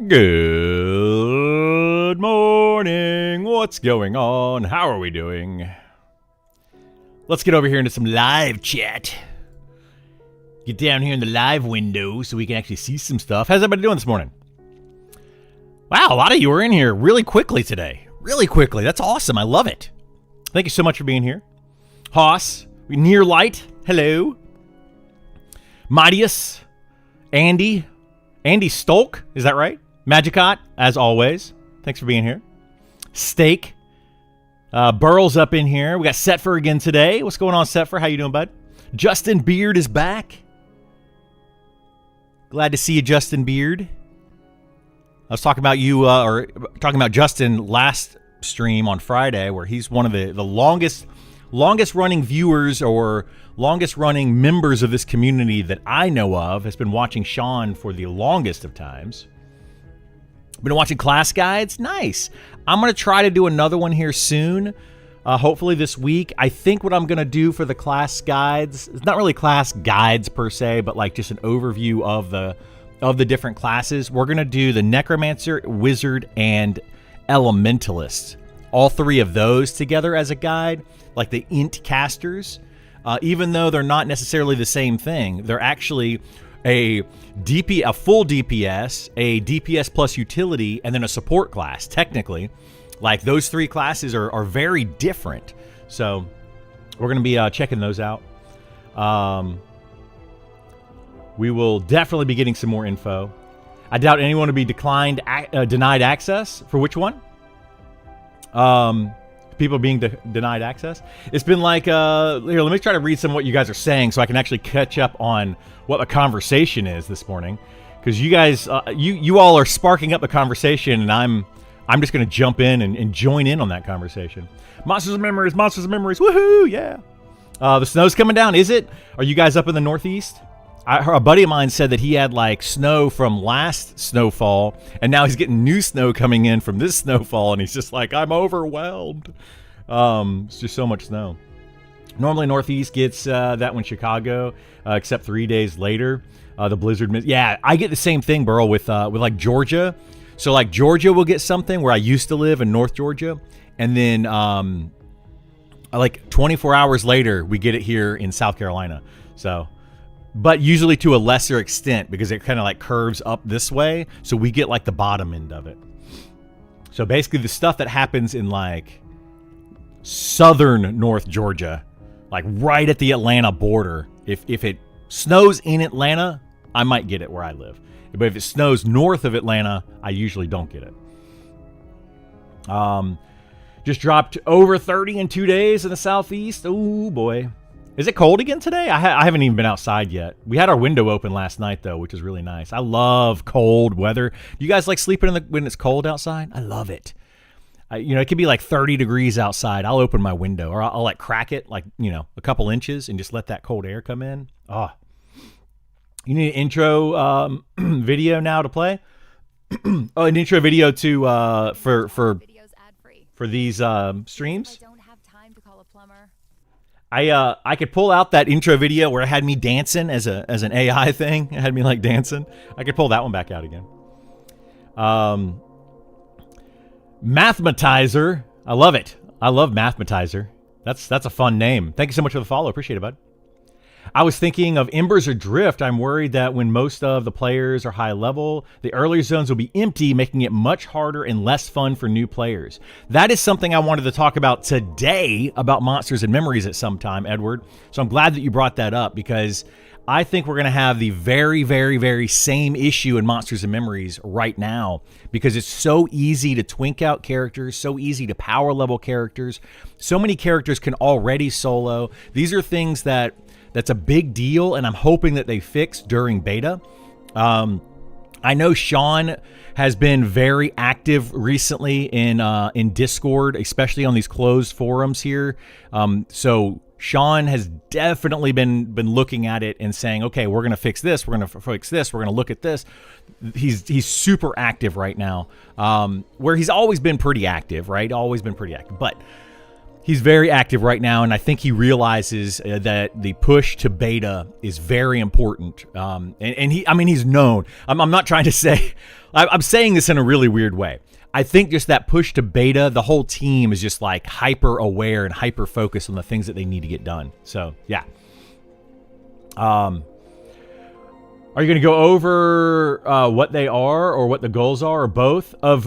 Good morning. What's going on? How are we doing? Let's get over here into some live chat. Get down here in the live window so we can actually see some stuff. How's everybody doing this morning? Wow, a lot of you are in here really quickly today. Really quickly. That's awesome. I love it. Thank you so much for being here. Hoss, Near Light, hello. Mightius, Andy Stolk, is that right? Magicot, as always. Thanks for being here. Steak. Burl's up in here. We got Setfer again today. What's going on, Setfer? How you doing, bud? Justin Beard is back. Glad to see you, Justin Beard. I was talking about you, or talking about Justin last stream on Friday, where he's one of the longest running viewers or longest running members of this community that I know of. Has been watching Sean for the longest of times. Been watching class guides. Nice. I'm going to try to do another one here soon. Hopefully this week. I think what I'm going to do for the class guides, it's not really class guides per se, but like just an overview of the different classes. We're going to do the Necromancer, Wizard, and Elementalist. All three of those together as a guide, like the Int casters. Even though they're not necessarily the same thing, they're actually a full DPS, a DPS plus utility, and then a support class. Technically, like those three classes are very different. So we're going to be checking those out. We will definitely be getting some more info. I doubt anyone will be denied access. For which one? People being denied access. It's been like, here, let me try to read some of what you guys are saying so I can actually catch up on what the conversation is this morning. Because you guys, you all are sparking up the conversation, and I'm just going to jump in and join in on that conversation. Monsters of Memories, woohoo, yeah. The snow's coming down, is it? Are you guys up in the Northeast? A buddy of mine said that he had like snow from last snowfall, and now he's getting new snow coming in from this snowfall, and he's just like, I'm overwhelmed. It's just so much snow. Normally Northeast gets that when Chicago, except 3 days later, the blizzard. Yeah, I get the same thing, Burl, with like Georgia. So like Georgia will get something where I used to live in North Georgia, and then like 24 hours later we get it here in South Carolina. So. But usually to a lesser extent because it kind of like curves up this way. So we get like the bottom end of it. So basically the stuff that happens in like southern North Georgia, like right at the Atlanta border, if it snows in Atlanta, I might get it where I live. But if it snows north of Atlanta, I usually don't get it. Just dropped over 30 in 2 days in the Southeast. Oh boy. Is it cold again today? I haven't even been outside yet. We had our window open last night, though, which is really nice. I love cold weather. Do you guys like sleeping when it's cold outside? I love it. It could be like 30 degrees outside. I'll open my window, or I'll like crack it like, a couple inches and just let that cold air come in. Oh, you need an intro video now to play? Oh, an intro video to for these streams? call a plumber. I could pull out that intro video where it had me dancing as an AI thing. It had me like dancing. I could pull that one back out again. Mathematizer. I love it. I love Mathematizer. That's a fun name. Thank you so much for the follow. Appreciate it, bud. I was thinking of Embers Adrift. I'm worried that when most of the players are high level, the earlier zones will be empty, making it much harder and less fun for new players. That is something I wanted to talk about today about Monsters and Memories at some time, Edward. So I'm glad that you brought that up, because I think we're going to have the very, very, very same issue in Monsters and Memories right now, because it's so easy to twink out characters, so easy to power level characters. So many characters can already solo. These are things that's a big deal, and I'm hoping that they fix during beta. I know Sean has been very active recently in Discord, especially on these closed forums here. So Sean has definitely been looking at it and saying, okay, we're going to fix this, we're going to fix this, we're going to look at this. He's super active right now, where he's always been pretty active, right? Always been pretty active, but he's very active right now, and I think he realizes that the push to beta is very important. And he's known. I'm not trying to say, I'm saying this in a really weird way. I think just that push to beta, the whole team is just like hyper aware and hyper focused on the things that they need to get done. So yeah. Are you going to go over what they are, or what the goals are, or both of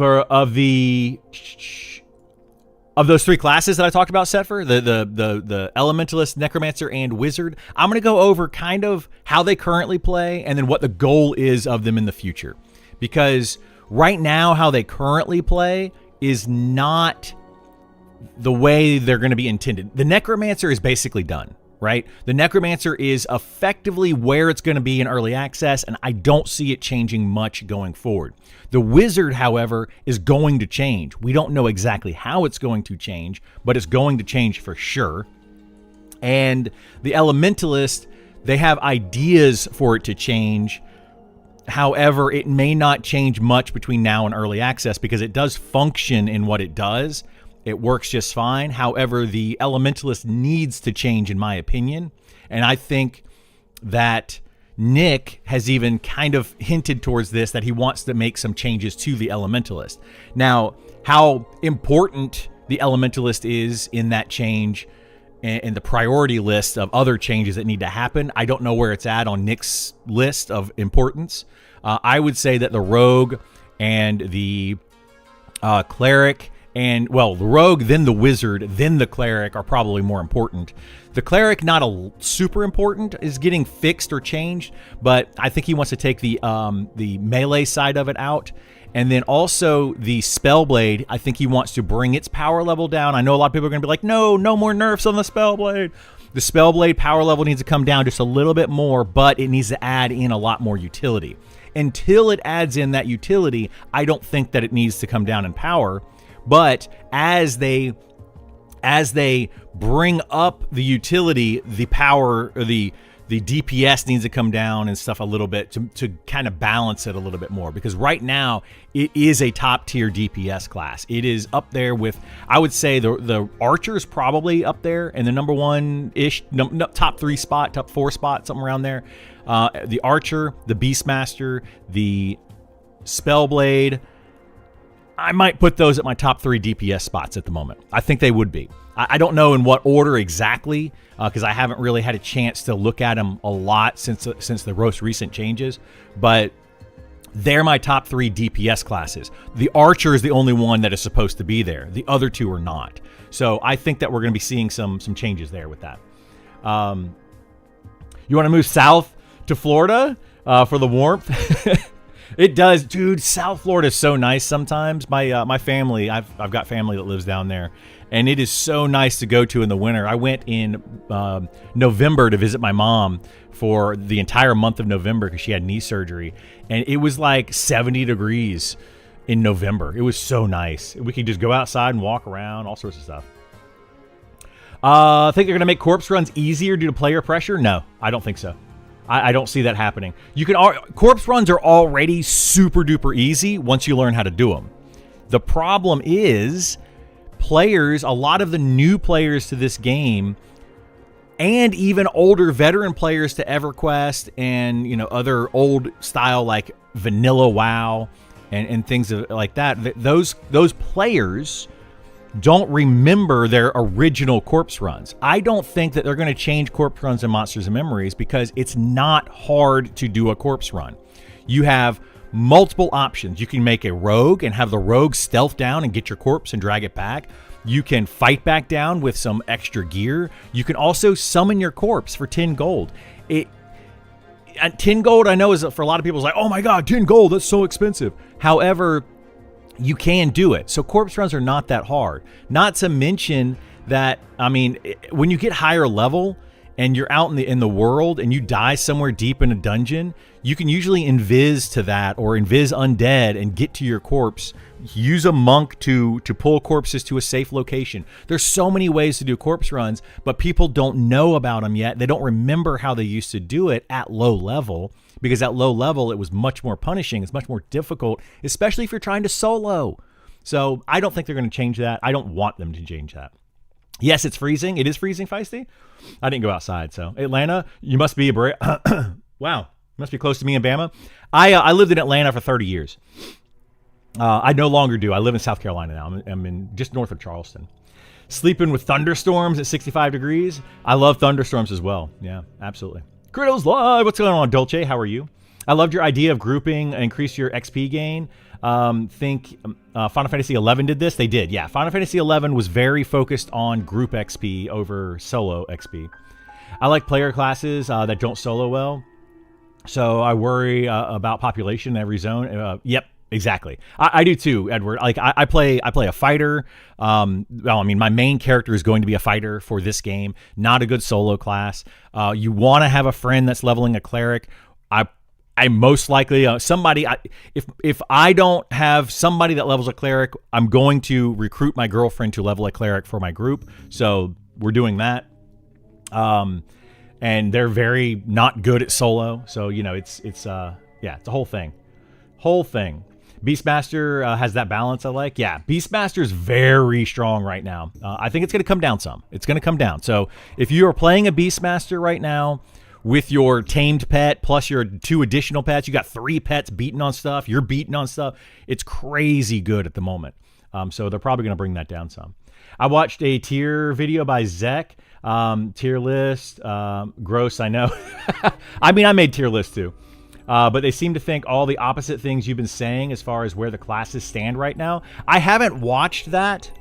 those three classes that I talked about, Setfer, the Elementalist, Necromancer, and Wizard? I'm going to go over kind of how they currently play, and then what the goal is of them in the future. Because right now, how they currently play is not the way they're going to be intended. The Necromancer is basically done, right? The Necromancer is effectively where it's going to be in early access, and I don't see it changing much going forward. The Wizard, however, is going to change. We don't know exactly how it's going to change, but it's going to change for sure. And the Elementalist, they have ideas for it to change. However, it may not change much between now and early access, because it does function in what it does. It works just fine. However, the Elementalist needs to change, in my opinion. And I think that Nick has even kind of hinted towards this, that he wants to make some changes to the Elementalist. Now, how important the Elementalist is in that change and the priority list of other changes that need to happen, I don't know where it's at on Nick's list of importance. I would say that the Rogue and the Cleric, and, well, the Rogue, then the Wizard, then the Cleric are probably more important. The Cleric, not super important, is getting fixed or changed, but I think he wants to take the melee side of it out. And then also the Spellblade, I think he wants to bring its power level down. I know a lot of people are going to be like, no more nerfs on the Spellblade. The Spellblade power level needs to come down just a little bit more, but it needs to add in a lot more utility. Until it adds in that utility, I don't think that it needs to come down in power. But as they bring up the utility, the power, or the DPS needs to come down and stuff a little bit to kind of balance it a little bit more, because right now it is a top tier DPS class. It is up there with, I would say, the Archer is probably up there in the number one-ish, top 3 spot, top 4 spot, something around there. The Archer, the Beastmaster, the Spellblade, I might put those at my top 3 DPS spots at the moment. I think they would be. I don't know in what order exactly, because I haven't really had a chance to look at them a lot since the most recent changes, but they're my top 3 DPS classes. The Archer is the only one that is supposed to be there. The other 2 are not. So I think that we're going to be seeing some changes there with that. You want to move south to Florida for the warmth? It does, dude. South Florida is so nice sometimes. My family, I've got family that lives down there, and it is so nice to go to in the winter. I went in November to visit my mom for the entire month of November because she had knee surgery, and it was like 70 degrees in November. It was so nice. We could just go outside and walk around, all sorts of stuff. Think they're going to make corpse runs easier due to player pressure? No, I don't think so. I don't see that happening. Corpse runs are already super duper easy once you learn how to do them. The problem is players, a lot of the new players to this game, and even older veteran players to EverQuest and, you know, other old style like vanilla WoW and things like that, those players don't remember their original corpse runs. I don't think that they're going to change corpse runs in Monsters and Memories because it's not hard to do a corpse run. You have multiple options. You can make a rogue and have the rogue stealth down and get your corpse and drag it back. You can fight back down with some extra gear. You can also summon your corpse for 10 gold. At 10 gold, I know, is for a lot of people, it's like, oh my god, 10 gold, that's so expensive. However, you can do it. So corpse runs are not that hard. Not to mention that, I mean, when you get higher level and you're out in the world and you die somewhere deep in a dungeon, you can usually invis to that or invis undead and get to your corpse. Use a monk to pull corpses to a safe location. There's so many ways to do corpse runs, but people don't know about them yet. They don't remember how they used to do it at low level, because at low level it was much more punishing. It's much more difficult, especially if you're trying to solo. So I don't think they're going to change that. I don't want them to change that. Yes, it's freezing. It is freezing, Feisty. I didn't go outside. So Atlanta, you must be wow. Must be close to me in Bama. I lived in Atlanta for 30 years. I no longer do. I live in South Carolina now. I'm in just north of Charleston. Sleeping with thunderstorms at 65 degrees. I love thunderstorms as well. Yeah, absolutely. Crittles Live. What's going on, Dolce? How are you? I loved your idea of grouping, increase your XP gain. Final Fantasy 11 did this. They did. Yeah, Final Fantasy 11 was very focused on group XP over solo XP. I like player classes that don't solo well. So I worry about population in every zone. Yep, exactly. I do too, Edward. Like I play a fighter. Well, I mean, my main character is going to be a fighter for this game. Not a good solo class. You want to have a friend that's leveling a cleric. I most likely somebody. If I don't have somebody that levels a cleric, I'm going to recruit my girlfriend to level a cleric for my group. So we're doing that. And they're very not good at solo. So, you know, it's a whole thing. Beastmaster has that balance I like. Yeah, Beastmaster's very strong right now. I think it's going to come down some. It's going to come down. So if you are playing a Beastmaster right now with your tamed pet plus your 2 additional pets, you got 3 pets beating on stuff. You're beating on stuff. It's crazy good at the moment. So they're probably going to bring that down some. I watched a tier video by Zek. Tier list, gross, I know. I mean, I made tier lists too. But they seem to think all the opposite things you've been saying as far as where the classes stand right now. I haven't watched that.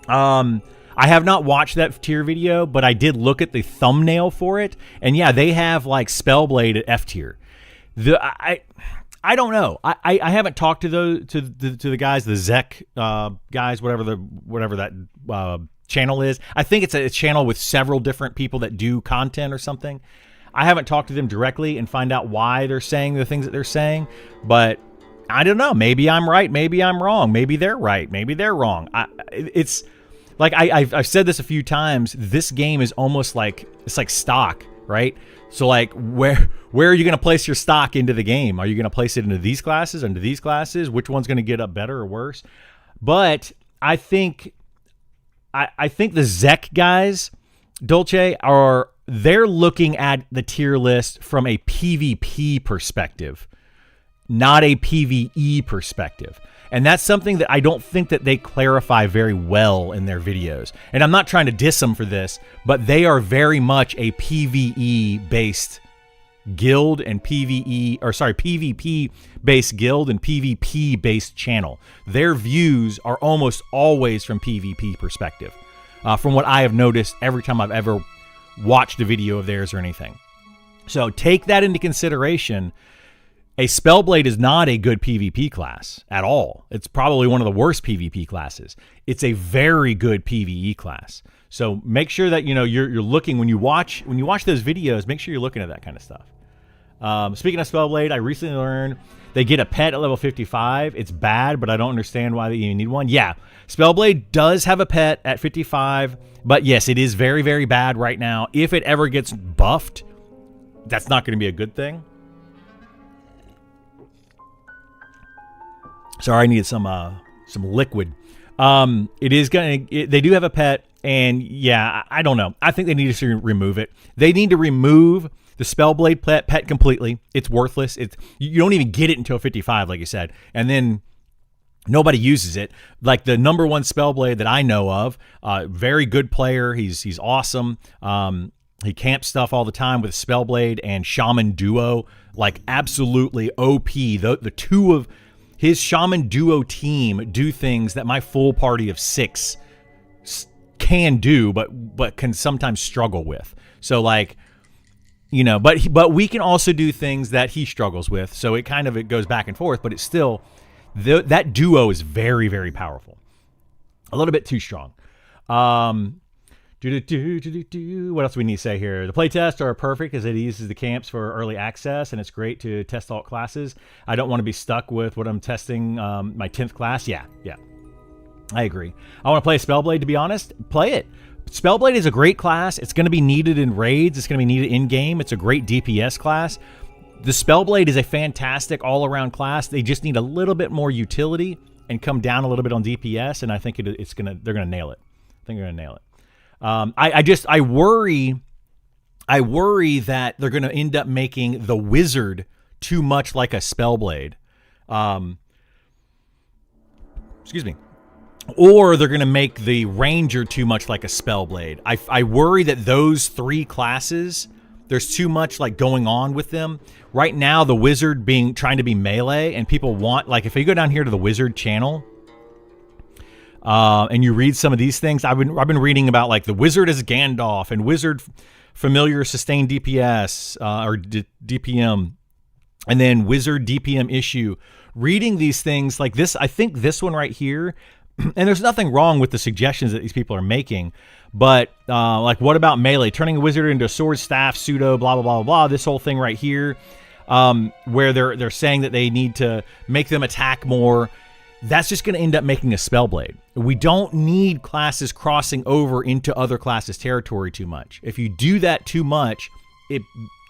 I have not watched that tier video, but I did look at the thumbnail for it. And yeah, they have like Spellblade at F tier. I don't know. I haven't talked to the guys, the Zek guys, whatever that channel is. I think it's a channel with several different people that do content or something. I haven't talked to them directly and find out why they're saying the things that they're saying, but I don't know. Maybe I'm right. Maybe I'm wrong. Maybe they're right. Maybe they're wrong. It's like I've said this a few times. This game is almost like it's like stock, right? So like where are you going to place your stock into the game? Are you going to place it into these classes, into these classes? Which one's going to get up better or worse? But I think the Zek guys, Dolce, they're looking at the tier list from a PvP perspective, not a PvE perspective. And that's something that I don't think that they clarify very well in their videos. And I'm not trying to diss them for this, but they are very much a PvE-based guild and PvP-based guild and PvP-based channel. Their views are almost always from PvP perspective, from what I have noticed every time I've ever watched a video of theirs or anything. So take that into consideration. A Spellblade is not a good PvP class at all. It's probably one of the worst PvP classes. It's a very good PvE class. So make sure that you're looking when you watch those videos. Make sure you're looking at that kind of stuff. Speaking of Spellblade, I recently learned they get a pet at level 55. It's bad, but I don't understand why they even need one. Yeah, Spellblade does have a pet at 55, but yes, it is very, very bad right now. If it ever gets buffed, that's not going to be a good thing. Sorry, I needed some liquid. It is they do have a pet, and yeah, I don't know. I think they need to remove it. They need to remove the spellblade pet completely. It's worthless. You don't even get it until 55, like you said, and then nobody uses it. Like the number one spellblade that I know of, very good player. He's awesome. He camps stuff all the time with spellblade and shaman duo, like absolutely OP. The two of his shaman duo team do things that my full party of 6 can do, but can sometimes struggle with. So like, you know, but we can also do things that he struggles with. So it goes back and forth, but it's still that duo is very, very powerful. A little bit too strong. What else do we need to say here? The playtests are perfect as it uses the camps for early access, and it's great to test alt classes. I don't want to be stuck with what I'm testing my 10th class. Yeah, I agree. I want to play a Spellblade, to be honest. Play it. Spellblade is a great class. It's going to be needed in raids. It's going to be needed in-game. It's a great DPS class. The Spellblade is a fantastic all-around class. They just need a little bit more utility and come down a little bit on DPS, and I think they're going to nail it. I think they're going to nail it. I worry that they're going to end up making the wizard too much like a Spellblade. Excuse me. Or they're going to make the ranger too much like a Spellblade. I worry that those 3 classes, there's too much like going on with them. Right now, the wizard trying to be melee, and people want, like, if you go down here to the wizard channel, and you read some of these things, I've been reading about like the wizard is Gandalf and wizard familiar sustained DPS or DPM, and then wizard DPM issue. Reading these things like this, I think this one right here, and there's nothing wrong with the suggestions that these people are making, but like what about melee? Turning a wizard into a sword, staff, pseudo, blah blah blah blah blah. This whole thing right here, where they're saying that they need to make them attack more. That's just going to end up making a Spellblade. We don't need classes crossing over into other classes' territory too much. If you do that too much,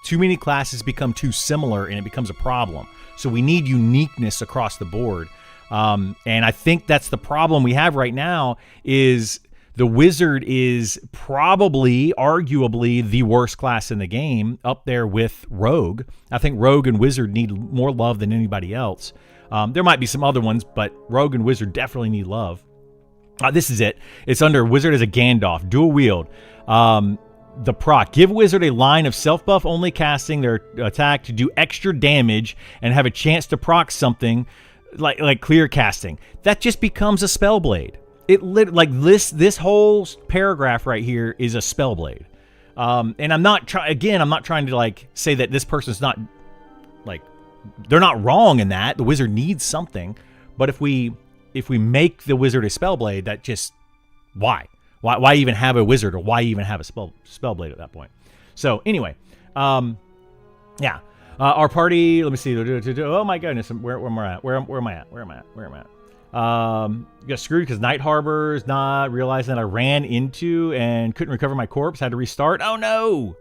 too many classes become too similar and it becomes a problem. So we need uniqueness across the board. And I think that's the problem we have right now is the wizard is probably, arguably, the worst class in the game, up there with rogue. I think rogue and wizard need more love than anybody else. There might be some other ones, but rogue and wizard definitely need love. This is it. It's under wizard as a Gandalf. Dual wield. The proc. Give wizard a line of self-buff only casting their attack to do extra damage and have a chance to proc something like clear casting. That just becomes a Spellblade. This whole paragraph right here is a Spellblade. And I'm not trying to like say that this person's not like, they're not wrong in that. The wizard needs something. But if we make the wizard a Spellblade, that just, why even have a wizard, or why even have a Spellblade at that point? So anyway, yeah. Our party, let me see. Oh my goodness, where am I at? Where am I at? Got screwed because Night Harbor's not realizing that I ran into and couldn't recover my corpse. Had to restart. Oh no!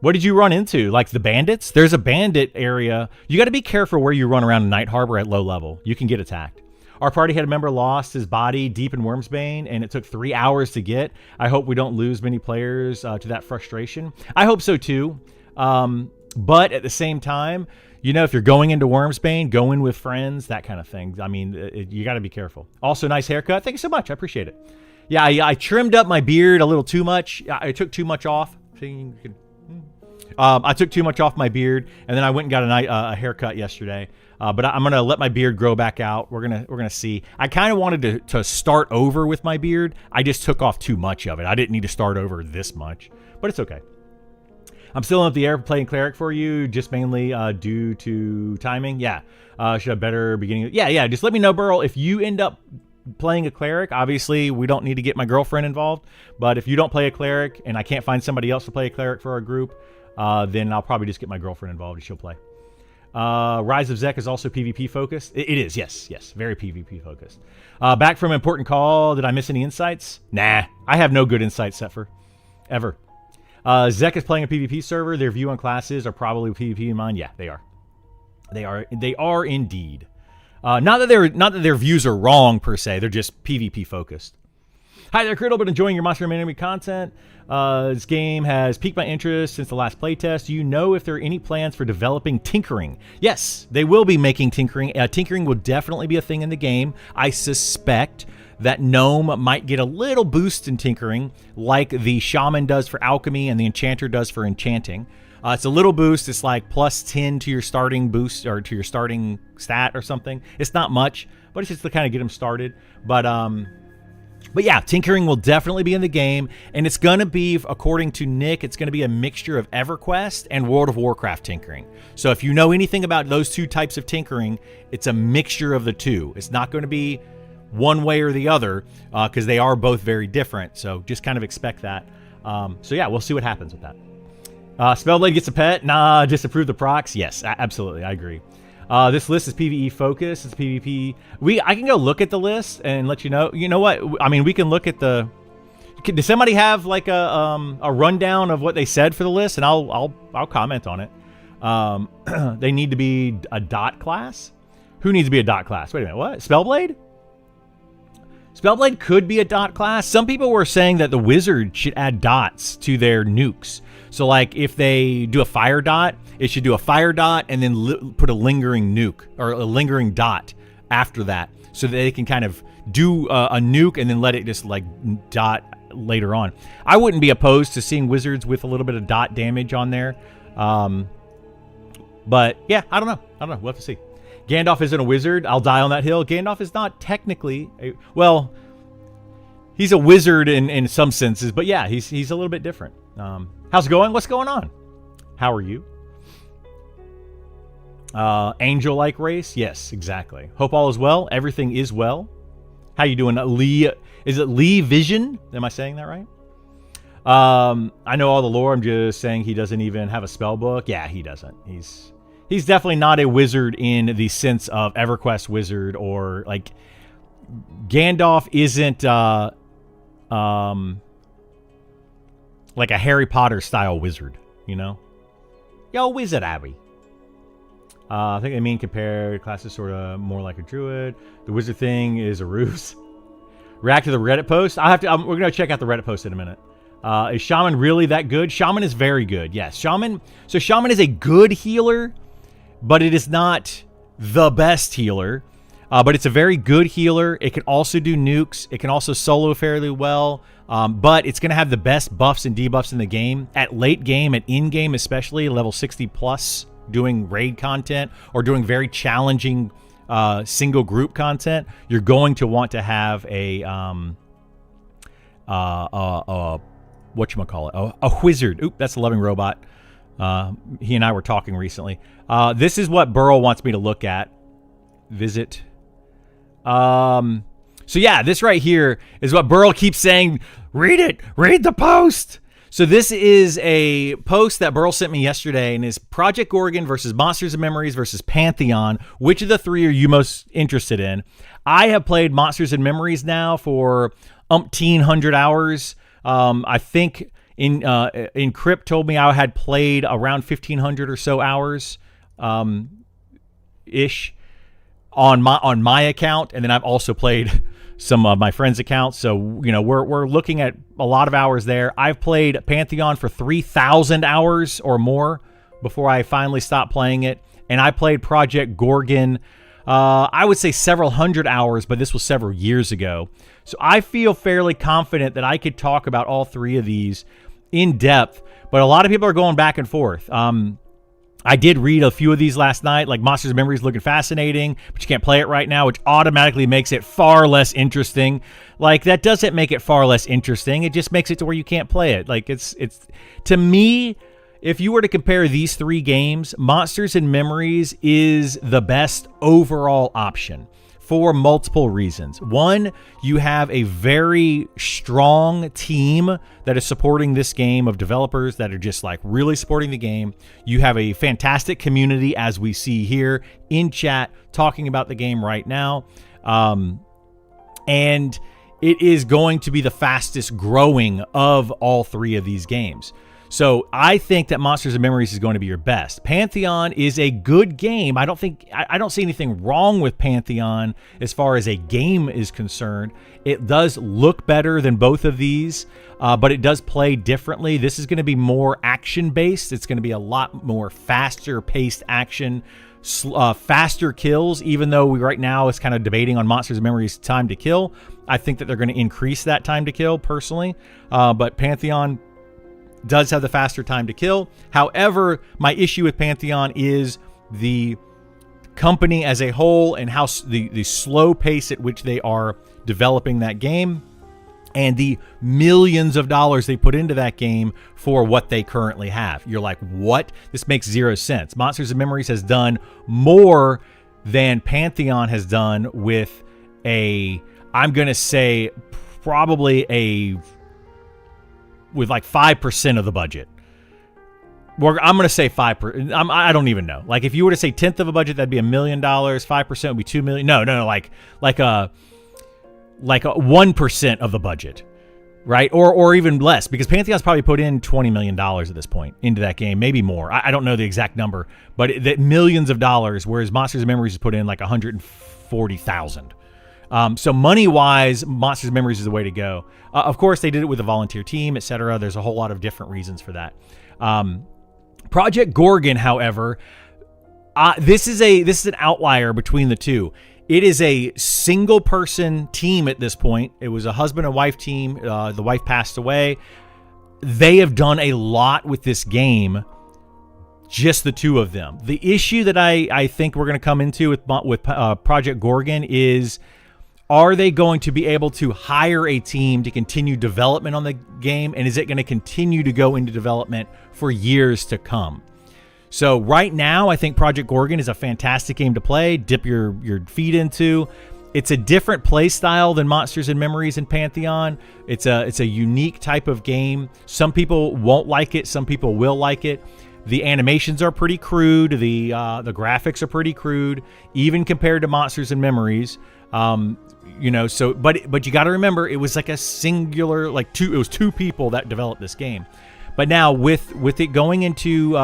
What did you run into? Like the bandits? There's a bandit area. You got to be careful where you run around in Night Harbor at low level. You can get attacked. Our party had a member lost his body deep in Wormsbane, and it took 3 hours to get. I hope we don't lose many players to that frustration. I hope so too. But at the same time, you know, if you're going into Wormsbane, go in with friends, that kind of thing. I mean, you got to be careful. Also, nice haircut. Thank you so much. I appreciate it. Yeah, I trimmed up my beard a little too much. I took too much off. I took too much off my beard, and then I went and got a haircut yesterday. But I'm gonna let my beard grow back out. We're gonna see. I kind of wanted to start over with my beard. I just took off too much of it. I didn't need to start over this much, but it's okay. I'm still up the air playing cleric for you, just mainly due to timing. Yeah, should have better beginning. Yeah. Just let me know, Burl, if you end up playing a cleric. Obviously, we don't need to get my girlfriend involved. But if you don't play a cleric and I can't find somebody else to play a cleric for our group, then I'll probably just get my girlfriend involved and she'll play. Rise of Zek is also PvP focused. It is, yes, very PvP focused. Back from an important call. Did I miss any insights? Nah, I have no good insights, Setfer. Ever. Zek is playing a PvP server. Their view on classes are probably PvP in mind. Yeah, they are. They are indeed. Not that their views are wrong per se. They're just PvP focused. Hi there, Criddle. Been enjoying your Monster and Enemy content. This game has piqued my interest since the last playtest. Do you know if there are any plans for developing tinkering? Yes, they will be making tinkering. Tinkering will definitely be a thing in the game. I suspect that Gnome might get a little boost in tinkering, like the Shaman does for alchemy and the Enchanter does for enchanting. It's a little boost. It's like plus 10 to your starting boost or to your starting stat or something. It's not much, but it's just to kind of get them started. But yeah, tinkering will definitely be in the game, and it's going to be, according to Nick, it's going to be a mixture of EverQuest and World of Warcraft tinkering. So if you know anything about those two types of tinkering, it's a mixture of the two. It's not going to be one way or the other because they are both very different. So just kind of expect that. So yeah, we'll see what happens with that. Spellblade gets a pet? Nah, disapprove the procs? Yes, absolutely, I agree. This list is PvE focused. It's PvP. I can go look at the list and let you know. You know what? I mean, we can look at the. Does somebody have like a rundown of what they said for the list, and I'll comment on it. They need to be a dot class. Who needs to be a dot class? Wait a minute. What? Spellblade? Spellblade could be a dot class. Some people were saying that the wizard should add dots to their nukes. So like if they do a fire dot, it should do a fire dot and then put a lingering nuke or a lingering dot after that, so that they can kind of do a nuke and then let it just like dot later on. I wouldn't be opposed to seeing wizards with a little bit of dot damage on there. But yeah, I don't know. We'll have to see. Gandalf isn't a wizard. I'll die on that hill. Gandalf is not technically well, he's a wizard in some senses, but yeah, he's a little bit different. How's it going? What's going on? How are you? Angel-like race? Yes, exactly. Hope all is well. Everything is well. How you doing, Lee? Is it Lee Vision? Am I saying that right? I know all the lore. I'm just saying he doesn't even have a spell book. Yeah, he doesn't. He's definitely not a wizard in the sense of EverQuest wizard, or like Gandalf isn't like a Harry Potter style wizard, you know? Yo, Wizard Abby. I think they mean compared classes sort of more like a druid. The wizard thing is a ruse. React to the Reddit post. We're gonna check out the Reddit post in a minute. Is Shaman really that good? Shaman is very good. Yes, Shaman. So Shaman is a good healer, but it is not the best healer. But it's a very good healer. It can also do nukes. It can also solo fairly well. But it's going to have the best buffs and debuffs in the game. At late game, at in-game especially, level 60 plus, doing raid content or doing very challenging single group content, you're going to want to have a whatchamacallit, a wizard. Oop, that's a loving robot. He and I were talking recently. This is what Burl wants me to look at. Visit. So yeah, this right here is what Burl keeps saying. Read it. Read the post. So this is a post that Burl sent me yesterday, and is Project Gorgon versus Monsters and Memories versus Pantheon. Which of the three are you most interested in? I have played Monsters and Memories now for umpteen hundred hours. I think in Crypt told me I had played around 1,500 or so hours, ish, on my account, and then I've also played some of my friends' accounts. So you know we're looking at a lot of hours there. I've played Pantheon for 3,000 hours or more before I finally stopped playing it, and I played Project Gorgon. I would say several hundred hours, but this was several years ago. So I feel fairly confident that I could talk about all three of these in depth, but a lot of people are going back and forth. I did read a few of these last night, like Monsters and Memories looking fascinating, but you can't play it right now, which automatically makes it far less interesting. Like, that doesn't make it far less interesting. It just makes it to where you can't play it. Like, it's to me, if you were to compare these three games, Monsters and Memories is the best overall option for multiple reasons. One, you have a very strong team that is supporting this game of developers that are just like really supporting the game. You have a fantastic community, as we see here in chat, talking about the game right now. And it is going to be the fastest growing of all three of these games. So I think that Monsters and Memories is going to be your best. Pantheon is a good game. I don't see anything wrong with Pantheon as far as a game is concerned. It does look better than both of these, but it does play differently. This is going to be more action-based. It's going to be a lot more faster-paced action, faster kills, even though we right now is kind of debating on Monsters and Memories time to kill. I think that they're going to increase that time to kill personally, but Pantheon does have the faster time to kill. However, my issue with Pantheon is the company as a whole and how the slow pace at which they are developing that game and the millions of dollars they put into that game for what they currently have. You're like, what? This makes zero sense. Monsters and Memories has done more than Pantheon has done with I'm going to say probably with like 5% of the budget. I'm going to say 5%. I don't even know. Like if you were to say 10th of a budget, that'd be $1 million. 5% would be $2 million. No, like a 1% of the budget, right? Or even less, because Pantheon's probably put in $20 million at this point into that game, maybe more. I don't know the exact number, but that millions of dollars, whereas Monsters and Memories has put in like $140,000. So money-wise, Monsters and Memories is the way to go. Of course, they did it with a volunteer team, etc. There's a whole lot of different reasons for that. Project Gorgon, however, this is an outlier between the two. It is a single-person team at this point. It was a husband and wife team. The wife passed away. They have done a lot with this game, just the two of them. The issue that I think we're going to come into with Project Gorgon is, are they going to be able to hire a team to continue development on the game? And is it going to continue to go into development for years to come? So right now, I think Project Gorgon is a fantastic game to play, dip your feet into. It's a different play style than Monsters and Memories and Pantheon. It's a unique type of game. Some people won't like it. Some people will like it. The animations are pretty crude. The graphics are pretty crude, even compared to Monsters and Memories. So but you got to remember, it was like a singular, it was two people that developed this game. But now with it going into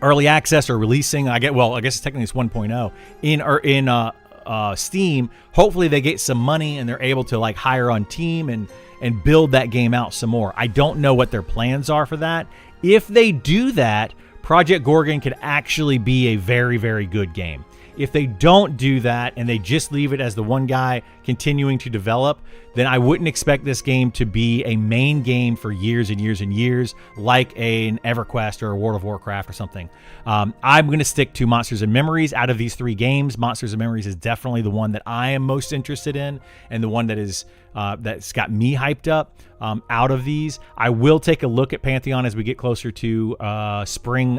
early access or releasing, I guess technically it's 1.0 in Steam. Hopefully they get some money and they're able to hire on team and build that game out some more. I don't know what their plans are for that. If they do that, Project Gorgon could actually be a very, very good game. If they don't do that and they just leave it as the one guy continuing to develop, then I wouldn't expect this game to be a main game for years and years and years, like an EverQuest or a World of Warcraft or something. I'm going to stick to Monsters and Memories. Out of these three games, Monsters and Memories is definitely the one that I am most interested in, and the one that is that's got me hyped up. Out of these, I will take a look at Pantheon as we get closer to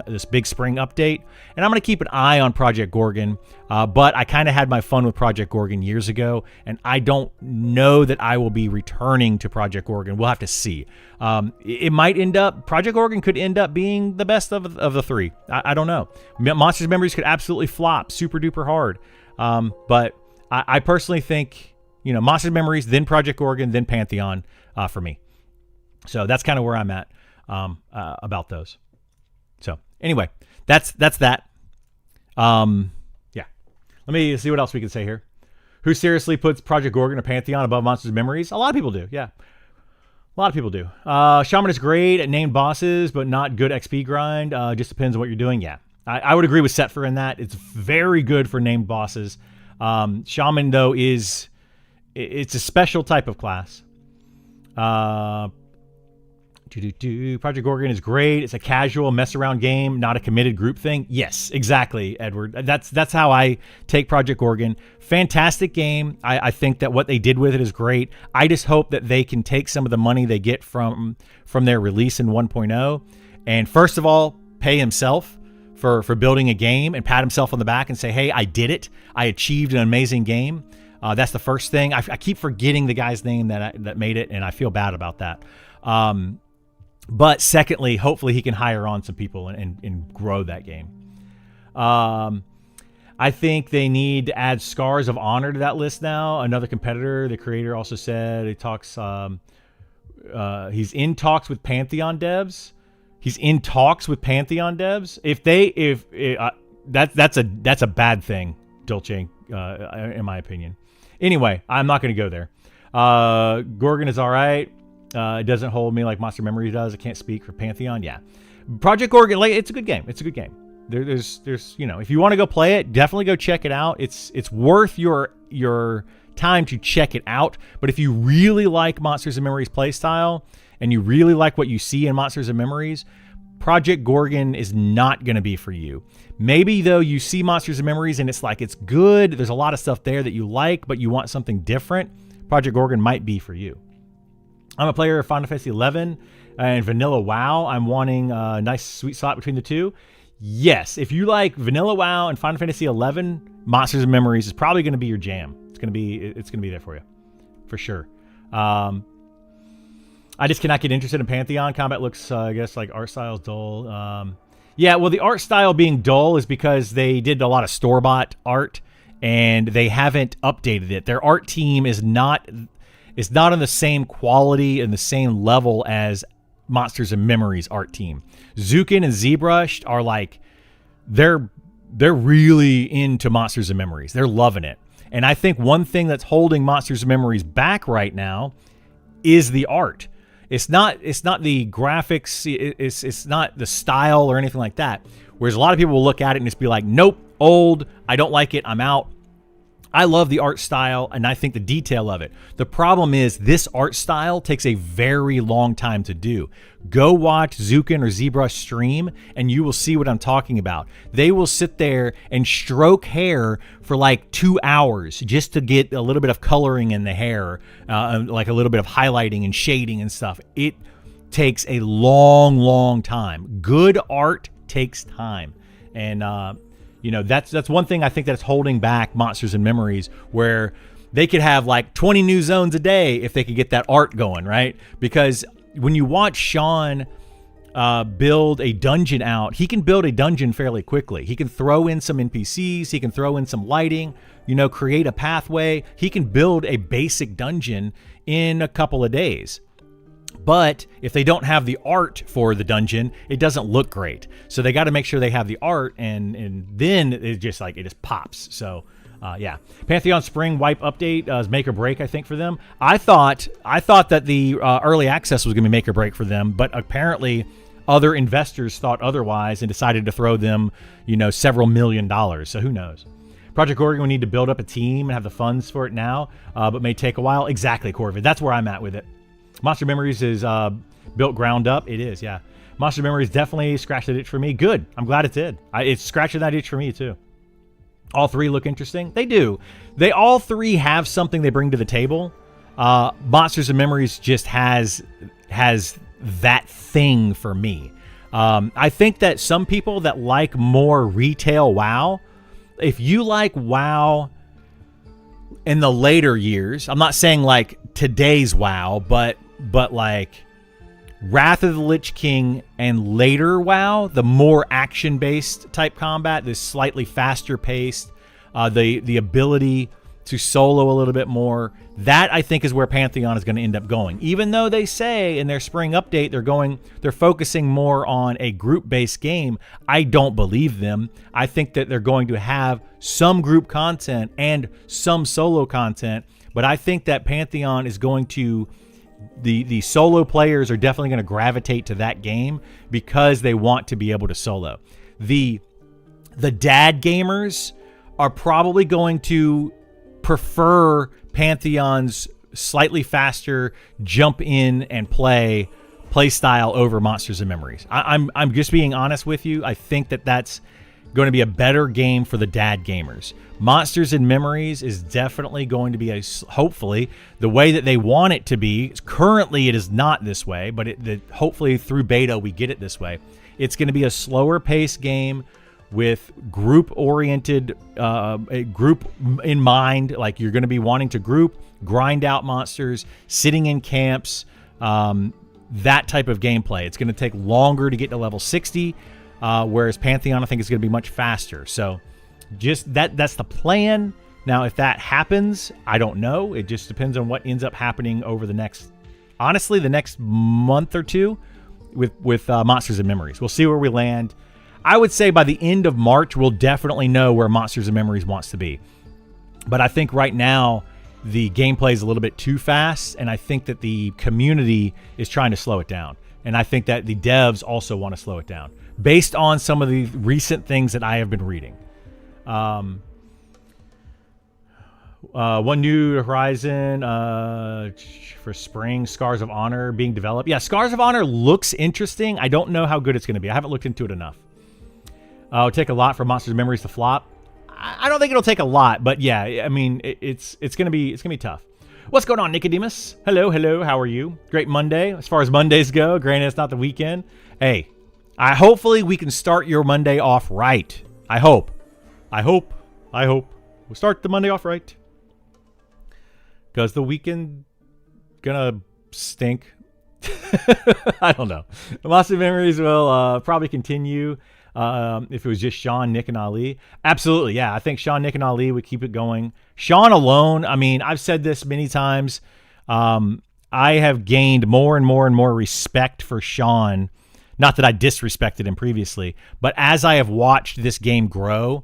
this big spring update, and I'm going to keep an eye on Project Gorgon. But I kind of had my fun with Project Gorgon years ago, and I don't know that I will be returning to Project Gorgon. We'll have to see. It might end up, Project Gorgon could end up being the best of the three. I don't know. Monsters and Memories could absolutely flop super duper hard. But I personally think, Monsters and Memories, then Project Gorgon, then Pantheon for me. So that's kind of where I'm at about those. So anyway, that's that. Yeah. Let me see what else we can say here. Who seriously puts Project Gorgon or Pantheon above Monsters and Memories? A lot of people do, yeah. A lot of people do. Shaman is great at named bosses, but not good XP grind. Just depends on what you're doing. Yeah, I would agree with Setfer in that. It's very good for named bosses. Shaman, though, it's a special type of class. Project Gorgon is great. It's a casual mess around game, not a committed group thing. Yes, exactly, Edward. That's how I take Project Gorgon. Fantastic game. I think that what they did with it is great. I just hope that they can take some of the money they get from their release in 1.0 and first of all pay himself for building a game and pat himself on the back and say, hey, I did it. I achieved an amazing game. That's the first thing. I keep forgetting the guy's name that made it, and I feel bad about that. But secondly, hopefully he can hire on some people and grow that game. I think they need to add Scars of Honor to that list now. Another competitor, the creator also said, it talks, He's in talks with Pantheon devs. That's a bad thing, Dolce, in my opinion. Anyway, I'm not going to go there. Gorgon is all right. It doesn't hold me like Monster Memory does. I can't speak for Pantheon. Yeah, Project Gorgon, like, it's a good game. There's if you want to go play it, definitely go check it out. It's worth your time to check it out. But if you really like Monsters and Memories playstyle and you really like what you see in Monsters and Memories, Project Gorgon is not going to be for you. Maybe though you see Monsters and Memories and it's like, it's good, there's a lot of stuff there that you like, but you want something different, Project Gorgon might be for you. I'm a player of Final Fantasy XI and Vanilla WoW. I'm wanting a nice sweet spot between the two. Yes, if you like Vanilla WoW and Final Fantasy XI, Monsters and Memories is probably going to be your jam. It's going to be there for you, for sure. I just cannot get interested in Pantheon. Combat looks, I guess, like art style is dull. Yeah, well, the art style being dull is because they did a lot of store-bought art and they haven't updated it. Their art team is not on the same quality and the same level as Monsters and Memories art team. Zukin and ZBrush are like, they're really into Monsters and Memories. They're loving it. And I think one thing that's holding Monsters and Memories back right now is the art. It's not the graphics, it's not the style or anything like that. Whereas a lot of people will look at it and just be like, nope, old, I don't like it, I'm out. I love the art style, and I think the detail of it. The problem is this art style takes a very long time to do. Go watch Zukin or ZBrush stream, and you will see what I'm talking about. They will sit there and stroke hair for like 2 hours just to get a little bit of coloring in the hair, like a little bit of highlighting and shading and stuff. It takes a long, long time. Good art takes time. And, that's one thing I think that's holding back Monsters and Memories, where they could have like 20 new zones a day if they could get that art going, right? Because when you watch Sean build a dungeon out, he can build a dungeon fairly quickly. He can throw in some NPCs, he can throw in some lighting, create a pathway. He can build a basic dungeon in a couple of days. But if they don't have the art for the dungeon, it doesn't look great. So they got to make sure they have the art, and then it just pops. So yeah, Pantheon Spring Wipe update is make or break, I think, for them. I thought that the early access was going to be make or break for them, but apparently other investors thought otherwise and decided to throw them, several $1 million. So who knows? Project Gorgon, we need to build up a team and have the funds for it now, but may take a while. Exactly, Corvid. That's where I'm at with it. Monster Memories is built ground up. It is, yeah. Monster Memories definitely scratched that itch for me. Good. I'm glad it did. It's scratching that itch for me, too. All three look interesting. They do. They all three have something they bring to the table. Monsters and Memories just has that thing for me. I think that some people that like more retail WoW, if you like WoW in the later years, I'm not saying like today's WoW, but like Wrath of the Lich King and later WoW, the more action-based type combat, this slightly faster paced, the ability to solo a little bit more, that I think is where Pantheon is going to end up going. Even though they say in their spring update they're focusing more on a group-based game, I don't believe them. I think that they're going to have some group content and some solo content, but I think that Pantheon is going to, the solo players are definitely going to gravitate to that game because they want to be able to solo. The dad gamers are probably going to prefer Pantheon's slightly faster jump in and play style over Monsters and Memories. I'm just being honest with you. I think that that's going to be a better game for the dad gamers. Monsters and Memories is definitely going to be hopefully the way that they want it to be. Currently it is not this way, but hopefully through beta we get it this way. It's going to be a slower paced game with group-oriented, a group in mind. Like, you're going to be wanting to grind out monsters, sitting in camps, that type of gameplay. It's going to take longer to get to level 60, whereas Pantheon, I think, is going to be much faster. So just that's the plan. Now, if that happens, I don't know. It just depends on what ends up happening over the next, honestly the next month or two with Monsters and Memories. We'll see where we land. I would say by the end of March, we'll definitely know where Monsters and Memories wants to be. But I think right now, the gameplay is a little bit too fast, and I think that the community is trying to slow it down. And I think that the devs also want to slow it down, based on some of the recent things that I have been reading. One new horizon for spring, Scars of Honor being developed. Yeah, Scars of Honor looks interesting. I don't know how good it's going to be. I haven't looked into it enough. It'll take a lot for Monsters and Memories to flop. I don't think it'll take a lot, but yeah, I mean, it's gonna be tough. What's going on, Nicodemus? Hello, how are you? Great Monday. As far as Mondays go, granted it's not the weekend. Hey, hopefully we can start your Monday off right. I hope. We'll start the Monday off right. Because the weekend gonna stink. I don't know. Monster Memories will probably continue if it was just Sean, Nick, and Ali. Absolutely, yeah. I think Sean, Nick, and Ali would keep it going. Sean alone, I mean, I've said this many times. I have gained more and more respect for Sean. Not that I disrespected him previously, but as I have watched this game grow,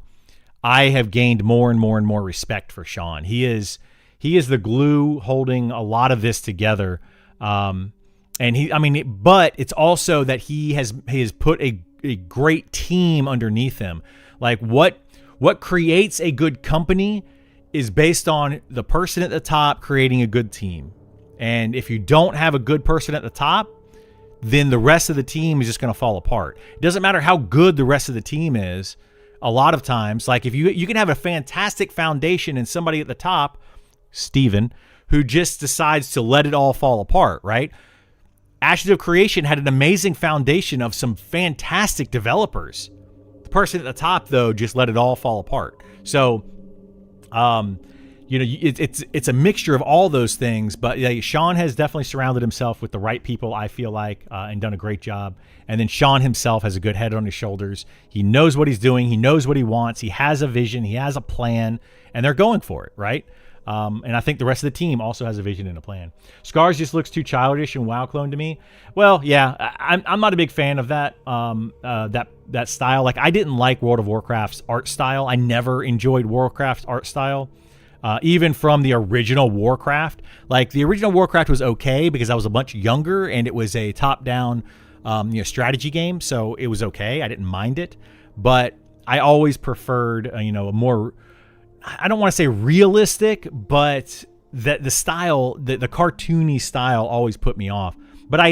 I have gained more and more respect for Sean. He is the glue holding a lot of this together. But it's also that he has put a great team underneath him. Like what creates a good company is based on the person at the top creating a good team. And if you don't have a good person at the top, then the rest of the team is just going to fall apart. It doesn't matter how good the rest of the team is. A lot of times, like if you can have a fantastic foundation and somebody at the top, Steven, who just decides to let it all fall apart, right? Ashes of Creation had an amazing foundation of some fantastic developers. The person at the top, though, just let it all fall apart. So, it's a mixture of all those things. But yeah, Sean has definitely surrounded himself with the right people, I feel like, and done a great job. And then Sean himself has a good head on his shoulders. He knows what he's doing. He knows what he wants. He has a vision. He has a plan, and they're going for it, right? And I think the rest of the team also has a vision and a plan. Scars just looks too childish and WoW clone to me. Well, yeah, I'm not a big fan of that that style. Like, I didn't like World of Warcraft's art style. I never enjoyed Warcraft's art style, even from the original Warcraft. Like, the original Warcraft was okay because I was a much younger and it was a top-down strategy game, so it was okay. I didn't mind it, but I always preferred a more, I don't want to say realistic, but that the style, the cartoony style always put me off. But I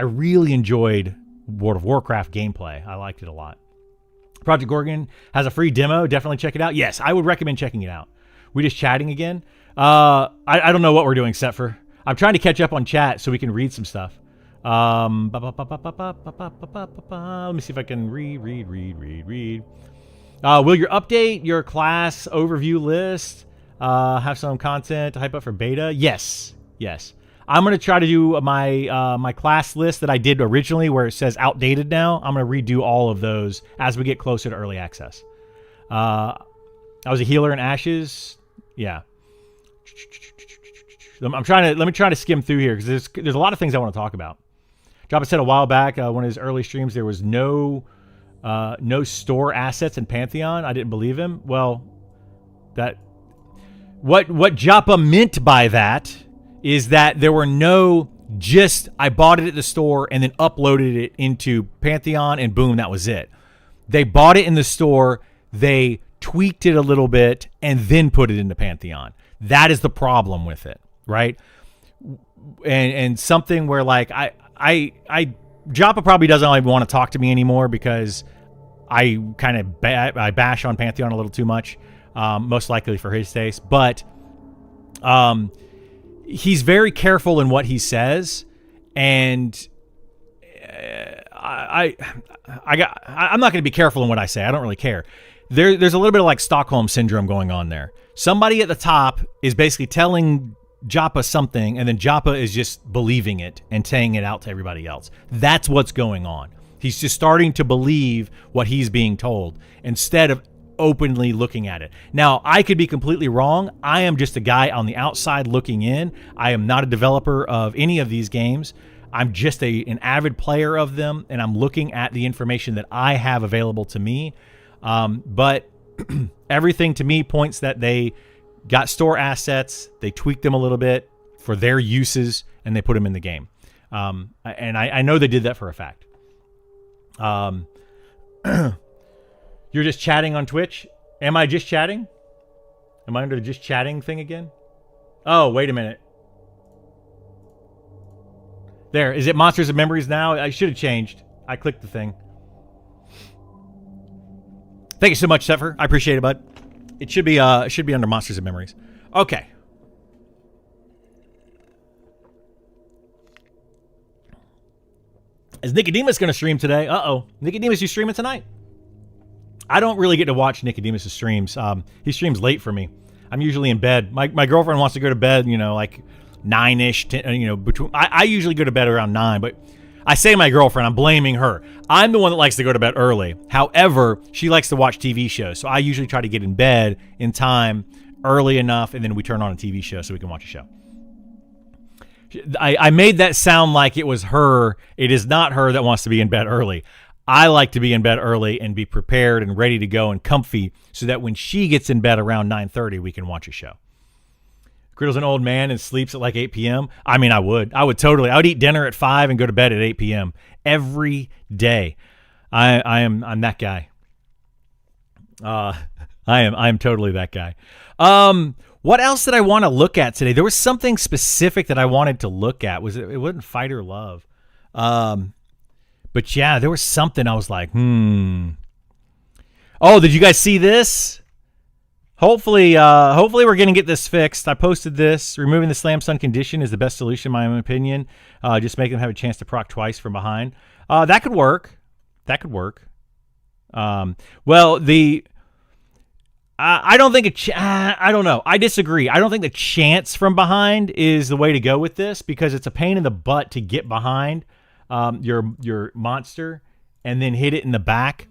really enjoyed World of Warcraft gameplay. I liked it a lot. Project Gorgon has a free demo. Definitely check it out. Yes, I would recommend checking it out. We just chatting again. I don't know what we're doing, Setfer. I'm trying to catch up on chat so we can read some stuff. Let me see if I can read. Will you update your class overview list? Have some content to hype up for beta? Yes. I'm going to try to do my class list that I did originally where it says outdated now. I'm going to redo all of those as we get closer to early access. I was a healer in Ashes. Yeah. Let me try to skim through here because there's a lot of things I want to talk about. Jabba said a while back, one of his early streams, there was no store assets in Pantheon. I didn't believe him. Well, what Joppa meant by that is that there were no I bought it at the store and then uploaded it into Pantheon and boom, that was it. They bought it in the store, they tweaked it a little bit and then put it into Pantheon. That is the problem with it, right? And something where like Joppa probably doesn't even want to talk to me anymore because I kind of I bash on Pantheon a little too much, most likely for his taste. But he's very careful in what he says, and I'm not going to be careful in what I say. I don't really care. There's a little bit of like Stockholm syndrome going on there. Somebody at the top is basically telling Joppa something, and then Joppa is just believing it and saying it out to everybody else. That's what's going on. He's just starting to believe what he's being told instead of openly looking at it. Now, I could be completely wrong. I am just a guy on the outside looking in. I am not a developer of any of these games. I'm just an avid player of them, and I'm looking at the information that I have available to me. But everything to me points that they got store assets, they tweaked them a little bit for their uses, and they put them in the game. And I know they did that for a fact. You're just chatting on Twitch? Am I just chatting? Am I under the just chatting thing again? Oh, wait a minute. There. Is it Monsters of Memories now? I should have changed. I clicked the thing. Thank you so much, Sepher. I appreciate it, bud. It should be under Monsters of Memories. Okay. Is Nicodemus going to stream today? Uh-oh. Nicodemus, you streaming tonight? I don't really get to watch Nicodemus' streams. He streams late for me. I'm usually in bed. My girlfriend wants to go to bed, like 9-ish, between. I usually go to bed around 9, but I say my girlfriend, I'm blaming her. I'm the one that likes to go to bed early. However, she likes to watch TV shows, so I usually try to get in bed in time early enough, and then we turn on a TV show so we can watch a show. I made that sound like it was her. It is not her that wants to be in bed early. I like to be in bed early and be prepared and ready to go and comfy so that when she gets in bed around 9:30, we can watch a show. Griddle's an old man and sleeps at like 8 p.m. I mean, I would totally. I would eat dinner at 5 and go to bed at 8 p.m. every day. I'm that guy. I am totally that guy. What else did I want to look at today? There was something specific that I wanted to look at. It wasn't Fight or Love. But yeah, there was something I was like, Oh, did you guys see this? Hopefully we're going to get this fixed. I posted this. Removing the slam stun condition is the best solution, in my own opinion. Just make them have a chance to proc twice from behind. That could work. I don't think I don't know. I disagree. I don't think the chance from behind is the way to go with this because it's a pain in the butt to get behind your monster and then hit it in the back.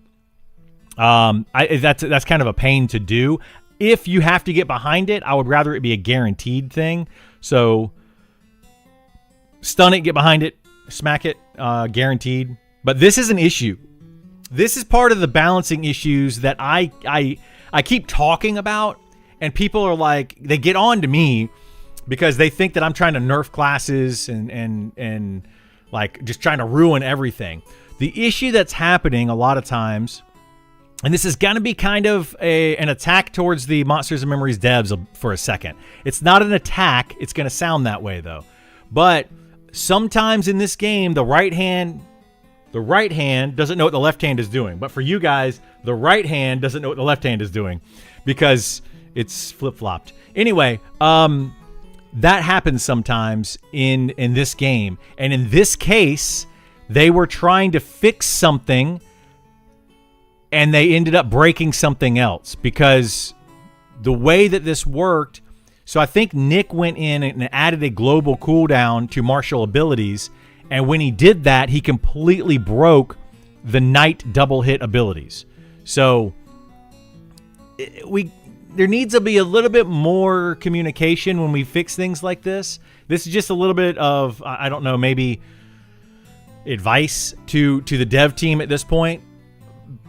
That's kind of a pain to do. If you have to get behind it, I would rather it be a guaranteed thing. So stun it, get behind it, smack it, guaranteed. But this is an issue. This is part of the balancing issues that I keep talking about, and people are like, they get on to me because they think that I'm trying to nerf classes and like just trying to ruin everything. The issue that's happening a lot of times, and this is going to be kind of an attack towards the Monsters of Memories devs for a second. It's not an attack. It's going to sound that way though. But sometimes in this game, the right hand doesn't know what the left hand is doing. But for you guys, the right hand doesn't know what the left hand is doing because it's flip-flopped. Anyway, that happens sometimes in this game. And in this case, they were trying to fix something and they ended up breaking something else because the way that this worked, so I think Nick went in and added a global cooldown to martial abilities. And when he did that, he completely broke the Knight double hit abilities. So there needs to be a little bit more communication when we fix things like this. This is just a little bit of, I don't know, maybe advice to the dev team at this point.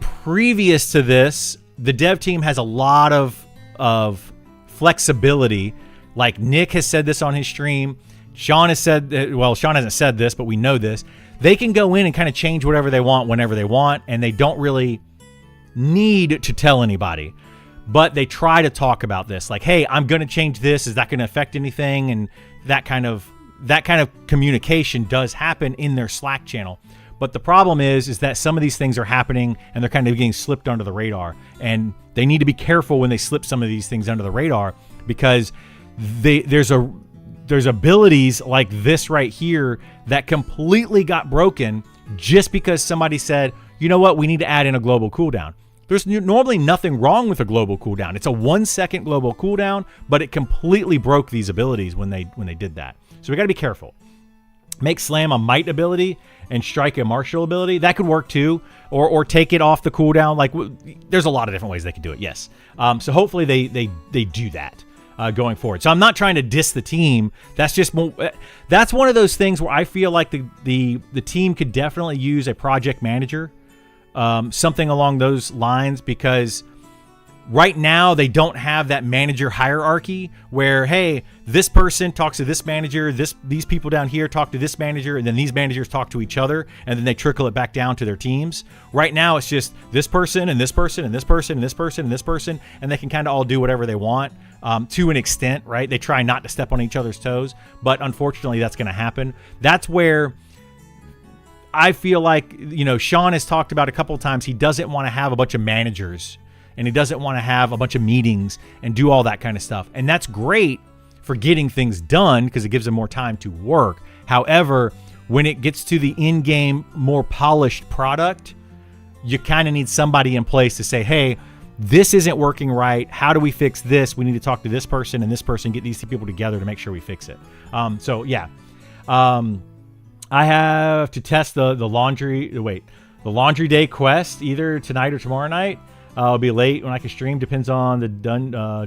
Previous to this, the dev team has a lot of flexibility. Like Nick has said this on his stream. Sean has said, well, Sean hasn't said this, but we know this. They can go in and kind of change whatever they want whenever they want, and they don't really need to tell anybody. But they try to talk about this, like, hey, I'm going to change this. Is that going to affect anything? And that kind of communication does happen in their Slack channel. But the problem is that some of these things are happening and they're kind of getting slipped under the radar. And they need to be careful when they slip some of these things under the radar because there's abilities like this right here that completely got broken just because somebody said, you know what, we need to add in a global cooldown. There's normally nothing wrong with a global cooldown. It's a 1 second global cooldown, but it completely broke these abilities when they did that. So we got to be careful. make slam a might ability and strike a martial ability. That could work too. Or take it off the cooldown. Like, there's a lot of different ways they can do it. Yes. So hopefully they do that going forward. So I'm not trying to diss the team. That's just that's one of those things where I feel like the team could definitely use a project manager, something along those lines, because right now they don't have that manager hierarchy where, hey, this person talks to this manager, these people down here talk to this manager, and then these managers talk to each other, and then they trickle it back down to their teams. Right now it's just this person and this person and this person and this person and this person, and they can kind of all do whatever they want to an extent, right? They try not to step on each other's toes, but unfortunately that's going to happen. That's where I feel like, Sean has talked about a couple of times, he doesn't want to have a bunch of managers, and he doesn't want to have a bunch of meetings and do all that kind of stuff. And that's great for getting things done because it gives him more time to work. However, when it gets to the in-game, more polished product, you kind of need somebody in place to say, hey, this isn't working right. How do we fix this? We need to talk to this person and this person, get these two people together to make sure we fix it. I have to test the laundry day quest either tonight or tomorrow night. I'll be late when I can stream. Depends on the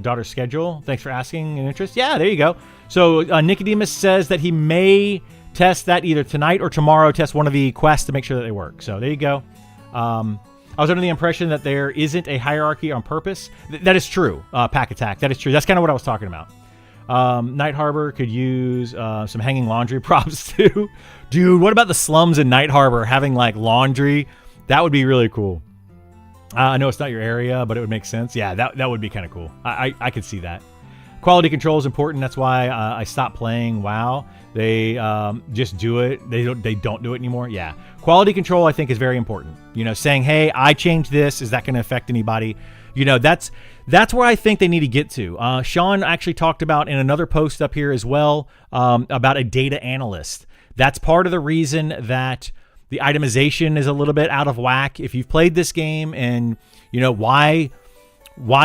daughter's schedule. Thanks for asking and interest. Yeah, there you go. So Nicodemus says that he may test that either tonight or tomorrow, test one of the quests to make sure that they work. So there you go. I was under the impression that there isn't a hierarchy on purpose. That is true, Pack Attack. That is true. That's kind of what I was talking about. Night Harbor could use some hanging laundry props too. Dude, what about the slums in Night Harbor having like laundry? That would be really cool. I know it's not your area, but it would make sense. Yeah, that would be kind of cool. I could see that. Quality control is important. That's why I stopped playing WoW. They just do it. They don't do it anymore. Yeah, quality control I think is very important. Saying, hey, I changed this. Is that going to affect anybody? That's where I think they need to get to. Sean actually talked about in another post up here as well about a data analyst. That's part of the reason that the itemization is a little bit out of whack. If you've played this game and why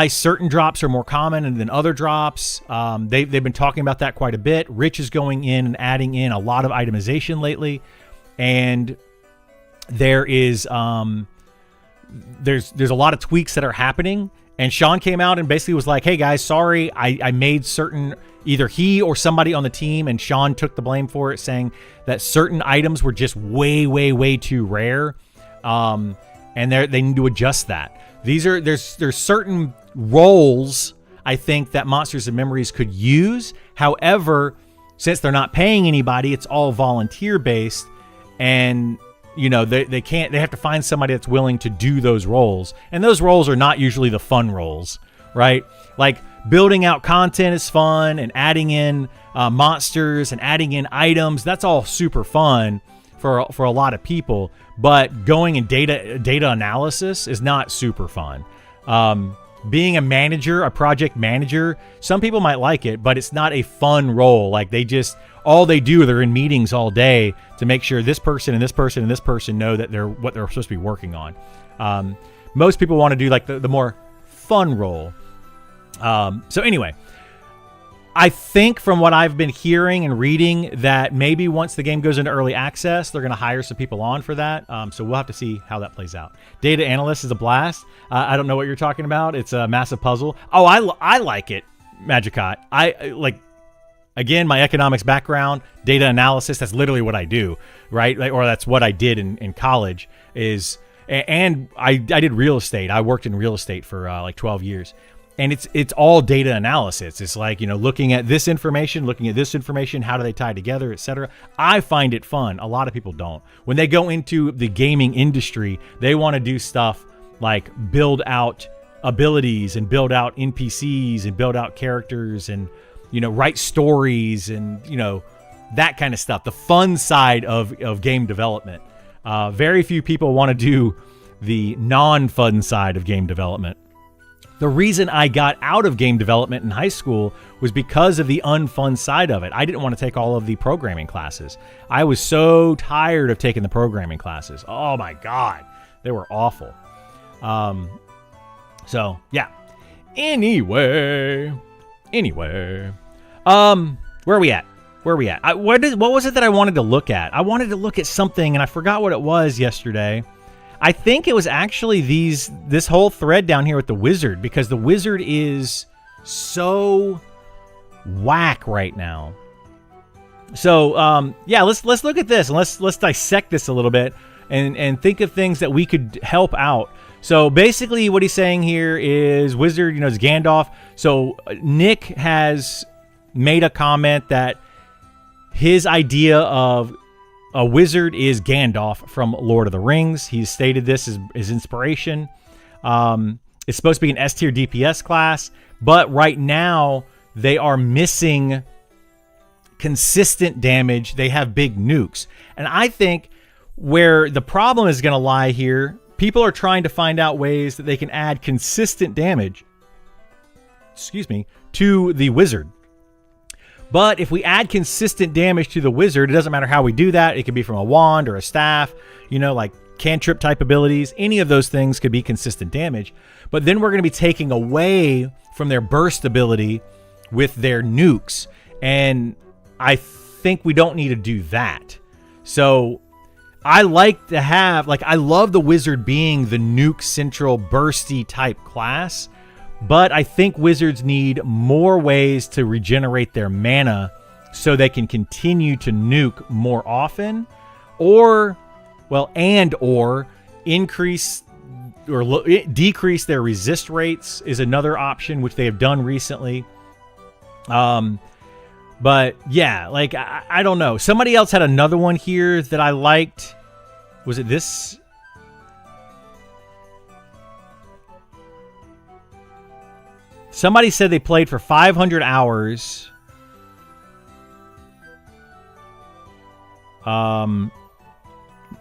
certain drops are more common than other drops, they've been talking about that quite a bit. Rich is going in and adding in a lot of itemization lately, and there is there's a lot of tweaks that are happening. And Sean came out and basically was like, hey guys, sorry, I made certain, either he or somebody on the team, and Sean took the blame for it, saying that certain items were just way too rare. And they need to adjust that. There's certain roles I think that Monsters and Memories could use. However, since they're not paying anybody, it's all volunteer based, and they have to find somebody that's willing to do those roles. And those roles are not usually the fun roles, right? Like building out content is fun, and adding in monsters and adding in items, that's all super fun for a lot of people. But going in data analysis is not super fun. Being a manager, a project manager, some people might like it, but it's not a fun role. Like all they do, they're in meetings all day to make sure this person and this person and this person know that what they're supposed to be working on. Most people want to do like the more fun role. So anyway, I think from what I've been hearing and reading that maybe once the game goes into early access, they're going to hire some people on for that. So we'll have to see how that plays out. Data analyst is a blast. I don't know what you're talking about. It's a massive puzzle. Oh, I like it, Magicot. I like, again, my economics background, data analysis, that's literally what I do, right? Or that's what I did in college and I did real estate. I worked in real estate for like 12 years. And it's all data analysis. It's like, looking at this information, how do they tie together, etc. I find it fun. A lot of people don't. When they go into the gaming industry, they want to do stuff like build out abilities and build out NPCs and build out characters and, write stories and, that kind of stuff. The fun side of game development. Very few people want to do the non-fun side of game development. The reason I got out of game development in high school was because of the unfun side of it. I didn't want to take all of the programming classes. I was so tired of taking the programming classes. Oh my God, they were awful. So yeah. Anyway, where are we at? Where are we at? What was it that I wanted to look at? I wanted to look at something, and I forgot what it was yesterday. I think it was actually this whole thread down here with the wizard, because the wizard is so whack right now. So yeah, let's look at this and let's dissect this a little bit and think of things that we could help out. So basically, what he's saying here is wizard, you know, is Gandalf. So Nick has made a comment that his idea of a wizard is Gandalf from Lord of the Rings. He's stated this as his inspiration. It's supposed to be an S tier DPS class, but right now they are missing consistent damage. They have big nukes. And I think where the problem is going to lie here, people are trying to find out ways that they can add consistent damage, to the wizard. But if we add consistent damage to the wizard, it doesn't matter how we do that. It could be from a wand or a staff, you know, like cantrip type abilities. Any of those things could be consistent damage. But then we're going to be taking away from their burst ability with their nukes. And I think we don't need to do that. So I like to have, I love the wizard being the nuke central bursty type class. But I think wizards need more ways to regenerate their mana so they can continue to nuke more often, or increase or decrease their resist rates is another option, which they have done recently. But yeah, I don't know. Somebody else had another one here that I liked. Was it this? Somebody said they played for 500 hours.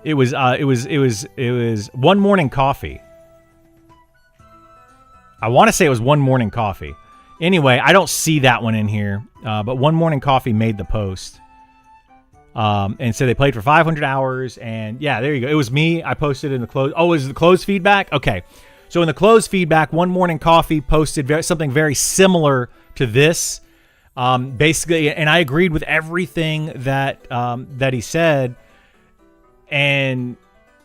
It was One Morning Coffee. I want to say it was One Morning Coffee. Anyway, I don't see that one in here. But One Morning Coffee made the post. And so they played for 500 hours. And yeah, there you go. It was me. I posted in the close. Oh, is it the closed feedback? Okay. So in the closed feedback, One Morning Coffee posted something very similar to this. Basically, and I agreed with everything that he said. And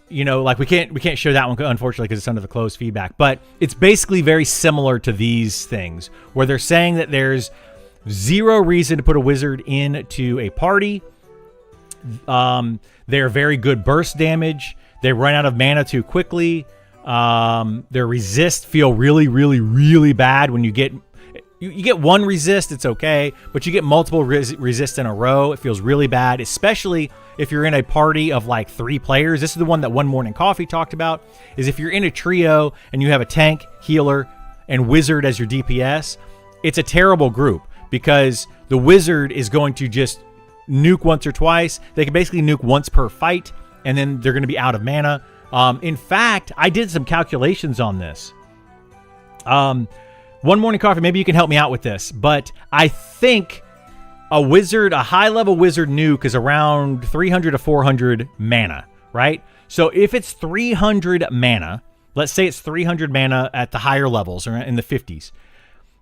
you know, we can't show that one, unfortunately, because it's under the closed feedback. But it's basically very similar to these things, where they're saying that there's zero reason to put a wizard into a party. They're very good burst damage. They run out of mana too quickly. Their resist feel really, really, really bad when you get one resist, it's okay, but you get multiple resist in a row, it feels really bad, especially if you're in a party of 3 players. This is the one that One Morning Coffee talked about, is if you're in a trio and you have a tank, healer, and wizard as your DPS, it's a terrible group because the wizard is going to just nuke once or twice. They can basically nuke once per fight, and then they're going to be out of mana. In fact, I did some calculations on this. One Morning Coffee, maybe you can help me out with this, but I think a high-level wizard nuke is around 300 to 400 mana, right? So if it's 300 mana, let's say it's 300 mana at the higher levels or in the 50s,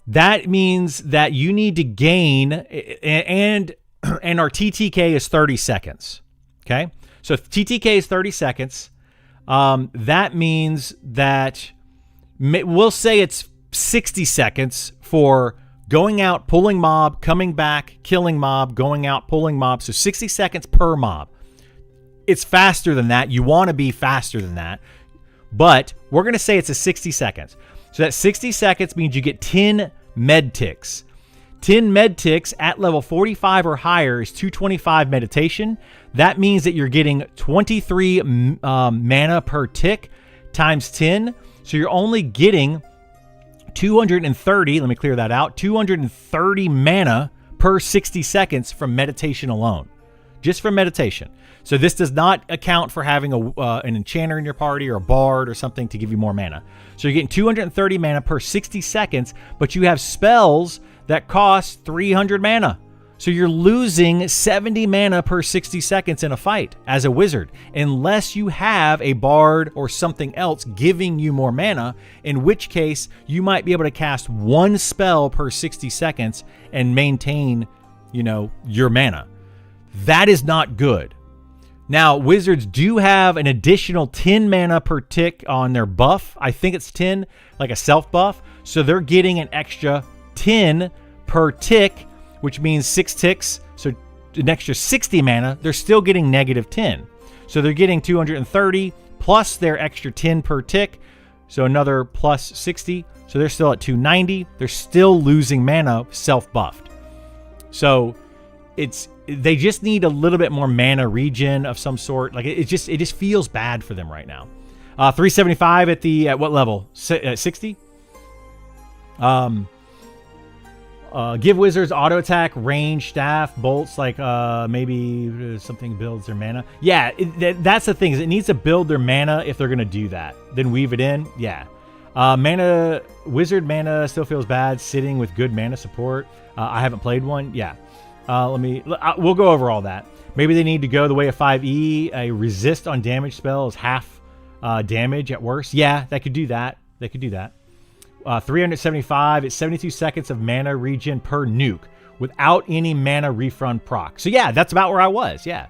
that means that you need to gain, and our TTK is 30 seconds, okay? So if TTK is 30 seconds, that means that we'll say it's 60 seconds for going out, pulling mob, coming back, killing mob, going out, pulling mob. So 60 seconds per mob. It's faster than that. You want to be faster than that. But we're going to say it's a 60 seconds. So that 60 seconds means you get 10 med ticks. 10 med ticks at level 45 or higher is 225 meditation. That means that you're getting 23 mana per tick times 10. So you're only getting 230, let me clear that out, 230 mana per 60 seconds from meditation alone. Just from meditation. So this does not account for having an enchanter in your party or a bard or something to give you more mana. So you're getting 230 mana per 60 seconds, but you have spells that cost 300 mana. So you're losing 70 mana per 60 seconds in a fight as a wizard, unless you have a bard or something else giving you more mana, in which case you might be able to cast one spell per 60 seconds and maintain your mana. That is not good. Now, wizards do have an additional 10 mana per tick on their buff. I think it's 10, like a self buff. So they're getting an extra 10 per tick, which means 6 ticks. So an extra 60 mana, they're still getting negative 10. So they're getting 230 plus their extra 10 per tick. So another plus 60. So they're still at 290. They're still losing mana self-buffed. So they just need a little bit more mana regen of some sort. Like it just feels bad for them right now. 375 at what level? 60. Give wizards auto attack, range, staff, bolts. Like maybe something builds their mana. Yeah, that's the thing. Is it needs to build their mana if they're gonna do that. Then weave it in. Yeah. Wizard mana still feels bad sitting with good mana support. I haven't played one. Yeah. We'll go over all that. Maybe they need to go the way of 5e. A resist on damage spell is half damage at worst. Yeah, they could do that. 375. It's 72 seconds of mana regen per nuke without any mana refund proc. So yeah, that's about where I was. Yeah.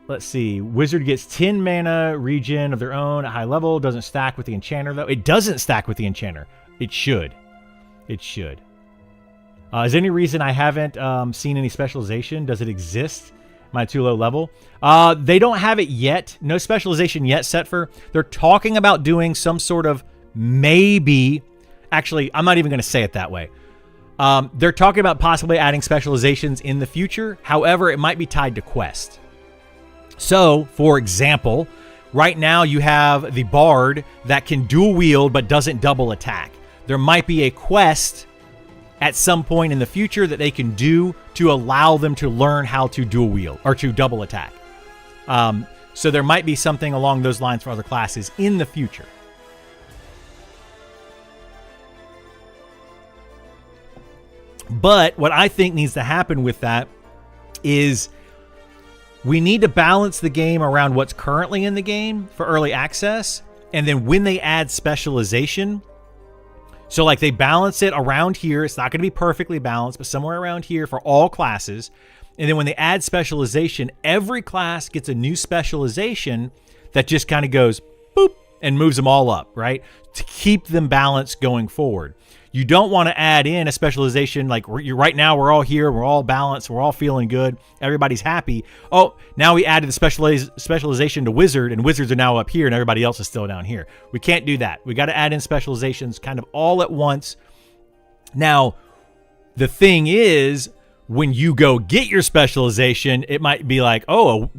Let's see. Wizard gets 10 mana regen of their own at high level. Doesn't stack with the enchanter though. It doesn't stack with the enchanter. It should. Is there any reason I haven't seen any specialization? Does it exist? Am I too low level? They don't have it yet. No specialization yet set for. They're talking about doing some sort of maybe. Actually, I'm not even going to say it that way. They're talking about possibly adding specializations in the future. However, it might be tied to quest. So, for example, right now you have the bard that can dual wield but doesn't double attack. There might be a quest at some point in the future that they can do to allow them to learn how to dual wield or to double attack. So there might be something along those lines for other classes in the future. But what I think needs to happen with that is we need to balance the game around what's currently in the game for early access. And then when they add specialization, so like they balance it around here. It's not going to be perfectly balanced, but somewhere around here for all classes. And then when they add specialization, every class gets a new specialization that just kind of goes boop and moves them all up, right? To keep them balanced going forward. You don't want to add in a specialization like right now we're all here, we're all balanced, we're all feeling good, everybody's happy. Oh, now we added the specialization to wizard, and wizards are now up here and everybody else is still down here. We can't do that. We got to add in specializations kind of all at once. Now, the thing is, when you go get your specialization, it might be like, oh,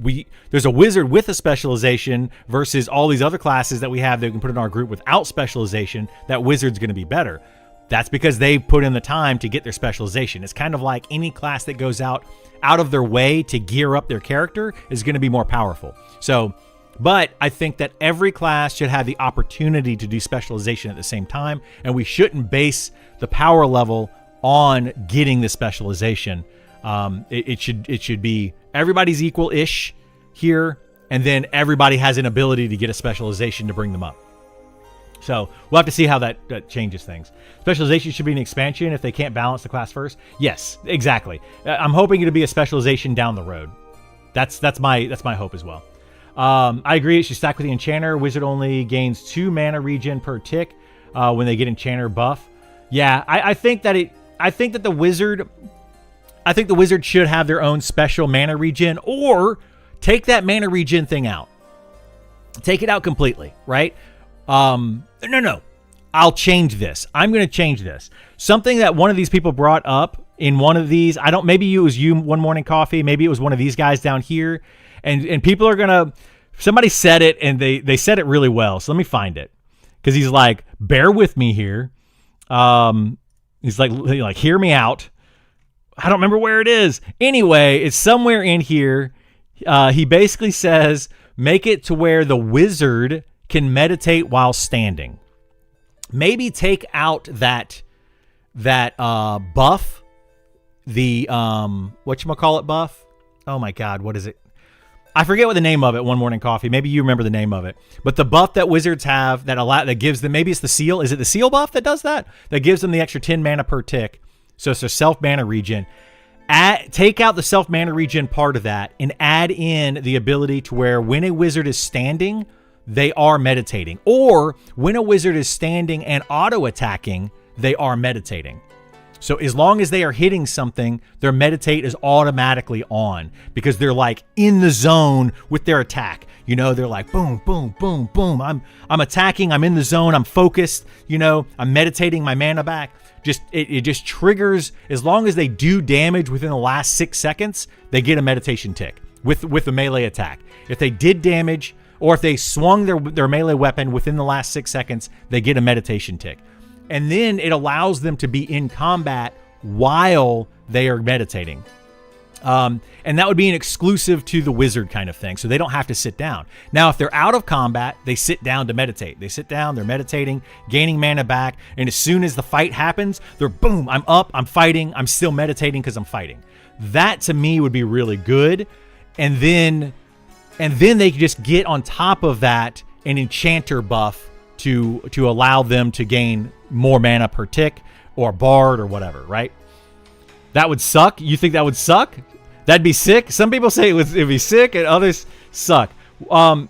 there's a wizard with a specialization versus all these other classes that we have that we can put in our group without specialization. That wizard's going to be better. That's because they put in the time to get their specialization. It's kind of like any class that goes out of their way to gear up their character is going to be more powerful. So, but I think that every class should have the opportunity to do specialization at the same time, and we shouldn't base the power level on getting the specialization. It should be everybody's equal-ish here, and then everybody has an ability to get a specialization to bring them up. So we'll have to see how that changes things. Specialization should be an expansion if they can't balance the class first. Yes, exactly. I'm hoping it'll be a specialization down the road. That's my hope as well. I agree. It should stack with the enchanter. Wizard only gains 2 mana regen per tick when they get enchanter buff. Yeah, I think that the wizard should have their own special mana regen, or take that mana regen thing out. Take it out completely, right? No. I'll change this. I'm going to change this. Something that one of these people brought up in one of these, maybe it was you one morning coffee, maybe it was one of these guys down here, and people are going to, somebody said it and they said it really well. So let me find it. Cause he's like, bear with me here. He's like, hear me out. I don't remember where it is. Anyway, it's somewhere in here. He basically says, make it to where the wizard can meditate while standing. Maybe take out that buff, the whatchamacallit buff. Oh my God, what is it? I forget what the name of it. One Morning Coffee. Maybe you remember the name of it. But the buff that wizards have that gives them, maybe it's the seal. Is it the seal buff that does that? That gives them the extra 10 mana per tick. So it's a self mana regen. Take out the self mana regen part of that and add in the ability to where when a wizard is standing, they are meditating. Or when a wizard is standing and auto attacking, they are meditating. So as long as they are hitting something, their meditate is automatically on because they're like in the zone with their attack. You know, they're like boom, boom, boom, boom. I'm attacking. I'm in the zone. I'm focused. You know, I'm meditating my mana back. It just triggers. As long as they do damage within the last 6 seconds, they get a meditation tick with a melee attack. If they did damage or if they swung their melee weapon within the last 6 seconds, they get a meditation tick. And then it allows them to be in combat while they are meditating. And that would be an exclusive to the wizard kind of thing. So they don't have to sit down. Now, if they're out of combat, they sit down to meditate. They sit down, they're meditating, gaining mana back. And as soon as the fight happens, they're boom, I'm up, I'm fighting, I'm still meditating because I'm fighting. That to me would be really good. And then they can just get on top of that an enchanter buff to allow them to gain more mana per tick or bard or whatever, right? That would suck. You think that would suck? That'd be sick. Some people say it'd be sick and others suck. I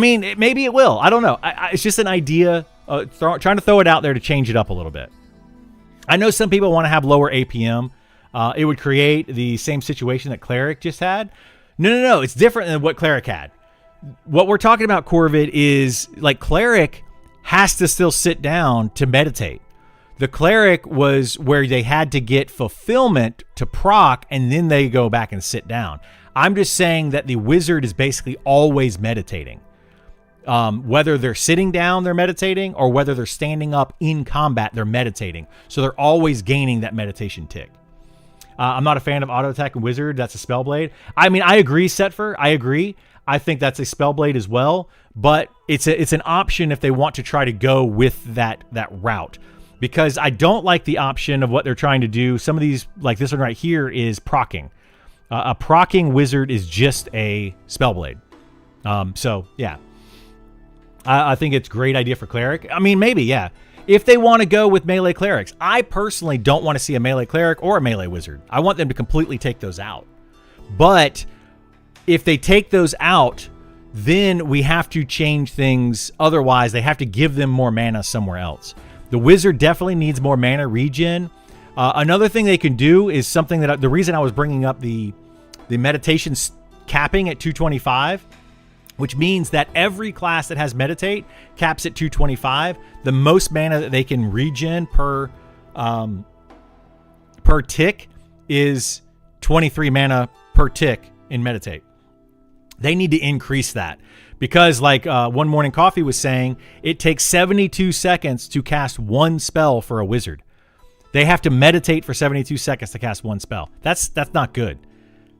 mean, maybe it will. I don't know. It's just an idea, trying to throw it out there to change it up a little bit. I know some people want to have lower APM. It would create the same situation that Cleric just had. No. It's different than what Cleric had. What we're talking about, Corvid, is like Cleric has to still sit down to meditate. The Cleric was where they had to get fulfillment to proc, and then they go back and sit down. I'm just saying that the Wizard is basically always meditating. Whether they're sitting down, they're meditating, or whether they're standing up in combat, they're meditating. So they're always gaining that meditation tick. I'm not a fan of auto attack and Wizard. That's a spellblade. I mean, I agree, Setfer. I agree. I think that's a spellblade as well, but it's an option if they want to try to go with that route, because I don't like the option of what they're trying to do. Some of these, like this one right here, is procking. A procking wizard is just a spellblade. So yeah, I think it's a great idea for cleric. I mean, maybe, yeah, if they want to go with melee clerics. I personally don't want to see a melee cleric or a melee wizard. I want them to completely take those out. But if they take those out, then we have to change things. Otherwise, they have to give them more mana somewhere else. The wizard definitely needs more mana regen. Another thing they can do is something that the reason I was bringing up the meditation capping at 225, which means that every class that has meditate caps at 225. The most mana that they can regen per tick is 23 mana per tick in meditate. They need to increase that because, like One Morning Coffee was saying, it takes 72 seconds to cast one spell for a wizard. They have to meditate for 72 seconds to cast one spell. That's not good.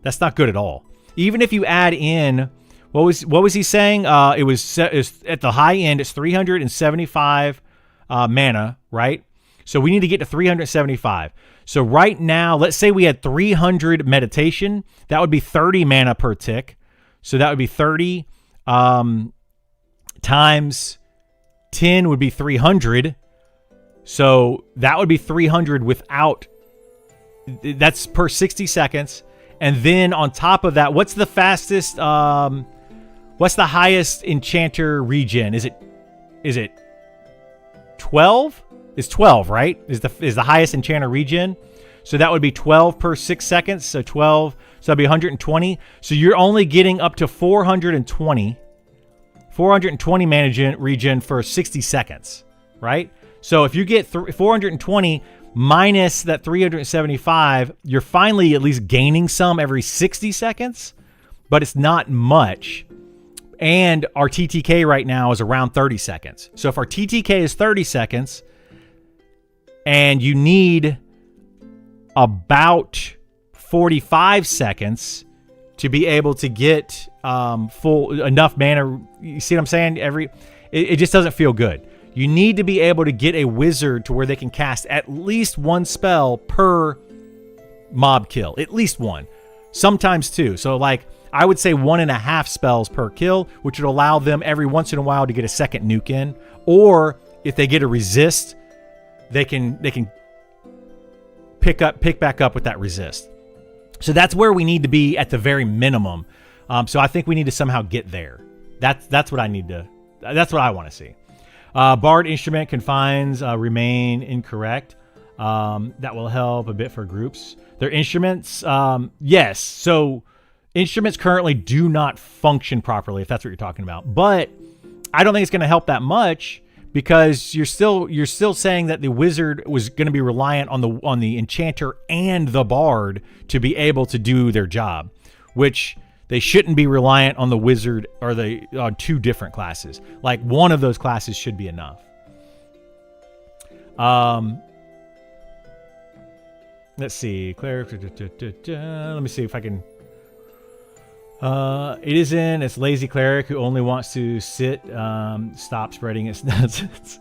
That's not good at all. Even if you add in, what was he saying? It was at the high end, it's 375 mana, right? So we need to get to 375. So right now, let's say we had 300 meditation. That would be 30 mana per tick. So that would be 30 times 10 would be 300. So that would be 300 without, that's per 60 seconds. And then on top of that, what's the fastest, what's the highest enchanter regen? Is it 12? It's 12, right? Is the highest enchanter regen. So that would be 12 per 6 seconds. So 12, so that'd be 120. So you're only getting up to 420 mana regen for 60 seconds, right? So if you get 420 minus that 375, you're finally at least gaining some every 60 seconds, but it's not much. And our TTK right now is around 30 seconds. So if our TTK is 30 seconds and you need about 45 seconds to be able to get full enough mana, you see what I'm saying? It just doesn't feel good. You need to be able to get a wizard to where they can cast at least one spell per mob kill. At least one. Sometimes two. So like I would say 1.5 spells per kill, which would allow them every once in a while to get a second nuke in. Or if they get a resist, they can pick back up with that resist. So that's where we need to be at the very minimum. So I think we need to somehow get there. That's what I need to. That's what I want to see. Bard instrument confines remain incorrect. That will help a bit for groups. Their instruments, yes. So instruments currently do not function properly, if that's what you're talking about. But I don't think it's going to help that much, because you're still saying that the wizard was going to be reliant on the enchanter and the bard to be able to do their job, which they shouldn't be reliant on the wizard or on two different classes. Like, one of those classes should be enough. Let's see, cleric. Let me see if I can. It is it's lazy cleric who only wants to sit. Stop spreading its nonsense.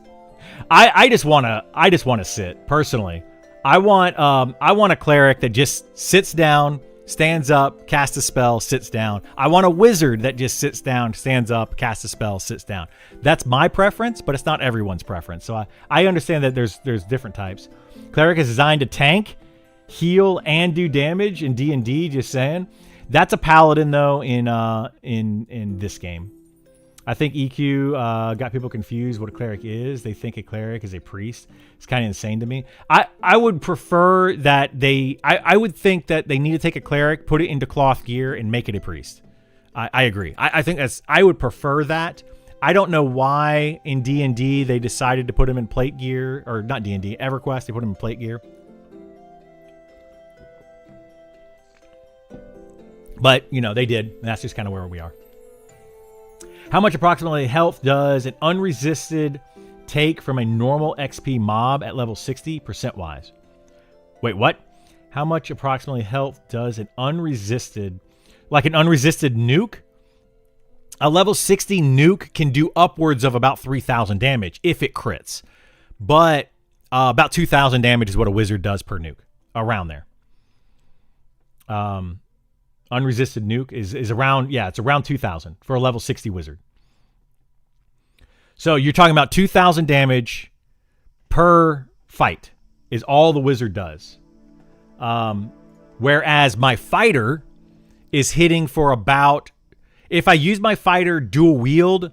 I just want to sit personally. I want a cleric that just sits down, stands up, casts a spell, sits down. I want a wizard that just sits down, stands up, casts a spell, sits down. That's my preference, but it's not everyone's preference. So I understand that there's different types. Cleric is designed to tank, heal, and do damage in D&D. Just saying. That's a paladin though in this game. I think EQ got people confused what a cleric is. They think a cleric is a priest. It's kind of insane to me. I would prefer that I would think that they need to take a cleric, put it into cloth gear, and make it a priest. I agree. I think I would prefer that. I don't know why in D&D they decided to put him in plate gear, or not D&D, EverQuest, they put him in plate gear. But, they did. And that's just kind of where we are. How much approximately health does an unresisted take from a normal XP mob at level 60 percent-wise? Wait, what? How much approximately health does an unresisted nuke? A level 60 nuke can do upwards of about 3,000 damage if it crits. But about 2,000 damage is what a wizard does per nuke. Around there. Unresisted nuke is around, it's around 2,000 for a level 60 wizard. So you're talking about 2,000 damage per fight is all the wizard does. Whereas my fighter is hitting for about, if I use my fighter dual wield,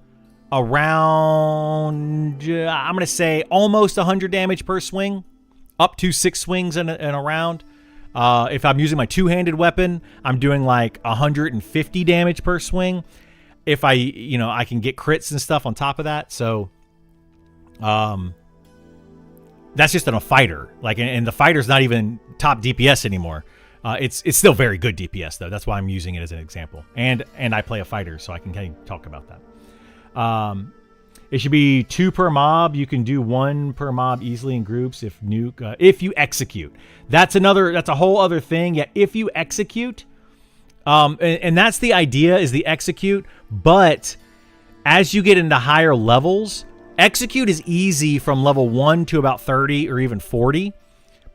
around, I'm going to say almost 100 damage per swing, up to 6 swings in a round. If I'm using my two-handed weapon, I'm doing like 150 damage per swing. If I can get crits and stuff on top of that. So, that's just on a fighter. Like, and the fighter's not even top DPS anymore. It's still very good DPS though. That's why I'm using it as an example. And I play a fighter, so I can kind of talk about that. It should be 2 per mob. You can do 1 per mob easily in groups if you execute. That's a whole other thing. Yeah, if you execute, and that's the idea, is the execute. But as you get into higher levels, execute is easy from level 1 to about 30 or even 40.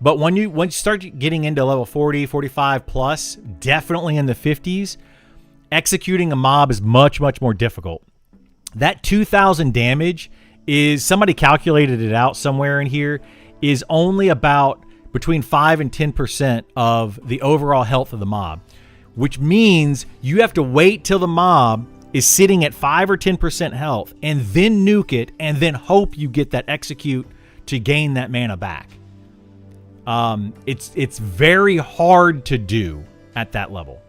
But once you start getting into level 40, 45 plus, definitely in the 50s, executing a mob is much, much more difficult. That 2,000 damage is, somebody calculated it out somewhere in here, is only about between 5 and 10% of the overall health of the mob, which means you have to wait till the mob is sitting at 5 or 10% health and then nuke it and then hope you get that execute to gain that mana back. It's very hard to do at that level.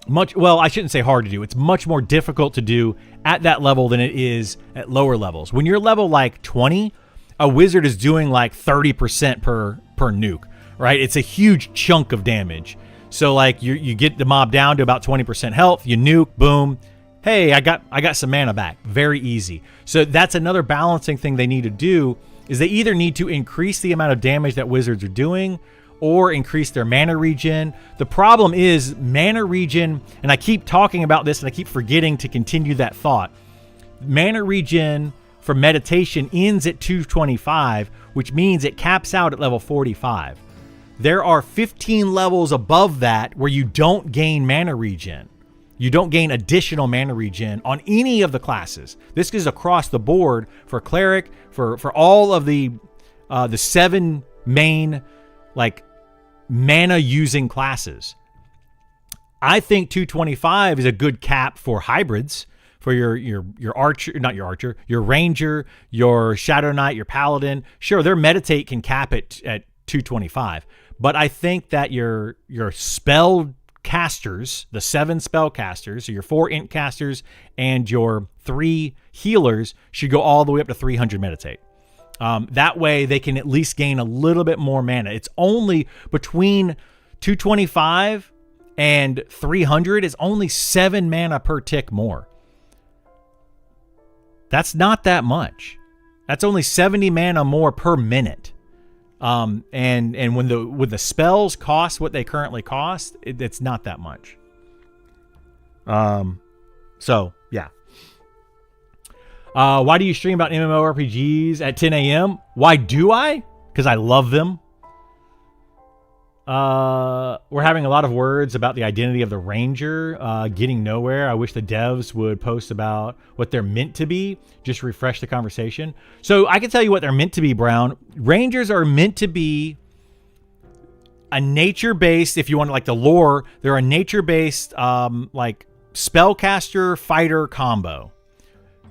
I shouldn't say hard to do. It's much more difficult to do at that level than it is at lower levels. When you're level like 20, a wizard is doing like 30% per nuke, right? It's a huge chunk of damage. So like you get the mob down to about 20% health, you nuke, boom. Hey, I got some mana back. Very easy. So that's another balancing thing they need to do, is they either need to increase the amount of damage that wizards are doing or increase their mana regen. The problem is mana regen, and I keep talking about this and I keep forgetting to continue that thought. Mana regen for meditation ends at 225, which means it caps out at level 45. There are 15 levels above that where you don't gain mana regen. You don't gain additional mana regen on any of the classes. This is across the board for cleric, for all of the 7 main like mana using classes. I think 225 is a good cap for hybrids, for your archer, not your archer, your ranger, your shadow knight, your paladin. Sure, their meditate can cap it at 225, but I think that your spell casters, the 7 spell casters, so your 4 int casters and your 3 healers should go all the way up to 300 meditate. That way they can at least gain a little bit more mana. It's only between 225 and 300 is only 7 mana per tick more. That's not that much. That's only 70 mana more per minute. And when the spells cost what they currently cost, it's not that much. So yeah. Why do you stream about MMORPGs at 10 a.m.? Why do I? Because I love them. We're having a lot of words about the identity of the ranger getting nowhere. I wish the devs would post about what they're meant to be. Just refresh the conversation. So I can tell you what they're meant to be, Brown. Rangers are meant to be a nature-based, if you want to like the lore, they're a nature-based like spellcaster fighter combo.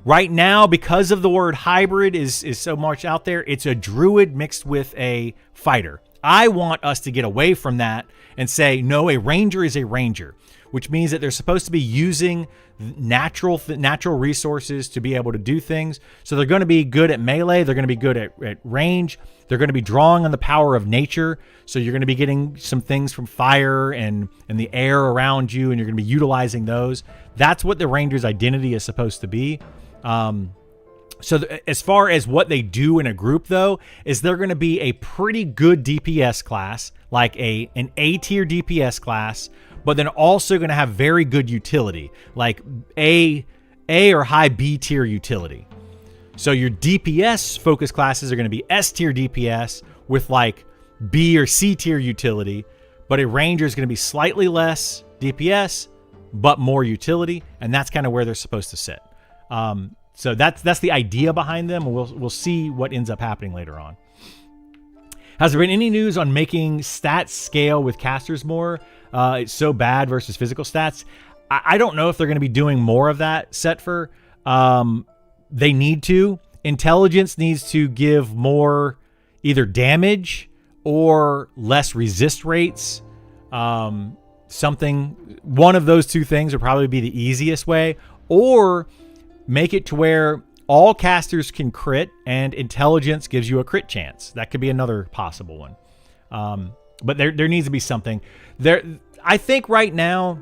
Right now, because of the word hybrid is so much out there, it's a druid mixed with a fighter. I want us to get away from that and say, no, a ranger is a ranger, which means that they're supposed to be using natural resources to be able to do things. So they're going to be good at melee. They're going to be good at range. They're going to be drawing on the power of nature. So you're going to be getting some things from fire and the air around you, and you're going to be utilizing those. That's what the ranger's identity is supposed to be. So as far as what they do in a group, though, is they're going to be a pretty good DPS class, like an A tier DPS class, but then also going to have very good utility, like A or high B tier utility. So your DPS focus classes are going to be S tier DPS with like B or C tier utility, but a ranger is going to be slightly less DPS, but more utility, and that's kind of where they're supposed to sit. So that's the idea behind them. We'll see what ends up happening later on. Has there been any news on making stats scale with casters more? It's so bad versus physical stats. I don't know if they're going to be doing more of that, Setfer. They need to. Intelligence needs to give more either damage or less resist rates. One of those two things would probably be the easiest way. Or make it to where all casters can crit and intelligence gives you a crit chance. That could be another possible one. But there needs to be something. I think right now,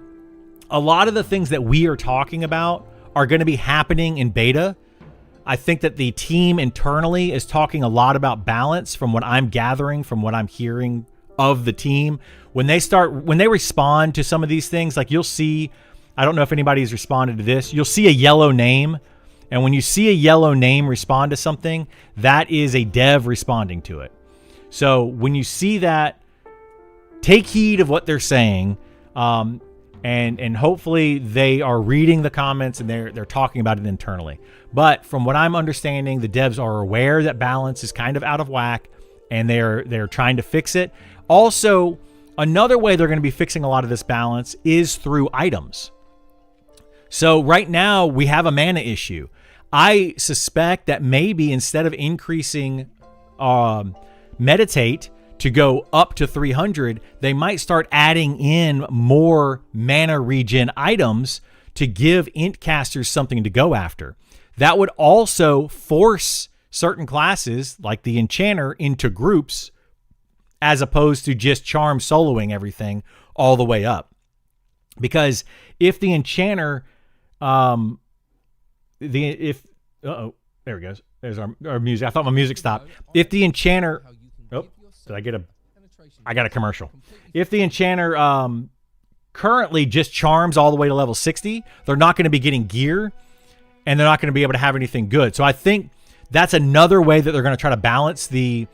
a lot of the things that we are talking about are going to be happening in beta. I think that the team internally is talking a lot about balance from what I'm gathering, from what I'm hearing of the team. When they respond to some of these things, like you'll see, I don't know if anybody's responded to this. You'll see a yellow name. And when you see a yellow name respond to something, that is a dev responding to it. So when you see that, take heed of what they're saying. And hopefully they are reading the comments and they're talking about it internally. But from what I'm understanding, the devs are aware that balance is kind of out of whack and they're trying to fix it. Also, another way they're going to be fixing a lot of this balance is through items. So right now we have a mana issue. I suspect that maybe instead of increasing meditate to go up to 300, they might start adding in more mana regen items to give int casters something to go after. That would also force certain classes like the enchanter into groups as opposed to just charm soloing everything all the way up. Because if the enchanter there it goes. There's our music. I thought my music stopped. If the enchanter, I got a commercial. If the enchanter currently just charms all the way to level 60, they're not going to be getting gear, and they're not going to be able to have anything good. So I think that's another way that they're going to try to balance the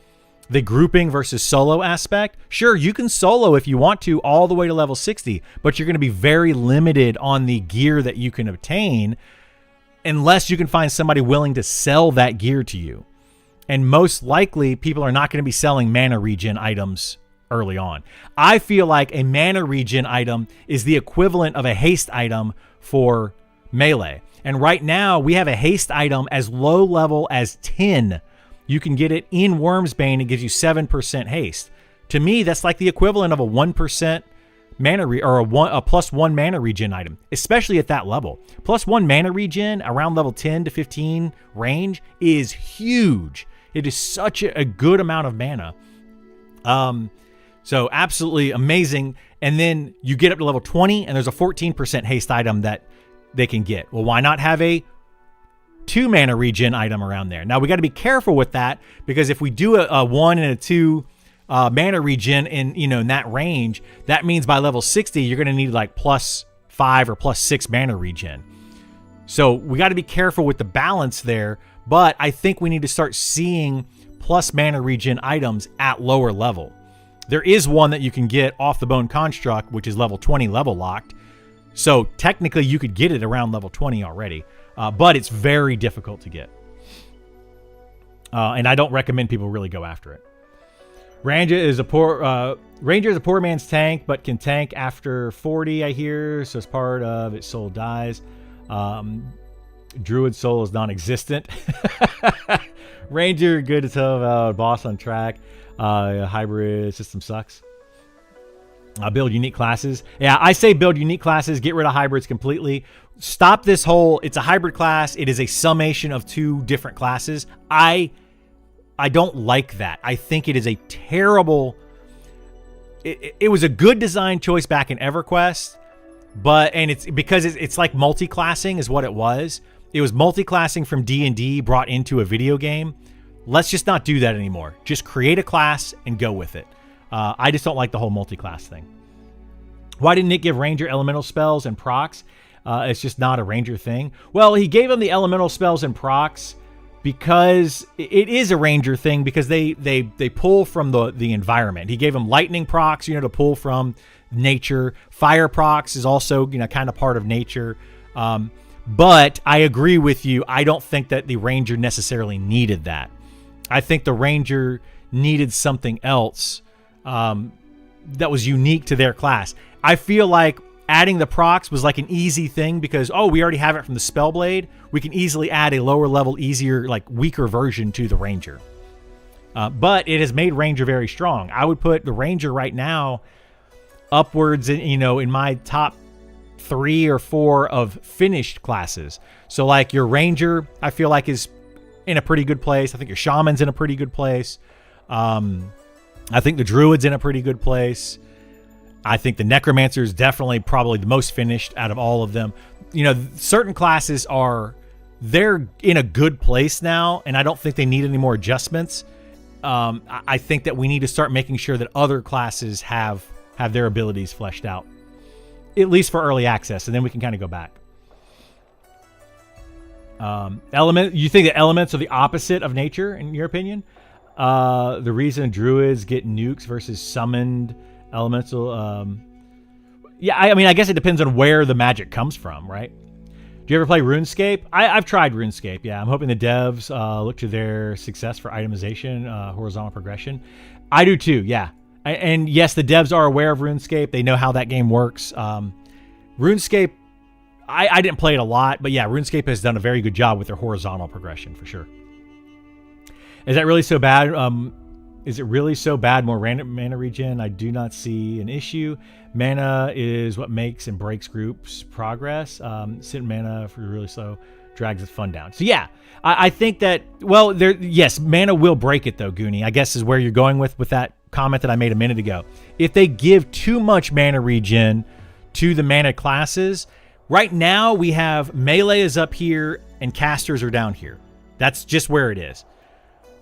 the grouping versus solo aspect, sure, you can solo if you want to all the way to level 60, but you're going to be very limited on the gear that you can obtain unless you can find somebody willing to sell that gear to you. And most likely, people are not going to be selling mana regen items early on. I feel like a mana regen item is the equivalent of a haste item for melee. And right now, we have a haste item as low level as 10. You can get it in Wormsbane. It gives you 7% haste. To me, that's like the equivalent of a 1% mana or a plus 1 mana regen item, especially at that level. Plus 1 mana regen around level 10 to 15 range is huge. It is such a good amount of mana. So absolutely amazing. And then you get up to level 20 and there's a 14% haste item that they can get. Well, why not have a 2 mana regen item around there? Now we got to be careful with that, because if we do a 1 and a 2 mana regen in that range, that means by level 60 you're going to need like plus 5 or plus 6 mana regen. So we got to be careful with the balance there, but I think we need to start seeing plus mana regen items at lower level. There is one that you can get off the Bone Construct, which is level 20 level locked. So technically you could get it around level 20 already. But it's very difficult to get. And I don't recommend people really go after it. Ranger is a poor man's tank, but can tank after 40, I hear. So as part of its soul dies. Druid soul is non-existent. Ranger, good to tell about. Boss on track. Hybrid system sucks. Build unique classes. Yeah, I say build unique classes. Get rid of hybrids completely. Stop this whole, it's a hybrid class. It is a summation of 2 different classes. I don't like that. I think it is a terrible... It was a good design choice back in EverQuest, and it's because it's like multi-classing is what it was. It was multi-classing from D&D brought into a video game. Let's just not do that anymore. Just create a class and go with it. I just don't like the whole multi-class thing. Why didn't Nick give Ranger elemental spells and procs? It's just not a Ranger thing. Well, he gave them the elemental spells and procs because it is a Ranger thing, because they pull from the environment. He gave them lightning procs, to pull from nature. Fire procs is also, kind of part of nature. But I agree with you. I don't think that the Ranger necessarily needed that. I think the Ranger needed something else that was unique to their class. I feel like adding the procs was like an easy thing because, we already have it from the spellblade. We can easily add a lower level, easier, like weaker version to the Ranger. But it has made Ranger very strong. I would put the Ranger right now upwards in my top 3 or 4 of finished classes. So like your Ranger, I feel like is in a pretty good place. I think your Shaman's in a pretty good place. I think the Druid's in a pretty good place. I think the Necromancer is definitely probably the most finished out of all of them. Certain classes they're in a good place now, and I don't think they need any more adjustments. I think that we need to start making sure that other classes have their abilities fleshed out, at least for early access, and then we can kind of go back. You think that elements are the opposite of nature, in your opinion? The reason druids get nukes versus summoned elemental. Yeah, I guess it depends on where the magic comes from, right? Do you ever play RuneScape? I've tried RuneScape, yeah. I'm hoping the devs look to their success for itemization, horizontal progression. I do too, yeah. And yes, the devs are aware of RuneScape. They know how that game works. RuneScape, I didn't play it a lot, but yeah, RuneScape has done a very good job with their horizontal progression, for sure. Is that really so bad? Is it really so bad? More random mana regen? I do not see an issue. Mana is what makes and breaks groups progress. Sitting mana for really slow drags the fun down. So yeah, I think that, yes, mana will break it though, Goonie, I guess is where you're going with that comment that I made a minute ago. If they give too much mana regen to the mana classes, right now we have melee is up here and casters are down here. That's just where it is.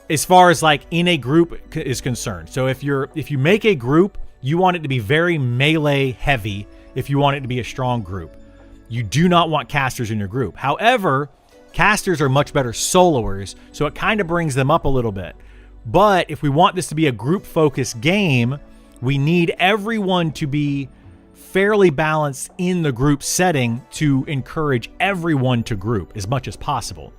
As far as like in a group is concerned. So if you make a group, you want it to be very melee heavy if you want it to be a strong group. You do not want casters in your group. However, casters are much better soloers, so it kind of brings them up a little bit. But if we want this to be a group-focused game, we need everyone to be fairly balanced in the group setting to encourage everyone to group as much as possible.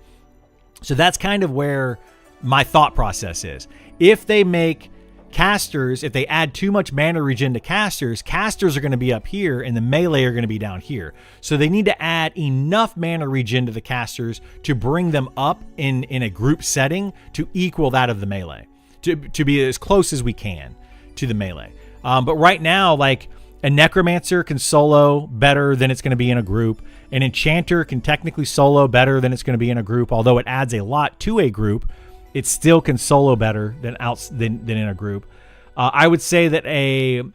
So that's kind of where my thought process is. If they make casters, if they add too much mana regen to casters are going to be up here and the melee are going to be down here. So they need to add enough mana regen to the casters to bring them up in a group setting to equal that of the melee, to be as close as we can to the melee. But right now, like, a necromancer can solo better than it's going to be in a group. An enchanter can technically solo better than it's going to be in a group. Although it adds a lot to a group, it still can solo better than in a group. I would say that an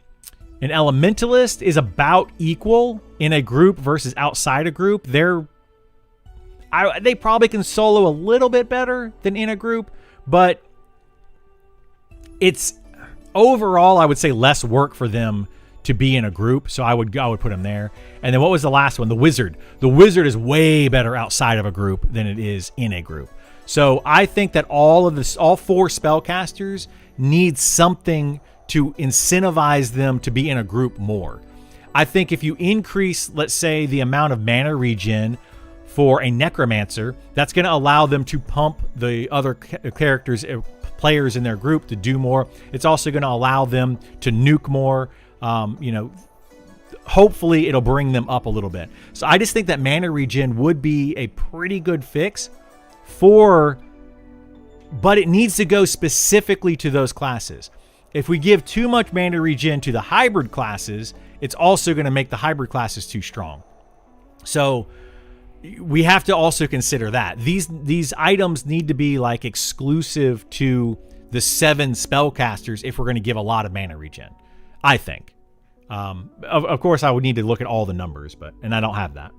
elementalist is about equal in a group versus outside a group. They probably can solo a little bit better than in a group, but it's overall, I would say, less work for them to be in a group. So I would put them there. And then what was the last one? The wizard. The wizard is way better outside of a group than it is in a group. So I think that all four spellcasters need something to incentivize them to be in a group more. I think if you increase, let's say, the amount of mana regen for a necromancer, that's going to allow them to pump the other players in their group to do more. It's also going to allow them to nuke more. Hopefully it'll bring them up a little bit. So I just think that mana regen would be a pretty good fix but it needs to go specifically to those classes. If we give too much mana regen to the hybrid classes, it's also going to make the hybrid classes too strong. So we have to also consider that these items need to be like exclusive to the 7 spellcasters if we're going to give a lot of mana regen, I think. Of course, I would need to look at all the numbers, and I don't have that.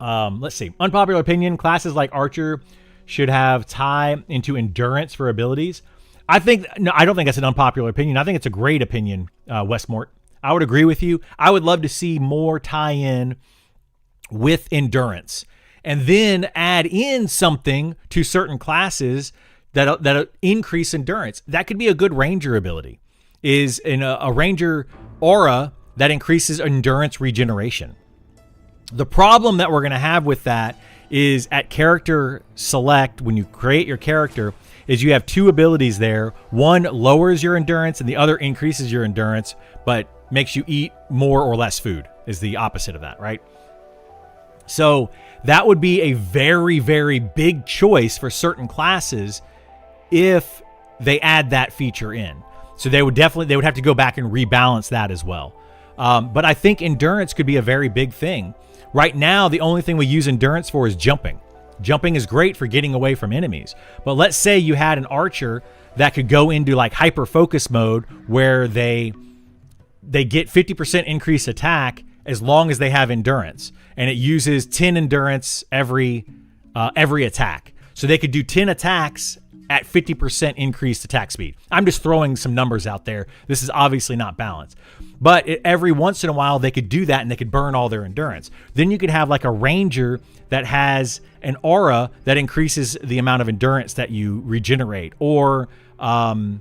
Let's see. Unpopular opinion: classes like Archer should have tie into endurance for abilities. I don't think that's an unpopular opinion. I think it's a great opinion, Westmort. I would agree with you. I would love to see more tie-in with endurance, and then add in something to certain classes that increase endurance. That could be a good ranger ability. Is in a ranger aura that increases endurance regeneration. The problem that we're going to have with that is at character select, when you create your character, is you have 2 abilities there. One lowers your endurance and the other increases your endurance, but makes you eat more or less food, is the opposite of that, right? So that would be a very, very big choice for certain classes if they add that feature in. So they would have to go back and rebalance that as well. But I think endurance could be a very big thing. Right now, the only thing we use endurance for is jumping. Jumping is great for getting away from enemies. But let's say you had an archer that could go into like hyper focus mode where they get 50% increased attack as long as they have endurance, and it uses 10 endurance every attack. So they could do 10 attacks at 50% increased attack speed. I'm just throwing some numbers out there. This is obviously not balanced. But every once in a while, they could do that and they could burn all their endurance. Then you could have like a ranger that has an aura that increases the amount of endurance that you regenerate. Or trying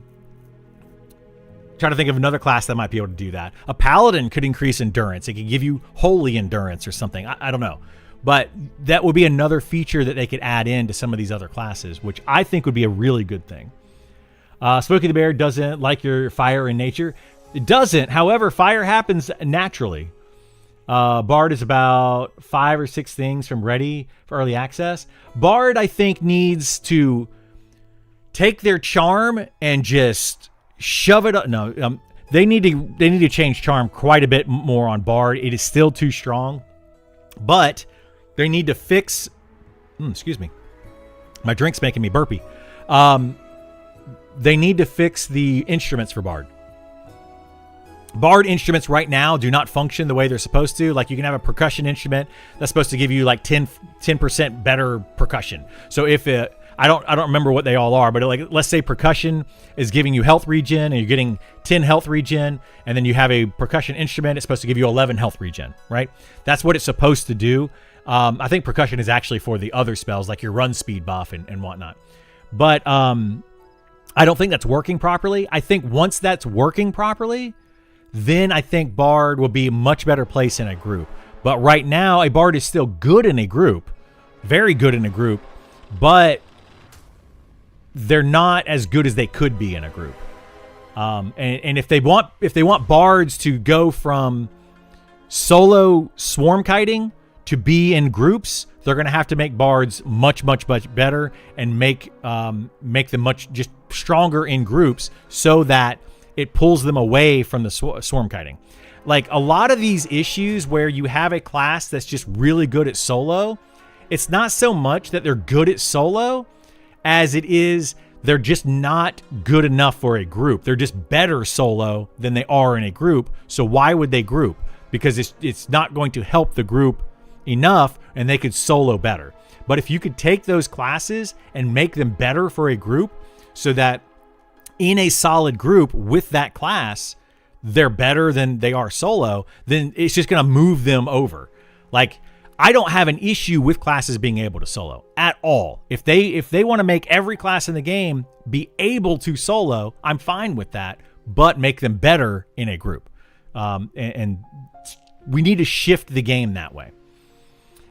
to think of another class that might be able to do that. A paladin could increase endurance. It could give you holy endurance or something. I don't know. But that would be another feature that they could add in to some of these other classes, which I think would be a really good thing. Smokey the Bear doesn't like your fire in nature. It doesn't. However, fire happens naturally. Bard is about 5 or 6 things from ready for early access. Bard, I think, needs to take their charm and just shove it up. No, they need to change charm quite a bit more on Bard. It is still too strong, but they need to fix. Excuse me, my drink's making me burpy. They need to fix the instruments for Bard. Bard instruments right now do not function the way they're supposed to. Like, you can have a percussion instrument that's supposed to give you like 10% better percussion. So if I don't remember what they all are, but like, let's say percussion is giving you health regen and you're getting 10 health regen, and then you have a percussion instrument, it's supposed to give you 11 health regen, right? That's what it's supposed to do. I think percussion is actually for the other spells, like your run speed buff and whatnot. But I don't think that's working properly. I think once that's working properly, then I think Bard will be a much better place in a group. But right now, a Bard is still good in a group, very good in a group, but they're not as good as they could be in a group. And if they want Bards to go from solo swarm kiting to be in groups, they're going to have to make Bards much better and make them much just stronger in groups so that it pulls them away from the swarm kiting. Like a lot of these issues where you have a class that's just really good at solo, it's not so much that they're good at solo as it is they're just not good enough for a group. They're just better solo than they are in a group. So why would they group? Because it's not going to help the group enough, and they could solo better. But if you could take those classes and make them better for a group so that in a solid group with that class, they're better than they are solo, then it's just going to move them over. Like, I don't have an issue with classes being able to solo at all. If they want to make every class in the game be able to solo, I'm fine with that, but make them better in a group. And we need to shift the game that way.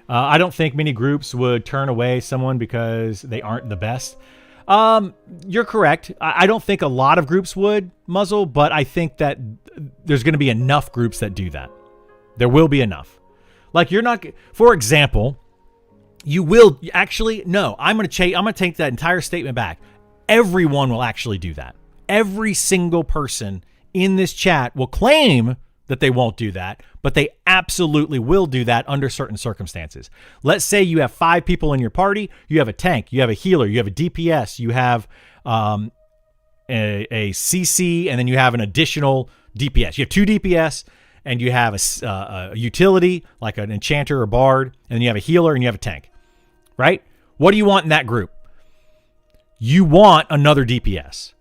I don't think many groups would turn away someone because they aren't the best. You're correct. I don't think a lot of groups would, Muzzle, but I think that there's going to be enough groups that do that. There will be enough. Like you're not, for example, you will actually, no, I'm going to take that entire statement back. Everyone will actually do that. Every single person in this chat will claim that they won't do that, but they absolutely will do that under certain circumstances. Let's say you have 5 people in your party. You have a tank, you have a healer, you have a DPS, you have a CC, and then you have an additional DPS. You have 2 DPS, and you have a utility like an enchanter or bard, and then you have a healer and you have a tank, right? What do you want in that group? You want another DPS.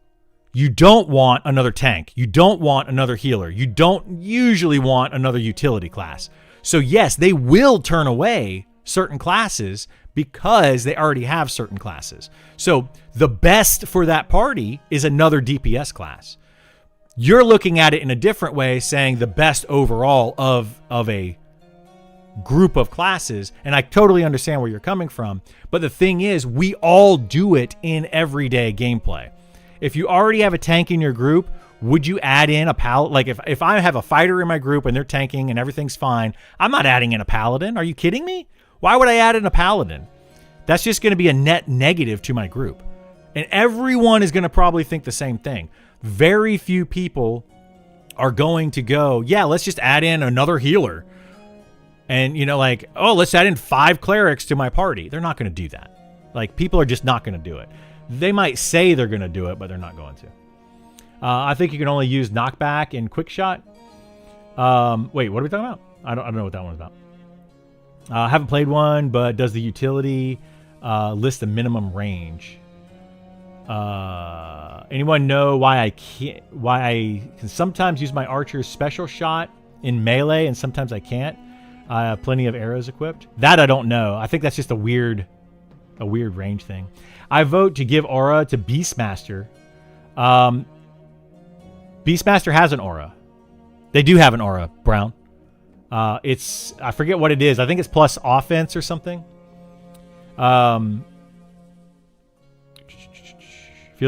You don't want another tank. You don't want another healer. You don't usually want another utility class. So yes, they will turn away certain classes because they already have certain classes. So the best for that party is another DPS class. You're looking at it in a different way, saying the best overall of a group of classes, and I totally understand where you're coming from. But the thing is, we all do it in everyday gameplay. If you already have a tank in your group, would you add in a paladin? Like if I have a fighter in my group and they're tanking and everything's fine, I'm not adding in a paladin. Are you kidding me? Why would I add in a paladin? That's just going to be a net negative to my group. And everyone is going to probably think the same thing. Very few people are going to go, yeah, let's just add in another healer. And, like, oh, let's add in 5 clerics to my party. They're not going to do that. Like, people are just not going to do it. They might say they're going to do it, but they're not going to. I think you can only use knockback and quick shot. Wait, what are we talking about? I don't know what that one's about. I haven't played one, but does the utility list the minimum range? Anyone know why I can sometimes use my archer's special shot in melee and sometimes I can't? I have plenty of arrows equipped. That I don't know. I think that's just a weird range thing. I vote to give aura to Beastmaster. Beastmaster has an aura. They do have an aura, Brown. I forget what it is. I think it's plus offense or something. Feels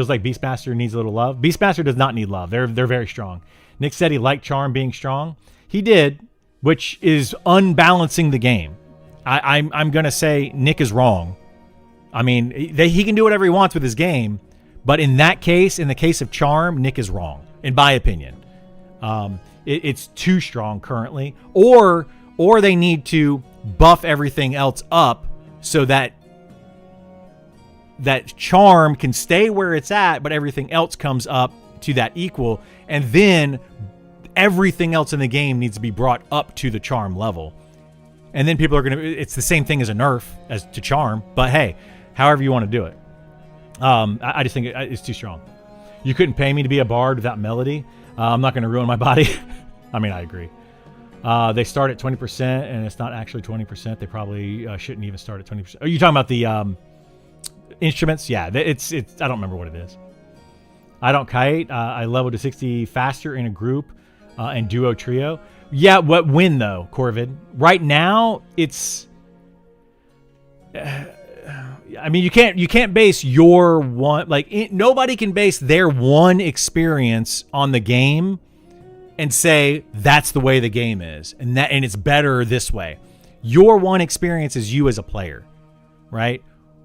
like Beastmaster needs a little love. Beastmaster does not need love. They're very strong. Nick said he liked Charm being strong. He did, which is unbalancing the game. I'm going to say Nick is wrong. I mean, he can do whatever he wants with his game, but in that case, in the case of Charm, Nick is wrong, in my opinion. It's too strong currently, or they need to buff everything else up so that Charm can stay where it's at, but everything else comes up to that equal, and then everything else in the game needs to be brought up to the Charm level. And then people are going to... It's the same thing as a nerf as to Charm, but hey, however you want to do it. I just think it's too strong. You couldn't pay me to be a bard without melody. I'm not going to ruin my body. I mean, I agree. They start at 20%, and it's not actually 20%. They probably shouldn't even start at 20%. Are you talking about the instruments? Yeah, it's. I don't remember what it is. I don't kite. I level to 60 faster in a group and duo trio. Yeah, when though, Corvid? Right now, it's. I mean, you can't base your one nobody can base their one experience on the game and say that's the way the game is and it's better this way. Your one experience is you as a player, right?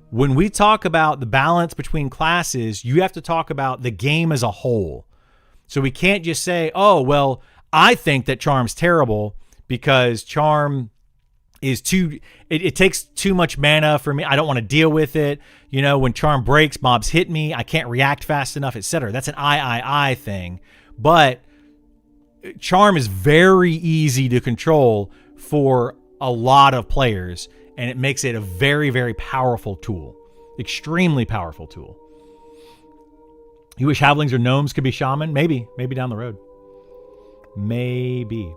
When we talk about the balance between classes, you have to talk about the game as a whole. So we can't just say, oh, well, I think that Charm's terrible because Charm is it takes too much mana for me. I don't want to deal with it. You know, when Charm breaks, mobs hit me. I can't react fast enough, etc. That's an I thing. But Charm is very easy to control for a lot of players, and it makes it a very, very powerful tool. Extremely powerful tool. You wish halflings or gnomes could be shaman? Maybe down the road. Maybe.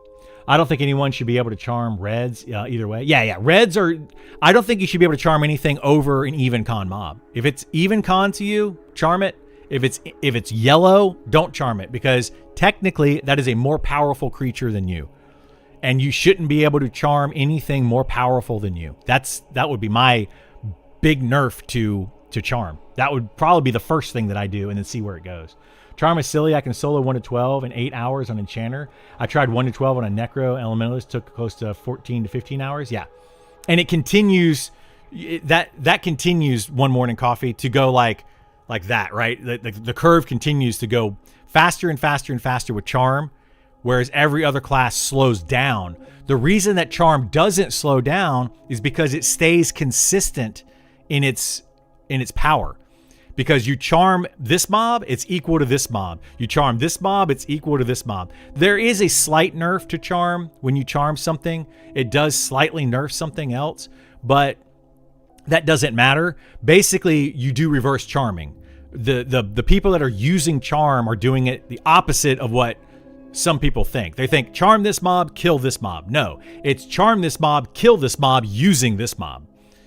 I don't think anyone should be able to charm reds either way. Yeah. Reds are... I don't think you should be able to charm anything over an even con mob. If it's even con to you, charm it. If it's yellow, don't charm it, because technically that is a more powerful creature than you. And you shouldn't be able to charm anything more powerful than you. That would be my big nerf to charm. That would probably be the first thing that I do, and then see where it goes. Charm is silly. I can solo 1 to 12 in 8 hours on Enchanter. I tried 1 to 12 on a Necro Elementalist. Took close to 14 to 15 hours. Yeah. And it continues. That continues one morning coffee to go like that, right? The curve continues to go faster and faster and faster with Charm, whereas every other class slows down. The reason that Charm doesn't slow down is because it stays consistent in its power. Because you charm this mob, it's equal to this mob. You charm this mob, it's equal to this mob. There is a slight nerf to charm. When you charm something, it does slightly nerf something else, but that doesn't matter. Basically, you do reverse charming. The people that are using charm are doing it the opposite of what some people think. They think charm this mob, kill this mob. No, it's charm this mob, kill this mob using this mob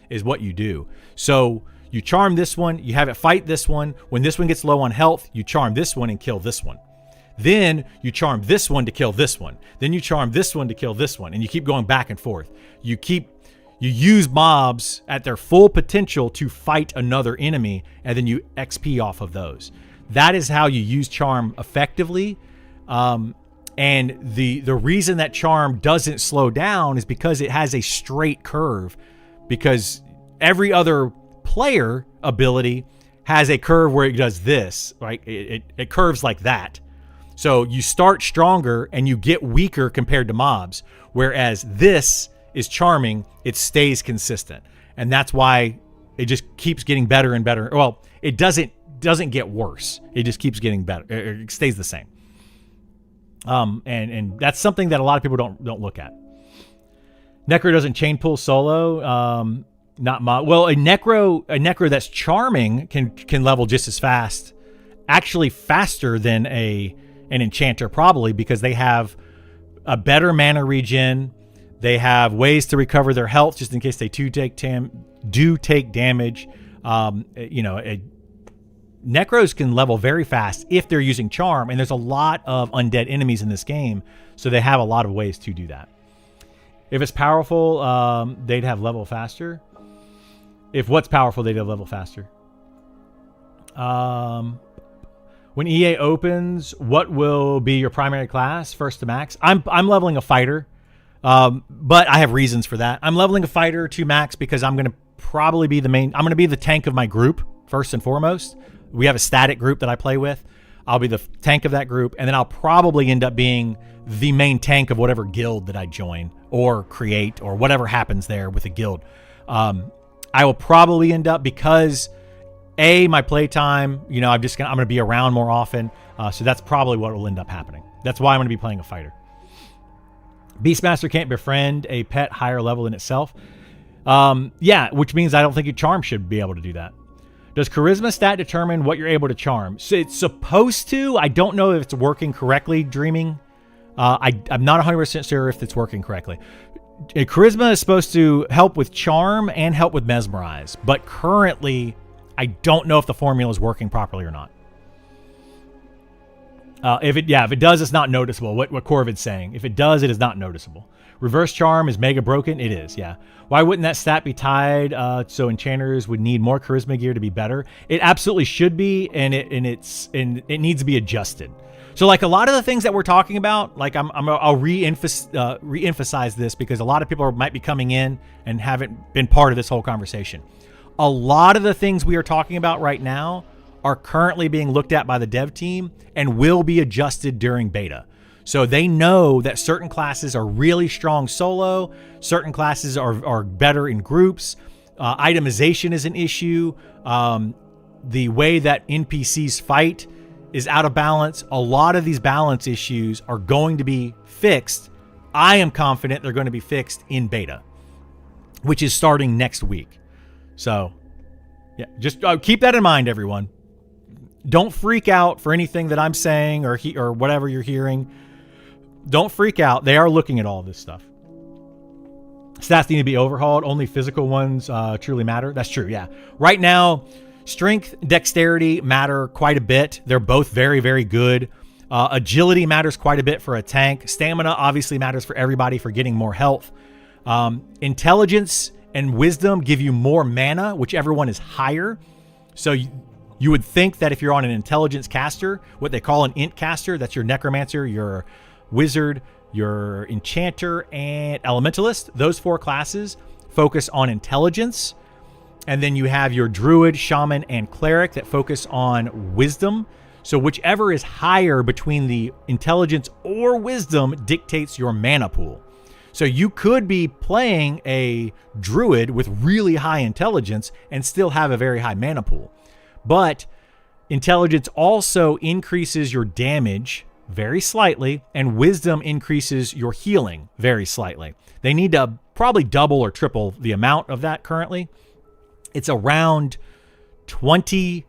is what you do. So you charm this one, you have it fight this one. When this one gets low on health, you charm this one and kill this one. Then you charm this one to kill this one. Then you charm this one to kill this one. And you keep going back and forth. You use mobs at their full potential to fight another enemy, and then you XP off of those. That is how you use charm effectively. And the reason that charm doesn't slow down is because it has a straight curve. Because every other player ability has a curve where it does this, right? It curves like that. So you start stronger and you get weaker compared to mobs, whereas this is charming, it stays consistent. And that's why it just keeps getting better and better. Well, it doesn't get worse. It just keeps getting better. It stays the same. And that's something that a lot of people don't look at. Necro doesn't chain pull solo. Not mob. Well, a necro that's charming can level just as fast, actually faster than an enchanter, probably, because they have a better mana regen. They have ways to recover their health just in case they do take damage. Necros can level very fast if they're using charm, and there's a lot of undead enemies in this game, so they have a lot of ways to do that. If it's powerful, they'd have level faster. If what's powerful, they'd have level faster. When EA opens, what will be your primary class first to max? I'm leveling a fighter, but I have reasons for that. I'm leveling a fighter to max because I'm going to probably be I'm going to be the tank of my group first and foremost. We have a static group that I play with. I'll be the tank of that group, and then I'll probably end up being the main tank of whatever guild that I join or create or whatever happens there with a guild. I will probably end up, because my playtime, I'm going to be around more often. So that's probably what will end up happening. That's why I'm going to be playing a fighter. Beastmaster can't befriend a pet higher level than itself. Which means I don't think your charm should be able to do that. Does charisma stat determine what you're able to charm? So it's supposed to. I don't know if it's working correctly, Dreaming. I'm not 100% sure if it's working correctly. Charisma is supposed to help with charm and help with mesmerize, but currently I don't know if the formula is working properly or not. If it does, it's not noticeable. What Corvid's saying. If it does, it is not noticeable. Reverse charm is mega broken. It is, yeah. Why wouldn't that stat be tied? So enchanters would need more charisma gear to be better. It absolutely should be, and it needs to be adjusted. So like a lot of the things that we're talking about, like I'll re-emphasize this because a lot of people might be coming in and haven't been part of this whole conversation. A lot of the things we are talking about right now are currently being looked at by the dev team and will be adjusted during beta. So they know that certain classes are really strong solo, certain classes are better in groups. Itemization is an issue. The way that NPCs fight is out of balance. A lot of these balance issues are going to be fixed. I am confident they're going to be fixed in beta, which is starting next week. So yeah, just keep that in mind, everyone. Don't freak out for anything that I'm saying or whatever you're hearing. Don't freak out. They are looking at all this stuff. Stats need to be overhauled. Only physical ones truly matter. That's true, yeah. Right now, strength, dexterity matter quite a bit. They're both very, very good. Agility matters quite a bit for a tank. Stamina obviously matters for everybody for getting more health. Intelligence and wisdom give you more mana, whichever one is higher. So you would think that if you're on an intelligence caster, what they call an int caster, that's your necromancer, your wizard, your enchanter, and elementalist. Those four classes focus on intelligence. And then you have your druid, shaman, and cleric that focus on wisdom. So whichever is higher between the intelligence or wisdom dictates your mana pool. So you could be playing a druid with really high intelligence and still have a very high mana pool. But intelligence also increases your damage very slightly, and wisdom increases your healing very slightly. They need to probably double or triple the amount of that currently. It's around 20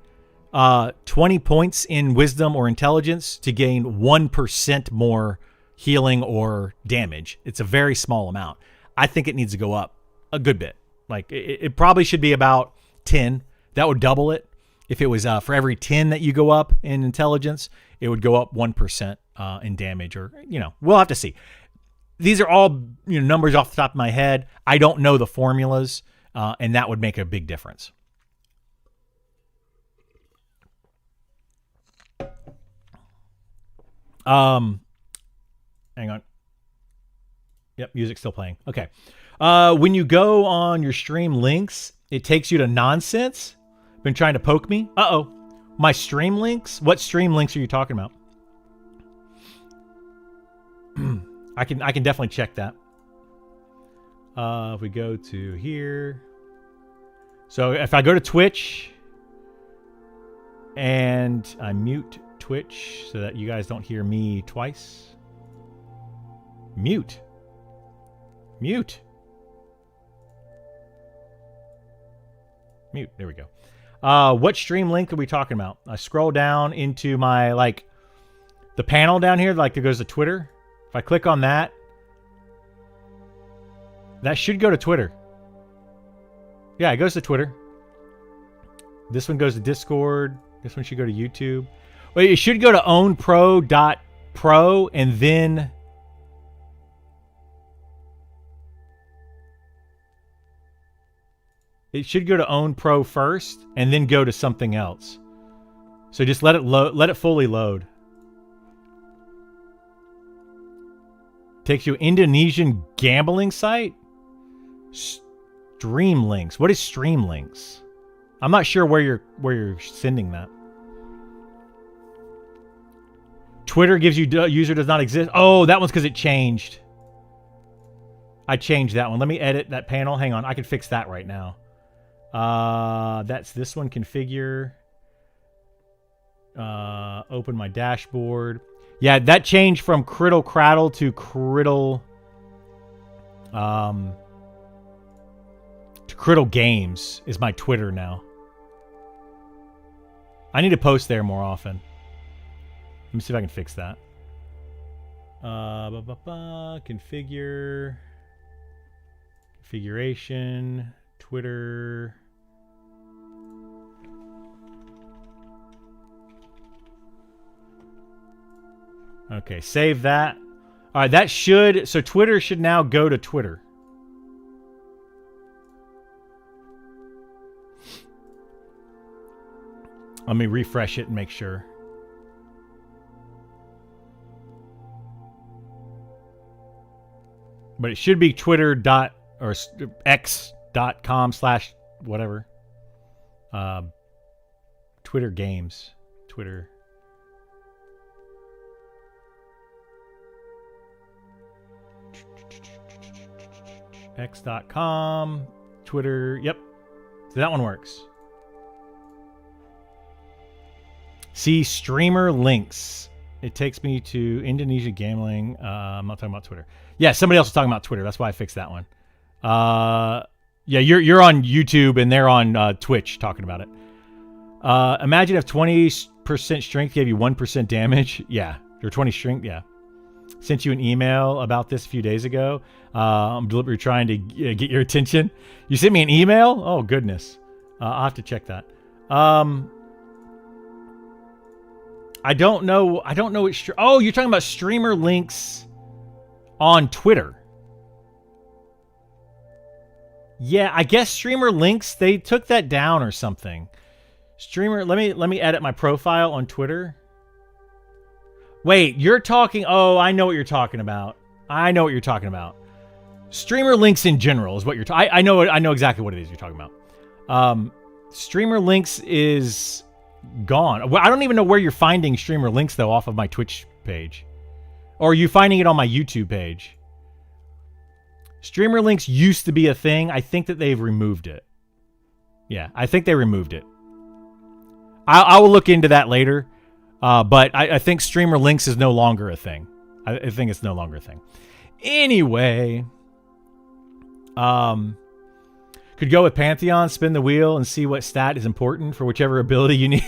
points in wisdom or intelligence to gain 1% more healing or damage. It's a very small amount. I think it needs to go up a good bit. Like it probably should be about 10. That would double it. If it was for every 10 that you go up in intelligence, it would go up 1% in damage, or, we'll have to see. These are all numbers off the top of my head. I don't know the formulas, and that would make a big difference. Hang on. Yep, music's still playing. Okay. When you go on your stream links, it takes you to nonsense. Been trying to poke me. Uh-oh. My stream links? What stream links are you talking about? I can definitely check that. If we go to here. So if I go to Twitch and I mute Twitch so that you guys don't hear me twice. Mute. There we go. What stream link are we talking about? I scroll down into my, the panel down here, that goes to Twitter. If I click on that, that should go to Twitter. Yeah, it goes to Twitter. This one goes to Discord. This one should go to YouTube. Well, it should go to ownpro.pro and then... It should go to Own Pro first and then go to something else. So just let it fully load. Takes you Indonesian gambling site? Stream links. What is stream links? I'm not sure where you're sending that. Twitter gives you user does not exist. Oh, that one's because it changed. I changed that one. Let me edit that panel. Hang on. I can fix that right now. That's this one. Configure. Open my dashboard. Yeah, that changed from Criddle Craddle to Criddle Games is my Twitter now. I need to post there more often. Let me see if I can fix that. Configuration, Twitter. Okay, save that. All right, that should, so Twitter should now go to Twitter. Let me refresh it and make sure. But it should be x.com/whatever. Twitter games. Twitter. X.com. Twitter. Yep. So that one works. See streamer links. It takes me to Indonesia gambling. I'm not talking about Twitter. Yeah, somebody else was talking about Twitter. That's why I fixed that one. Yeah, you're on YouTube and they're on Twitch talking about it. Imagine if 20% strength gave you 1% damage. Yeah, or 20 strength. Yeah. Sent you an email about this a few days ago. I'm deliberately trying to get your attention. You sent me an email? Oh, goodness. I'll have to check that. I don't know. Oh, you're talking about streamer links on Twitter. Yeah, I guess streamer links, they took that down or something. Streamer, let me edit my profile on Twitter. Wait, you're talking, oh, I know what you're talking about. Streamer links in general is what you're talking. I know exactly what it is you're talking about. Streamer links is gone. Well, I don't even know where you're finding streamer links though off of my Twitch page. Or are you finding it on my YouTube page? Streamer links used to be a thing. I think that they've removed it. Yeah, I think they removed it. I will look into that later. But I think streamer links is no longer a thing. I think it's no longer a thing. Anyway, could go with Pantheon, spin the wheel, and see what stat is important for whichever ability you need.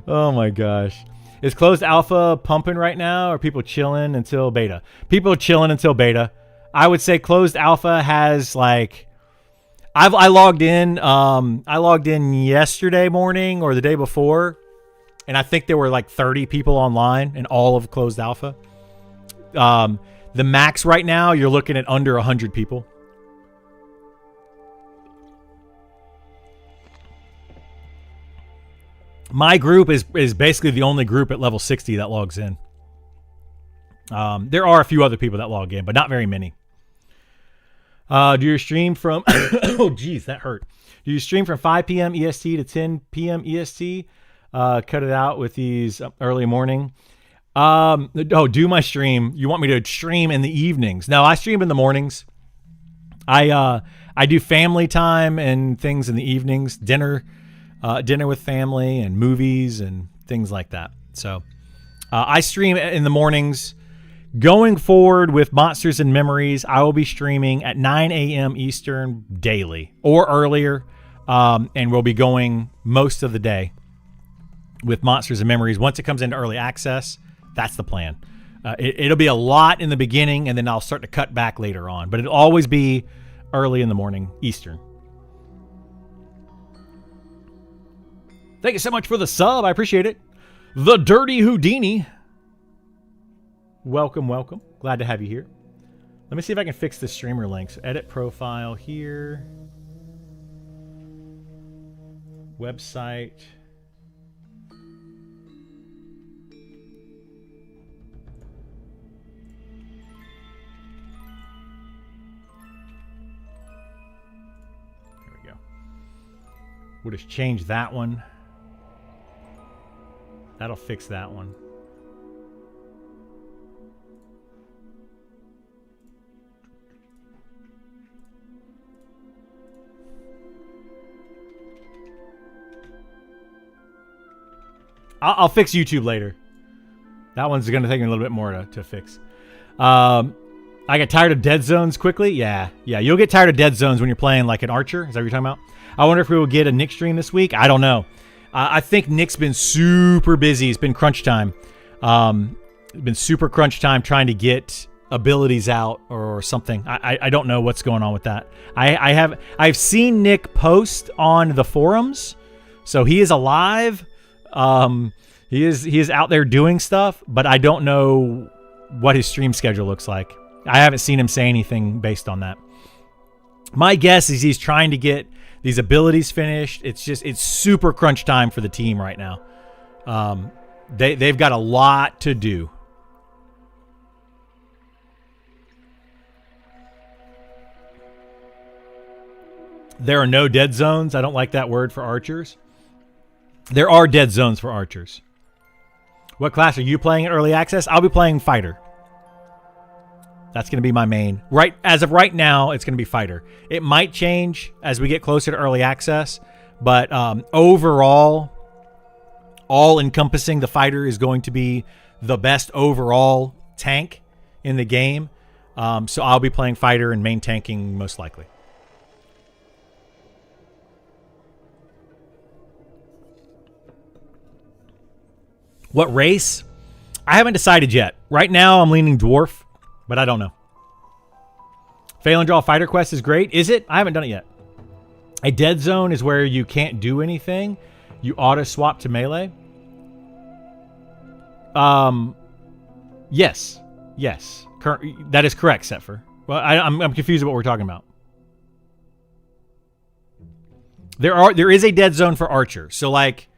Oh my gosh. Is closed alpha pumping right now, or are people chilling until beta? People are chilling until beta. I would say closed alpha has like... I logged in yesterday morning or the day before, and I think there were like 30 people online in all of closed alpha. The max right now, you're looking at under 100 people. My group is basically the only group at level 60 that logs in. There are a few other people that log in, but not very many. Do you stream from... oh, geez, that hurt. Do you stream from 5 p.m. EST to 10 p.m. EST? Cut it out with these early morning. Do my stream. You want me to stream in the evenings? No, I stream in the mornings. I do family time and things in the evenings. Dinner with family and movies and things like that. So I stream in the mornings. Going forward with Monsters and Memories, I will be streaming at 9 a.m. Eastern daily or earlier, and we'll be going most of the day with Monsters and Memories. Once it comes into early access, that's the plan. It'll be a lot in the beginning, and then I'll start to cut back later on, but it'll always be early in the morning Eastern. Thank you so much for the sub. I appreciate it. The Dirty Houdini. Welcome. Glad to have you here. Let me see if I can fix the streamer links. Edit profile here. Website. There we go. We'll just change that one. That'll fix that one. I'll fix YouTube later. That one's going to take me a little bit more to fix. I get tired of dead zones quickly. Yeah. You'll get tired of dead zones when you're playing like an archer. Is that what you're talking about? I wonder if we will get a Nick stream this week. I don't know. I think Nick's been super busy. It's been crunch time. It's been super crunch time trying to get abilities out or something. I don't know what's going on with that. I've seen Nick post on the forums, so he is alive. He is out there doing stuff, but I don't know what his stream schedule looks like. I haven't seen him say anything based on that. My guess is he's trying to get these abilities finished. It's super crunch time for the team right now. They've got a lot to do. There are no dead zones. I don't like that word for archers. There are dead zones for archers. What class are you playing in early access? I'll be playing fighter. That's going to be my main. Right as of right now, it's going to be fighter. It might change as we get closer to early access, but overall, all encompassing, the fighter is going to be the best overall tank in the game. So I'll be playing fighter and main tanking most likely. What race? I haven't decided yet. Right now, I'm leaning dwarf, but I don't know. Fail and draw fighter quest is great. Is it? I haven't done it yet. A dead zone is where you can't do anything. You auto swap to melee. Yes. That is correct, Setfer. Well, I'm confused about what we're talking about. There is a dead zone for archer. So like,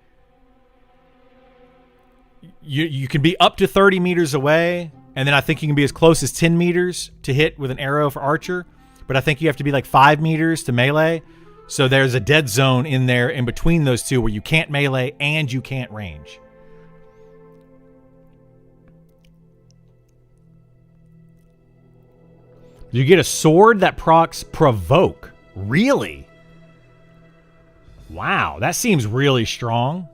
you can be up to 30 meters away, and then I think you can be as close as 10 meters to hit with an arrow for archer, but I think you have to be like 5 meters to melee. So there's a dead zone in there in between those two where you can't melee and you can't range. You get a sword that procs provoke. Really? Wow, that seems really strong.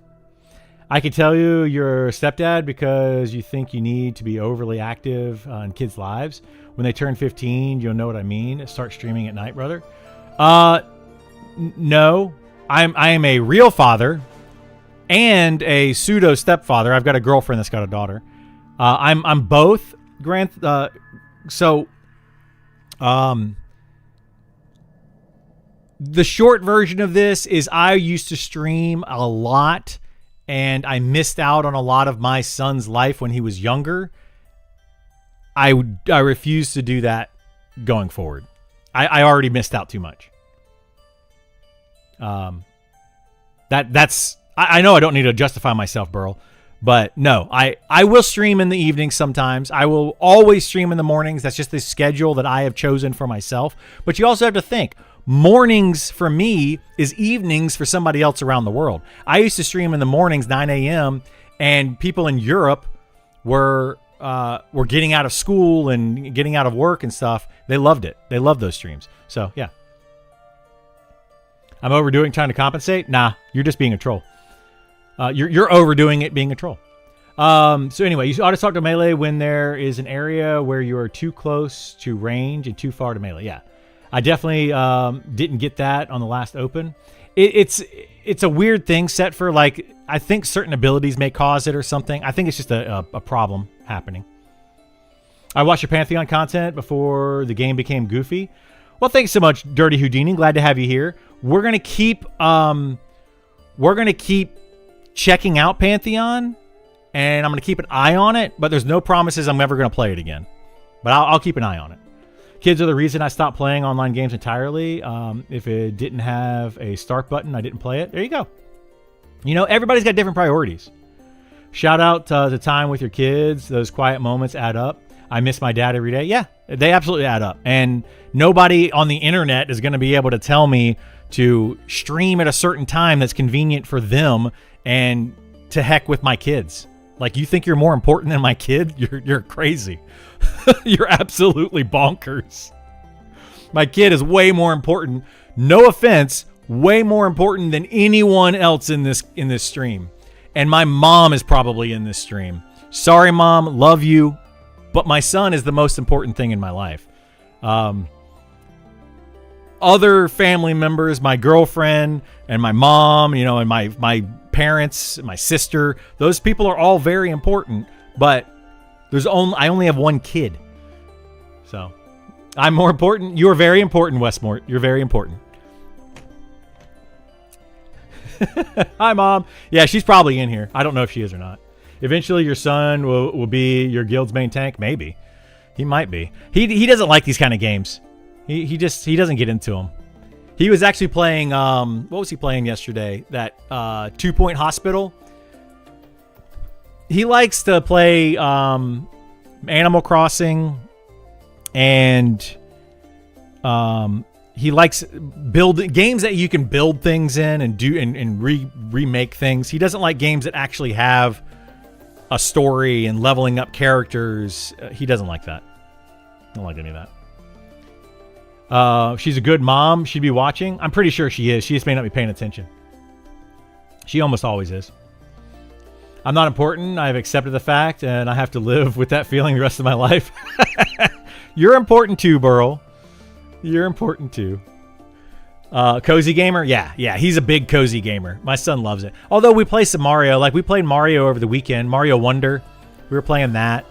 I can tell you you're a stepdad because you think you need to be overly active in kids' lives. When they turn 15, you'll know what I mean. Start streaming at night, brother. No, I am a real father and a pseudo stepfather. I've got a girlfriend that's got a daughter. I'm both. The short version of this is I used to stream a lot. And I missed out on a lot of my son's life when he was younger. I refuse to do that going forward. I already missed out too much. That's I know I don't need to justify myself, Burl, but no, I will stream in the evenings sometimes. I will always stream in the mornings. That's just the schedule that I have chosen for myself. But you also have to think, mornings for me is evenings for somebody else around the world. I used to stream in the mornings, 9 a.m., and people in Europe were getting out of school and getting out of work and stuff. They loved it. They loved those streams. So, yeah. I'm overdoing trying to compensate? Nah, you're just being a troll. You're overdoing it being a troll. So anyway, you ought to talk to melee when there is an area where you are too close to range and too far to melee. Yeah. I definitely didn't get that on the last open. It's a weird thing set for, like, I think certain abilities may cause it or something. I think it's just a problem happening. I watched your Pantheon content before the game became goofy. Well, thanks so much, Dirty Houdini. Glad to have you here. We're gonna keep checking out Pantheon, and I'm gonna keep an eye on it. But there's no promises I'm ever gonna play it again. But I'll keep an eye on it. Kids are the reason I stopped playing online games entirely. If it didn't have a start button, I didn't play it. There you go. You know, everybody's got different priorities. Shout out to the time with your kids. Those quiet moments add up. I miss my dad every day. Yeah, they absolutely add up. And nobody on the internet is going to be able to tell me to stream at a certain time that's convenient for them and to heck with my kids. Like, you think you're more important than my kid? You're crazy. You're absolutely bonkers. My kid is way more important. No offense, way more important than anyone else in this stream. And my mom is probably in this stream. Sorry, Mom, love you, but my son is the most important thing in my life. other family members, my girlfriend and my mom, you know, and my parents, my sister, those people are all very important, but I only have one kid. So I'm more important. You're very important, Westmort. You're very important. Hi, Mom. Yeah, she's probably in here. I don't know if she is or not. Eventually, your son will be your guild's main tank. Maybe. He might be. He doesn't like these kind of games. He doesn't get into them. He was actually playing, what was he playing yesterday? That 2 Point Hospital. He likes to play Animal Crossing, and he likes building games that you can build things in and do and remake things. He doesn't like games that actually have a story and leveling up characters. He doesn't like that. I don't like any of that. She's a good mom. She'd be watching. I'm pretty sure she is. She just may not be paying attention. She almost always is. I'm not important. I've accepted the fact, and I have to live with that feeling the rest of my life. You're important too, Burl. You're important too. Cozy gamer? Yeah. He's a big cozy gamer. My son loves it. Although we play some Mario. Like, we played Mario over the weekend. Mario Wonder. We were playing that.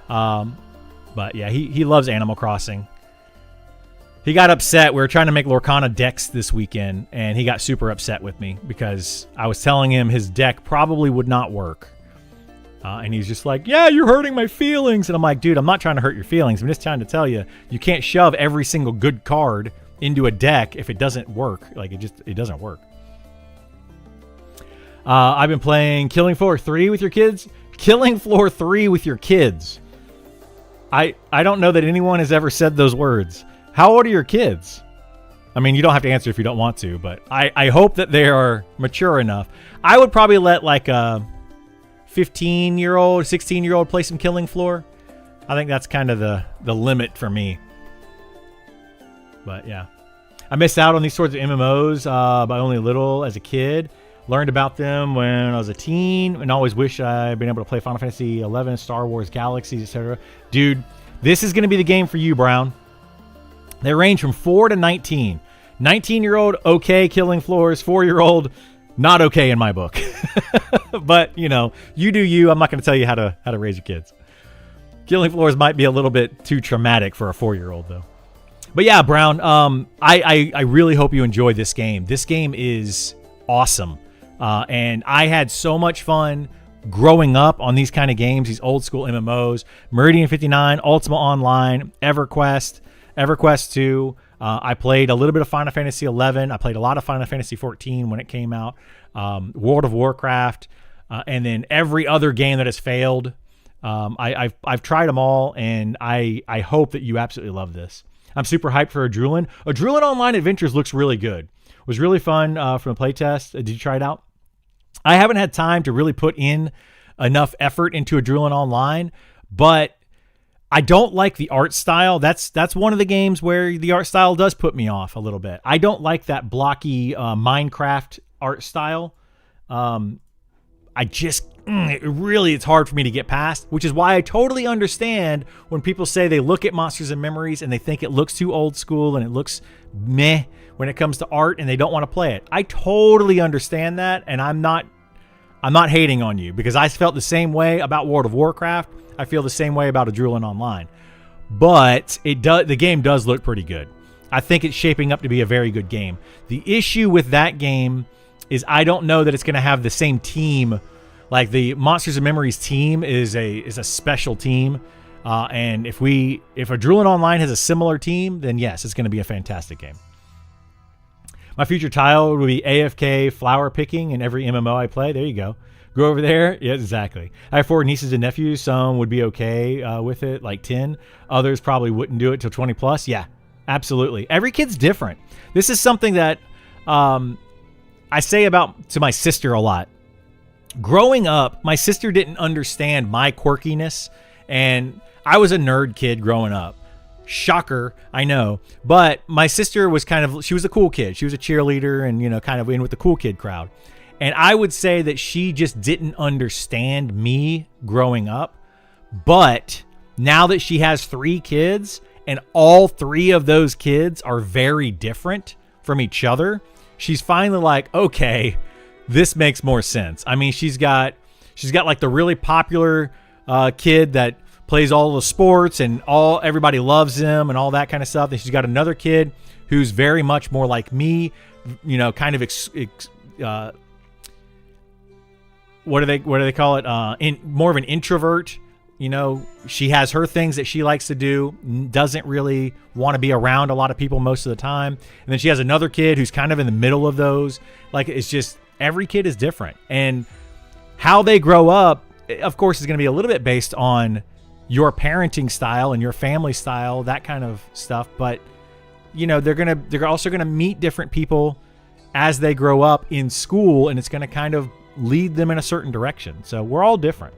But yeah, he loves Animal Crossing. He got upset. We were trying to make Lorcana decks this weekend, and he got super upset with me because I was telling him his deck probably would not work. And he's just like, yeah, you're hurting my feelings. And I'm like, dude, I'm not trying to hurt your feelings. I'm just trying to tell you, you can't shove every single good card into a deck if it doesn't work. Like, it doesn't work. I've been playing Killing Floor 3 with your kids. Killing Floor 3 with your kids. I don't know that anyone has ever said those words. How old are your kids? I mean, you don't have to answer if you don't want to, but I hope that they are mature enough. I would probably let like a 15-year-old, 16-year-old play some Killing Floor. I think that's kind of the limit for me. But yeah, I missed out on these sorts of MMOs by only a little as a kid. Learned about them when I was a teen, and always wish I'd been able to play Final Fantasy 11, Star Wars Galaxies, etc. Dude, this is going to be the game for you, Brown. They range from 4 to 19. 19-year-old, okay, Killing Floors. 4-year-old, not okay in my book. But, you know, you do you. I'm not going to tell you how to raise your kids. Killing Floors might be a little bit too traumatic for a 4-year-old, though. But yeah, Brown, I really hope you enjoy this game. This game is awesome. And I had so much fun growing up on these kind of games, these old school MMOs. Meridian 59, Ultima Online, EverQuest 2. I played a little bit of Final Fantasy 11. I played a lot of Final Fantasy 14 when it came out. World of Warcraft, and then every other game that has failed. I've tried them all, and I hope that you absolutely love this. I'm super hyped for Adrulan. Adrulan Online Adventures looks really good. It was really fun from a playtest. Did you try it out? I haven't had time to really put in enough effort into Adrulan Online, but I don't like the art style. That's one of the games where the art style does put me off a little bit. I don't like that blocky Minecraft art style. It's hard for me to get past, which is why I totally understand when people say they look at Monsters and Memories and they think it looks too old school and it looks meh when it comes to art and they don't want to play it. I totally understand that, and I'm not hating on you, because I felt the same way about World of Warcraft. I feel the same way about Adrulan Online. But the game does look pretty good. I think it's shaping up to be a very good game. The issue with that game is I don't know that it's going to have the same team. Like, the Monsters and Memories team is a special team. And if Adrulan Online has a similar team, then yes, it's going to be a fantastic game. My future child will be AFK flower picking in every MMO I play. There you go. Go over there. Yeah, exactly. I have 4 nieces and nephews. Some would be okay with it, like 10. Others probably wouldn't do it till 20 plus. Yeah, absolutely. Every kid's different. This is something that I say to my sister a lot. Growing up, my sister didn't understand my quirkiness, and I was a nerd kid growing up. Shocker, I know. But my sister was she was a cool kid. She was a cheerleader and, you know, kind of in with the cool kid crowd. And I would say that she just didn't understand me growing up. But now that she has 3 kids and all three of those kids are very different from each other, she's finally like, okay, this makes more sense. I mean, she's got like the really popular kid that plays all the sports and everybody loves him and all that kind of stuff. And she's got another kid who's very much more like me, kind of what do they call it? More of an introvert. She has her things that she likes to do, doesn't really want to be around a lot of people most of the time. And then she has another kid who's kind of in the middle of those. Like, it's just, every kid is different. And how they grow up, of course, is going to be a little bit based on your parenting style and your family style, that kind of stuff. But, they're also going to meet different people as they grow up in school, and it's going to kind of lead them in a certain direction. So we're all different.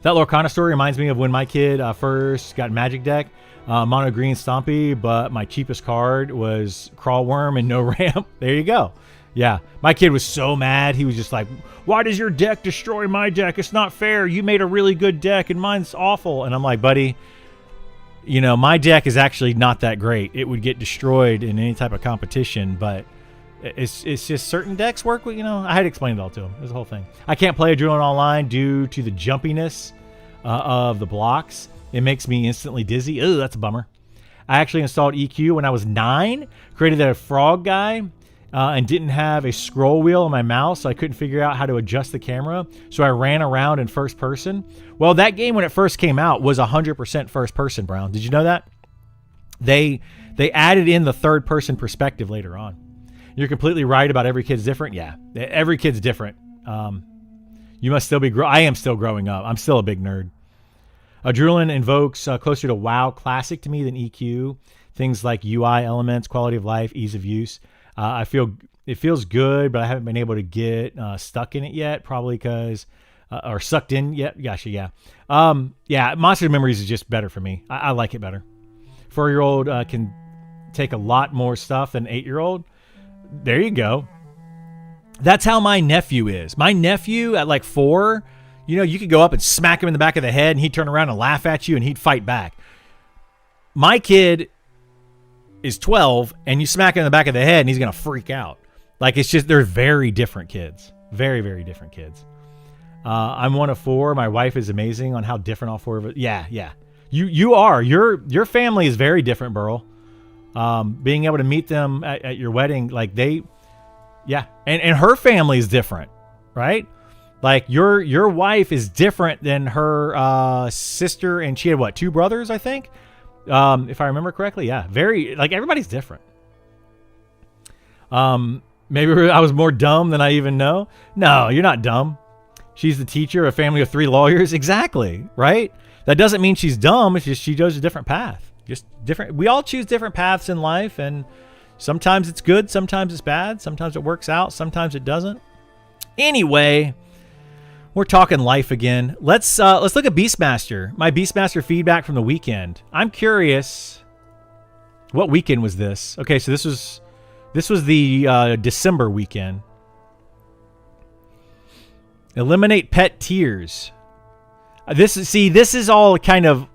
That Lorcana story reminds me of when my kid first got Magic Deck, mono green Stompy, but my cheapest card was Crawl Worm and no ramp. There you go. Yeah, my kid was so mad. He was just like, why does your deck destroy my deck? It's not fair. You made a really good deck and mine's awful. And I'm like, buddy, my deck is actually not that great. It would get destroyed in any type of competition, but it's just certain decks work with, I had to explain it all to him. It was the whole thing. I can't play Adrenaline Online due to the jumpiness of the blocks. It makes me instantly dizzy. Ugh, that's a bummer. I actually installed EQ when I was 9, created a frog guy, and didn't have a scroll wheel on my mouse, so I couldn't figure out how to adjust the camera. So I ran around in first person. Well, that game when it first came out was 100% first person, Brown. Did you know that? They added in the third person perspective later on. You're completely right about every kid's different. Yeah, every kid's different. You must still be I am still growing up. I'm still a big nerd. Adrenaline invokes closer to WoW Classic to me than EQ. Things like UI elements, quality of life, ease of use. I feel it feels good, but I haven't been able to get stuck in it yet. Probably because or sucked in yet. Gotcha. Yeah. Yeah. Monster Memories is just better for me. I like it better. 4-year-old can take a lot more stuff than 8-year-old. There you go. That's how my nephew is. My nephew at like 4, you could go up and smack him in the back of the head and he'd turn around and laugh at you and he'd fight back. My kid is 12 and you smack him in the back of the head and he's going to freak out. Like, it's just, they're very different kids. Very, very different kids. I'm one of 4. My wife is amazing on how different all 4 of us. Yeah. You are. Your family is very different, Burl. Being able to meet them at your wedding, like and her family is different, right? Like your wife is different than her sister, and she had 2 brothers, I think, if I remember correctly. Yeah, very, like, everybody's different. Maybe I was more dumb than I even know. No, you're not dumb. She's the teacher of a family of 3 lawyers. Exactly, right? That doesn't mean she's dumb. It's just she chose a different path. Just different. We all choose different paths in life, and sometimes it's good, sometimes it's bad, sometimes it works out, sometimes it doesn't. Anyway, we're talking life again. Let's look at Beastmaster. My Beastmaster feedback from the weekend. I'm curious, what weekend was this? Okay, so this was the December weekend. Eliminate pet tears. This is all kind of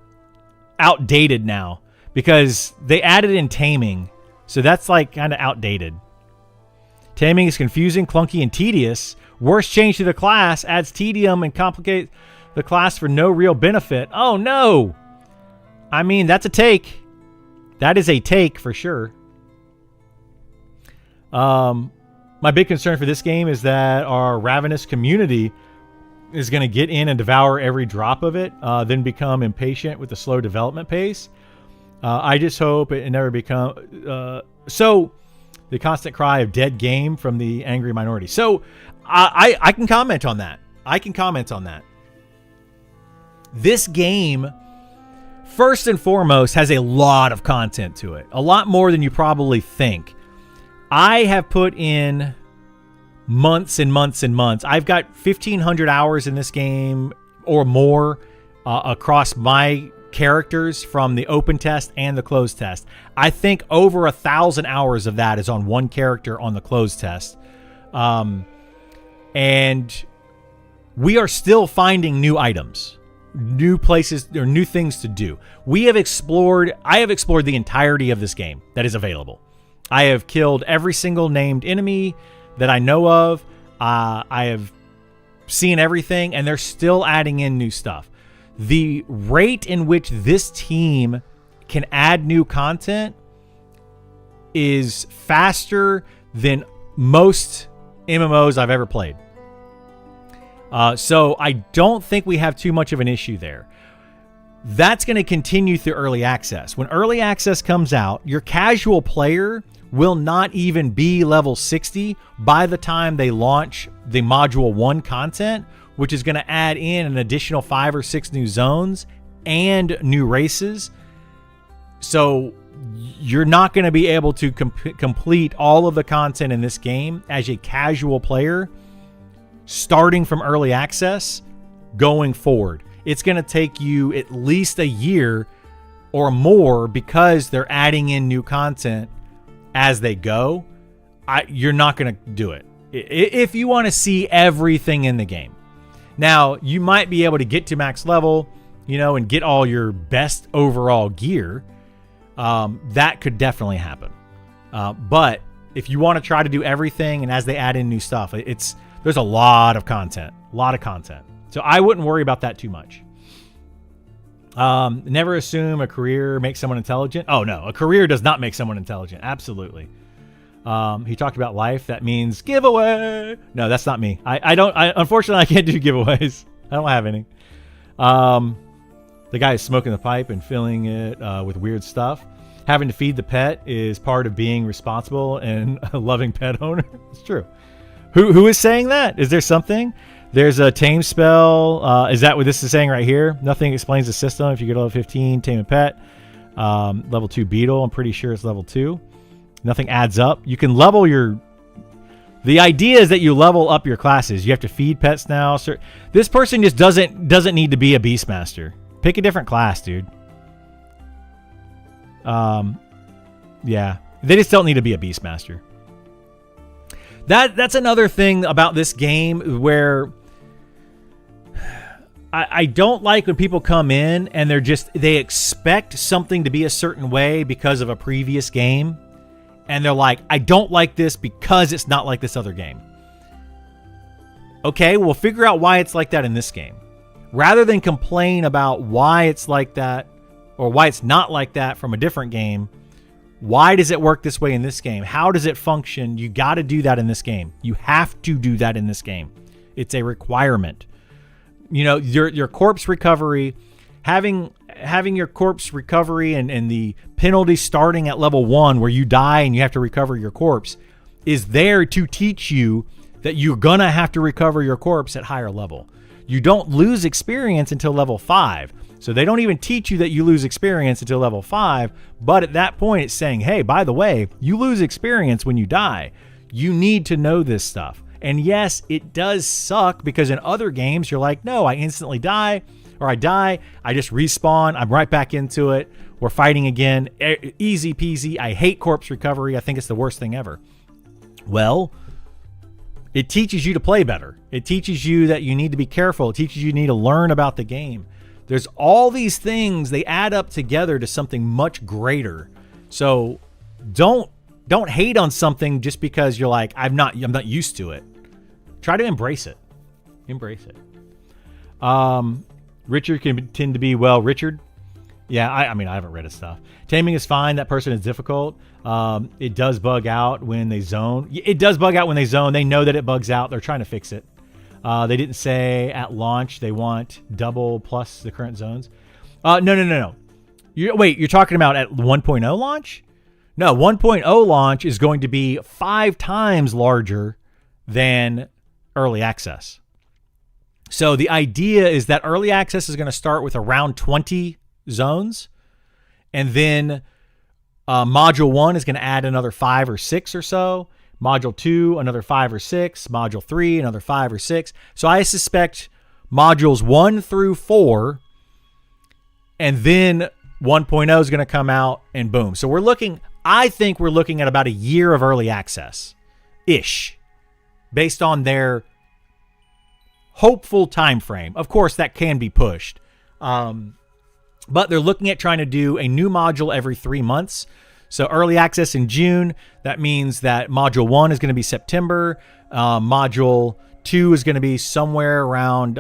outdated now because they added in taming. So that's like kind of outdated. Taming is confusing, clunky, and tedious. Worst change to the class adds tedium and complicates the class for no real benefit. Oh no! I mean, that's a take. That is a take for sure. My big concern for this game is that our ravenous community is going to get in and devour every drop of it, then become impatient with the slow development pace. I just hope it never become the constant cry of dead game from the angry minority. So I can comment on that. This game, first and foremost, has a lot of content to it. A lot more than you probably think. I have put in months and months and months. I've got 1,500 hours in this game or more across my characters from the open test and the closed test. I think over 1,000 hours of that is on one character on the closed test. And we are still finding new items. new places or new things to do. I have explored the entirety of this game that is available. I have killed every single named enemy that I know of. I have seen everything, and they're still adding in new stuff. The rate in which this team can add new content is faster than most MMOs I've ever played. So I don't think we have too much of an issue there. That's going to continue through early access. When early access comes out, your casual player will not even be level 60 by the time they launch the Module 1 content, which is going to add in an additional 5 or 6 new zones and new races. So you're not going to be able to complete all of the content in this game as a casual player starting from early access going forward. It's going to take you at least a year or more because they're adding in new content as they go. You're not going to do it if you want to see everything in the game. Now, you might be able to get to max level, and get all your best overall gear. That could definitely happen. But if you want to try to do everything, and as they add in new stuff, there's a lot of content. So I wouldn't worry about that too much. Never assume a career makes someone intelligent. Oh no, a career does not make someone intelligent. Absolutely. He talked about life. That means giveaway. No, that's not me. Unfortunately, I can't do giveaways. I don't have any. The guy is smoking the pipe and filling it with weird stuff. Having to feed the pet is part of being responsible and a loving pet owner. It's true. Who is saying that? Is there something? There's a tame spell. Is that what this is saying right here? Nothing explains the system. If you get level 15, tame a pet. Level 2 beetle. I'm pretty sure it's level 2. Nothing adds up. You can level your... The idea is that you level up your classes. You have to feed pets now. This person just doesn't need to be a Beastmaster. Pick a different class, dude. Yeah. They just don't need to be a Beastmaster. That's another thing about this game where I don't like when people come in and they expect something to be a certain way because of a previous game. And they're like, I don't like this because it's not like this other game. Okay, we'll figure out why it's like that in this game. Rather than complain about why it's like that or why it's not like that from a different game, why does it work this way in this game? How does it function? You got to do that in this game. You have to do that in this game. It's a requirement. Your corpse recovery, having your corpse recovery and the penalty starting at level 1 where you die and you have to recover your corpse is there to teach you that you're going to have to recover your corpse at higher level. You don't lose experience until level 5. So they don't even teach you that you lose experience until level 5. But at that point, it's saying, hey, by the way, you lose experience when you die. You need to know this stuff. And yes, it does suck because in other games, you're like, no, I instantly die. Or I die, I just respawn, I'm right back into it. We're fighting again. Easy peasy. I hate corpse recovery. I think it's the worst thing ever. Well, it teaches you to play better. It teaches you that you need to be careful. It teaches you need to learn about the game. There's all these things, they add up together to something much greater. So don't hate on something just because you're like, I'm not used to it. Try to embrace it. Embrace it. Richard can tend to be, Richard. Yeah, I mean, I haven't read his stuff. Taming is fine. That person is difficult. It does bug out when they zone. It does bug out when they zone. They know that it bugs out. They're trying to fix it. They didn't say at launch they want double plus the current zones. No. You're talking about at 1.0 launch? No, 1.0 launch is going to be 5 times larger than early access. So the idea is that early access is going to start with around 20 zones. And then Module 1 is going to add another 5 or 6 or so. Module 2, another 5 or 6. Module 3, another 5 or 6. So I suspect modules 1 through 4, and then 1.0 is going to come out, and boom. So I think we're looking at about a year of early access-ish, based on their hopeful time frame. Of course, that can be pushed, But they're looking at trying to do a new module every 3 months. So early access in June, that means that module 1 is going to be September. Module 2 is going to be somewhere around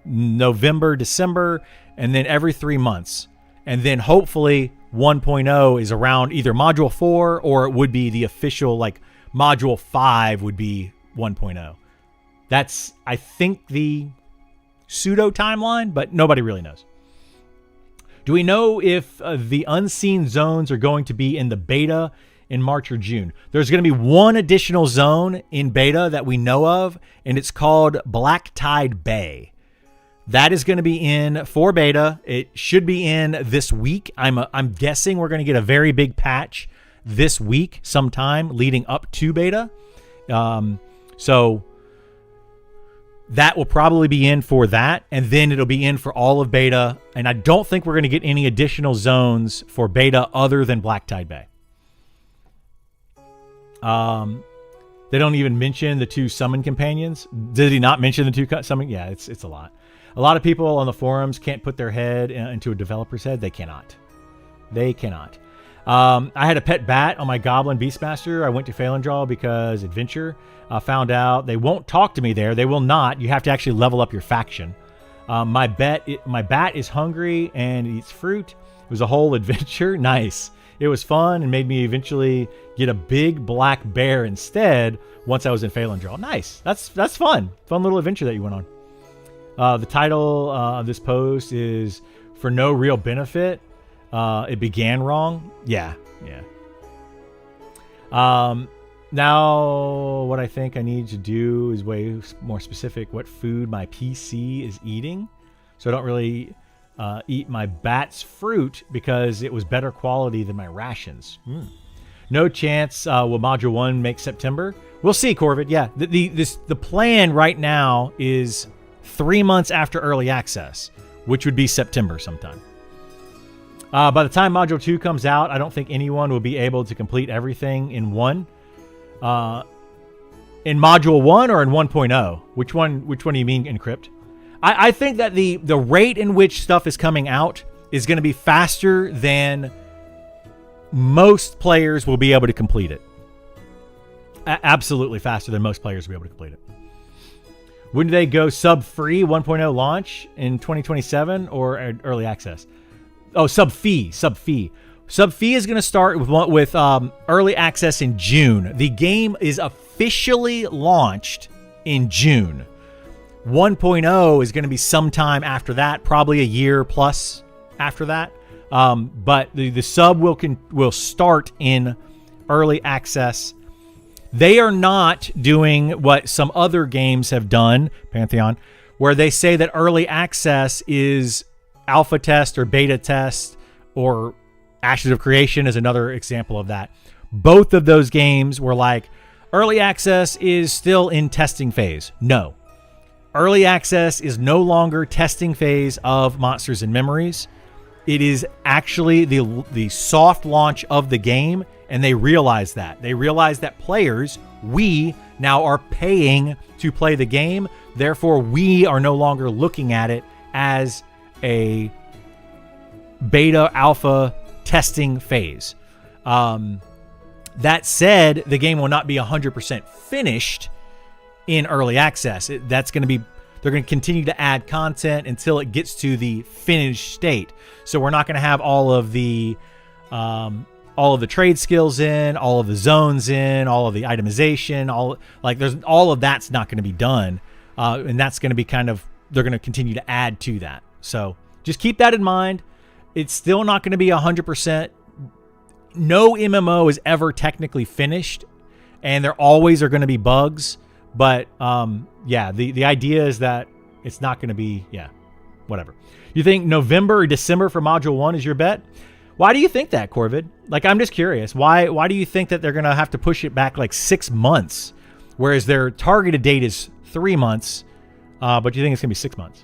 November, December, and then every 3 months. And then hopefully 1.0 is around either module 4 or it would be the official, like module 5 would be 1.0. That's, I think, the pseudo timeline, but nobody really knows. Do we know if the unseen zones are going to be in the beta in March or June? There's going to be one additional zone in beta that we know of, and it's called Black Tide Bay. That is going to be in for beta. It should be in this week. I'm guessing we're going to get a very big patch this week sometime leading up to beta. So that will probably be in for that, and then it'll be in for all of beta. And I don't think we're going to get any additional zones for beta other than Black Tide Bay. They don't even mention the 2 summon companions. Did he not mention the 2 summon? Yeah, it's a lot. A lot of people on the forums can't put their head into a developer's head. They cannot. I had a pet bat on my Goblin Beastmaster. I went to Phalandraw because Adventure found out they won't talk to me there. They will not. You have to actually level up your faction. My bat is hungry and eats fruit. It was a whole adventure. Nice. It was fun and made me eventually get a big black bear instead once I was in Phalandraw. Nice. That's fun. Fun little adventure that you went on. The title of this post is For No Real Benefit. It began wrong. Yeah. Now what I think I need to do is way more specific what food my PC is eating. So I don't really eat my bat's fruit because it was better quality than my rations. No chance will Module 1 make September. We'll see, Corvid. Yeah, the plan right now is 3 months after early access, which would be September sometime. By the time Module 2 comes out, I don't think anyone will be able to complete everything in one. In Module 1 or in 1.0? Which one do you mean, Encrypt? I think that the rate in which stuff is coming out is going to be faster than most players will be able to complete it. Absolutely faster than most players will be able to complete it. Wouldn't they go sub-free 1.0 launch in 2027 or early access? Oh, sub-fee. Sub-fee is going to start with early access in June. The game is officially launched in June. 1.0 is going to be sometime after that, probably a year plus after that. But the sub will start in early access. They are not doing what some other games have done, Pantheon, where they say that early access is alpha test or beta test, or Ashes of Creation is another example of that. Both of those games were like, early access is still in testing phase. No. Early access is no longer testing phase of Monsters and Memories. It is actually the soft launch of the game, and they realize that. They realize that players, we now are paying to play the game. Therefore, we are no longer looking at it as a beta alpha testing phase. That said, the game will not be 100% finished in early access. They're going to continue to add content until it gets to the finished state. So we're not going to have all of the trade skills in, all of the zones in, all of the itemization, all of that's not going to be done. And that's going to be they're going to continue to add to that. So just keep that in mind. It's still not going to be 100%. No MMO is ever technically finished, and there always are going to be bugs. But the idea is that it's not going to be, whatever. You think November or December for Module 1 is your bet? Why do you think that, Corvid? I'm just curious. Why do you think that they're going to have to push it back 6 months, whereas their targeted date is 3 months, but you think it's going to be 6 months?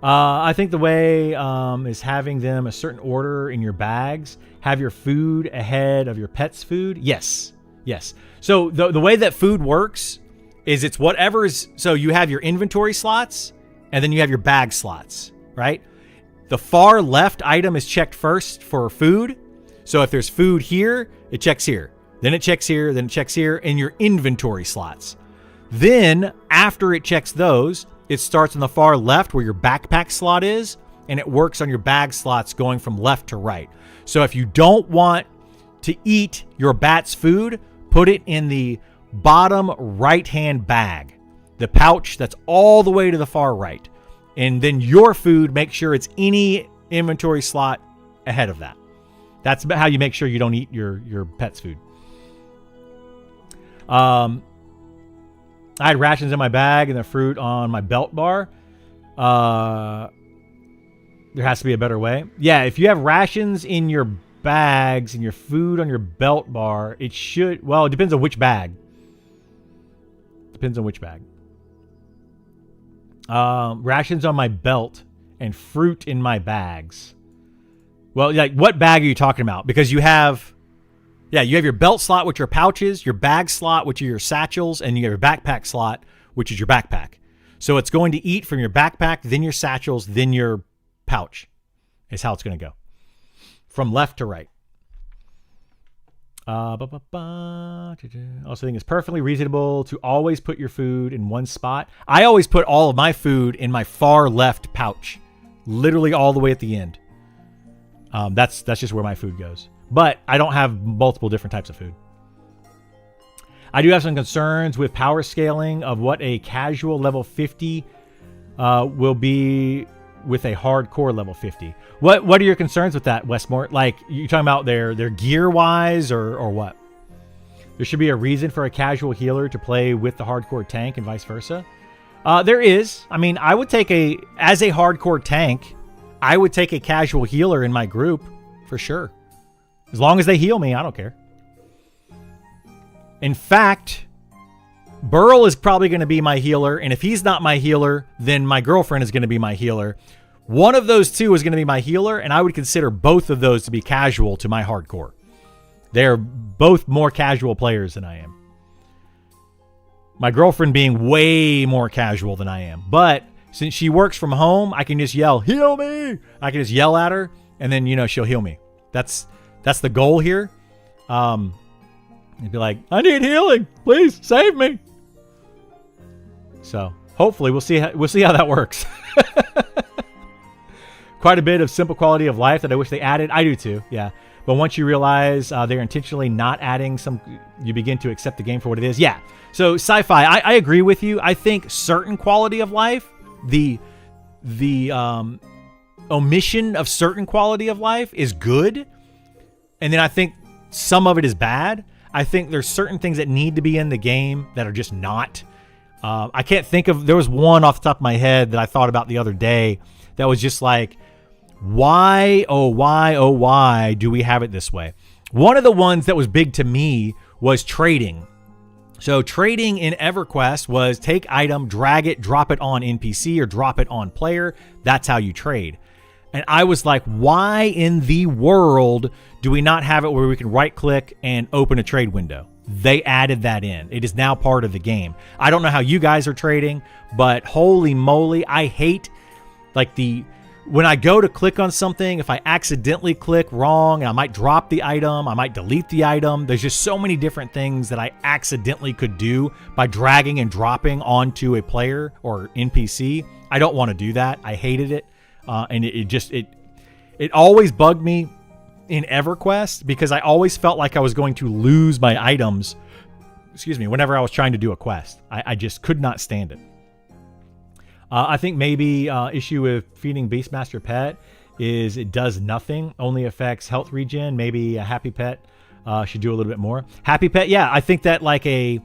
I think the way is having them a certain order in your bags. Have your food ahead of your pet's food. Yes. So the way that food works is it's whatever's. So you have your inventory slots, and then you have your bag slots. right? The far left item is checked first for food. So if there's food here, it checks here. Then it checks here, then it checks here in your inventory slots. Then after it checks those, it starts on the far left where your backpack slot is, and it works on your bag slots going from left to right. So if you don't want to eat your bat's food, put it in the bottom right-hand bag, the pouch that's all the way to the far right. And then your food, make sure it's any inventory slot ahead of that. That's about how you make sure you don't eat your pet's food. I had rations in my bag and the fruit on my belt bar. There has to be a better way. Yeah, if you have rations in your bags and your food on your belt bar, it should... Well, it depends on which bag. Depends on which bag. Rations on my belt and fruit in my bags. Well, like, what bag are you talking about? Because you have... Yeah, you have your belt slot, which are pouches, your bag slot, which are your satchels, and you have your backpack slot, which is your backpack. So it's going to eat from your backpack, then your satchels, then your pouch is how it's going to go. From left to right. Also think it's perfectly reasonable to always put your food in one spot. I always put all of my food in my far left pouch. Literally all the way at the end. That's just where my food goes. But I don't have multiple different types of food. I do have some concerns with power scaling of what a casual level 50 will be with a hardcore level 50. What are your concerns with that, Westmore? Like, you talking about their gear wise or what? There should be a reason for a casual healer to play with the hardcore tank and vice versa. There is. I mean, I would take as a hardcore tank, I would take a casual healer in my group for sure. As long as they heal me, I don't care. In fact, Burl is probably going to be my healer, and if he's not my healer, then my girlfriend is going to be my healer. One of those two is going to be my healer, and I would consider both of those to be casual to my hardcore. They're both more casual players than I am. My girlfriend being way more casual than I am. But since she works from home, I can just yell, "Heal me!" I can just yell at her, and then, she'll heal me. That's the goal here. You'd be like, "I need healing. Please save me." So hopefully we'll see how that works. Quite a bit of simple quality of life that I wish they added. I do too. Yeah. But once you realize they're intentionally not adding some, you begin to accept the game for what it is. Yeah. So sci-fi, I agree with you. I think certain quality of life, the omission of certain quality of life is good. And then I think some of it is bad. I think there's certain things that need to be in the game that are just not. I can't think of... There was one off the top of my head that I thought about the other day that was just like, why do we have it this way? One of the ones that was big to me was trading. So trading in EverQuest was take item, drag it, drop it on NPC or drop it on player. That's how you trade. And I was like, why in the world do we not have it where we can right click and open a trade window? They added that in. It is now part of the game. I don't know how you guys are trading, but holy moly, I hate when I go to click on something, if I accidentally click wrong, and I might drop the item, I might delete the item. There's just so many different things that I accidentally could do by dragging and dropping onto a player or NPC. I don't want to do that. I hated it. And it always bugged me in EverQuest because I always felt like I was going to lose my items, whenever I was trying to do a quest. I just could not stand it. I think maybe issue with feeding Beastmaster Pet is it does nothing, only affects health regen. Maybe a Happy Pet should do a little bit more. Happy Pet, yeah, I think that like an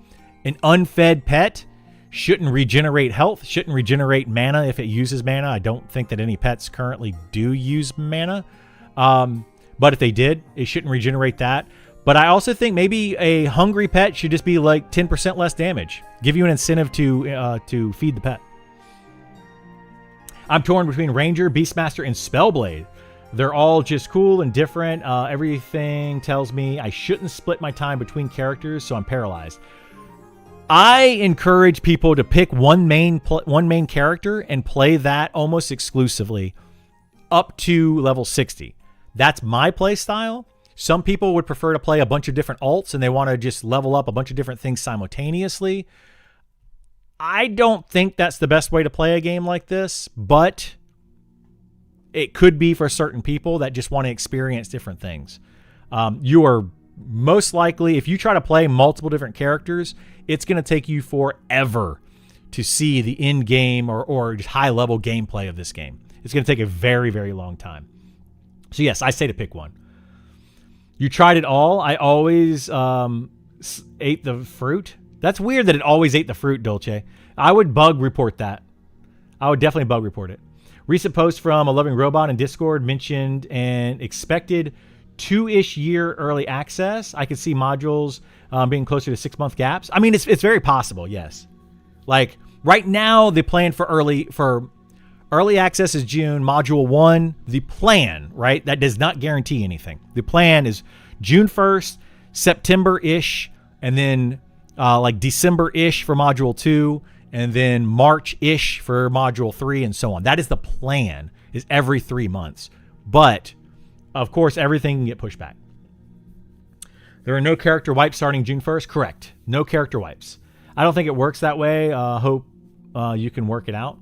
unfed pet shouldn't regenerate health, shouldn't regenerate mana if it uses mana. I don't think that any pets currently do use mana. But if they did, it shouldn't regenerate that. But I also think maybe a hungry pet should just be like 10% less damage. Give you an incentive to feed the pet. I'm torn between Ranger, Beastmaster, and Spellblade. They're all just cool and different. Everything tells me I shouldn't split my time between characters, so I'm paralyzed. I encourage people to pick one main character and play that almost exclusively up to level 60. That's my play style. Some people would prefer to play a bunch of different alts and they want to just level up a bunch of different things simultaneously. I don't think that's the best way to play a game like this, but it could be for certain people that just want to experience different things. You are most likely, if you try to play multiple different characters, it's going to take you forever to see the in-game or just high-level gameplay of this game. It's going to take a very, very long time. So yes, I say to pick one. You tried it all. I always ate the fruit. That's weird that it always ate the fruit, Dolce. I would bug report that. I would definitely bug report it. Recent post from a loving robot in Discord mentioned an expected 2-ish year early access. I could see modules being closer to 6-month gaps. I mean, it's very possible, yes. Like right now, the plan for early access is June. Module 1, the plan, right? That does not guarantee anything. The plan is June 1st, September-ish, and then like December-ish for Module 2, and then March-ish for Module 3, and so on. That is the plan, is every 3 months. But of course, everything can get pushed back. There are no character wipes starting June 1st. Correct. No character wipes. I don't think it works that way. Hope you can work it out.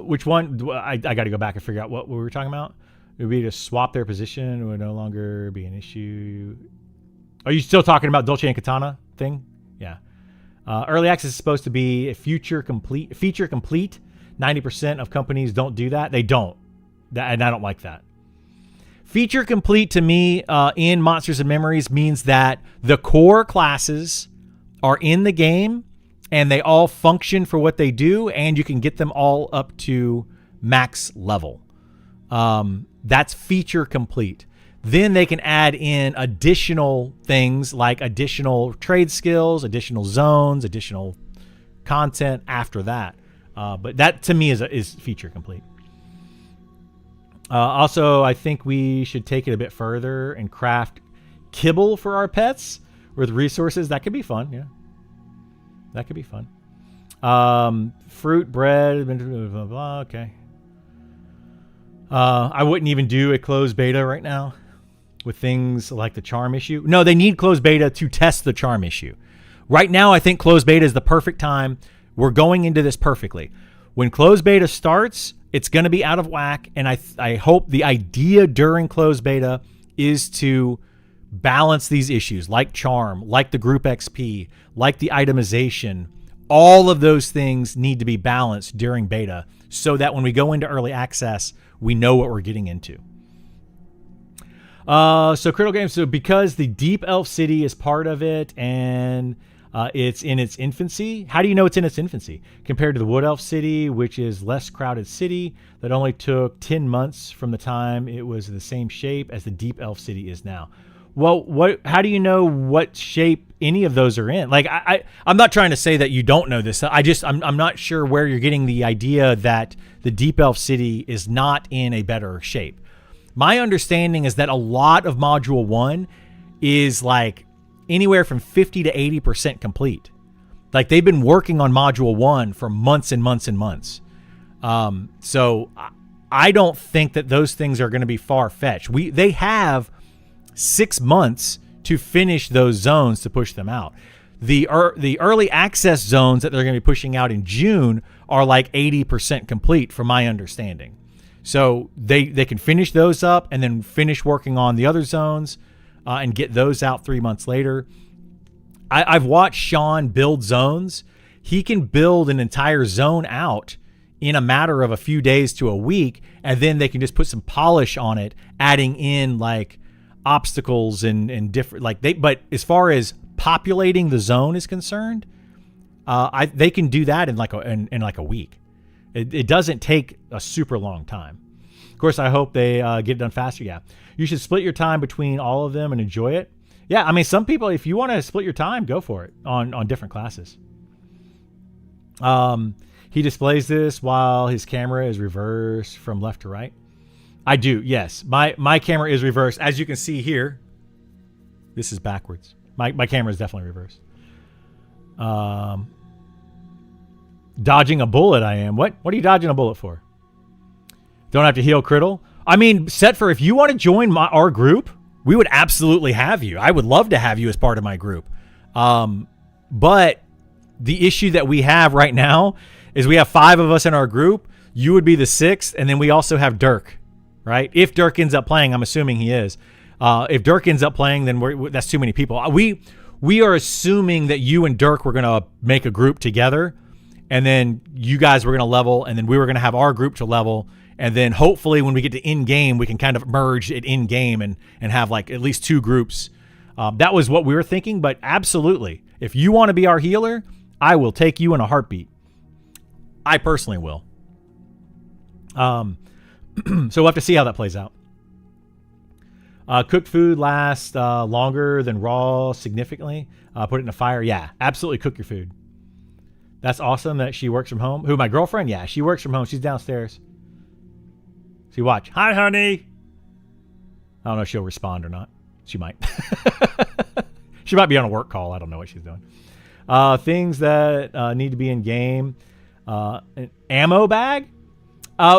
Which one? I got to go back and figure out what we were talking about. It would be to swap their position. It would no longer be an issue. Are you still talking about Dolce & Katana thing? Yeah. Early access is supposed to be a feature complete. 90% of companies don't do that. They don't. And I don't like that. Feature complete to me in Monsters and Memories means that the core classes are in the game and they all function for what they do, and you can get them all up to max level. That's feature complete. Then they can add in additional things like additional trade skills, additional zones, additional content after that. But that to me is feature complete. Also, I think we should take it a bit further and craft kibble for our pets with resources. That could be fun. Yeah, that could be fun. Fruit, bread, blah, blah, blah. Okay. I wouldn't even do a closed beta right now with things like the charm issue. No, they need closed beta to test the charm issue. Right now, I think closed beta is the perfect time. We're going into this perfectly. When closed beta starts, it's going to be out of whack, and I hope the idea during closed beta is to balance these issues, like charm, like the group XP, like the itemization. All of those things need to be balanced during beta so that when we go into early access, we know what we're getting into. So Critical Games, so because the Deep Elf City is part of it, and it's in its infancy. How do you know it's in its infancy? Compared to the Wood Elf City, which is less crowded city that only took 10 months from the time it was the same shape as the Deep Elf City is now. Well, how do you know what shape any of those are in? Like, I'm not trying to say that you don't know this. I'm not sure where you're getting the idea that the Deep Elf City is not in a better shape. My understanding is that a lot of Module 1 is like anywhere from 50 to 80% complete. Like they've been working on Module 1 for months and months and months. So I don't think that those things are going to be far-fetched. They have 6 months to finish those zones to push them out. The early access zones that they're going to be pushing out in June are like 80% complete from my understanding. So they can finish those up and then finish working on the other zones and get those out 3 months later. I've watched Sean build zones. He can build an entire zone out in a matter of a few days to a week, and then they can just put some polish on it, adding in like obstacles and different but as far as populating the zone is concerned, they can do that in like a week. It doesn't take a super long time. Of course, I hope they get it done faster. Yeah, you should split your time between all of them and enjoy it. Yeah, I mean, some people, if you want to split your time, go for it on different classes. He displays this while his camera is reversed from left to right. I do, yes. My camera is reversed. As you can see here, this is backwards. My camera is definitely reversed. Dodging a bullet, I am. What are you dodging a bullet for? Don't have to heal Criddle. I mean, Setfer, if you want to join our group, we would absolutely have you. I would love to have you as part of my group. But the issue that we have right now is we have 5 of us in our group. You would be the 6th, and then we also have Dirk, right? If Dirk ends up playing, I'm assuming he is. If Dirk ends up playing, then that's too many people. We are assuming that you and Dirk were going to make a group together, and then you guys were going to level, and then we were going to have our group to level, and then hopefully when we get to in-game, we can kind of merge it in-game and have like at least 2 groups. That was what we were thinking, but absolutely. If you want to be our healer, I will take you in a heartbeat. I personally will. So we'll have to see how that plays out. Cooked food lasts longer than raw significantly. Put it in a fire. Yeah, absolutely cook your food. That's awesome that she works from home. Who, my girlfriend? Yeah, she works from home. She's downstairs. See, watch. Hi, honey. I don't know if she'll respond or not. She might. She might be on a work call. I don't know what she's doing. Things that need to be in game. An ammo bag.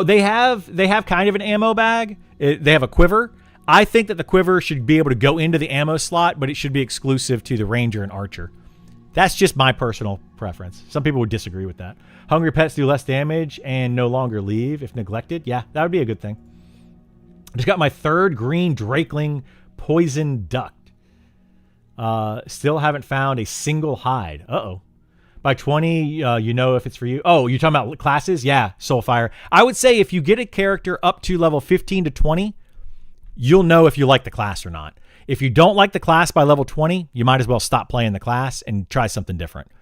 They have kind of an ammo bag. They have a quiver. I think that the quiver should be able to go into the ammo slot, but it should be exclusive to the ranger and archer. That's just my personal preference. Some people would disagree with that. Hungry pets do less damage and no longer leave if neglected. Yeah, that would be a good thing. I just got my 3rd green Drakeling poison duct. Still haven't found a single hide. Uh-oh. By 20, you know if it's for you. Oh, you're talking about classes? Yeah, Soulfire. I would say if you get a character up to level 15 to 20, you'll know if you like the class or not. If you don't like the class by level 20, you might as well stop playing the class and try something different.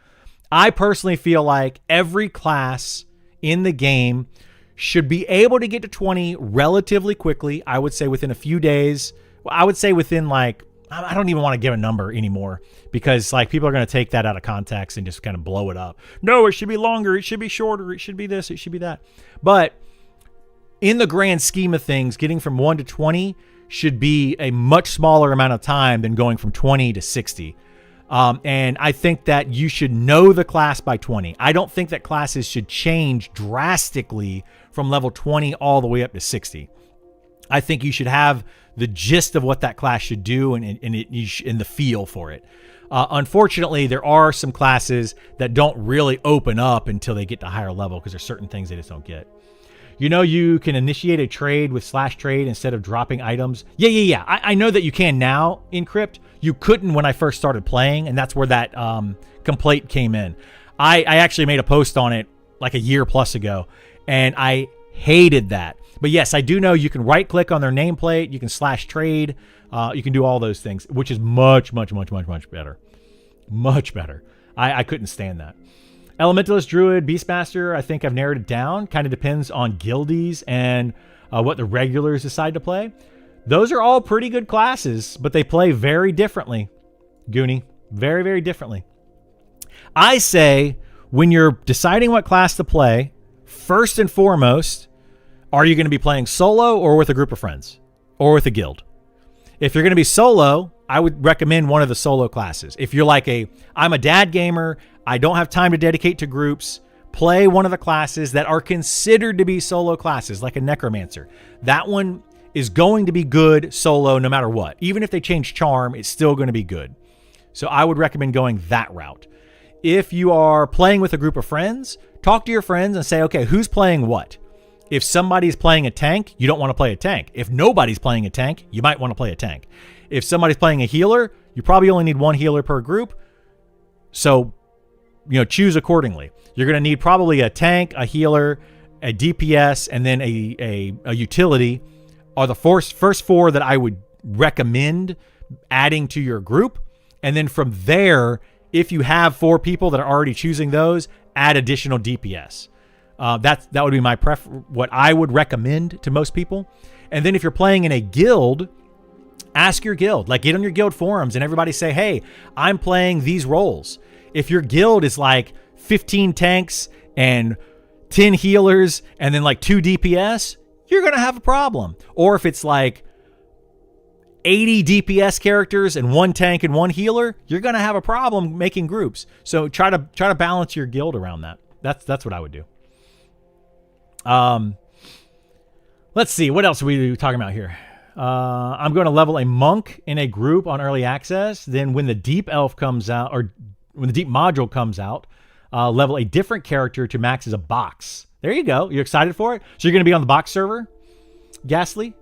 I personally feel like every class in the game should be able to get to 20 relatively quickly. I would say within a few days. I would say within like, I don't even want to give a number anymore because like people are going to take that out of context and just kind of blow it up. No, it should be longer. It should be shorter. It should be this. It should be that. But in the grand scheme of things, getting from 1 to 20 should be a much smaller amount of time than going from 20 to 60. And I think that you should know the class by 20. I don't think that classes should change drastically from level 20 all the way up to 60. I think you should have the gist of what that class should do and the feel for it. Unfortunately, there are some classes that don't really open up until they get to higher level because there's certain things they just don't get. You know, you can initiate a trade with /trade instead of dropping items. Yeah. I know that you can now in Crypt. You couldn't when I first started playing, and that's where that complaint came in. I actually made a post on it like a year plus ago, and I hated that. But yes, I do know you can right-click on their nameplate. You can /trade. You can do all those things, which is much better. Much better. I couldn't stand that. Elementalist, Druid, Beastmaster, I think I've narrowed it down. Kind of depends on guildies and what the regulars decide to play. Those are all pretty good classes, but they play very differently, Goonie. Very, very differently. I say when you're deciding what class to play, first and foremost, are you going to be playing solo or with a group of friends or with a guild? If you're going to be solo, I would recommend one of the solo classes. If you're like I'm a dad gamer, I don't have time to dedicate to groups, play one of the classes that are considered to be solo classes, like a necromancer. That one is going to be good solo no matter what. Even if they change charm, it's still going to be good. So I would recommend going that route. If you are playing with a group of friends, talk to your friends and say, okay, who's playing what? If somebody's playing a tank, you don't want to play a tank. If nobody's playing a tank, you might want to play a tank. If somebody's playing a healer, you probably only need one healer per group. So, choose accordingly. You're going to need probably a tank, a healer, a DPS, and then a utility are the first 4 that I would recommend adding to your group. And then from there, if you have 4 people that are already choosing those, add additional DPS. That would be my what I would recommend to most people. And then if you're playing in a guild, ask your guild. Like, get on your guild forums and everybody say, hey, I'm playing these roles. If your guild is like 15 tanks and 10 healers and then like 2 DPS, you're going to have a problem. Or if it's like 80 DPS characters and 1 tank and 1 healer, you're going to have a problem making groups. So try to balance your guild around that. That's what I would do. Let's see. What else are we talking about here? I'm going to level a monk in a group on early access. Then when the deep elf comes out, or when the deep module comes out, level a different character to max as a box. There you go. You're excited for it? So you're going to be on the box server, Ghastly?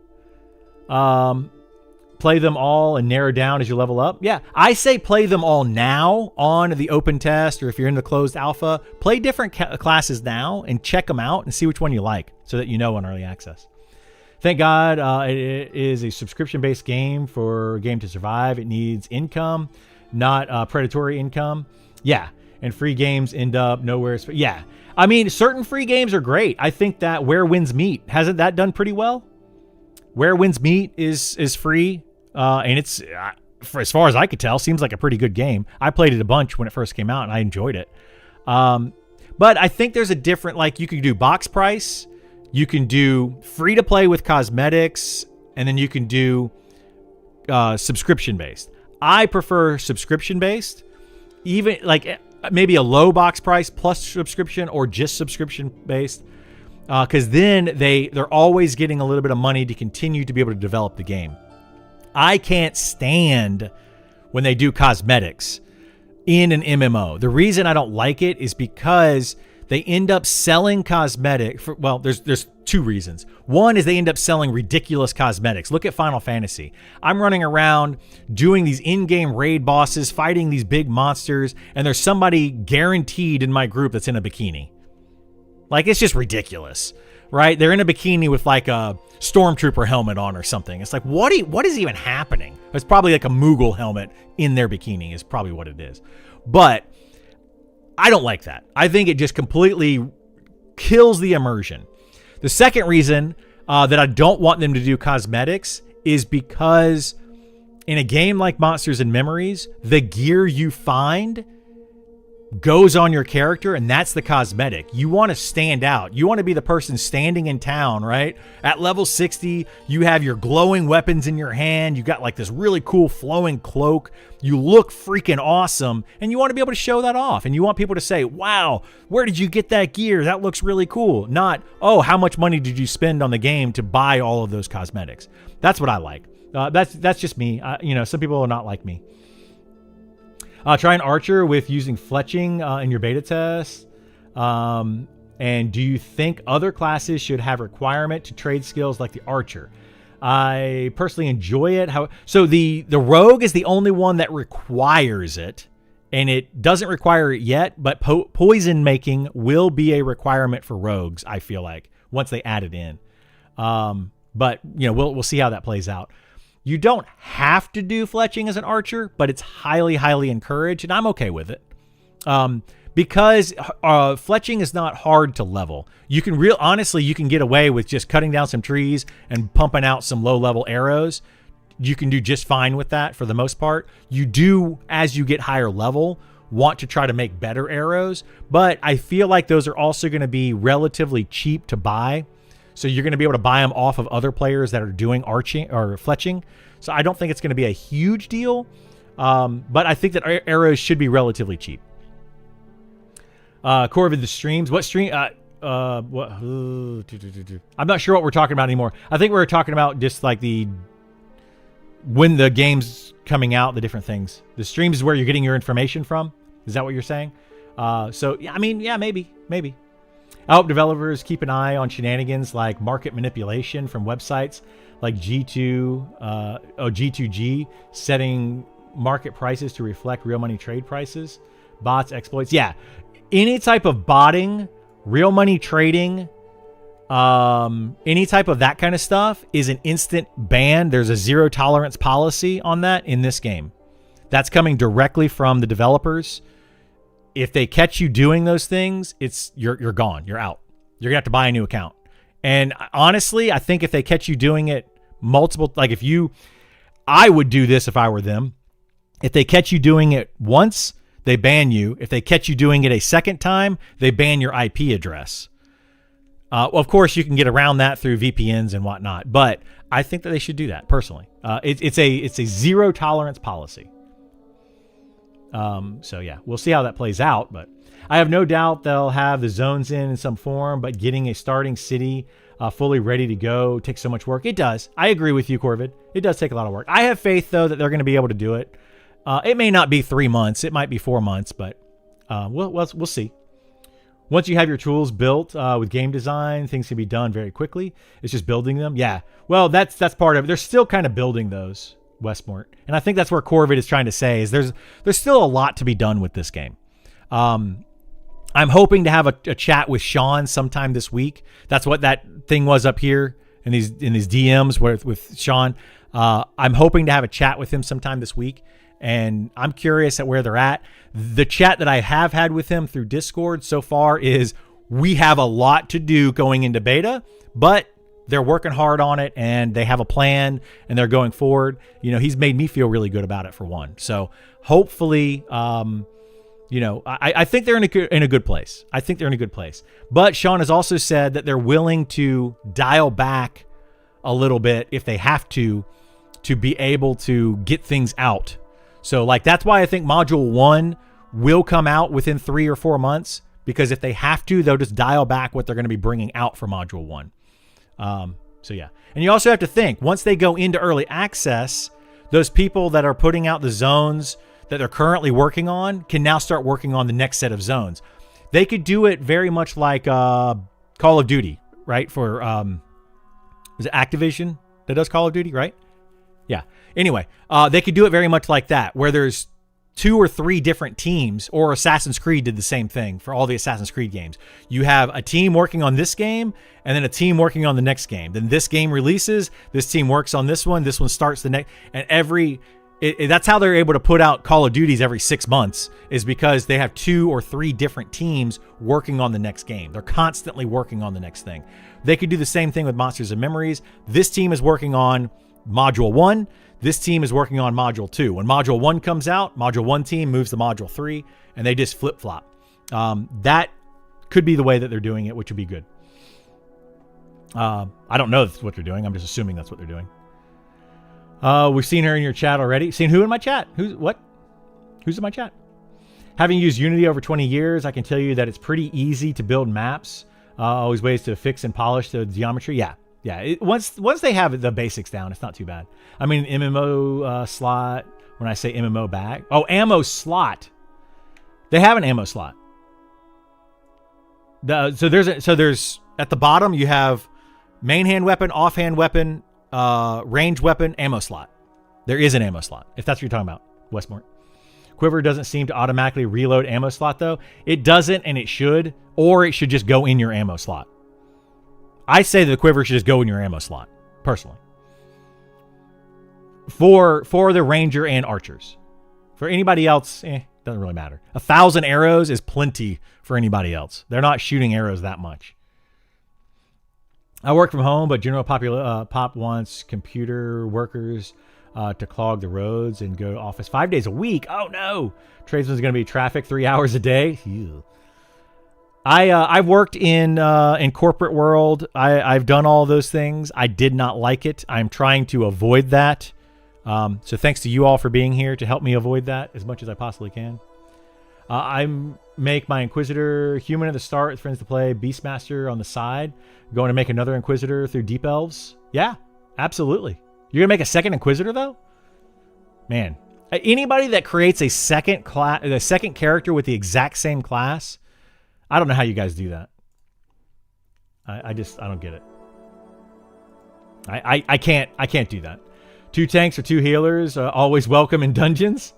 Play them all and narrow down as you level up. Yeah, I say play them all now on the open test, or if you're in the closed alpha, play different classes now and check them out and see which one you like so that you know on early access. Thank God it is a subscription-based game for a game to survive. It needs income, not predatory income. Yeah, and free games end up nowhere. Yeah, I mean, certain free games are great. I think that Where Winds Meet, hasn't that done pretty well? Where Winds Meet is free. And it's, for as far as I could tell, seems like a pretty good game. I played it a bunch when it first came out, and I enjoyed it. But I think there's a different, like, you can do box price, you can do free to play with cosmetics, and then you can do subscription based. I prefer subscription based, even like maybe a low box price plus subscription, or just subscription based, because then they're always getting a little bit of money to continue to be able to develop the game. I can't stand when they do cosmetics in an MMO. The reason I don't like it is because they end up selling cosmetic. Well, there's two reasons. One is they end up selling ridiculous cosmetics. Look at Final Fantasy. I'm running around doing these in-game raid bosses, fighting these big monsters, and there's somebody guaranteed in my group that's in a bikini. Like, it's just ridiculous, right? They're in a bikini with like a stormtrooper helmet on or something. It's like, what is even happening? It's probably like a Moogle helmet in their bikini is probably what it is. But I don't like that. I think it just completely kills the immersion. The second reason that I don't want them to do cosmetics is because in a game like Monsters and Memories, the gear you find goes on your character, and that's the cosmetic. You want to stand out. You want to be the person standing in town, right? At level 60, you have your glowing weapons in your hand. You got like this really cool flowing cloak. You look freaking awesome, and you want to be able to show that off. And you want people to say, wow, where did you get that gear? That looks really cool. Not, oh, how much money did you spend on the game to buy all of those cosmetics? That's what I like. That's just me. Some people are not like me. Try an archer with using fletching in your beta test. And do you think other classes should have requirement to trade skills like the archer? I personally enjoy it. So the rogue is the only one that requires it, and it doesn't require it yet, but poison making will be a requirement for rogues, I feel like, once they add it in. But we'll see how that plays out. You don't have to do fletching as an archer, but it's highly, highly encouraged, and I'm okay with it. Because fletching is not hard to level. You can honestly, you can get away with just cutting down some trees and pumping out some low-level arrows. You can do just fine with that for the most part. You do, as you get higher level, want to try to make better arrows, but I feel like those are also going to be relatively cheap to buy. So you're going to be able to buy them off of other players that are doing arching or fletching. So I don't think it's going to be a huge deal, but I think that arrows should be relatively cheap. Corvid, the streams. What stream? I'm not sure what we're talking about anymore. I think we're talking about just like when the game's coming out, the different things. The streams is where you're getting your information from. Is that what you're saying? So yeah, I mean, yeah, maybe. I hope developers keep an eye on shenanigans like market manipulation from websites like G2G, setting market prices to reflect real money trade prices, bots, exploits. Yeah, any type of botting, real money trading, any type of that kind of stuff is an instant ban. There's a zero tolerance policy on that in this game. That's coming directly from the developers. If they catch you doing those things, you're gone. You're out. You're gonna have to buy a new account. And honestly, I think if they catch you doing it multiple, like I would do this if I were them. If they catch you doing it once, they ban you. If they catch you doing it a second time, they ban your IP address. Well, of course, you can get around that through VPNs and whatnot, but I think that they should do that personally. It's a zero tolerance policy. So yeah, we'll see how that plays out, but I have no doubt they'll have the zones in some form, but getting a starting city fully ready to go takes so much work. It does. I agree with you, Corvid. It does take a lot of work. I have faith, though, that they're going to be able to do it. It may not be 3 months. It might be 4 months, but we'll see. Once you have your tools built with game design, things can be done very quickly. It's just building them. Yeah. Well, that's part of it. They're still kind of building those, Westmort. And I think that's where Corvid is trying to say is there's still a lot to be done with this game. I'm hoping to have a chat with Sean sometime this week. That's what that thing was up here in these DMs with Sean. I'm hoping to have a chat with him sometime this week, and I'm curious at where they're at. The chat that I have had with him through Discord so far is we have a lot to do going into beta, but they're working hard on it and they have a plan and they're going forward. You know, he's made me feel really good about it for one. So hopefully, you know, I think they're in a good place. I think they're in a good place. But Sean has also said that they're willing to dial back a little bit if they have to be able to get things out. So like, that's why I think module 1 will come out within 3 or 4 months, because if they have to, they'll just dial back what they're going to be bringing out for module 1. So yeah. And you also have to think, once they go into early access, those people that are putting out the zones that they're currently working on can now start working on the next set of zones. They could do it very much like Call of Duty, right? For is it Activision that does Call of Duty, right? Yeah. Anyway, they could do it very much like that, where there's 2 or 3 different teams, or Assassin's Creed did the same thing for all the Assassin's Creed games. You have a team working on this game and then a team working on the next game. Then this game releases, this team works on this one starts the next, and that's how they're able to put out Call of Duties every 6 months, is because they have 2 or 3 different teams working on the next game. They're constantly working on the next thing. They could do the same thing with Monsters and Memories. This team is working on Module 1. This team is working on Module 2. When Module 1 comes out, Module 1 team moves to Module 3, and they just flip-flop. That could be the way that they're doing it, which would be good. I don't know if that's what they're doing. I'm just assuming that's what they're doing. We've seen her in your chat already. Seen who in my chat? Who's in my chat? Having used Unity over 20 years, I can tell you that it's pretty easy to build maps. Always ways to fix and polish the geometry. Yeah. Once they have the basics down, it's not too bad. I mean, MMO slot. When I say MMO bag, ammo slot. They have an ammo slot. So there's at the bottom you have main hand weapon, offhand weapon, range weapon, ammo slot. There is an ammo slot, if that's what you're talking about, Westmort. Quiver doesn't seem to automatically reload ammo slot, though. It doesn't, and it should, or it should just go in your ammo slot. I say that the quiver should just go in your ammo slot, personally. For the ranger and archers. For anybody else, doesn't really matter. 1,000 arrows is plenty for anybody else. They're not shooting arrows that much. I work from home, but General Pop wants computer workers to clog the roads and go to office 5 days a week. Oh no! Tradesman's going to be traffic 3 hours a day. Ew. I've worked in corporate world. I've done all those things. I did not like it. I'm trying to avoid that. So thanks to you all for being here to help me avoid that as much as I possibly can. I make my Inquisitor human at the start with friends to play, Beastmaster on the side. Going to make another Inquisitor through Deep Elves. Yeah, absolutely. You're going to make a second Inquisitor, though? Man. Anybody that creates a second character with the exact same class, I don't know how you guys do that. I don't get it. I can't do that. 2 tanks or 2 healers, always welcome in dungeons.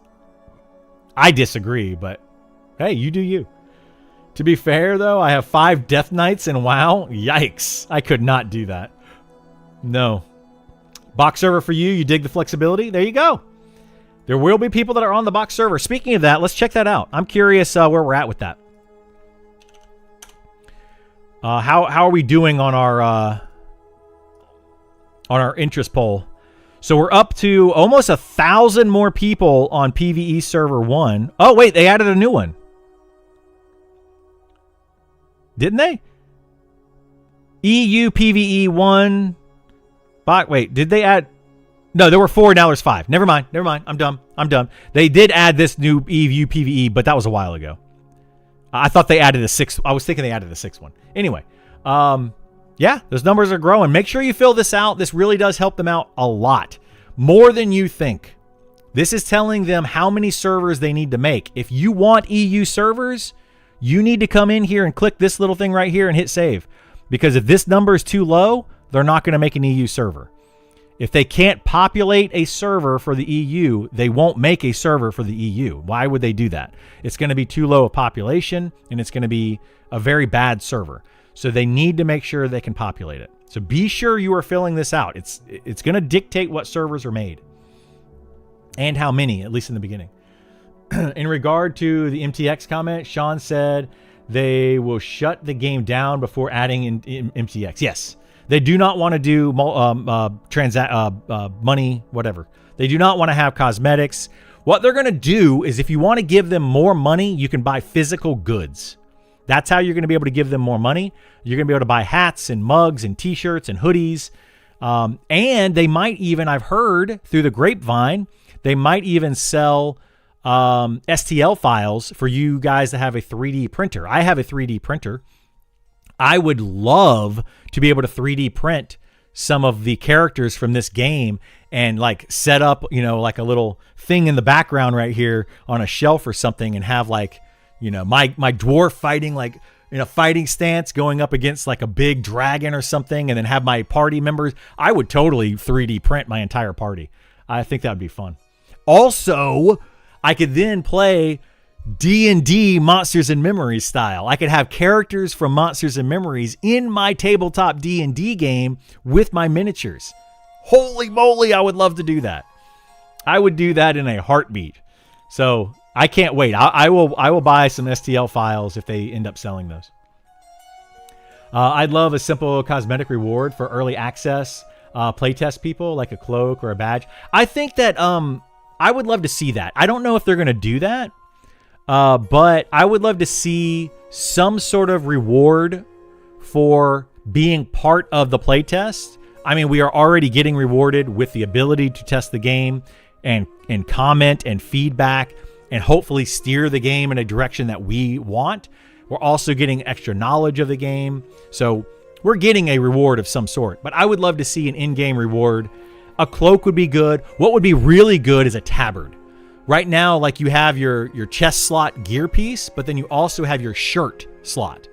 I disagree, but hey, you do you. To be fair, though, I have 5 Death Knights in WoW. Yikes. I could not do that. No. Box server for you. You dig the flexibility? There you go. There will be people that are on the box server. Speaking of that, let's check that out. I'm curious where we're at with that. How are we doing on our interest poll? So we're up to almost 1,000 more people on PvE server 1. Oh wait, they added a new one. Didn't they? EU PvE 1. But wait, did they add? No, there were 4. Now there's 5. Never mind. I'm dumb. They did add this new EU PvE, but that was a while ago. I thought they added a 6th. I was thinking they added a 6th one. Anyway, yeah, those numbers are growing. Make sure you fill this out. This really does help them out a lot. More than you think. This is telling them how many servers they need to make. If you want EU servers, you need to come in here and click this little thing right here and hit save. Because if this number is too low, they're not going to make an EU server. If they can't populate a server for the EU, they won't make a server for the EU. Why would they do that? It's going to be too low a population, and it's going to be a very bad server. So they need to make sure they can populate it. So be sure you are filling this out. It's going to dictate what servers are made and how many, at least in the beginning. In regard to the MTX comment, Sean said they will shut the game down before adding in MTX. Yes. They do not want to do money, whatever. They do not want to have cosmetics. What they're going to do is if you want to give them more money, you can buy physical goods. That's how you're going to be able to give them more money. You're going to be able to buy hats and mugs and t-shirts and hoodies. And they might even, I've heard through the grapevine, they might even sell STL files for you guys that have a 3D printer. I have a 3D printer. I would love to be able to 3D print some of the characters from this game and like set up, like a little thing in the background right here on a shelf or something and have like, my dwarf fighting like in a fighting stance going up against like a big dragon or something, and then have my party members. I would totally 3D print my entire party. I think that would be fun. Also, I could then play D&D Monsters and Memories style. I could have characters from Monsters and Memories in my tabletop D&D game with my miniatures. Holy moly, I would love to do that. I would do that in a heartbeat. So I can't wait. I will buy some STL files if they end up selling those. I'd love a simple cosmetic reward for early access playtest people, like a cloak or a badge. I think that I would love to see that. I don't know if they're going to do that. But I would love to see some sort of reward for being part of the playtest. I mean, we are already getting rewarded with the ability to test the game and comment and feedback and hopefully steer the game in a direction that we want. We're also getting extra knowledge of the game. So we're getting a reward of some sort, but I would love to see an in-game reward. A cloak would be good. What would be really good is a tabard. Right now, like you have your chest slot gear piece, but then you also have your shirt slot.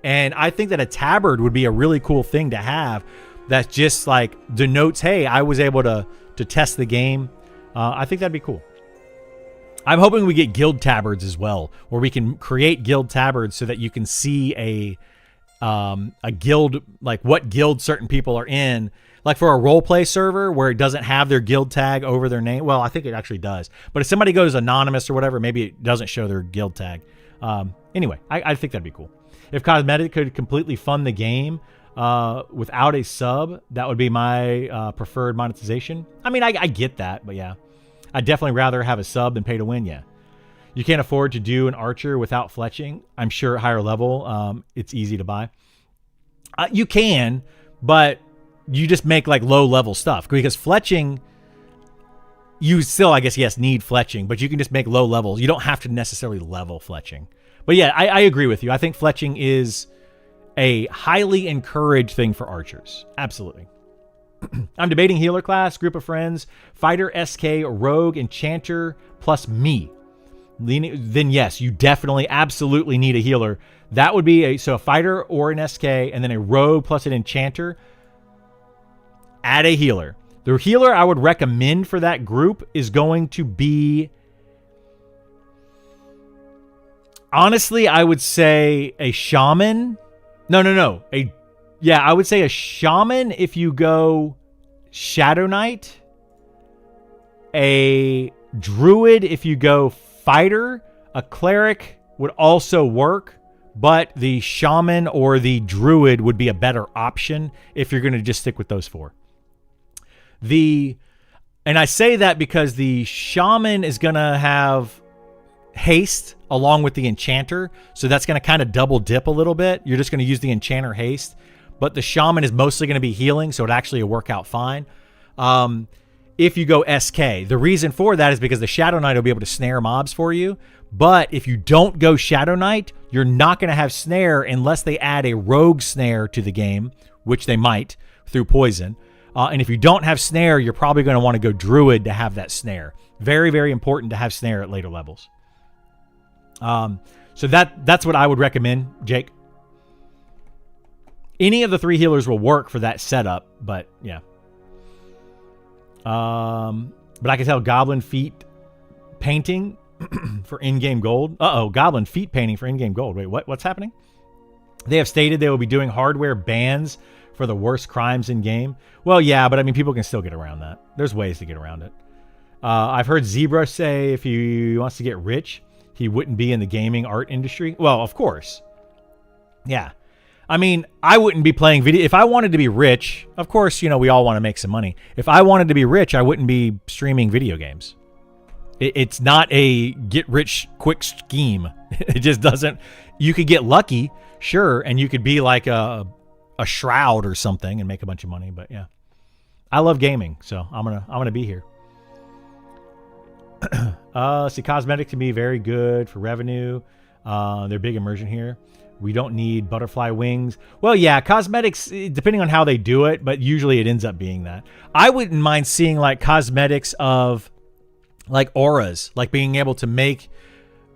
And I think that a tabard would be a really cool thing to have that just like denotes, hey, I was able to test the game. I think that'd be cool. I'm hoping we get guild tabards as well, where we can create guild tabards so that you can see a guild, like what guild certain people are in. Like for a roleplay server where it doesn't have their guild tag over their name. Well, I think it actually does. But if somebody goes anonymous or whatever, maybe it doesn't show their guild tag. Anyway, I think that'd be cool. If Cosmetic could completely fund the game without a sub, that would be my preferred monetization. I mean, I get that, but yeah. I'd definitely rather have a sub than pay to win, yeah. You can't afford to do an archer without fletching. I'm sure at higher level, it's easy to buy. You can, but you just make like low level stuff, because fletching, you still, I guess, yes, need fletching, but you can just make low levels. You don't have to necessarily level fletching. But yeah, I agree with you. I think fletching is a highly encouraged thing for archers. Absolutely. I'm debating healer class, group of friends, fighter, SK, rogue, enchanter, plus me. Then yes, you definitely, absolutely need a healer. That would be a fighter or an SK, and then a rogue plus an enchanter. Add a healer. The healer I would recommend for that group is going to be, honestly, I would say a shaman. No. I would say a shaman if you go Shadow Knight. A druid if you go fighter. A cleric would also work, but the shaman or the druid would be a better option if you're going to just stick with those four. And I say that because the shaman is going to have haste along with the enchanter. So that's going to kind of double dip a little bit. You're just going to use the enchanter haste. but the shaman is mostly going to be healing, so it actually will work out fine. If you go SK, the reason for that is because the Shadow Knight will be able to snare mobs for you. But if you don't go Shadow Knight, you're not going to have snare unless they add a rogue snare to the game, which they might through poison. And if you don't have snare, you're probably going to want to go druid to have that snare. Very, very important to have snare at later levels. So that's what I would recommend, Jake. Any of the 3 healers will work for that setup, but yeah. But I can tell Goblin Feet painting for in-game gold. Goblin Feet painting for in-game gold. Wait, what's happening? They have stated they will be doing hardware bans for the worst crimes in-game. Well, yeah, but I mean, people can still get around that. There's ways to get around it. I've heard Zebra say if he wants to get rich, he wouldn't be in the gaming art industry. Well, of course. Yeah. I mean, I wouldn't be playing video. If I wanted to be rich, of course, you know, we all want to make some money. If I wanted to be rich, I wouldn't be streaming video games. It's not a get-rich-quick scheme. It just doesn't. You could get lucky, sure, and you could be like a Shroud or something and make a bunch of money. But yeah, I love gaming, so I'm gonna be here. See, cosmetics can be very good for revenue. They're big immersion here. We don't need butterfly wings. Well, yeah, cosmetics, depending on how they do it, but usually it ends up being that. I wouldn't mind seeing like cosmetics of like auras, like being able to make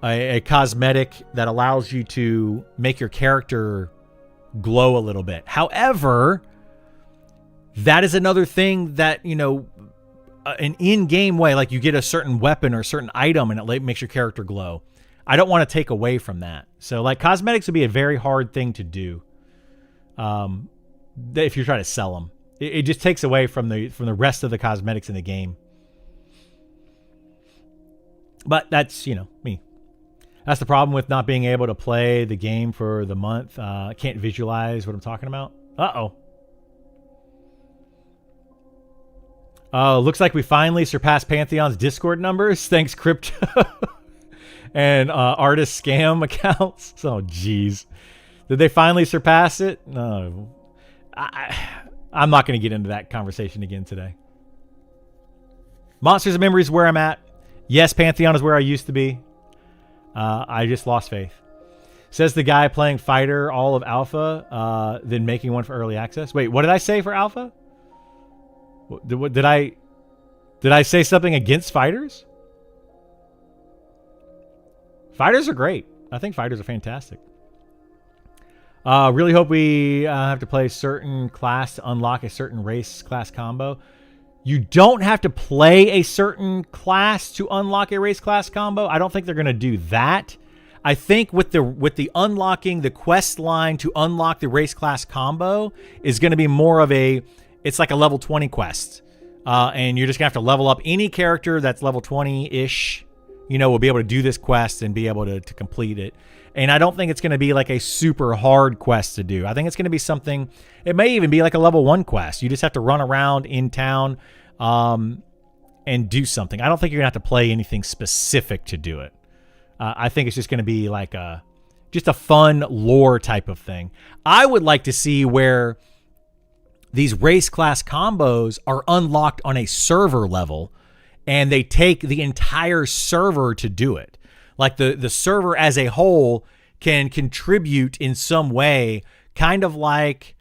a cosmetic that allows you to make your character glow a little bit. However, that is another thing that, you know, an in-game way, like you get a certain weapon or a certain item and it makes your character glow. I don't want to take away from that. So like cosmetics would be a very hard thing to do. If you're trying to sell them, it just takes away from the rest of the cosmetics in the game. But that's, you know, me. That's the problem with not being able to play the game for the month. I can't visualize what I'm talking about. Looks like we finally surpassed Pantheon's Discord numbers. Thanks, Crypto. And artist scam accounts. Oh, geez. Did they finally surpass it? No. I'm not going to get into that conversation again today. Monsters and Memories is where I'm at. Yes, Pantheon is where I used to be. I just lost faith. Says the guy playing Fighter all of Alpha, then making one for early access. Wait, what did I say for Alpha? Did I say something against Fighters? Fighters are great. I think Fighters are fantastic. Really hope we have to play a certain class to unlock a certain race class combo. You don't have to play a certain class to unlock a race class combo. I don't think they're going to do that. I think with the unlocking the quest line to unlock the race class combo is going to be more of it's like a level 20 quest. And you're just going to have to level up any character that's level 20-ish. You know, will be able to do this quest and be able to complete it. And I don't think it's going to be like a super hard quest to do. I think it's going to be something, it may even be like a level 1 quest. You just have to run around in town and do something. I don't think you're going to have to play anything specific to do it. I think it's just going to be like just a fun lore type of thing. I would like to see where these race class combos are unlocked on a server level and they take the entire server to do it. Like the server as a whole can contribute in some way, kind of like,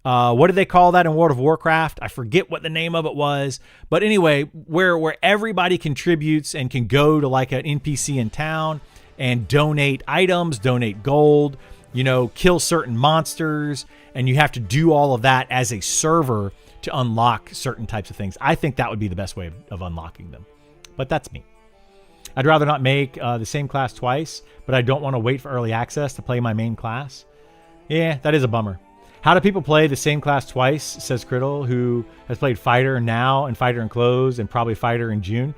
what do they call that in World of Warcraft? I forget what the name of it was. But anyway, where everybody contributes and can go to like an NPC in town and donate items, donate gold, you know, kill certain monsters. And you have to do all of that as a server to unlock certain types of things. I think that would be the best way of unlocking them. But that's me. I'd rather not make the same class twice, but I don't want to wait for early access to play my main class. Yeah, that is a bummer. How do people play the same class twice, says Criddle, who has played Fighter now and Fighter Enclosed and probably Fighter in June?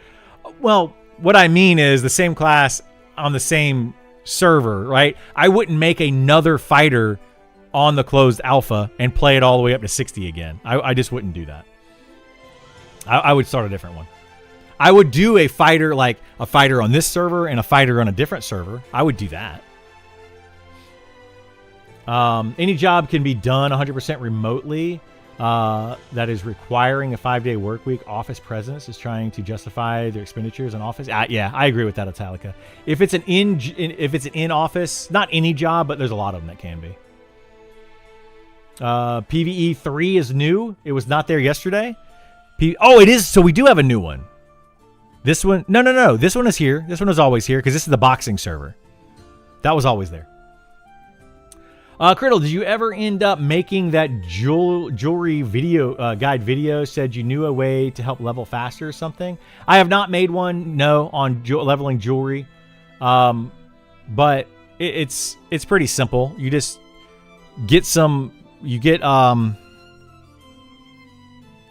Well, what I mean is the same class on the same server, right? I wouldn't make another Fighter on the closed alpha and play it all the way up to 60 again. I just wouldn't do that. I would start a different one. I would do a fighter, like a fighter on this server and a fighter on a different server. I would do that. Any job can be done 100% remotely. That is requiring a 5-day work week. Office presence is trying to justify their expenditures on office. Yeah, I agree with that, Italica. If it's an in office, not any job, but there's a lot of them that can be. PvE 3 is new. It was not there yesterday. Oh, it is. So we do have a new one. This one, no. This one is here. This one is always here because this is the boxing server. That was always there. Criddle, did you ever end up making that jewelry video guide video? Said you knew a way to help level faster or something. I have not made one, no, on leveling jewelry, but it's pretty simple. You just get some. You get oh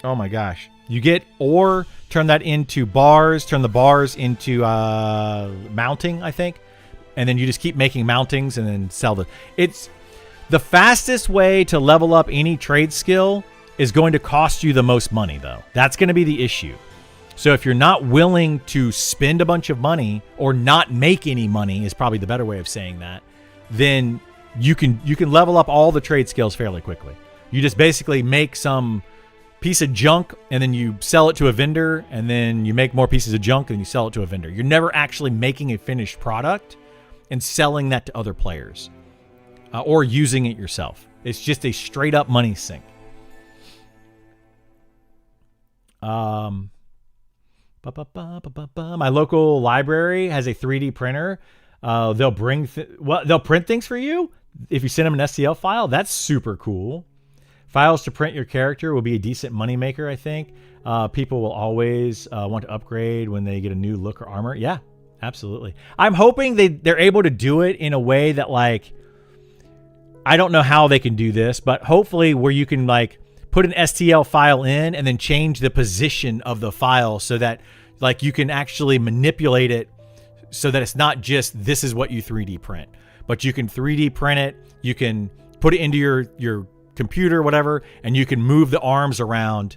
my gosh, you get ore. Turn that into bars. Turn the bars into mounting, I think, and then you just keep making mountings and then sell the. It's the fastest way to level up any trade skill is going to cost you the most money, though. That's going to be the issue. So if you're not willing to spend a bunch of money or not make any money is probably the better way of saying that, then you can level up all the trade skills fairly quickly. You just basically make some piece of junk and then you sell it to a vendor, and then you make more pieces of junk and you sell it to a vendor. You're never actually making a finished product and selling that to other players. Or using it yourself. It's just a straight up money sink. My local library has a 3D printer. They'll print things for you if you send them an STL file. That's super cool. Files to print your character will be a decent moneymaker, I think. People will always want to upgrade when they get a new look or armor. Yeah, absolutely. I'm hoping they're able to do it in a way that, like, I don't know how they can do this, but hopefully where you can like put an STL file in and then change the position of the file so that like you can actually manipulate it so that it's not just this is what you 3D print, but you can 3D print it. You can put it into your computer, whatever, and you can move the arms around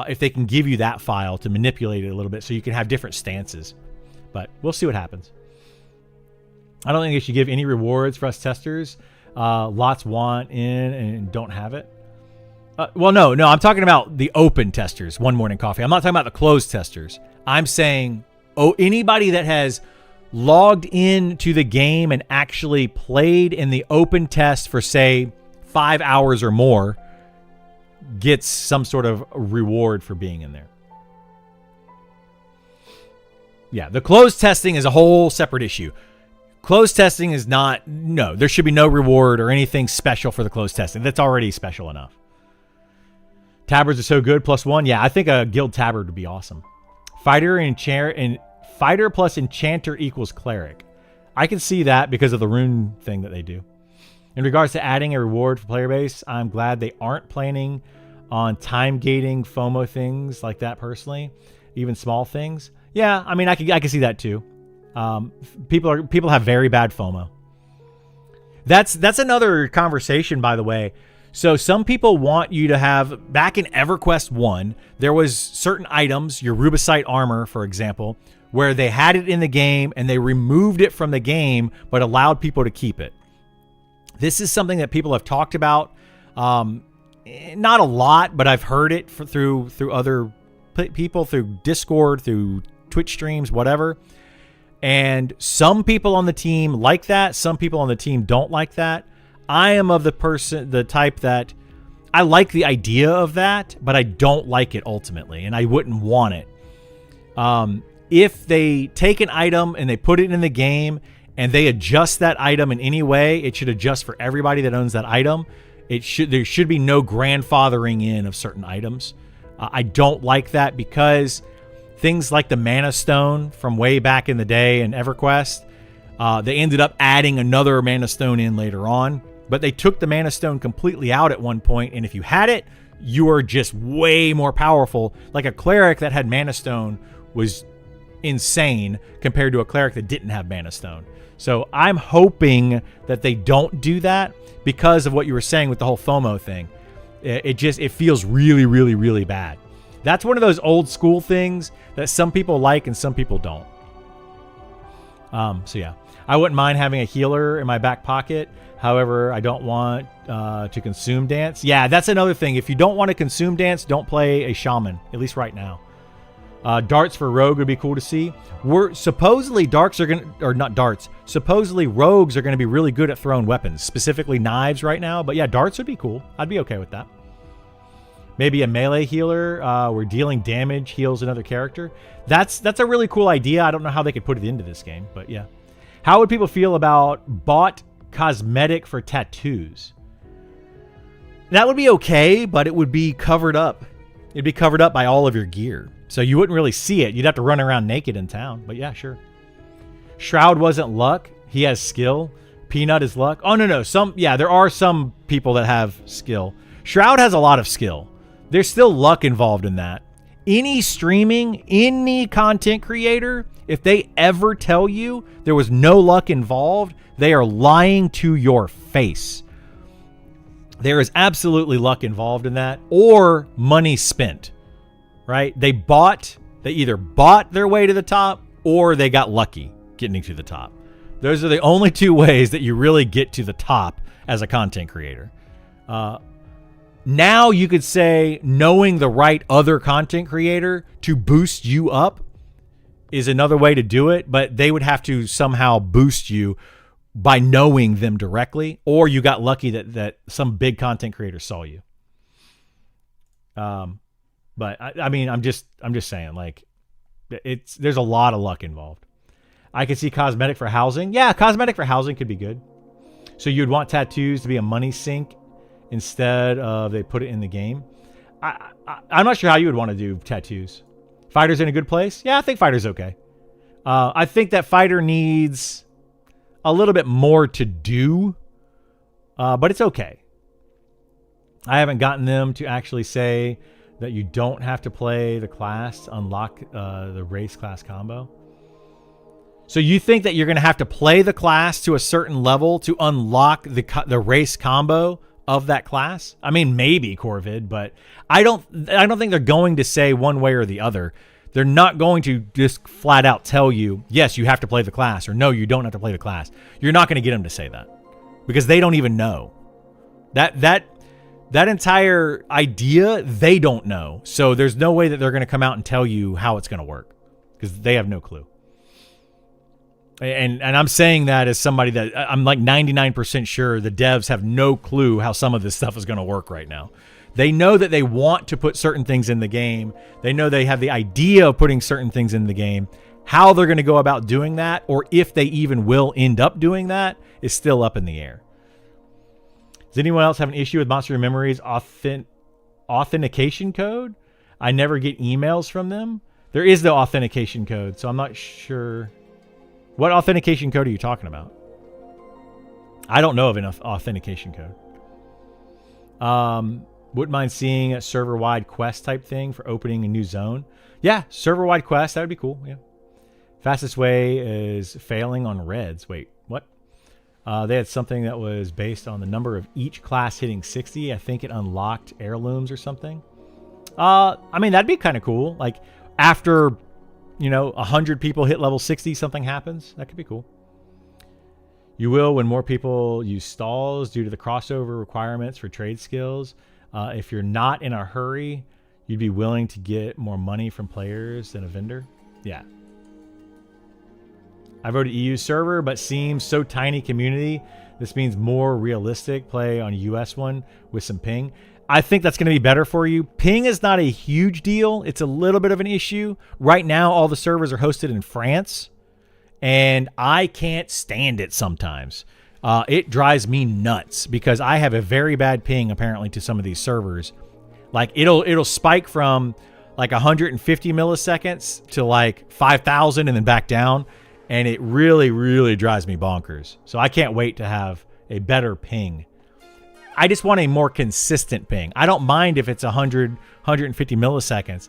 if they can give you that file to manipulate it a little bit so you can have different stances. But we'll see what happens. I don't think they should give any rewards for us testers. Lots want in and don't have it. Well, no, I'm talking about the open testers. One Morning Coffee. I'm not talking about the closed testers. I'm saying, anybody that has logged into the game and actually played in the open test for, say, 5 hours or more gets some sort of reward for being in there. Yeah, the closed testing is a whole separate issue. Closed testing is not, no, there should be no reward or anything special for the closed testing. That's already special enough. Tabards are so good, +1. Yeah, I think a guild tabard would be awesome. Fighter plus enchanter equals cleric. I can see that because of the rune thing that they do. In regards to adding a reward for player base, I'm glad they aren't planning on time gating FOMO things like that personally, even small things. Yeah, I mean, I can see that too. People have very bad FOMO. That's another conversation, by the way. So some people want you to have, back in EverQuest 1, there was certain items, your Rubicite armor, for example, where they had it in the game and they removed it from the game, but allowed people to keep it. This is something that people have talked about. Not a lot, but I've heard it through other people, through Discord, through Twitch streams, whatever. And some people on the team like that. Some people on the team don't like that. I am of the type that I like the idea of that, but I don't like it ultimately, and I wouldn't want it. If they take an item and they put it in the game and they adjust that item in any way, it should adjust for everybody that owns that item. There should be no grandfathering in of certain items. I don't like that because things like the Mana Stone from way back in the day in EverQuest, they ended up adding another Mana Stone in later on, but they took the Mana Stone completely out at one point, and if you had it, you were just way more powerful. Like a cleric that had Mana Stone was insane compared to a cleric that didn't have Mana Stone. So I'm hoping that they don't do that because of what you were saying with the whole FOMO thing. It feels really, really, really bad. That's one of those old school things that some people like and some people don't. So yeah. I wouldn't mind having a healer in my back pocket. However, I don't want to consume dance. Yeah, that's another thing. If you don't want to consume dance, don't play a shaman, at least right now. Darts for rogue would be cool to see. Supposedly supposedly rogues are going to be really good at throwing weapons, specifically knives right now. But yeah, darts would be cool. I'd be okay with that. Maybe a melee healer where dealing damage heals another character. That's a really cool idea. I don't know how they could put it into this game, but yeah. How would people feel about bought cosmetic for tattoos? That would be okay, but it would be covered up. It'd be covered up by all of your gear. So you wouldn't really see it. You'd have to run around naked in town. But yeah, sure. Shroud wasn't luck. He has skill. Peanut is luck. Oh, no. There are some people that have skill. Shroud has a lot of skill. There's still luck involved in that. Any streaming, any content creator, if they ever tell you there was no luck involved, they are lying to your face. There is absolutely luck involved in that, or money spent, right? They either bought their way to the top, or they got lucky getting to the top. Those are the only two ways that you really get to the top as a content creator. Now you could say knowing the right other content creator to boost you up is another way to do it, but they would have to somehow boost you by knowing them directly, or you got lucky that some big content creator saw you. But I mean, I'm just saying, like, there's a lot of luck involved. I could see cosmetic for housing. Yeah, cosmetic for housing could be good. So you'd want tattoos to be a money sink instead of they put it in the game. I'm not sure how you would want to do tattoos. Fighter's in a good place? Yeah, I think Fighter's okay. I think that Fighter needs a little bit more to do, but it's okay. I haven't gotten them to actually say that you don't have to play the class to unlock the race class combo. So you think that you're going to have to play the class to a certain level to unlock the race combo of that class? I mean, maybe Corvid, but I don't think they're going to say one way or the other. They're not going to just flat out tell you, yes, you have to play the class, or no, you don't have to play the class. You're not going to get them to say that because they don't even know. That entire idea, they don't know. So there's no way that they're going to come out and tell you how it's going to work because they have no clue. And I'm saying that as somebody that I'm like 99% sure the devs have no clue how some of this stuff is going to work right now. They know that they want to put certain things in the game. They know they have the idea of putting certain things in the game. How they're going to go about doing that, or if they even will end up doing that, is still up in the air. Does anyone else have an issue with Monster Memories authentication code? I never get emails from them. There is no authentication code, so I'm not sure. What authentication code are you talking about? I don't know of an authentication code. Wouldn't mind seeing a server-wide quest type thing for opening a new zone. Yeah, server-wide quest, that would be cool. Yeah. Fastest way is failing on reds. Wait, what? They had something that was based on the number of each class hitting 60. I think it unlocked heirlooms or something. I mean, that'd be kind of cool. Like, after 100 people hit level 60, something happens. That could be cool. You will when more people use stalls due to the crossover requirements for trade skills. If you're not in a hurry, you'd be willing to get more money from players than a vendor. Yeah. I voted EU server, but seems so tiny community. This means more realistic play on a US one with some ping. I think that's going to be better for you. Ping is not a huge deal. It's a little bit of an issue. Right now, all the servers are hosted in France, and I can't stand it sometimes. It drives me nuts because I have a very bad ping apparently to some of these servers. Like it'll spike from like 150 milliseconds to like 5,000 and then back down, and it really, really drives me bonkers. So I can't wait to have a better ping. I just want a more consistent ping. I don't mind if it's 100, 150 milliseconds.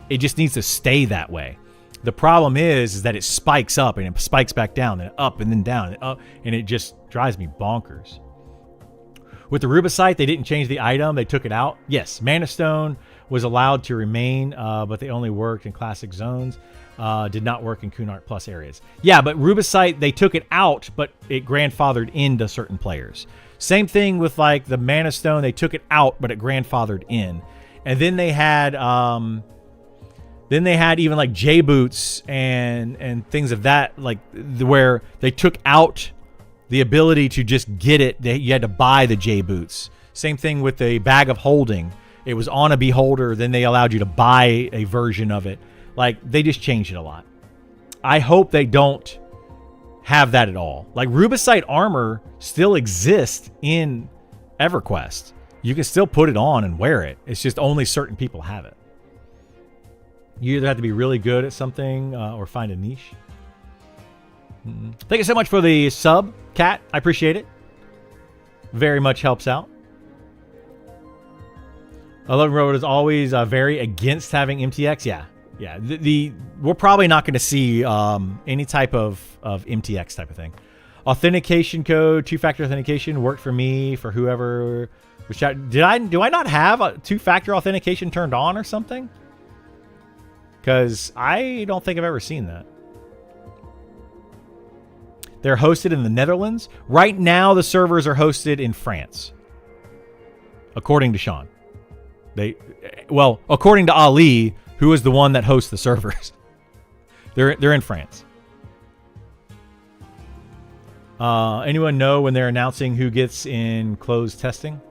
It just needs to stay that way. The problem is that it spikes up and it spikes back down, and up and then down and up, and it just drives me bonkers. With the Rubicite, they didn't change the item. They took it out. Yes, Mana Stone was allowed to remain, but they only worked in classic zones. Did not work in Kunart Plus areas. Yeah, but Rubicite, they took it out, but it grandfathered into certain players. Same thing with like the Mana Stone. They took it out, but it grandfathered in. And then they had even like J boots and things of that, like where they took out the ability to just get it. You had to buy the J boots. Same thing with the Bag of Holding. It was on a beholder, then they allowed you to buy a version of it. Like, they just changed it a lot. I hope they don't have that at all. Like, Rubicite armor still exists in EverQuest. You can still put it on and wear it. It's just only certain people have it. You either have to be really good at something or find a niche. Thank you so much for the sub, Kat. I appreciate it. Very much helps out. 11 Road is always very against having MTX. Yeah. We're probably not going to see any type of MTX type of thing. Authentication code, two-factor authentication worked for me, for whoever. Do I not have a two-factor authentication turned on or something? Because I don't think I've ever seen that. They're hosted in the Netherlands. Right now, the servers are hosted in France, according to Sean. According to Ali, who is the one that hosts the servers. They're in France. Anyone know when they're announcing who gets in closed testing?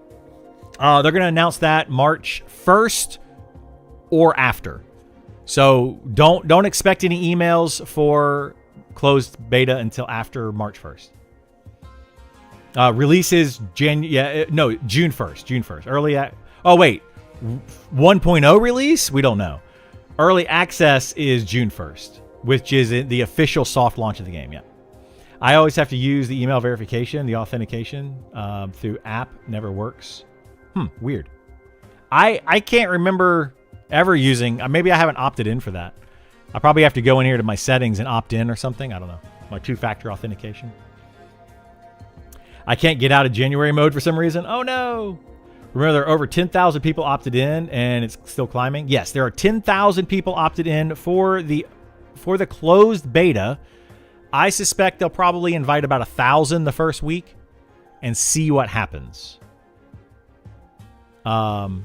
They're going to announce that March 1st or after. So don't expect any emails for closed beta until after March 1st. Release is June 1st. June 1st. 1.0 release? We don't know. Early access is June 1st, which is the official soft launch of the game. Yeah. I always have to use the email verification, the authentication through app. Never works. Weird. I can't remember ever using. Maybe I haven't opted in for that. I probably have to go in here to my settings and opt in or something. I don't know. My two-factor authentication. I can't get out of January mode for some reason. Oh no. Remember, there are over 10,000 people opted in, and it's still climbing. Yes, there are 10,000 people opted in for the closed beta. I suspect they'll probably invite about 1,000 the first week and see what happens. And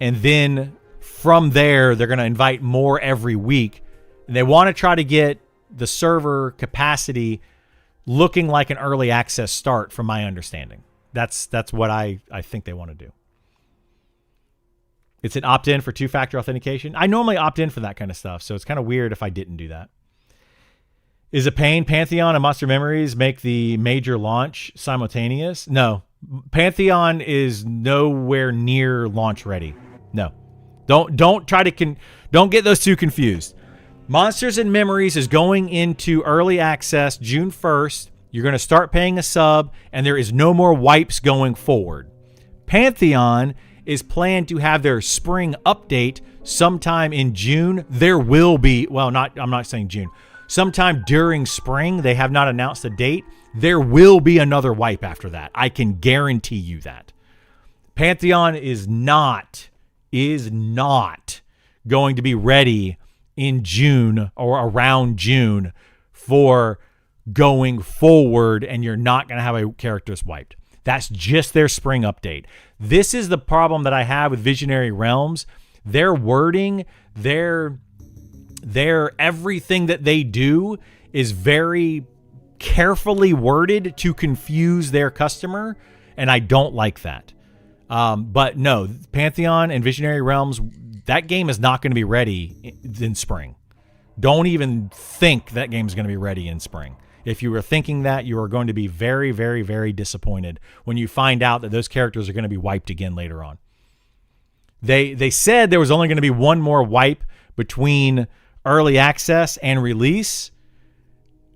then from there, they're going to invite more every week. And they want to try to get the server capacity looking like an early access start, from my understanding. That's what I think they want to do. It's an opt-in for two-factor authentication. I normally opt in for that kind of stuff, so it's kind of weird if I didn't do that. Is it pain Pantheon and Monster Memories make the major launch simultaneous? No. Pantheon is nowhere near launch ready. No. Don't get those two confused. Monsters and Memories is going into early access June 1st. You're going to start paying a sub, and there is no more wipes going forward. Pantheon is planned to have their spring update sometime in June. There will be, I'm not saying June. Sometime during spring, they have not announced a date. There will be another wipe after that. I can guarantee you that. Pantheon is not going to be ready in June or around June for going forward, and you're not going to have a characters wiped. That's just their spring update. This is the problem that I have with Visionary Realms. Their wording, their everything that they do is very carefully worded to confuse their customer, and I don't like that. But no, Pantheon and Visionary Realms, that game is not going to be ready in spring. Don't even think that game is going to be ready in spring. If you were thinking that, you are going to be very, very, very disappointed when you find out that those characters are going to be wiped again later on. They said there was only going to be one more wipe between early access and release,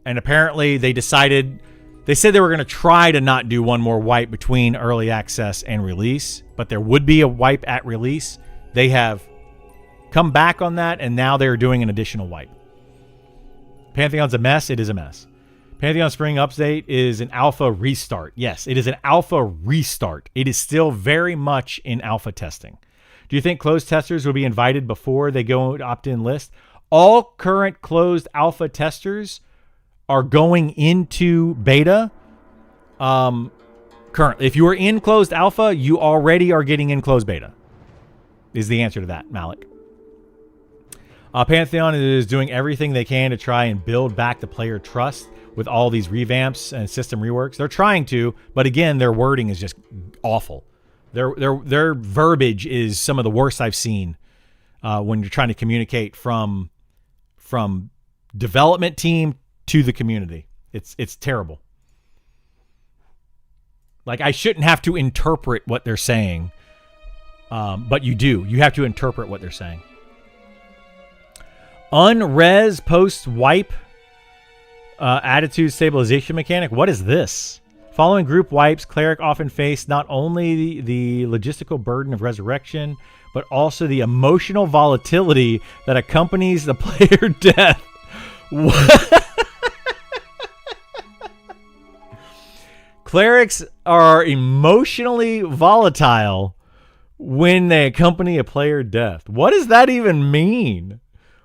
and apparently they said they were going to try to not do one more wipe between early access and release, but there would be a wipe at release. They have come back on that, and now they're doing an additional wipe. Pantheon's a mess. It is a mess. Pantheon Spring Update is an alpha restart. Yes, it is an alpha restart. It is still very much in alpha testing. Do you think closed testers will be invited before they go to opt-in list? All current closed alpha testers are going into beta. Currently, if you are in closed alpha, you already are getting in closed beta. Is the answer to that, Malik. Pantheon is doing everything they can to try and build back the player trust with all these revamps and system reworks. They're trying to, but again, their wording is just awful. Their verbiage is some of the worst I've seen when you're trying to communicate from development team to the community. It's terrible. Like, I shouldn't have to interpret what they're saying, but you do. You have to interpret what they're saying. Unres post wipe attitude stabilization mechanic. What is this? Following group wipes, cleric often face not only the logistical burden of resurrection, but also the emotional volatility that accompanies the player death. What? Clerics are emotionally volatile when they accompany a player death. What does that even mean?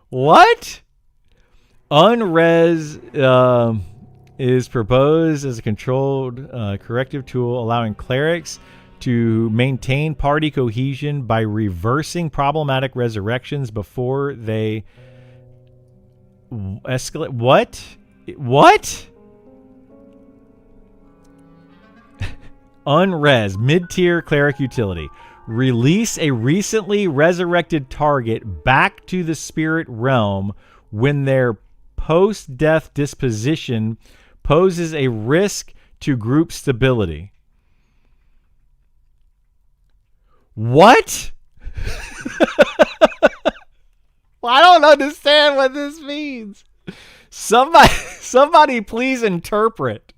What? Unres is proposed as a controlled corrective tool, allowing clerics to maintain party cohesion by reversing problematic resurrections before they escalate. What? What? Unres, mid-tier cleric utility. Release a recently resurrected target back to the spirit realm when their post-death disposition poses a risk to group stability. What? Well, I don't understand what this means. Somebody please interpret.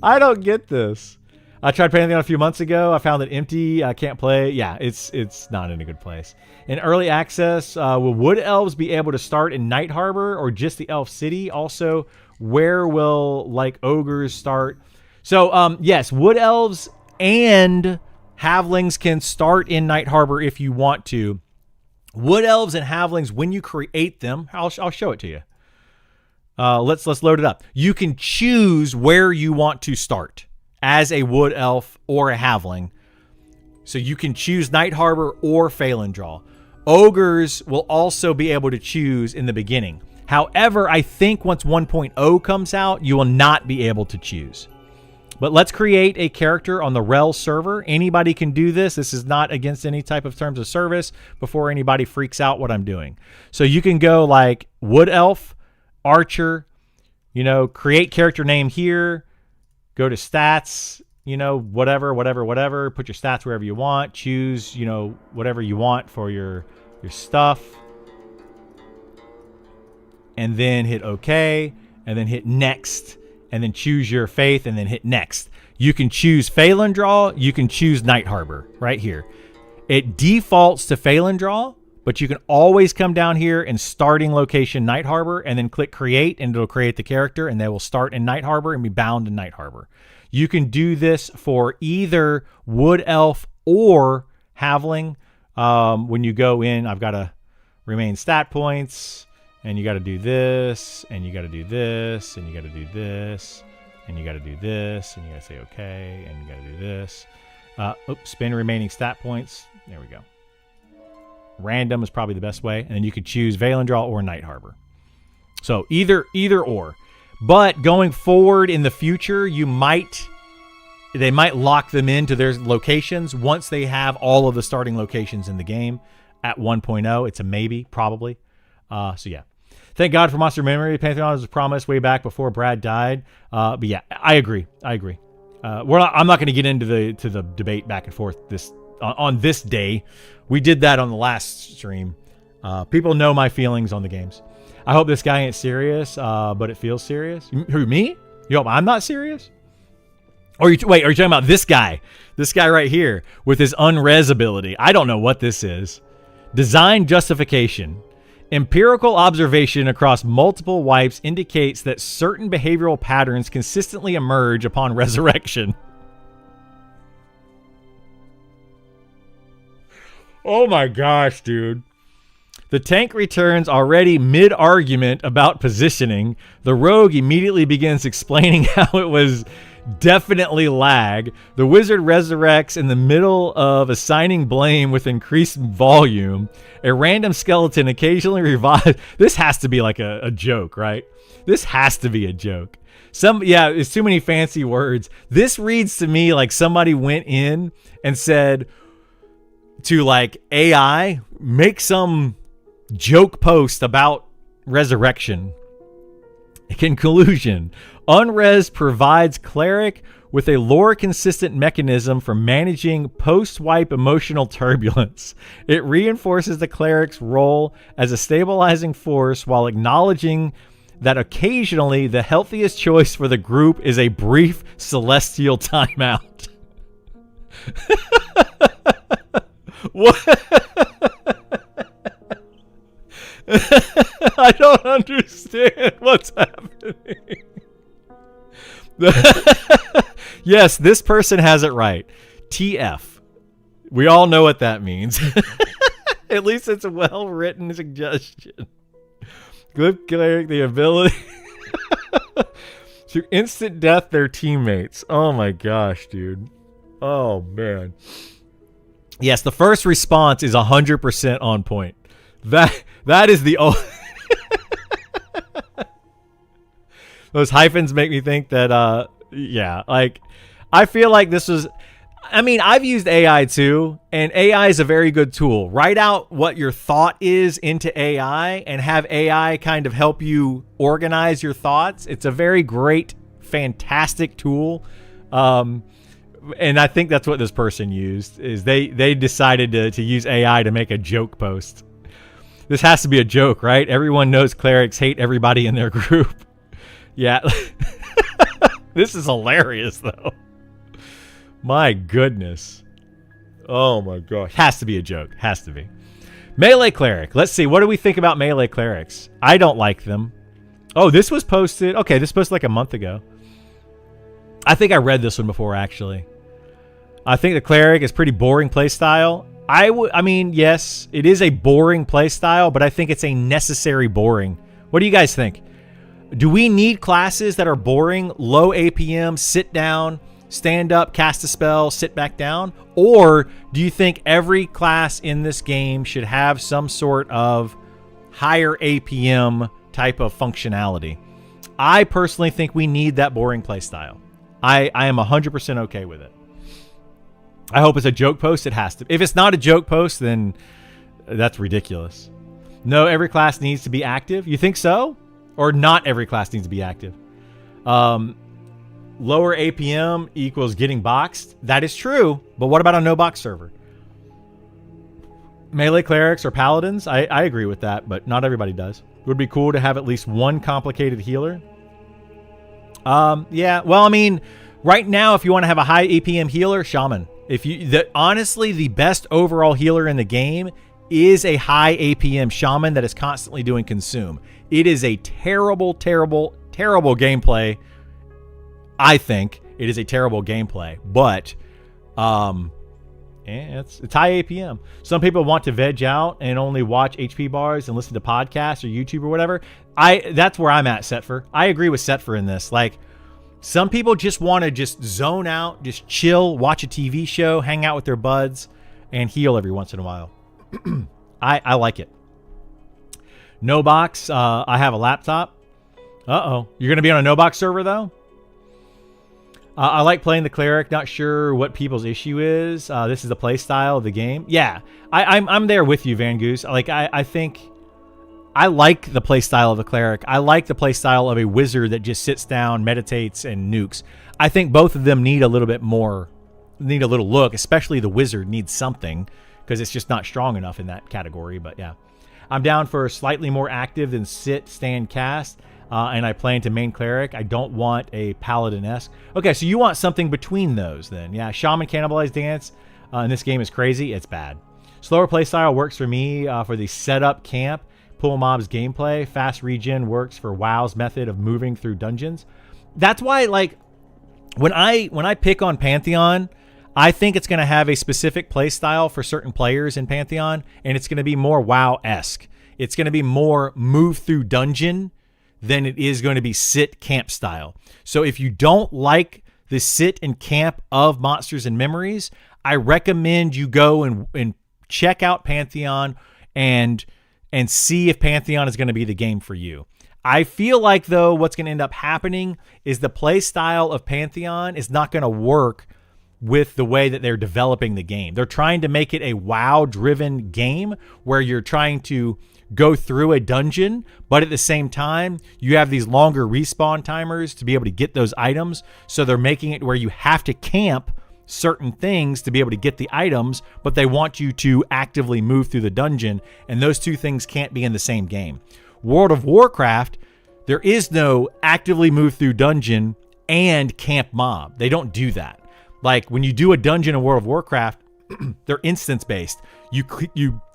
I don't get this. I tried Pantheon a few months ago. I found it empty. I can't play. Yeah, it's not in a good place. In early access, will Wood Elves be able to start in Night Harbor or just the Elf City? Also, where will, like, Ogres start? So, yes, Wood Elves and Halflings can start in Night Harbor if you want to. Wood Elves and Halflings, when you create them, I'll show it to you. Let's load it up. You can choose where you want to start as a Wood Elf or a Halfling. So you can choose Night Harbor or Phalandraw. Ogres will also be able to choose in the beginning. However, I think once 1.0 comes out, you will not be able to choose. But let's create a character on the Rel server. Anybody can do this. This is not against any type of terms of service before anybody freaks out what I'm doing. So you can go like Wood Elf, Archer, create character name here, go to stats, whatever, put your stats wherever you want, choose, whatever you want for your stuff, and then hit OK, and then hit next, and then choose your faith, and then hit next. You can choose Phalandraw, you can choose Night Harbor right here. It defaults to Phalandraw, but you can always come down here and starting location Night Harbor and then click create and it'll create the character and they will start in Night Harbor and be bound in Night Harbor. You can do this for either Wood Elf or Halfling. When you go in, I've got to remain stat points and you got to do this and you got to do this and you got to do this and you got to do this and you got to say okay and you got to do this. Spend remaining stat points. There we go. Random is probably the best way. And then you could choose Phalandraw or Night Harbor. So either or. But going forward in the future, they might lock them into their locations once they have all of the starting locations in the game at 1.0. It's a maybe, probably. So yeah. Thank God for Monster Memory. Pantheon was promised way back before Brad died. But yeah, I agree. I'm not going to get into the debate back and forth on this day. We did that on the last stream. People know my feelings on the games. I hope this guy ain't serious, but it feels serious. Who, me? You hope I'm not serious? Or are you talking about this guy? This guy right here with his unres ability. I don't know what this is. Design justification. Empirical observation across multiple wipes indicates that certain behavioral patterns consistently emerge upon resurrection. Oh my gosh, dude. The tank returns already mid-argument about positioning. The rogue immediately begins explaining how it was definitely lag. The wizard resurrects in the middle of assigning blame with increased volume. A random skeleton occasionally revives. This has to be like a joke, right? This has to be a joke. It's too many fancy words. This reads to me like somebody went in and said to like AI, make some joke post about resurrection. In conclusion, Unres provides cleric with a lore consistent mechanism for managing post-wipe emotional turbulence. It reinforces the cleric's role as a stabilizing force while acknowledging that occasionally the healthiest choice for the group is a brief celestial timeout. What? I don't understand what's happening. Yes, this person has it right. TF. We all know what that means. At least it's a well-written suggestion. Give cleric the ability to instant death their teammates. Oh my gosh, dude. Oh man. Yes, the first response is 100% on point. That is the those hyphens make me think that I feel like this was, I mean, I've used AI too, and AI is a very good tool. Write out what your thought is into AI and have AI kind of help you organize your thoughts. It's a very great, fantastic tool. And I think that's what this person used, is they decided to use AI to make a joke post. This has to be a joke, right? Everyone knows clerics hate everybody in their group. Yeah. This is hilarious, though. My goodness. Oh, my gosh. Has to be a joke. Has to be. Melee cleric. Let's see. What do we think about melee clerics? I don't like them. Oh, this was posted. Okay, this was posted like a month ago. I think I read this one before, actually. I think the cleric is pretty boring playstyle. I mean, yes, it is a boring playstyle, but I think it's a necessary boring. What do you guys think? Do we need classes that are boring, low APM, sit down, stand up, cast a spell, sit back down? Or do you think every class in this game should have some sort of higher APM type of functionality? I personally think we need that boring playstyle. I am 100% okay with it. I hope it's a joke post. It has to. If it's not a joke post, then that's ridiculous. No, every class needs to be active. You think so? Or not every class needs to be active? Lower APM equals getting boxed. That is true. But what about a no box server? Melee clerics or paladins? I agree with that, but not everybody does. It would be cool to have at least one complicated healer. Yeah. Well, I mean, right now, if you want to have a high APM healer, shaman. Honestly, the best overall healer in the game is a high APM shaman that is constantly doing consume. It is a terrible, terrible, terrible gameplay. I think it is a terrible gameplay, but it's high APM. Some people want to veg out and only watch HP bars and listen to podcasts or YouTube or whatever. That's where I'm at, Setfer. I agree with Setfer in this. Like, some people just want to just zone out, just chill, watch a TV show, hang out with their buds, and heal every once in a while. I like it. No box. I have a laptop. Uh-oh. You're going to be on a no box server, though? I like playing the cleric. Not sure what people's issue is. This is the play style of the game. Yeah, I'm there with you, Van Goose. Like, I think I like the play style of a cleric. I like the play style of a wizard that just sits down, meditates, and nukes. I think both of them need a little bit more, need a little look. Especially the wizard needs something because it's just not strong enough in that category. But yeah, I'm down for slightly more active than sit, stand, cast. And I plan to main cleric. I don't want a paladin-esque. Okay, so you want something between those then. Yeah, shaman cannibalize dance in this game is crazy. It's bad. Slower playstyle works for me for the setup camp, pull mobs gameplay. Fast regen works for WoW's method of moving through dungeons. That's why, like, when I pick on Pantheon, I think it's going to have a specific play style for certain players in Pantheon, and it's going to be more WoW-esque. It's going to be more move through dungeon than it is going to be sit camp style. So if you don't like the sit and camp of Monsters and Memories, I recommend you go and check out Pantheon and see if Pantheon is going to be the game for you. I feel like, though, what's going to end up happening is the play style of Pantheon is not going to work with the way that they're developing the game. They're trying to make it a WoW-driven game where you're trying to go through a dungeon, but at the same time, you have these longer respawn timers to be able to get those items. So they're making it where you have to camp certain things to be able to get the items, but they want you to actively move through the dungeon, and those two things can't be in the same game. World of Warcraft, there is no actively move through dungeon and camp mob. They don't do that. Like when you do a dungeon in World of Warcraft, they're instance based. You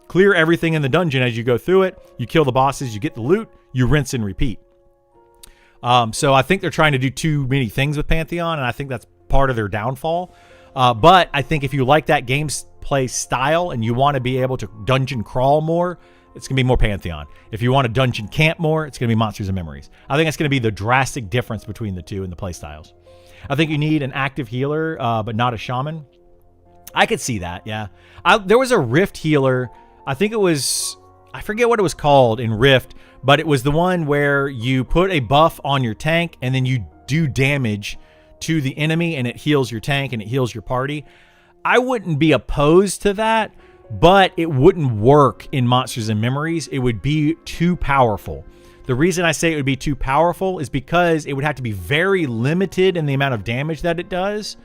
clear everything in the dungeon as you go through it. You kill the bosses, you get the loot, you rinse and repeat. So I think they're trying to do too many things with Pantheon, and I think that's part of their downfall. But I think if you like that gameplay style and you want to be able to dungeon crawl more, it's going to be more Pantheon. If you want to dungeon camp more, it's going to be Monsters and Memories. I think that's going to be the drastic difference between the two in the play styles. I think you need an active healer, but not a shaman. I could see that, yeah. There was a Rift healer. I think it was, I forget what it was called in Rift, but it was the one where you put a buff on your tank and then you do damage to the enemy and it heals your tank and it heals your party. I wouldn't be opposed to that, but it wouldn't work in Monsters and Memories. It would be too powerful. The reason I say it would be too powerful is because it would have to be very limited in the amount of damage that it does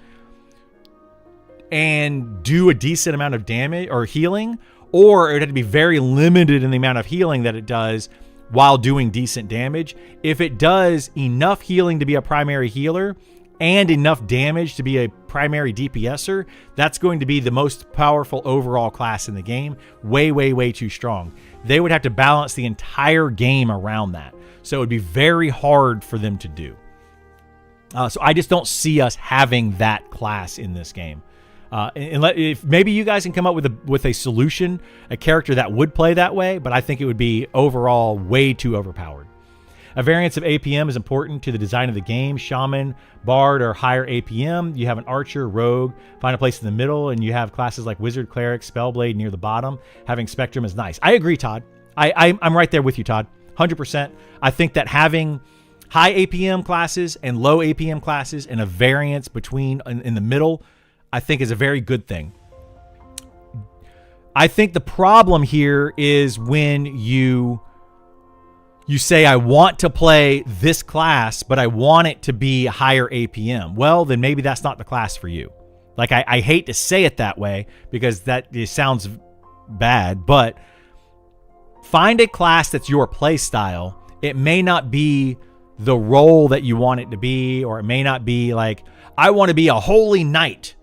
and do a decent amount of damage or healing, or it would have to be very limited in the amount of healing that it does while doing decent damage. If it does enough healing to be a primary healer and enough damage to be a primary DPSer, that's going to be the most powerful overall class in the game. Way, way, way too strong. They would have to balance the entire game around that. So it would be very hard for them to do. So I just don't see us having that class in this game. If maybe you guys can come up with a solution, a character that would play that way, but I think it would be overall way too overpowered. A variance of APM is important to the design of the game. Shaman, Bard, or higher APM. You have an Archer, Rogue, find a place in the middle, and you have classes like Wizard, Cleric, Spellblade near the bottom. Having Spectrum is nice. I agree, Todd. I'm right there with you, Todd. 100%. I think that having high APM classes and low APM classes and a variance between in the middle, I think is a very good thing. I think the problem here is when you say, I want to play this class, but I want it to be higher APM. Well, then maybe that's not the class for you. Like, I hate to say it that way because that it sounds bad, but find a class that's your play style. It may not be the role that you want it to be, or it may not be like, I want to be a holy knight.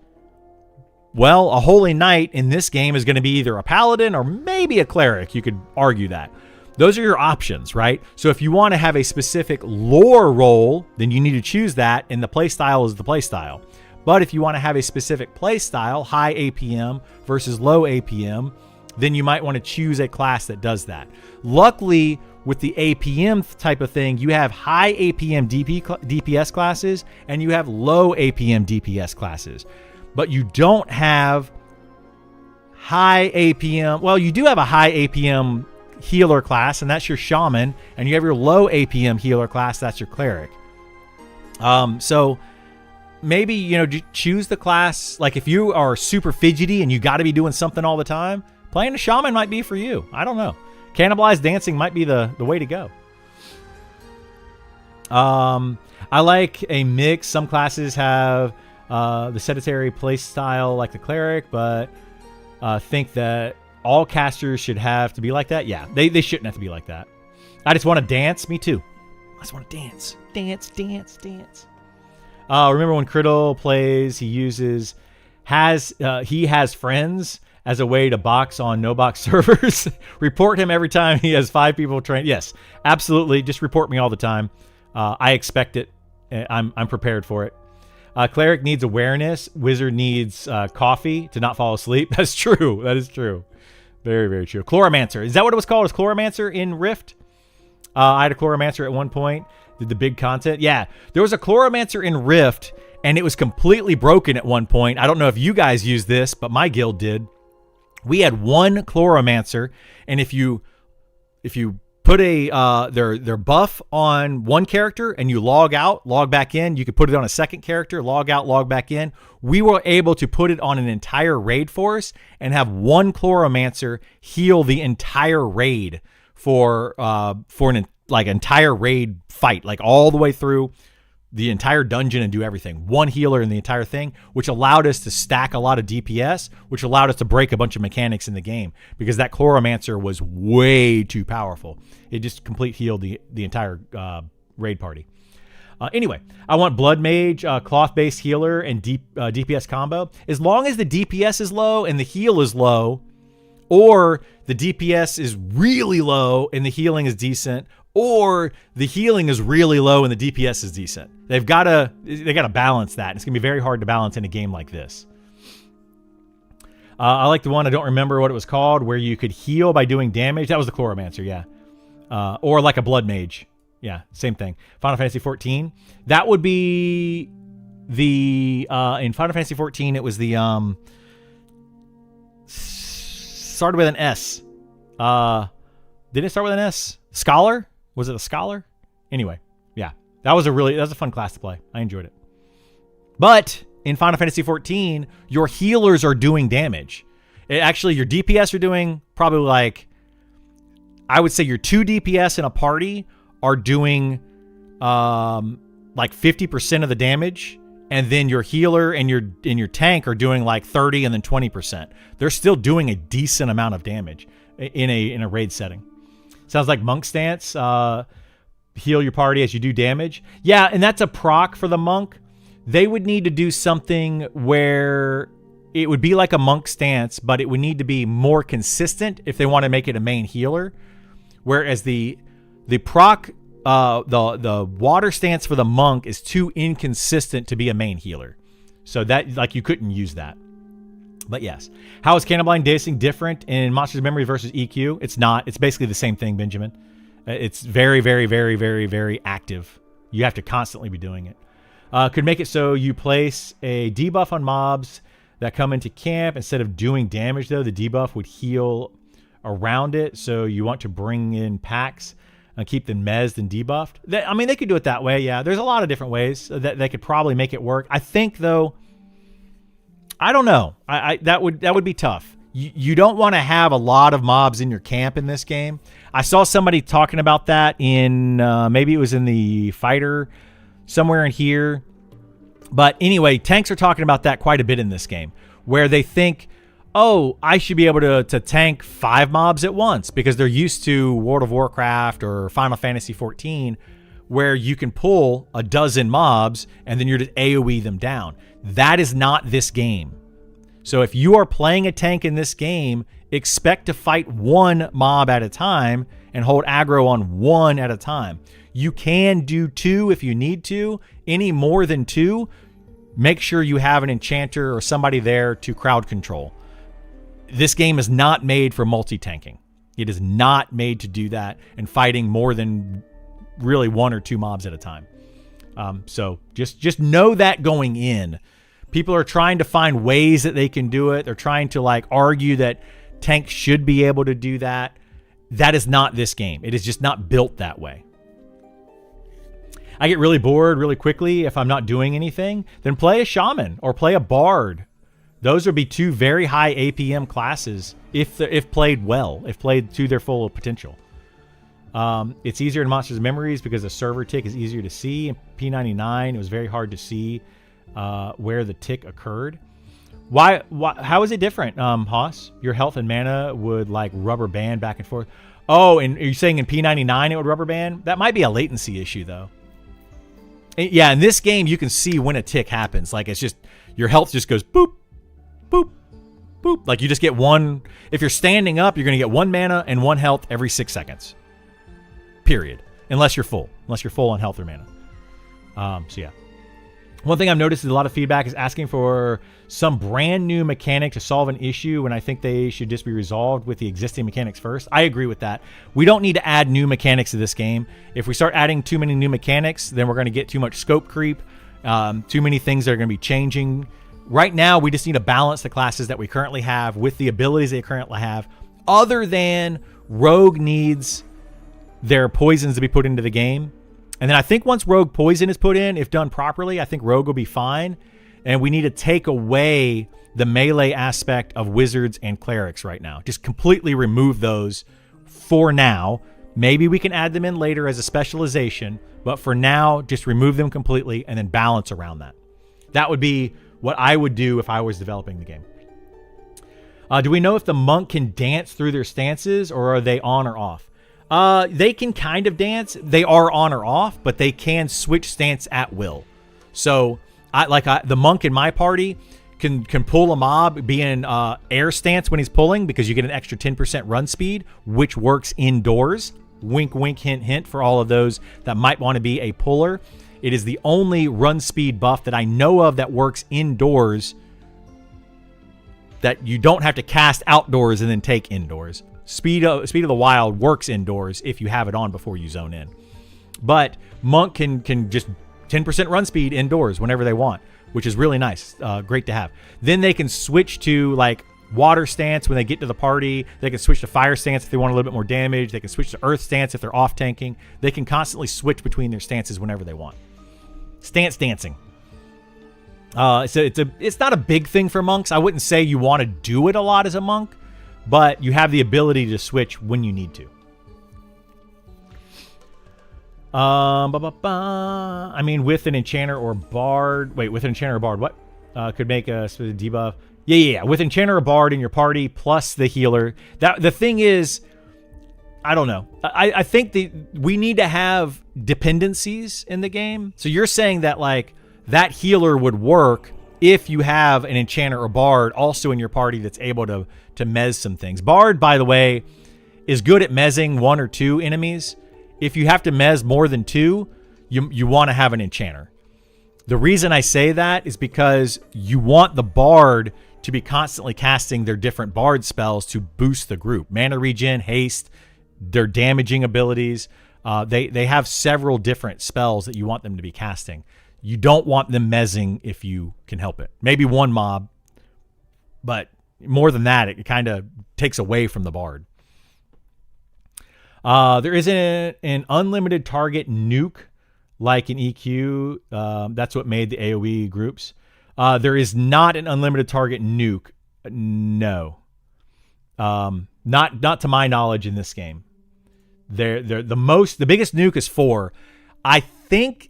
Well, a holy knight in this game is going to be either a paladin or maybe a cleric. You could argue that. Those are your options, right? So if you want to have a specific lore role, then you need to choose that, and the play style is the play style. But if you want to have a specific play style, high APM versus low APM, then you might want to choose a class that does that. Luckily, with the APM type of thing, you have high APM DPS classes and you have low APM DPS classes. But you don't have high APM. Well, you do have a high APM healer class, and that's your shaman, and you have your low APM healer class, that's your cleric. So maybe, choose the class. Like if you are super fidgety and you got to be doing something all the time, playing a shaman might be for you. I don't know. Cannibalized dancing might be the way to go. I like a mix. Some classes have the sedentary play style like the cleric, but think that all casters should have to be like that. Yeah, they shouldn't have to be like that. I just want to dance. Me too. I just want to dance. Dance, dance, dance. Remember when Criddle plays, he has friends as a way to box on no-box servers. Report him every time he has 5 people trained. Yes, absolutely. Just report me all the time. I expect it. I'm prepared for it. Cleric needs awareness. Wizard needs coffee to not fall asleep. That's true. That is true. Very, very true. Chloromancer. Is that what it was called? Is Chloromancer in Rift? I had a Chloromancer at one point. Did the big content. Yeah. There was a Chloromancer in Rift, and it was completely broken at one point. I don't know if you guys used this, but my guild did. We had one Chloromancer, and if you put their buff on one character and you log out, log back in, you could put it on a second character, log out, log back in. We were able to put it on an entire raid force and have one Chloromancer heal the entire raid for an entire raid fight, like all the way through the entire dungeon and do everything. One healer in the entire thing, which allowed us to stack a lot of DPS, which allowed us to break a bunch of mechanics in the game because that Chloromancer was way too powerful. It just complete healed the entire raid party. Anyway, I want Blood Mage, cloth-based healer, and DPS combo. As long as the DPS is low and the heal is low, or the DPS is really low and the healing is decent, or the healing is really low and the DPS is decent. They gotta balance that. It's gonna be very hard to balance in a game like this. I like the one, I don't remember what it was called, where you could heal by doing damage. That was the Chloromancer, yeah. Or like a Blood Mage. Yeah, same thing. Final Fantasy 14. That would be the in Final Fantasy 14 it was the started with an S. Did it start with an S? Scholar? Was it a scholar? Anyway, yeah. That was a fun class to play. I enjoyed it. But in Final Fantasy 14, your healers are doing damage. Actually, your DPS are doing probably like, I would say your 2 DPS in a party are doing like 50% of the damage, and then your healer and your tank are doing like 30 and then 20%. They're still doing a decent amount of damage in a raid setting. Sounds like monk stance. Heal your party as you do damage. Yeah, and that's a proc for the monk. They would need to do something where it would be like a monk stance, but it would need to be more consistent if they want to make it a main healer. Whereas the proc, the water stance for the monk is too inconsistent to be a main healer. So that, like, you couldn't use that. But yes. How is Cannonblind Dacing different in Monsters Memory versus EQ? It's not. It's basically the same thing, Benjamin. It's very, very, very, very, very active. You have to constantly be doing it. Could make it so you place a debuff on mobs that come into camp. Instead of doing damage, though, the debuff would heal around it. So you want to bring in packs and keep them mezzed and debuffed. They could do it that way, yeah. There's a lot of different ways that they could probably make it work. I think, though, I don't know. That would be tough. You don't want to have a lot of mobs in your camp in this game. I saw somebody talking about that in maybe it was in the fighter somewhere in here. But anyway, tanks are talking about that quite a bit in this game, where they think, oh, I should be able to tank 5 mobs at once because they're used to World of Warcraft or Final Fantasy 14, where you can pull a dozen mobs and then you're just AoE them down. That is not this game. So if you are playing a tank in this game, expect to fight 1 mob at a time and hold aggro on 1 at a time. You can do 2 if you need to. Any more than 2, make sure you have an enchanter or somebody there to crowd control. This game is not made for multi-tanking. It is not made to do that and fighting more than really 1 or 2 mobs at a time. So just know that going in. People are trying to find ways that they can do it. They're trying to argue that tanks should be able to do that. That is not this game. It is just not built that way. I get really bored really quickly if I'm not doing anything. Then play a shaman or play a bard. Those would be 2 very high APM classes if played well, if played to their full potential. It's easier in Monsters Memories because the server tick is easier to see. In P99, it was very hard to see where the tick occurred. Why? How is it different, Haas? Your health and mana would rubber band back and forth. Oh, and are you saying in P99 it would rubber band? That might be a latency issue, though. Yeah, in this game, you can see when a tick happens. It's just, your health just goes boop, boop, boop. You just get 1. If you're standing up, you're going to get 1 mana and 1 health every 6 seconds. Period. Unless you're full. Unless you're full on health or mana. So, yeah. One thing I've noticed is a lot of feedback is asking for some brand new mechanic to solve an issue when I think they should just be resolved with the existing mechanics first. I agree with that. We don't need to add new mechanics to this game. If we start adding too many new mechanics, then we're going to get too much scope creep, too many things that are going to be changing. Right now, we just need to balance the classes that we currently have with the abilities they currently have, other than Rogue needs their poisons to be put into the game. And then I think once Rogue Poison is put in, if done properly, I think Rogue will be fine. And we need to take away the melee aspect of Wizards and Clerics right now. Just completely remove those for now. Maybe we can add them in later as a specialization. But for now, just remove them completely and then balance around that. That would be what I would do if I was developing the game. Do we know if the monk can dance through their stances, or are they on or off? They can kind of dance. They are on or off, but they can switch stance at will. So, the monk in my party can pull a mob, be in air stance when he's pulling, because you get an extra 10% run speed, which works indoors. Wink, wink, hint, hint for all of those that might want to be a puller. It is the only run speed buff that I know of that works indoors, that you don't have to cast outdoors and then take indoors. Speed of the Wild works indoors if you have it on before you zone in. But Monk can just 10% run speed indoors whenever they want, which is really nice. Great to have. Then they can switch to like water stance when they get to the party. They can switch to fire stance if they want a little bit more damage. They can switch to earth stance if they're off tanking. They can constantly switch between their stances whenever they want. Stance dancing. It's not a big thing for monks. I wouldn't say you want to do it a lot as a monk, but you have the ability to switch when you need to. I mean, with an enchanter or bard. Wait, with an enchanter or bard, what? Could make a debuff. Yeah. With enchanter or bard in your party plus the healer. The thing is, I don't know. I think we need to have dependencies in the game. So you're saying that like that healer would work if you have an enchanter or bard also in your party that's able to mez some things. Bard, by the way, is good at mezzing 1 or 2 enemies. If you have to mez more than 2, you want to have an enchanter. The reason I say that is because you want the bard to be constantly casting their different bard spells to boost the group. Mana regen, haste, their damaging abilities. They have several different spells that you want them to be casting. You don't want them mezzing if you can help it. Maybe one mob, but more than that, it kind of takes away from the bard. There isn't an unlimited target nuke like in EQ. That's what made the AoE groups. There is not an unlimited target nuke. No. Not to my knowledge in this game. The biggest nuke is 4. I think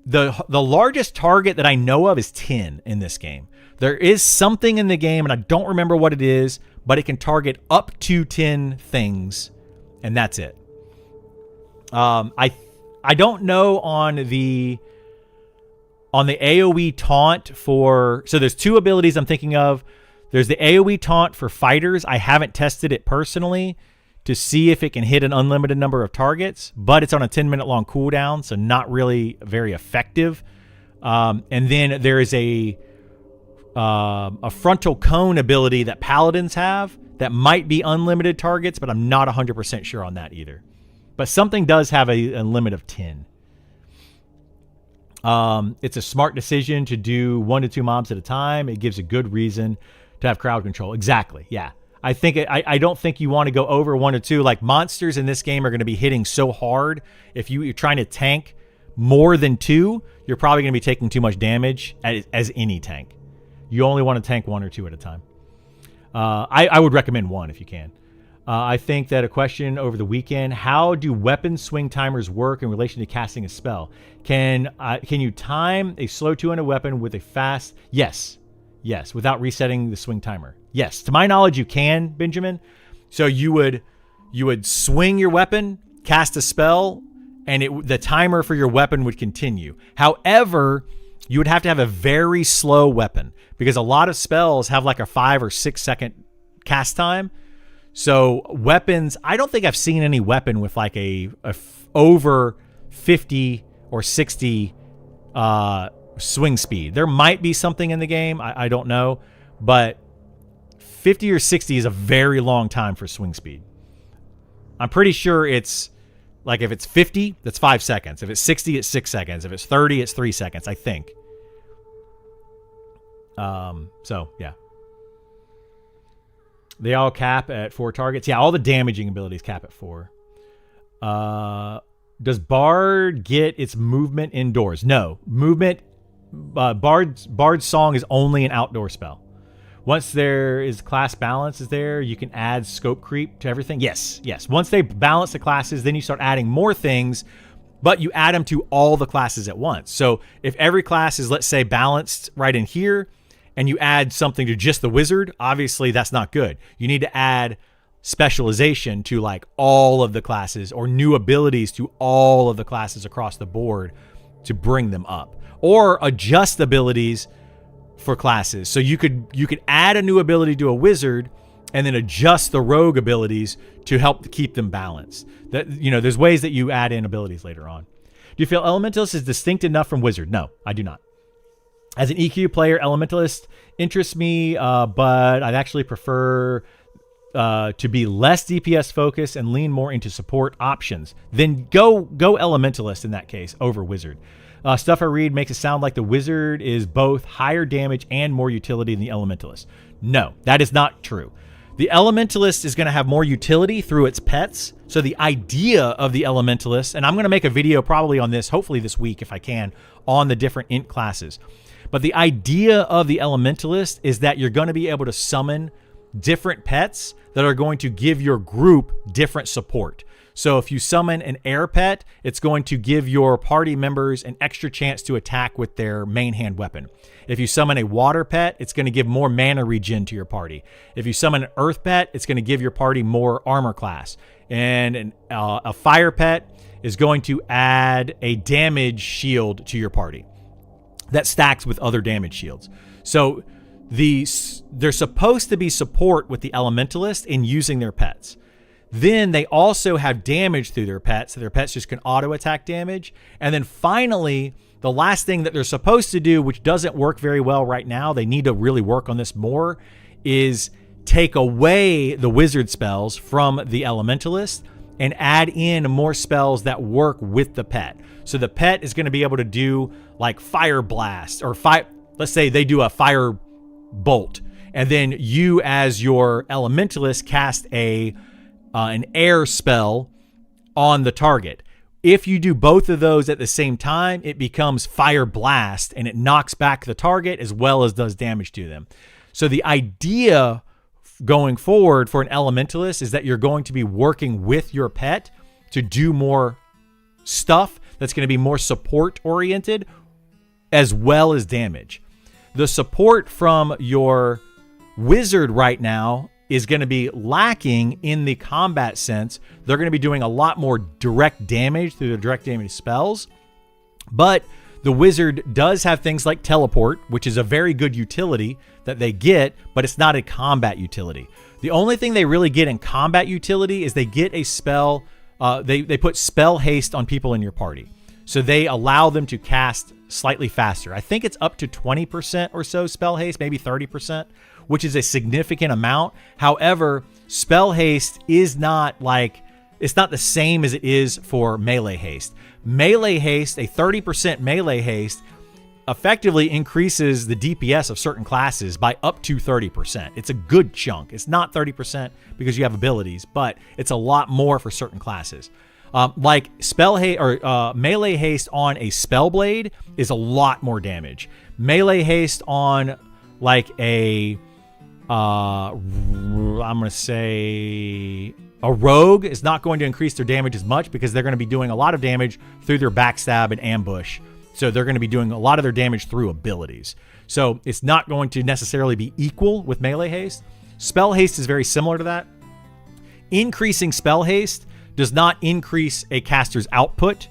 the largest target that I know of is 10 in this game. There is something in the game, and I don't remember what it is, but it can target up to 10 things, and that's it. I don't know on the AoE taunt for... So there's 2 abilities I'm thinking of. There's the AoE taunt for fighters. I haven't tested it personally to see if it can hit an unlimited number of targets, but it's on a 10-minute long cooldown, so not really very effective. And then there is a frontal cone ability that paladins have that might be unlimited targets, but I'm not 100% sure on that either. But something does have a limit of 10. It's a smart decision to do 1 to 2 mobs at a time. It gives a good reason to have crowd control. Exactly, yeah. I don't think you want to go over 1 or 2. Like, monsters in this game are going to be hitting so hard. If you're trying to tank more than 2, you're probably going to be taking too much damage as any tank. You only want to tank 1 or 2 at a time. I would recommend 1 if you can. I think that a question over the weekend: how do weapon swing timers work in relation to casting a spell? Can you time a slow 2-handed weapon with a fast? Yes, without resetting the swing timer. Yes, to my knowledge, you can, Benjamin. So you would swing your weapon, cast a spell, and the timer for your weapon would continue. However, you would have to have a very slow weapon because a lot of spells have like a 5 or 6 second cast time. So weapons, I don't think I've seen any weapon with like a over 50 or 60 swing speed. There might be something in the game, I don't know, but 50 or 60 is a very long time for swing speed. I'm pretty sure it's like if it's 50, that's 5 seconds. If it's 60, it's 6 seconds. If it's 30, it's 3 seconds, I think. So yeah. They all cap at 4 targets. Yeah, all the damaging abilities cap at 4. Does Bard get its movement indoors? No. Movement, Bard's song is only an outdoor spell. Once there is class balance is there, you can add scope creep to everything. Yes. Once they balance the classes, then you start adding more things, but you add them to all the classes at once. So if every class is, let's say, balanced right in here, and you add something to just the wizard, obviously that's not good. You need to add specialization to like all of the classes or new abilities to all of the classes across the board to bring them up, or adjust abilities for classes. So you could add a new ability to a wizard and then adjust the rogue abilities to help keep them balanced. That, there's ways that you add in abilities later on. Do you feel Elementalist is distinct enough from wizard? No, I do not. As an EQ player, Elementalist interests me, but I'd actually prefer to be less DPS focused and lean more into support options. Then go Elementalist in that case over wizard. Stuff I read makes it sound like the wizard is both higher damage and more utility than the Elementalist. No, that is not true. The Elementalist is going to have more utility through its pets. So the idea of the Elementalist, and I'm going to make a video probably on this, hopefully this week if I can, on the different int classes. But the idea of the Elementalist is that you're going to be able to summon different pets that are going to give your group different support. So if you summon an air pet, it's going to give your party members an extra chance to attack with their main hand weapon. If you summon a water pet, it's going to give more mana regen to your party. If you summon an earth pet, it's going to give your party more armor class. And a fire pet is going to add a damage shield to your party that stacks with other damage shields. So there's supposed to be support with the Elementalist in using their pets. Then they also have damage through their pets, so their pets just can auto attack damage. And then finally, the last thing that they're supposed to do, which doesn't work very well right now, they need to really work on this more, is take away the wizard spells from the Elementalist and add in more spells that work with the pet. So the pet is going to be able to do like fire blast or let's say they do a fire bolt, and then you as your Elementalist cast an air spell on the target. If you do both of those at the same time, it becomes fire blast and it knocks back the target as well as does damage to them. So the idea going forward for an Elementalist is that you're going to be working with your pet to do more stuff that's going to be more support oriented as well as damage. The support from your wizard right now is going to be lacking in the combat sense. They're going to be doing a lot more direct damage through the direct damage spells. But the wizard does have things like teleport, which is a very good utility that they get, but it's not a combat utility. The only thing they really get in combat utility is they get a spell. They put spell haste on people in your party. So they allow them to cast slightly faster. I think it's up to 20% or so spell haste, maybe 30%. Which is a significant amount. However, spell haste is not it's not the same as it is for melee haste. Melee haste, a 30% melee haste, effectively increases the DPS of certain classes by up to 30%. It's a good chunk. It's not 30% because you have abilities, but it's a lot more for certain classes. Like spell haste or melee haste on a spellblade is a lot more damage. Melee haste on like I'm going to say a rogue is not going to increase their damage as much because they're going to be doing a lot of damage through their backstab and ambush. So they're going to be doing a lot of their damage through abilities. So it's not going to necessarily be equal with melee haste. Spell haste is very similar to that. Increasing spell haste does not increase a caster's output.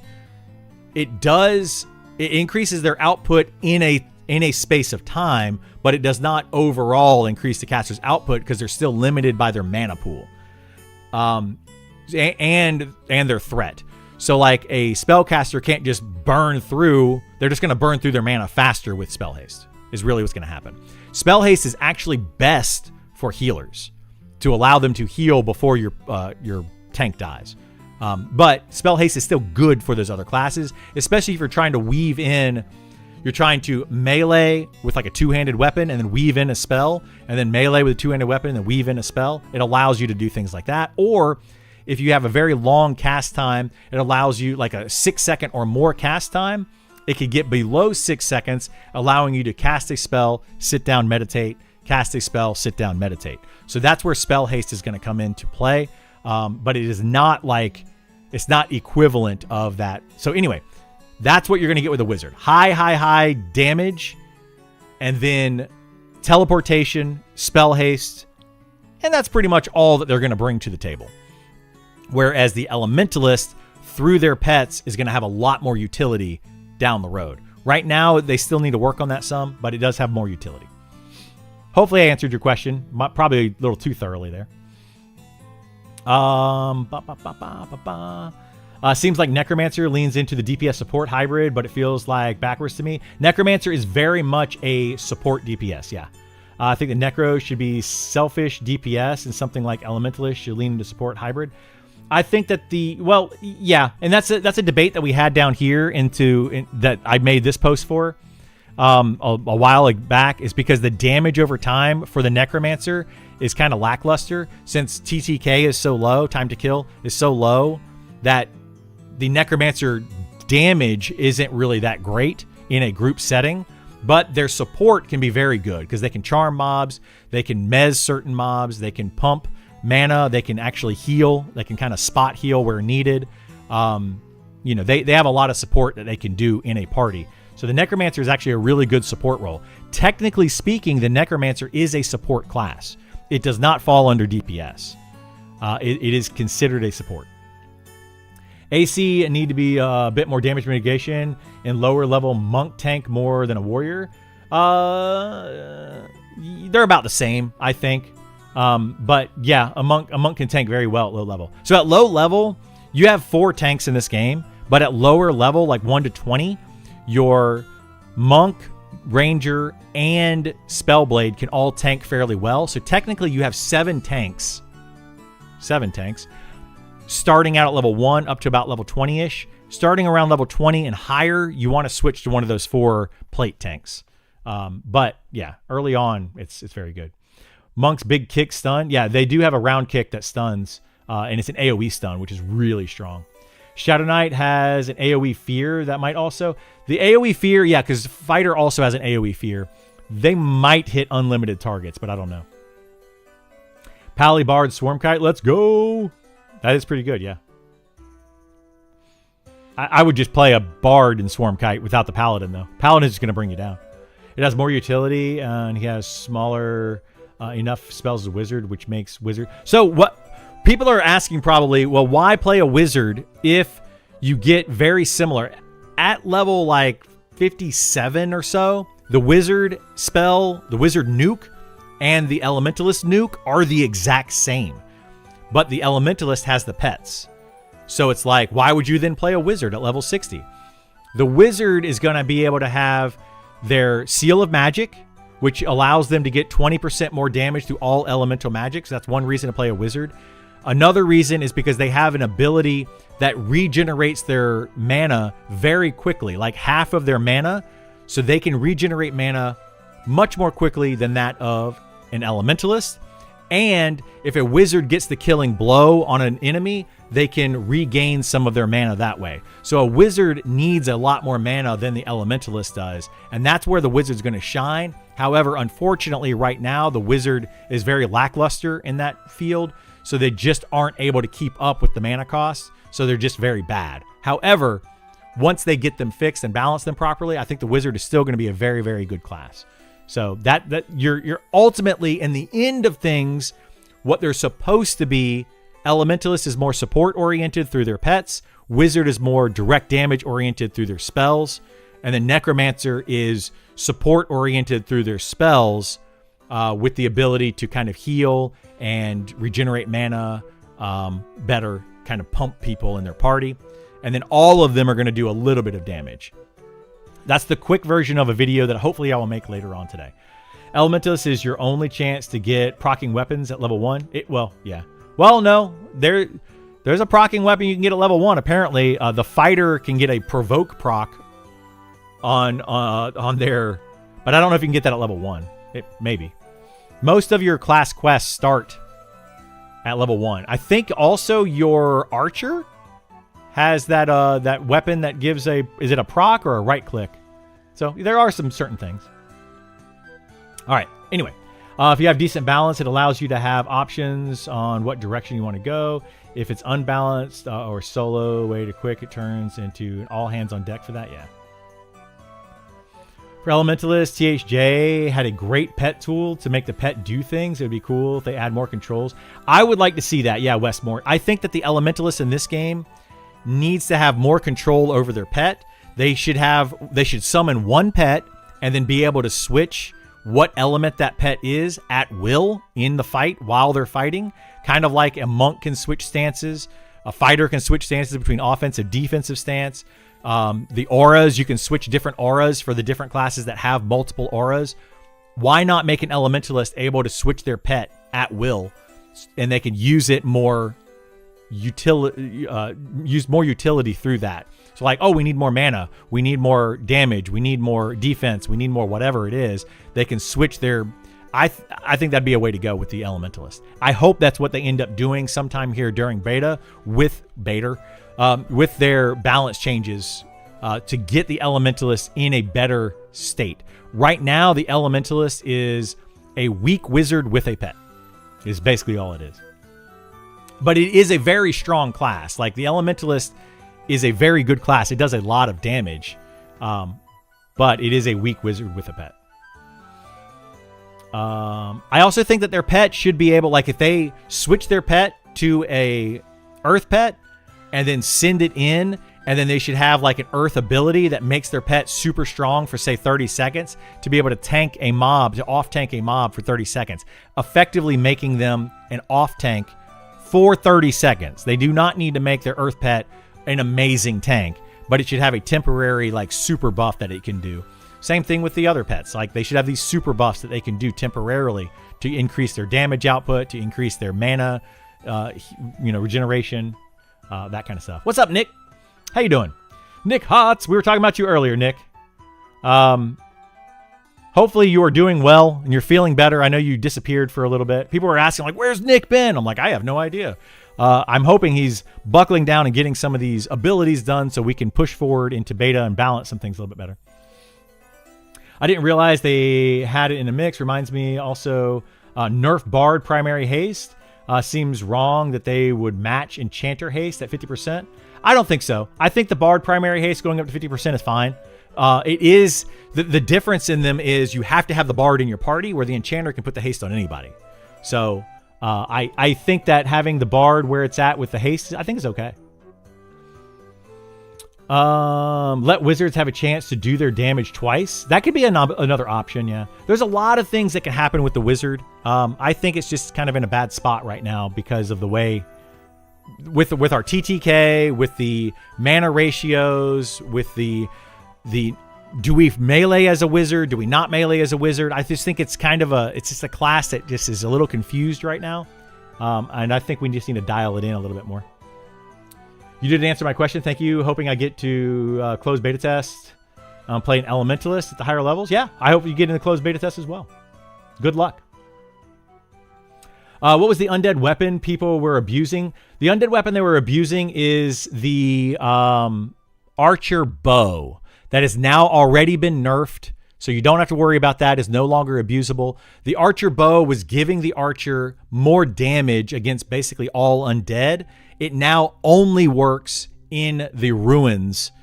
It increases their output in a space of time, but it does not overall increase the caster's output because they're still limited by their mana pool and their threat. So like a spellcaster can't just burn through They're just going to burn through their mana faster with spell haste, is really what's going to happen. Spell haste is actually best for healers, to allow them to heal before your tank dies. But spell haste is still good for those other classes, especially if you're trying to weave in, you're trying to melee with like a two-handed weapon and then weave in a spell, and then melee with a two-handed weapon and then weave in a spell. It allows you to do things like that. Or if you have a very long cast time, it allows you like a 6-second or more cast time. It could get below 6 seconds, allowing you to cast a spell, sit down, meditate, cast a spell, sit down, meditate. So that's where spell haste is going to come into play. But it is not like, it's not equivalent of that. So anyway, that's what you're going to get with a wizard. High damage, and then teleportation, spell haste, and that's pretty much all that they're going to bring to the table. Whereas the elementalist, through their pets, is going to have a lot more utility down the road. Right now, they still need to work on that some, but it does have more utility. Hopefully I answered your question. Probably a little too thoroughly there. Seems like Necromancer leans into the DPS support hybrid, but it feels like backwards to me. Necromancer is very much a support DPS, yeah. I think the Necro should be selfish DPS, and something like Elementalist should lean into support hybrid. I think that yeah, and that's a debate that we had down here that I made this post for a while back, is because the damage over time for the Necromancer is kind of lackluster, since TTK is so low, time to kill is so low, that the Necromancer damage isn't really that great in a group setting, but their support can be very good because they can charm mobs, they can mez certain mobs, they can pump mana, they can actually heal, they can kind of spot heal where needed. They have a lot of support that they can do in a party. So the Necromancer is actually a really good support role. Technically speaking, the Necromancer is a support class. It does not fall under DPS. It is considered a support. AC need to be a bit more damage mitigation in lower level monk tank more than a warrior. They're about the same, I think. But yeah, a monk can tank very well at low level. So at low level, you have 4 tanks in this game, but at lower level, like 1 to 20, your monk, ranger, and spellblade can all tank fairly well. So technically you have 7 tanks. 7 tanks. Starting out at level 1 up to about level 20-ish. Starting around level 20 and higher, you want to switch to one of those 4 plate tanks. But yeah, early on, it's very good. Monk's big kick stun. Yeah, they do have a round kick that stuns, and it's an AoE stun, which is really strong. Shadow Knight has an AoE fear that might also... The AoE fear, yeah, because Fighter also has an AoE fear. They might hit unlimited targets, but I don't know. Pally Bard Swarmkite, let's go! That is pretty good, yeah. I would just play a Bard in Swarmkite without the Paladin, though. Paladin is just going to bring you down. It has more utility, and he has smaller enough spells as a wizard, which makes wizard... So what people are asking probably, well, why play a wizard if you get very similar? At level like 57 or so, the wizard spell, the wizard nuke, and the elementalist nuke are the exact same. But the elementalist has the pets. So it's like, why would you then play a wizard at level 60? The wizard is going to be able to have their Seal of Magic, which allows them to get 20% more damage through all elemental magics. That's one reason to play a wizard. Another reason is because they have an ability that regenerates their mana very quickly, like half of their mana. So they can regenerate mana much more quickly than that of an elementalist. And if a wizard gets the killing blow on an enemy, they can regain some of their mana that way. So a wizard needs a lot more mana than the elementalist does, and that's where the wizard's going to shine. However, unfortunately, right now, the wizard is very lackluster in that field, so they just aren't able to keep up with the mana costs, so they're just very bad. However, once they get them fixed and balance them properly, I think the wizard is still going to be a very, very good class. So that you're ultimately, in the end of things, what they're supposed to be. Elementalist is more support oriented through their pets. Wizard is more direct damage oriented through their spells. And then Necromancer is support oriented through their spells, with the ability to kind of heal and regenerate mana, better kind of pump people in their party. And then all of them are going to do a little bit of damage. That's the quick version of a video that hopefully I will make later on today. Elementalist is your only chance to get proccing weapons at level 1. Well, no. There's a proccing weapon you can get at level 1. Apparently, the fighter can get a provoke proc on their... But I don't know if you can get that at level 1. Maybe. Most of your class quests start at level 1. I think also your archer has that weapon that gives a... Is it a proc or a right click? So there are some certain things. All right. Anyway, if you have decent balance, it allows you to have options on what direction you want to go. If it's unbalanced or solo, way to quick, it turns into an all hands on deck for that. Yeah. For Elementalist, THJ had a great pet tool to make the pet do things. It would be cool if they add more controls. I would like to see that. Yeah, Westmore. I think that the Elementalist in this game needs to have more control over their pet. They should summon one pet and then be able to switch what element that pet is at will in the fight while they're fighting. Kind of like a monk can switch stances. A fighter can switch stances between offensive, defensive stance. The auras, you can switch different auras for the different classes that have multiple auras. Why not make an Elementalist able to switch their pet at will, and they can use it more use more utility through that. So like, oh, we need more mana, we need more damage, we need more defense, we need more whatever it is. They can switch their... I think that'd be a way to go with the Elementalist. I hope that's what they end up doing sometime here during beta with their balance changes to get the Elementalist in a better state. Right now, the Elementalist is a weak wizard with a pet. Is basically all it is. But it is a very strong class. Like, the Elementalist is a very good class. It does a lot of damage. But it is a weak wizard with a pet. I also think that their pet should be able, like if they switch their pet to a earth pet and then send it in, and then they should have like an earth ability that makes their pet super strong for say 30 seconds to be able to tank a mob, to off tank a mob for 30 seconds, effectively making them an off tank for 30 seconds. They do not need to make their earth pet an amazing tank, but it should have a temporary like super buff that it can do. Same thing with the other pets. Like they should have these super buffs that they can do temporarily to increase their damage output, to increase their mana, regeneration, that kind of stuff. What's up, Nick? How you doing? Nick Hotz. We were talking about you earlier, Nick. Hopefully you are doing well and you're feeling better. I know you disappeared for a little bit. People were asking like, where's Nick been? I'm like, I have no idea. I'm hoping he's buckling down and getting some of these abilities done so we can push forward into beta and balance some things a little bit better. I didn't realize they had it in a mix. Reminds me also, Nerf Bard Primary Haste. Seems wrong that they would match Enchanter Haste at 50%. I don't think so. I think the Bard Primary Haste going up to 50% is fine. It is, the difference in them is you have to have the Bard in your party, where the Enchanter can put the haste on anybody. So I think that having the Bard where it's at with the haste, I think is okay. Let wizards have a chance to do their damage twice. That could be another option, yeah. There's a lot of things that can happen with the wizard. I think it's just kind of in a bad spot right now because of the way... With our TTK, with the mana ratios, with the do we melee as a wizard? Do we not melee as a wizard? I just think it's kind of it's just a class that just is a little confused right now. And I think we just need to dial it in a little bit more. You did answer my question. Thank you. Hoping I get to closed beta test. Play an Elementalist at the higher levels. Yeah, I hope you get in the closed beta test as well. Good luck. What was the undead weapon people were abusing? The undead weapon they were abusing is the archer bow. That has now already been nerfed, so you don't have to worry about that. It's no longer abusable. The archer bow was giving the archer more damage against basically all undead. It now only works in the ruins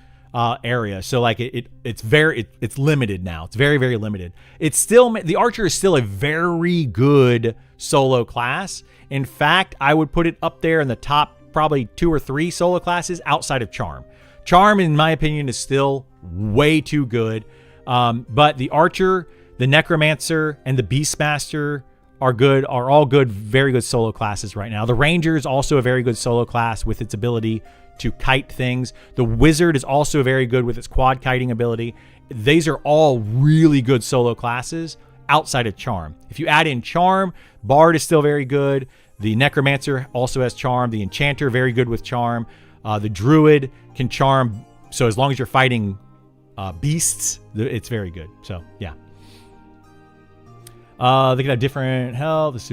area. So like it's limited now. It's very, very limited. It's still, the archer is still a very good solo class. In fact, I would put it up there in the top probably 2 or 3 solo classes outside of Charm. Charm, in my opinion, is still way too good. But the archer, the necromancer, and the beastmaster are all good, very good solo classes right now. The ranger is also a very good solo class with its ability to kite things. The wizard is also very good with its quad kiting ability. these are all really good solo classes outside of Charm. If you add in Charm, Bard is still very good. The Necromancer also has Charm. The Enchanter, very good with Charm. The Druid can Charm. So as long as you're fighting beasts, it's very good. So, yeah. They can have different health.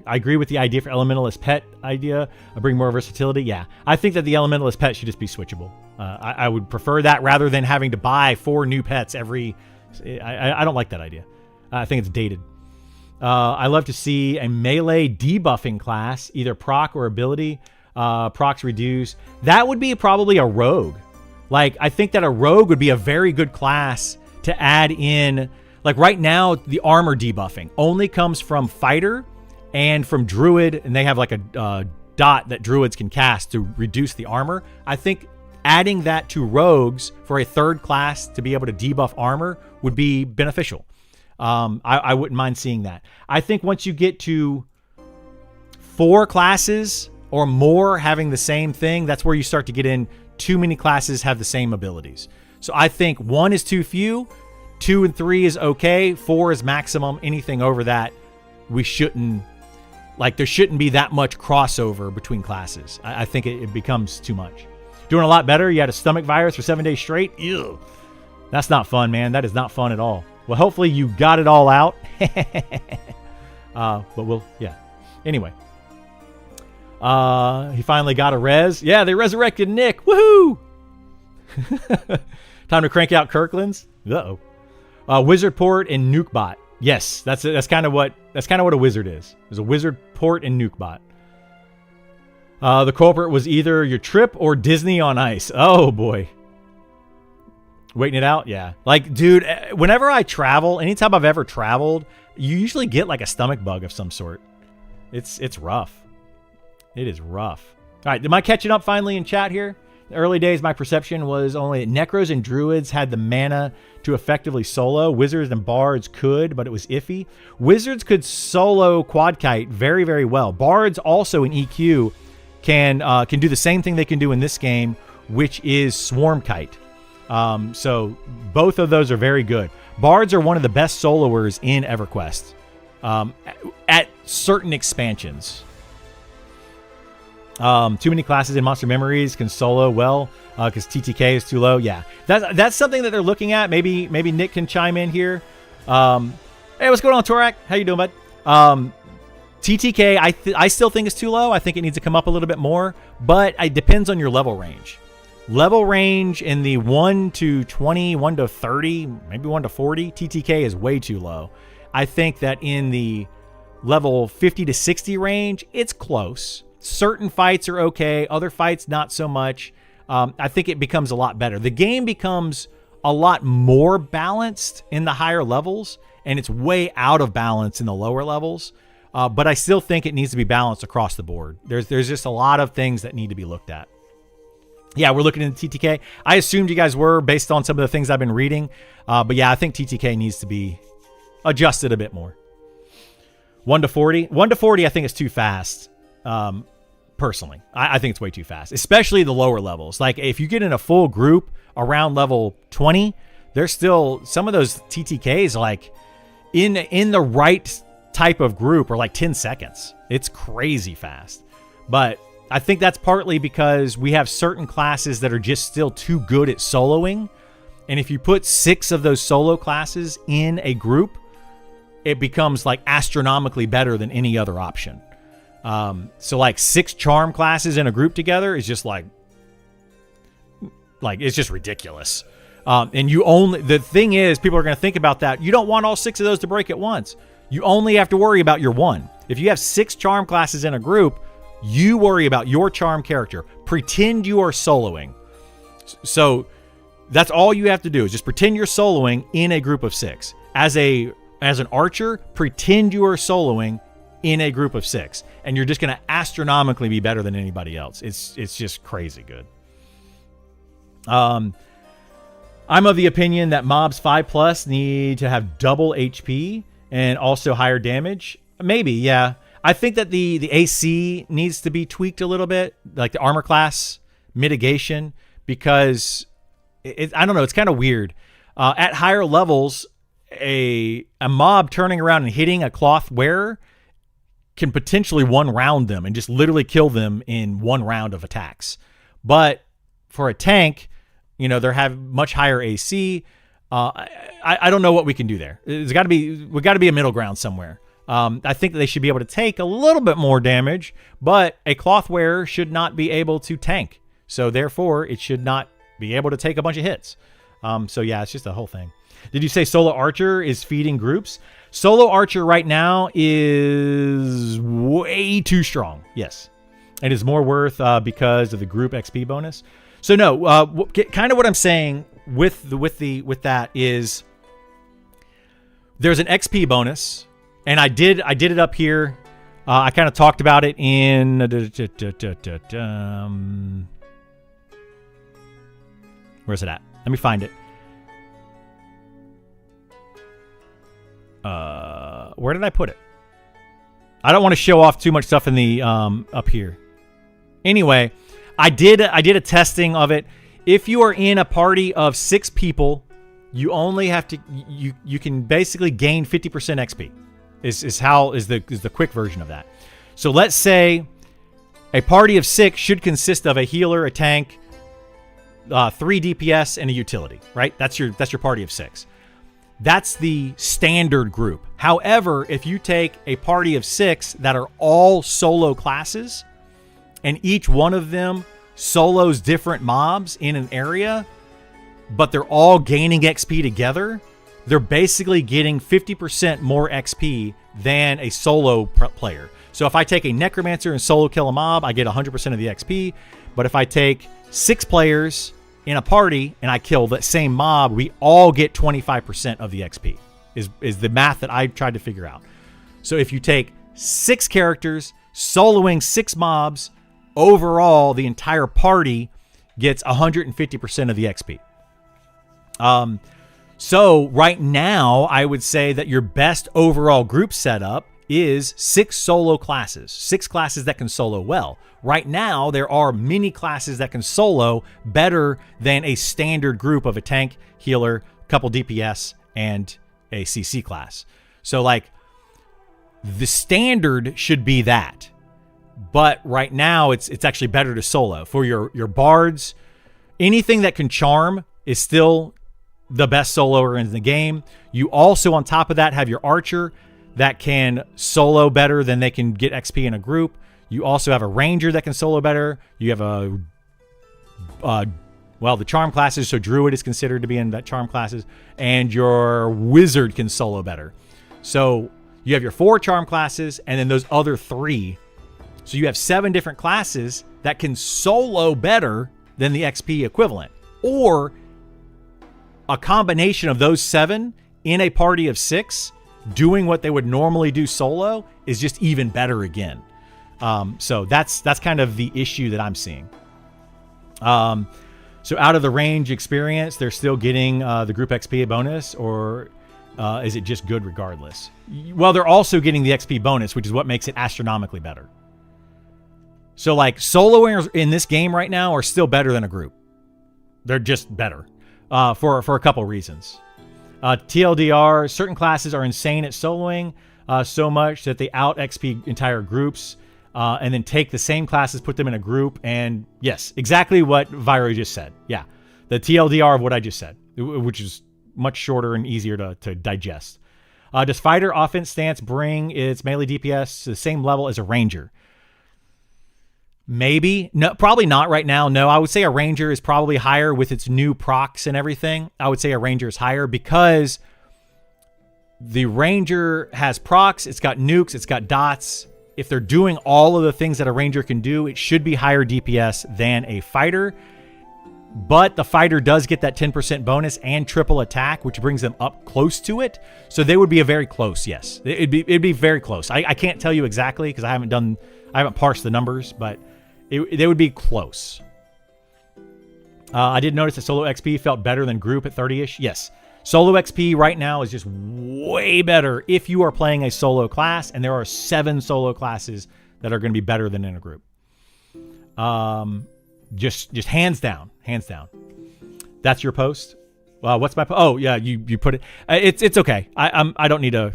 I agree with the idea for Elementalist Pet idea. Bring more versatility. Yeah. I think that the Elementalist Pet should just be switchable. I would prefer that rather than having to buy 4 new pets every... I don't like that idea. I think it's dated. I love to see a melee debuffing class, either proc or ability. Procs reduce. That would be probably a rogue. Like, I think that a rogue would be a very good class to add in. Like, right now, the armor debuffing only comes from fighter and from druid, and they have like a dot that druids can cast to reduce the armor. I think adding that to rogues for a third class to be able to debuff armor would be beneficial. I wouldn't mind seeing that. I think once you get to 4 classes or more having the same thing, that's where you start to get in too many classes have the same abilities. So I think 1 is too few, 2 and 3 is okay, 4 is maximum. Anything over that, we shouldn't, like, there shouldn't be that much crossover between classes. I think it becomes too much. Doing a lot better. You had a stomach virus for 7 days straight. Ew. That's not fun, man. That is not fun at all. Well, hopefully you got it all out. But we'll, yeah. Anyway. He finally got a res. Yeah, they resurrected Nick. Woohoo! Time to crank out Kirkland's. Uh-oh. Wizard port and nuke bot. Yes, that's kind of what a wizard is. There's a wizard port and nuke bot. The culprit was either your trip or Disney on Ice. Oh boy. Waiting it out? Yeah. Like, dude, whenever I travel, anytime I've ever traveled, you usually get like a stomach bug of some sort. It's rough. It is rough. All right, am I catching up finally in chat here? In the early days, my perception was only that Necros and Druids had the mana to effectively solo. Wizards and Bards could, but it was iffy. Wizards could solo Quad Kite very, very well. Bards also in EQ can do the same thing they can do in this game, which is Swarm Kite. So both of those are very good. Bards are one of the best soloers in EverQuest at certain expansions. Too many classes in Monster Memories can solo well because TTK is too low. Yeah, that's something that they're looking at. Maybe Nick can chime in here. Hey, what's going on, Torak? How you doing, bud? TTK, I still think is too low. I think it needs to come up a little bit more, but it depends on your level range. Level range in the 1 to 20, 1 to 30, maybe 1 to 40, TTK is way too low. I think that in the level 50 to 60 range, it's close. Certain fights are okay. Other fights, not so much. I think it becomes a lot better. The game becomes a lot more balanced in the higher levels, and it's way out of balance in the lower levels. But I still think it needs to be balanced across the board. There's just a lot of things that need to be looked at. Yeah, we're looking into TTK. I assumed you guys were based on some of the things I've been reading. But yeah, I think TTK needs to be adjusted a bit more. 1 to 40. 1 to 40 I think is too fast. Personally, I think it's way too fast, especially the lower levels. Like if you get in a full group around level 20, there's still some of those TTKs like in the right type of group are like 10 seconds. It's crazy fast. But I think that's partly because we have certain classes that are just still too good at soloing. And if you put 6 of those solo classes in a group, it becomes like astronomically better than any other option. So like 6 charm classes in a group together is just like it's just ridiculous. And the thing is, people are going to think about that. You don't want all 6 of those to break at once. You only have to worry about your one. If you have 6 charm classes in a group, you worry about your charm character. Pretend you are soloing. So that's all you have to do is just pretend you're soloing in a group of 6. As an archer, pretend you are soloing in a group of 6, and you're just going to astronomically be better than anybody else. It's just crazy good. I'm of the opinion that mobs 5+ need to have double HP and also higher damage. Maybe, yeah. I think that the AC needs to be tweaked a little bit, like the armor class mitigation, because I don't know, it's kind of weird. At higher levels, a mob turning around and hitting a cloth wearer can potentially one round them and just literally kill them in one round of attacks. But for a tank, you know, they have much higher AC. I don't know what we can do there. We got to be a middle ground somewhere. I think that they should be able to take a little bit more damage, but a cloth wearer should not be able to tank. So therefore, it should not be able to take a bunch of hits. So yeah, it's just a whole thing. Did you say solo archer is feeding groups? Solo archer right now is way too strong. Yes. It is more worth because of the group XP bonus. So no, kind of what I'm saying with that is there's an XP bonus, and I did it up here. I kind of talked about it in where's it at? Let me find it. Where did I put it? I don't want to show off too much stuff in the up here. Anyway, I did a testing of it. If you are in a party of 6 people, you only have to you can basically gain 50% XP. Is the quick version of that. So let's say a party of 6 should consist of a healer, a tank, 3 DPS, and a utility, right? That's your party of 6. That's the standard group. However, if you take a party of 6 that are all solo classes, and each one of them solos different mobs in an area, but they're all gaining XP together, they're basically getting 50% more XP than a solo player. So if I take a necromancer and solo kill a mob, I get 100% of the XP. But if I take 6 players in a party and I kill that same mob, we all get 25% of the XP is the math that I tried to figure out. So if you take 6 characters soloing 6 mobs, overall the entire party gets 150% of the XP. So right now I would say that your best overall group setup is 6 solo classes, 6 classes that can solo well. Right now, there are many classes that can solo better than a standard group of a tank, healer, couple DPS, and a CC class. So like the standard should be that. But right now it's actually better to solo. For your bards, anything that can charm is still the best soloer in the game. You also, on top of that, have your archer that can solo better than they can get XP in a group. You also have a ranger that can solo better. You have the charm classes, so druid is considered to be in that charm classes, and your wizard can solo better. So you have your 4 charm classes and then those other 3. So you have 7 different classes that can solo better than the XP equivalent, or a combination of those 7 in a party of 6 doing what they would normally do solo is just even better again. So that's kind of the issue that I'm seeing. So out of the range experience, they're still getting the group XP bonus, or is it just good regardless? Well, they're also getting the XP bonus, which is what makes it astronomically better. So like soloers in this game right now are still better than a group. They're just better for a couple reasons. TLDR, certain classes are insane at soloing so much that they out XP entire groups. And then take the same classes, put them in a group, and yes, exactly what Viro just said. Yeah, the TLDR of what I just said, which is much shorter and easier to digest. Does fighter offense stance bring its melee DPS to the same level as a ranger? Maybe. No, probably not right now. No, I would say a ranger is probably higher with its new procs and everything. I would say a ranger is higher because the ranger has procs, it's got nukes, it's got dots. If they're doing all of the things that a ranger can do, it should be higher DPS than a fighter. But the fighter does get that 10% bonus and triple attack, which brings them up close to it. So they would be a very close, yes. It'd be very close. I can't tell you exactly because I haven't parsed the numbers, but they would be close. I did notice that solo XP felt better than group at 30-ish. Yes. Solo XP right now is just way better if you are playing a solo class, and there are 7 solo classes that are going to be better than in a group. Just hands down. That's your post. What's my... Oh, yeah, you put it... It's okay. I don't need to...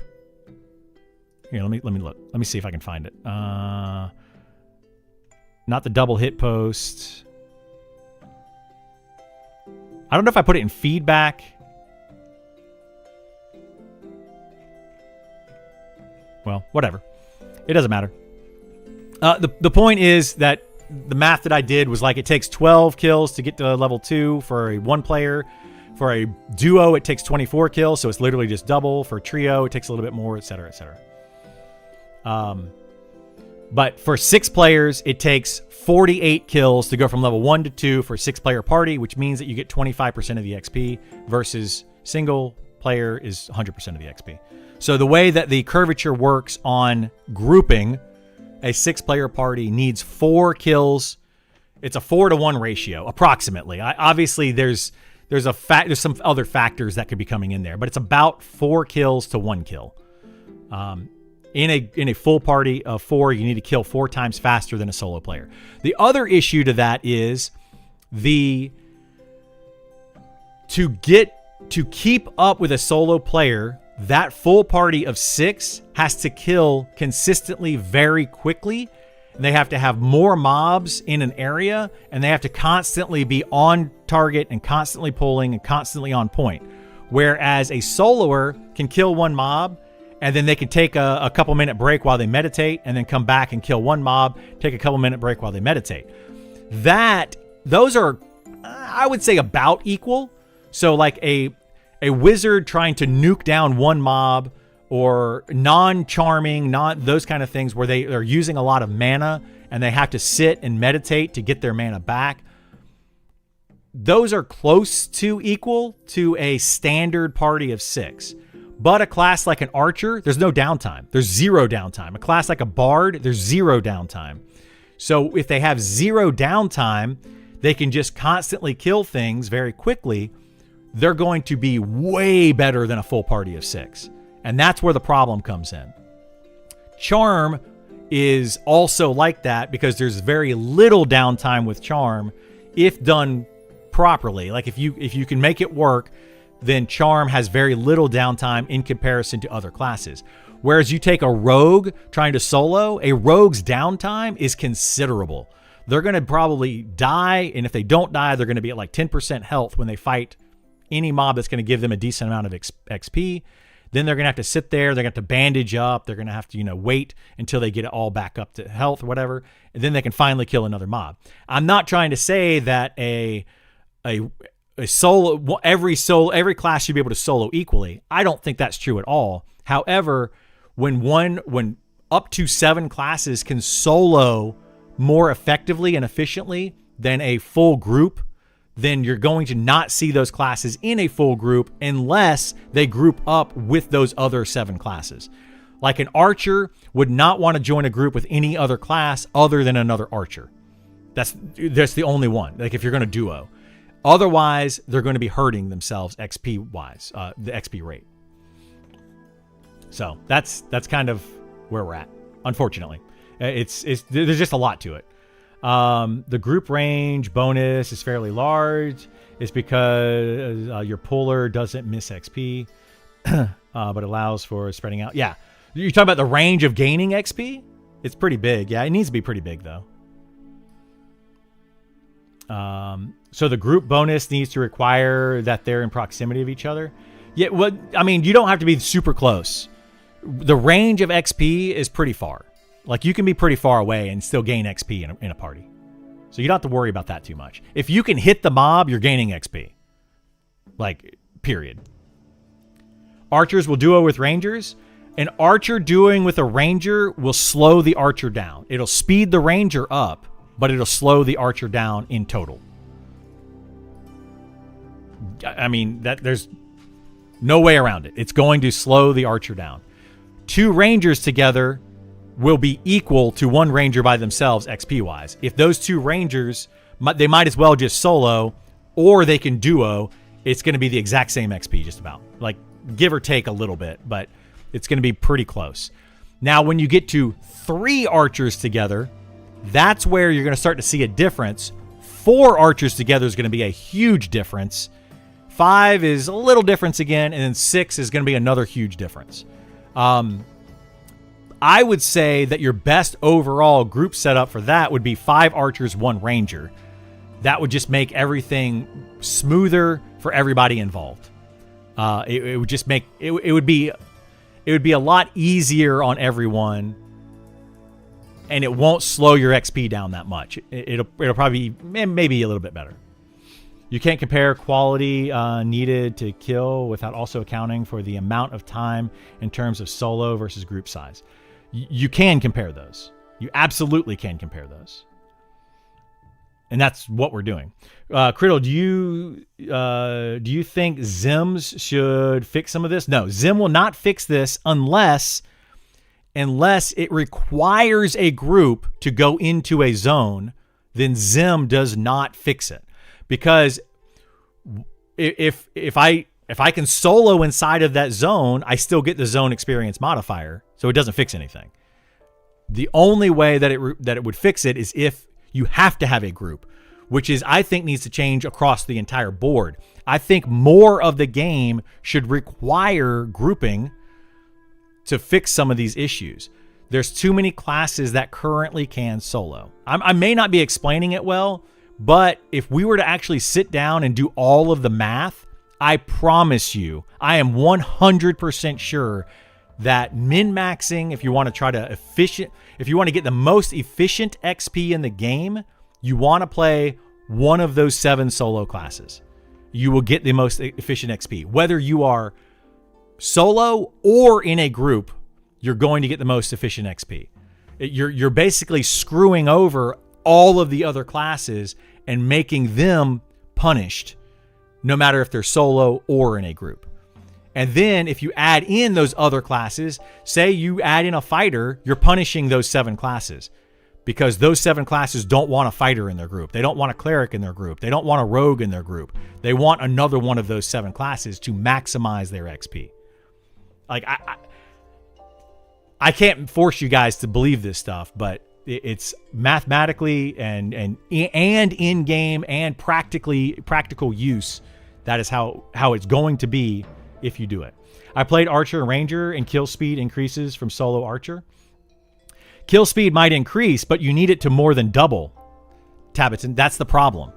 Here, let me look. Let me see if I can find it. Not the double hit post. I don't know if I put it in feedback. Well, whatever. It doesn't matter. The point is that the math that I did was like it takes 12 kills to get to level 2 for a one player. For a duo, it takes 24 kills, so it's literally just double. For a trio, it takes a little bit more, etc., etc. But for 6 players, it takes 48 kills to go from level 1 to 2 for a 6-player party, which means that you get 25% of the XP versus single player is 100% of the XP. So the way that the curvature works on grouping, a 6-player party needs 4 kills. It's a 4-to-1 ratio, approximately. Obviously, there's some other factors that could be coming in there, but it's about 4 kills to 1 kill. In a full party of 4, you need to kill 4 times faster than a solo player. The other issue to that is to keep up with a solo player, that full party of 6 has to kill consistently very quickly. They have to have more mobs in an area, and they have to constantly be on target and constantly pulling and constantly on point. Whereas a soloer can kill 1 mob, and then they can take a couple minute break while they meditate, and then come back and kill 1 mob, take a couple minute break while they meditate. Those are, I would say, about equal. So like a wizard trying to nuke down 1 mob, or non-charming, not those kind of things where they are using a lot of mana and they have to sit and meditate to get their mana back. Those are close to equal to a standard party of 6. But a class like an archer, there's no downtime. There's 0 downtime. A class like a bard, there's 0 downtime. So if they have 0 downtime, they can just constantly kill things very quickly. They're going to be way better than a full party of 6. And that's where the problem comes in. Charm is also like that because there's very little downtime with charm if done properly. Like if you can make it work, then charm has very little downtime in comparison to other classes. Whereas you take a rogue trying to solo, a rogue's downtime is considerable. They're going to probably die, and if they don't die, they're going to be at like 10% health when they fight any mob that's going to give them a decent amount of XP. Then they're going to have to sit there. They're going to have to bandage up. They're going to have to, wait until they get it all back up to health or whatever. And then they can finally kill another mob. I'm not trying to say that a solo, every class should be able to solo equally. I don't think that's true at all. However, when up to 7 classes can solo more effectively and efficiently than a full group, then you're going to not see those classes in a full group unless they group up with those other 7 classes. Like an archer would not want to join a group with any other class other than another archer. That's the only one, like if you're going to duo. Otherwise, they're going to be hurting themselves XP-wise, the XP rate. So that's kind of where we're at, unfortunately. There's just a lot to it. The group range bonus is fairly large. It's because your puller doesn't miss XP, but allows for spreading out. Yeah. You're talking about the range of gaining XP? It's pretty big. Yeah, it needs to be pretty big, though. So the group bonus needs to require that they're in proximity of each other. Yeah, you don't have to be super close. The range of XP is pretty far. Like, you can be pretty far away and still gain XP in a party. So you don't have to worry about that too much. If you can hit the mob, you're gaining XP. Like, period. Archers will duo with rangers. An archer duoing with a ranger will slow the archer down. It'll speed the ranger up, but it'll slow the archer down in total. I mean, there's no way around it. It's going to slow the archer down. 2 rangers together will be equal to 1 ranger by themselves XP-wise. If those 2 rangers, they might as well just solo, or they can duo, it's going to be the exact same XP just about. Like, give or take a little bit, but it's going to be pretty close. Now, when you get to 3 archers together, that's where you're going to start to see a difference. 4 archers together is going to be a huge difference. 5 is a little difference again, and then 6 is going to be another huge difference. I would say that your best overall group setup for that would be 5 archers, 1 ranger. That would just make everything smoother for everybody involved. It would just make it would be a lot easier on everyone, and it won't slow your XP down that much. It'll probably be maybe a little bit better. You can't compare quality needed to kill without also accounting for the amount of time in terms of solo versus group size. You can compare those. You absolutely can compare those. And that's what we're doing. Criddle, do you think Zims should fix some of this? No, Zim will not fix this unless it requires a group to go into a zone. Then Zim does not fix it, because if I can solo inside of that zone, I still get the zone experience modifier, so it doesn't fix anything. The only way that it would fix it is if you have to have a group, which is, I think, needs to change across the entire board. I think more of the game should require grouping to fix some of these issues. There's too many classes that currently can solo. I may not be explaining it well, but if we were to actually sit down and do all of the math, I promise you, I am 100% sure that min-maxing, if you want to get the most efficient XP in the game, you want to play one of those 7 solo classes. You will get the most efficient XP. Whether you are solo or in a group, you're going to get the most efficient XP. You're basically screwing over all of the other classes and making them punished, no matter if they're solo or in a group. And then if you add in those other classes, say you add in a fighter, you're punishing those 7 classes, because those 7 classes don't want a fighter in their group. They don't want a cleric in their group. They don't want a rogue in their group. They want another one of those 7 classes to maximize their XP. Like, I can't force you guys to believe this stuff, but it's mathematically and in game and practical use. That is how it's going to be if you do it. I played Archer and Ranger, and kill speed increases from solo Archer. Kill speed might increase, but you need it to more than double, Tabbiton. That's the problem.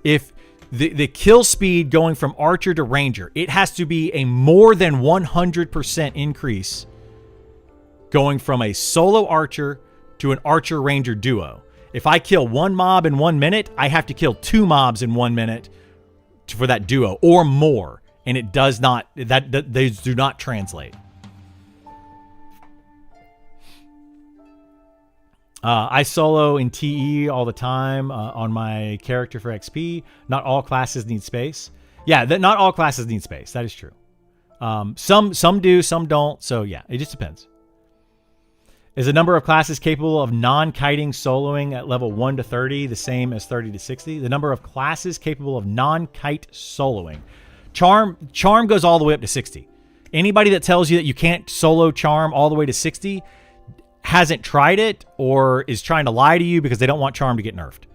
If the kill speed going from Archer to Ranger, it has to be a more than 100% increase going from a solo Archer to an Archer-Ranger duo. If I kill 1 mob in 1 minute, I have to kill 2 mobs in 1 minute for that duo, or more. And it does not, they do not translate. I solo in TE all the time on my character for XP. Not all classes need space. Yeah, not all classes need space. That is true. Some do, some don't. So yeah, it just depends. Is the number of classes capable of non-kiting soloing at level 1 to 30 the same as 30 to 60? The number of classes capable of non-kite soloing. Charm goes all the way up to 60. Anybody that tells you that you can't solo Charm all the way to 60 hasn't tried it or is trying to lie to you, because they don't want Charm to get nerfed.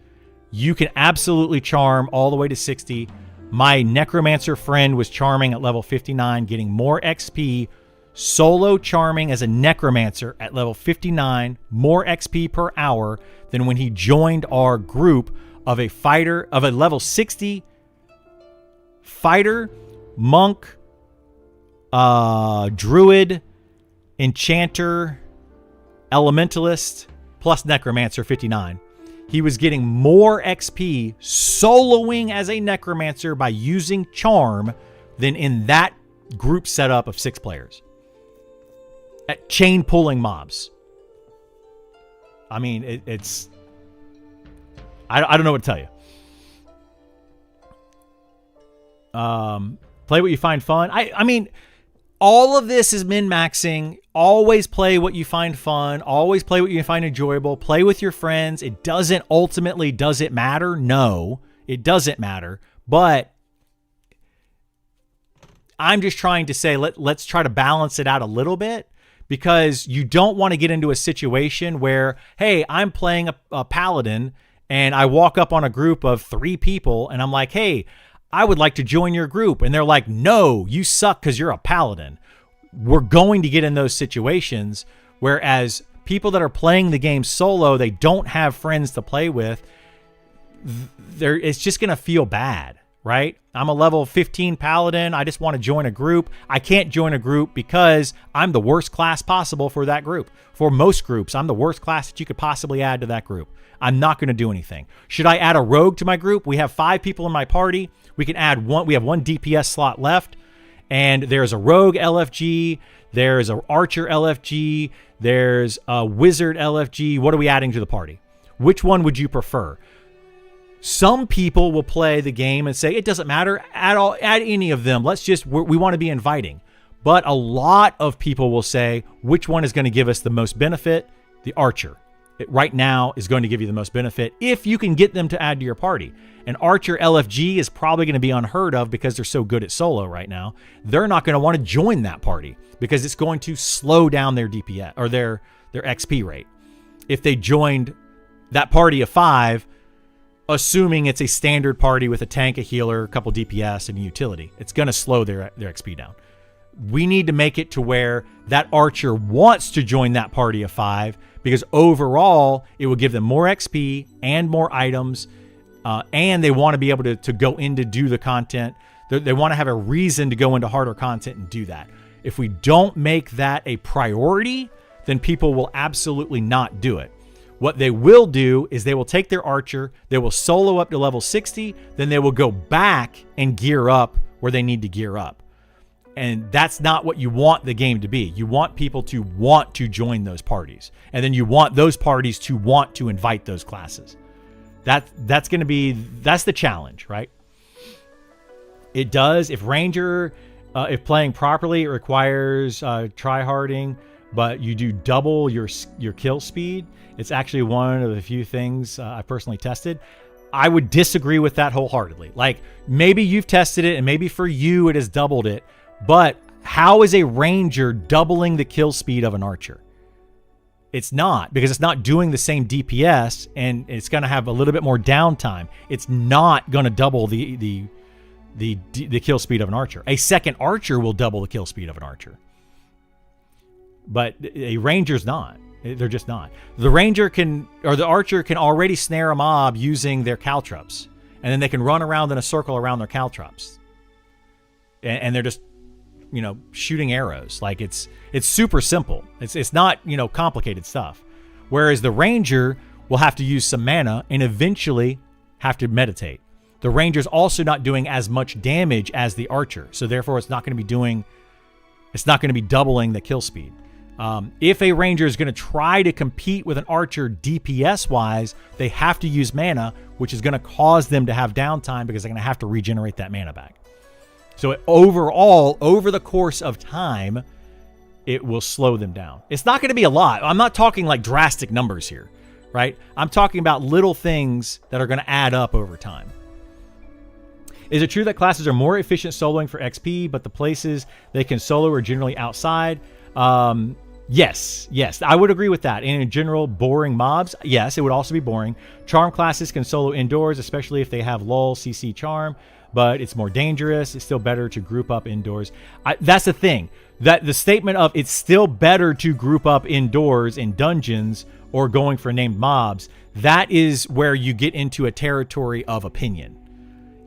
You can absolutely Charm all the way to 60. My Necromancer friend was charming at level 59, getting more XP solo charming as a Necromancer at level 59, more XP per hour than when he joined our group of a level 60 fighter, monk, druid, enchanter, elementalist, plus Necromancer 59. He was getting more XP soloing as a Necromancer by using Charm than in that group setup of 6 players. At chain pulling mobs. I mean, it's... I don't know what to tell you. Play what you find fun. I mean, all of this is min-maxing. Always play what you find fun. Always play what you find enjoyable. Play with your friends. It doesn't ultimately, does it matter? No, it doesn't matter. But I'm just trying to say, let's try to balance it out a little bit, because you don't want to get into a situation where, hey, I'm playing a paladin and I walk up on a group of 3 people and I'm like, hey, I would like to join your group. And they're like, no, you suck because you're a paladin. We're going to get in those situations, whereas people that are playing the game solo, they don't have friends to play with. It's just going to feel bad, right? I'm a level 15 paladin. I just want to join a group. I can't join a group because I'm the worst class possible for that group. For most groups, I'm the worst class that you could possibly add to that group. I'm not going to do anything. Should I add a rogue to my group? We have 5 people in my party. We can add one. We have 1 DPS slot left, and there's a rogue LFG. There's an archer LFG. There's a wizard LFG. What are we adding to the party? Which one would you prefer? Some people will play the game and say, it doesn't matter, add any of them. We want to be inviting. But a lot of people will say, which one is going to give us the most benefit? The archer. It right now is going to give you the most benefit if you can get them to add to your party. An archer LFG is probably going to be unheard of because they're so good at solo right now. They're not going to want to join that party because it's going to slow down their DPS or their XP rate. If they joined that party of 5, assuming it's a standard party with a tank, a healer, a couple DPS, and a utility, it's going to slow their XP down. We need to make it to where that archer wants to join that party of 5 because overall it will give them more XP and more items, and they want to be able to go in to do the content. They want to have a reason to go into harder content and do that. If we don't make that a priority, then people will absolutely not do it. What they will do is they will take their archer, they will solo up to level 60, then they will go back and gear up where they need to gear up. And that's not what you want the game to be. You want people to want to join those parties. And then you want those parties to want to invite those classes. That's the challenge, right? It does, if playing properly, it requires tryharding, but you do double your kill speed. It's actually one of the few things I personally tested. I would disagree with that wholeheartedly. Like, maybe you've tested it and maybe for you it has doubled it, but how is a ranger doubling the kill speed of an archer? It's not, because it's not doing the same DPS and it's going to have a little bit more downtime. It's not going to double the kill speed of an archer. A second archer will double the kill speed of an archer. But a ranger's not. They're just not. The archer can already snare a mob using their caltrops, and then they can run around in a circle around their caltrops, and they're just, shooting arrows. Like it's super simple. It's not complicated stuff. Whereas the ranger will have to use some mana and eventually have to meditate. The ranger's also not doing as much damage as the archer, so therefore it's not going to be doubling the kill speed. If a ranger is going to try to compete with an archer DPS-wise, they have to use mana, which is going to cause them to have downtime because they're going to have to regenerate that mana back. So overall, over the course of time, it will slow them down. It's not going to be a lot. I'm not talking like drastic numbers here, right? I'm talking about little things that are going to add up over time. Is it true that classes are more efficient soloing for XP, but the places they can solo are generally outside? Yes, I would agree with that. In general, boring mobs, yes, it would also be boring. Charm classes can solo indoors, especially if they have lull CC charm, but it's more dangerous. It's still better to group up indoors. That's the thing. That the statement of it's still better to group up indoors in dungeons or going for named mobs, that is where you get into a territory of opinion.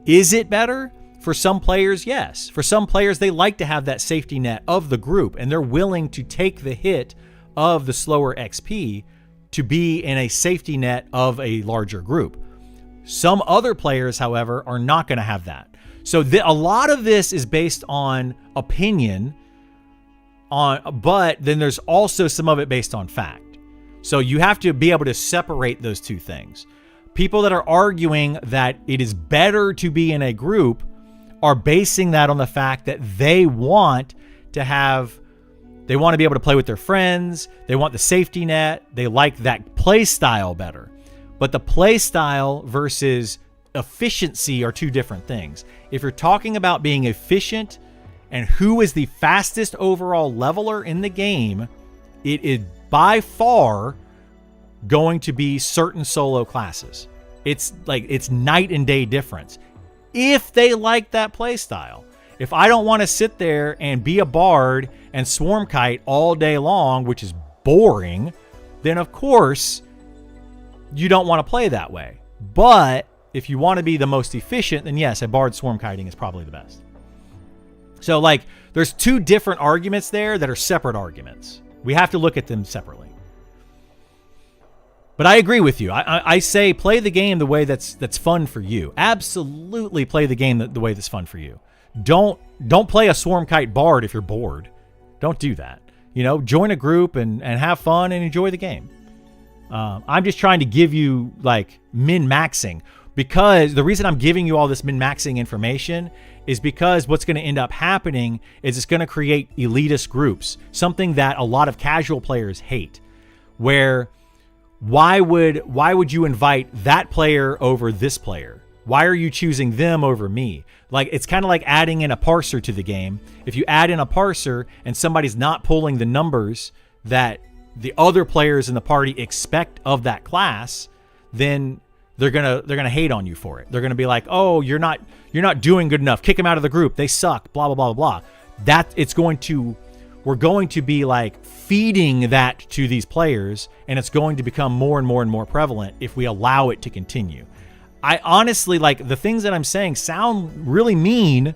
Is it better? For some players, yes. For some players, they like to have that safety net of the group, and they're willing to take the hit of the slower XP to be in a safety net of a larger group. Some other players, however, are not going to have that. So a lot of this is based on opinion, but then there's also some of it based on fact. So you have to be able to separate those two things. People that are arguing that it is better to be in a group are basing that on the fact that they want to be able to play with their friends. They want the safety net. They like that play style better. But the play style versus efficiency are two different things. If you're talking about being efficient and who is the fastest overall leveler in the game, it is by far going to be certain solo classes. It's night and day difference. if they like that play style. If I don't want to sit there and be a bard and swarm kite all day long, which is boring, then of course you don't want to play that way. But if you want to be the most efficient, then yes, a bard swarm kiting is probably the best. So like there's two different arguments there that are separate arguments. We have to look at them separately. But I agree with you. I say play the game the way that's fun for you. Absolutely play the game the way that's fun for you. Don't play a swarm kite bard if you're bored. Don't do that. You know, join a group and have fun and enjoy the game. I'm just trying to give you like min-maxing, because the reason I'm giving you all this min-maxing information is because what's going to end up happening is it's going to create elitist groups, something that a lot of casual players hate, where why would you invite that player over this player? Why are you choosing them over me? Like, it's kind of like adding in a parser to the game. If you add in a parser and somebody's not pulling the numbers that the other players in the party expect of that class, then they're gonna hate on you for it. They're gonna be like, oh, you're not doing good enough. Kick them out of the group. They suck. Blah blah blah blah. We're going to be like feeding that to these players, and it's going to become more and more and more prevalent if we allow it to continue. I honestly, like, the things that I'm saying sound really mean,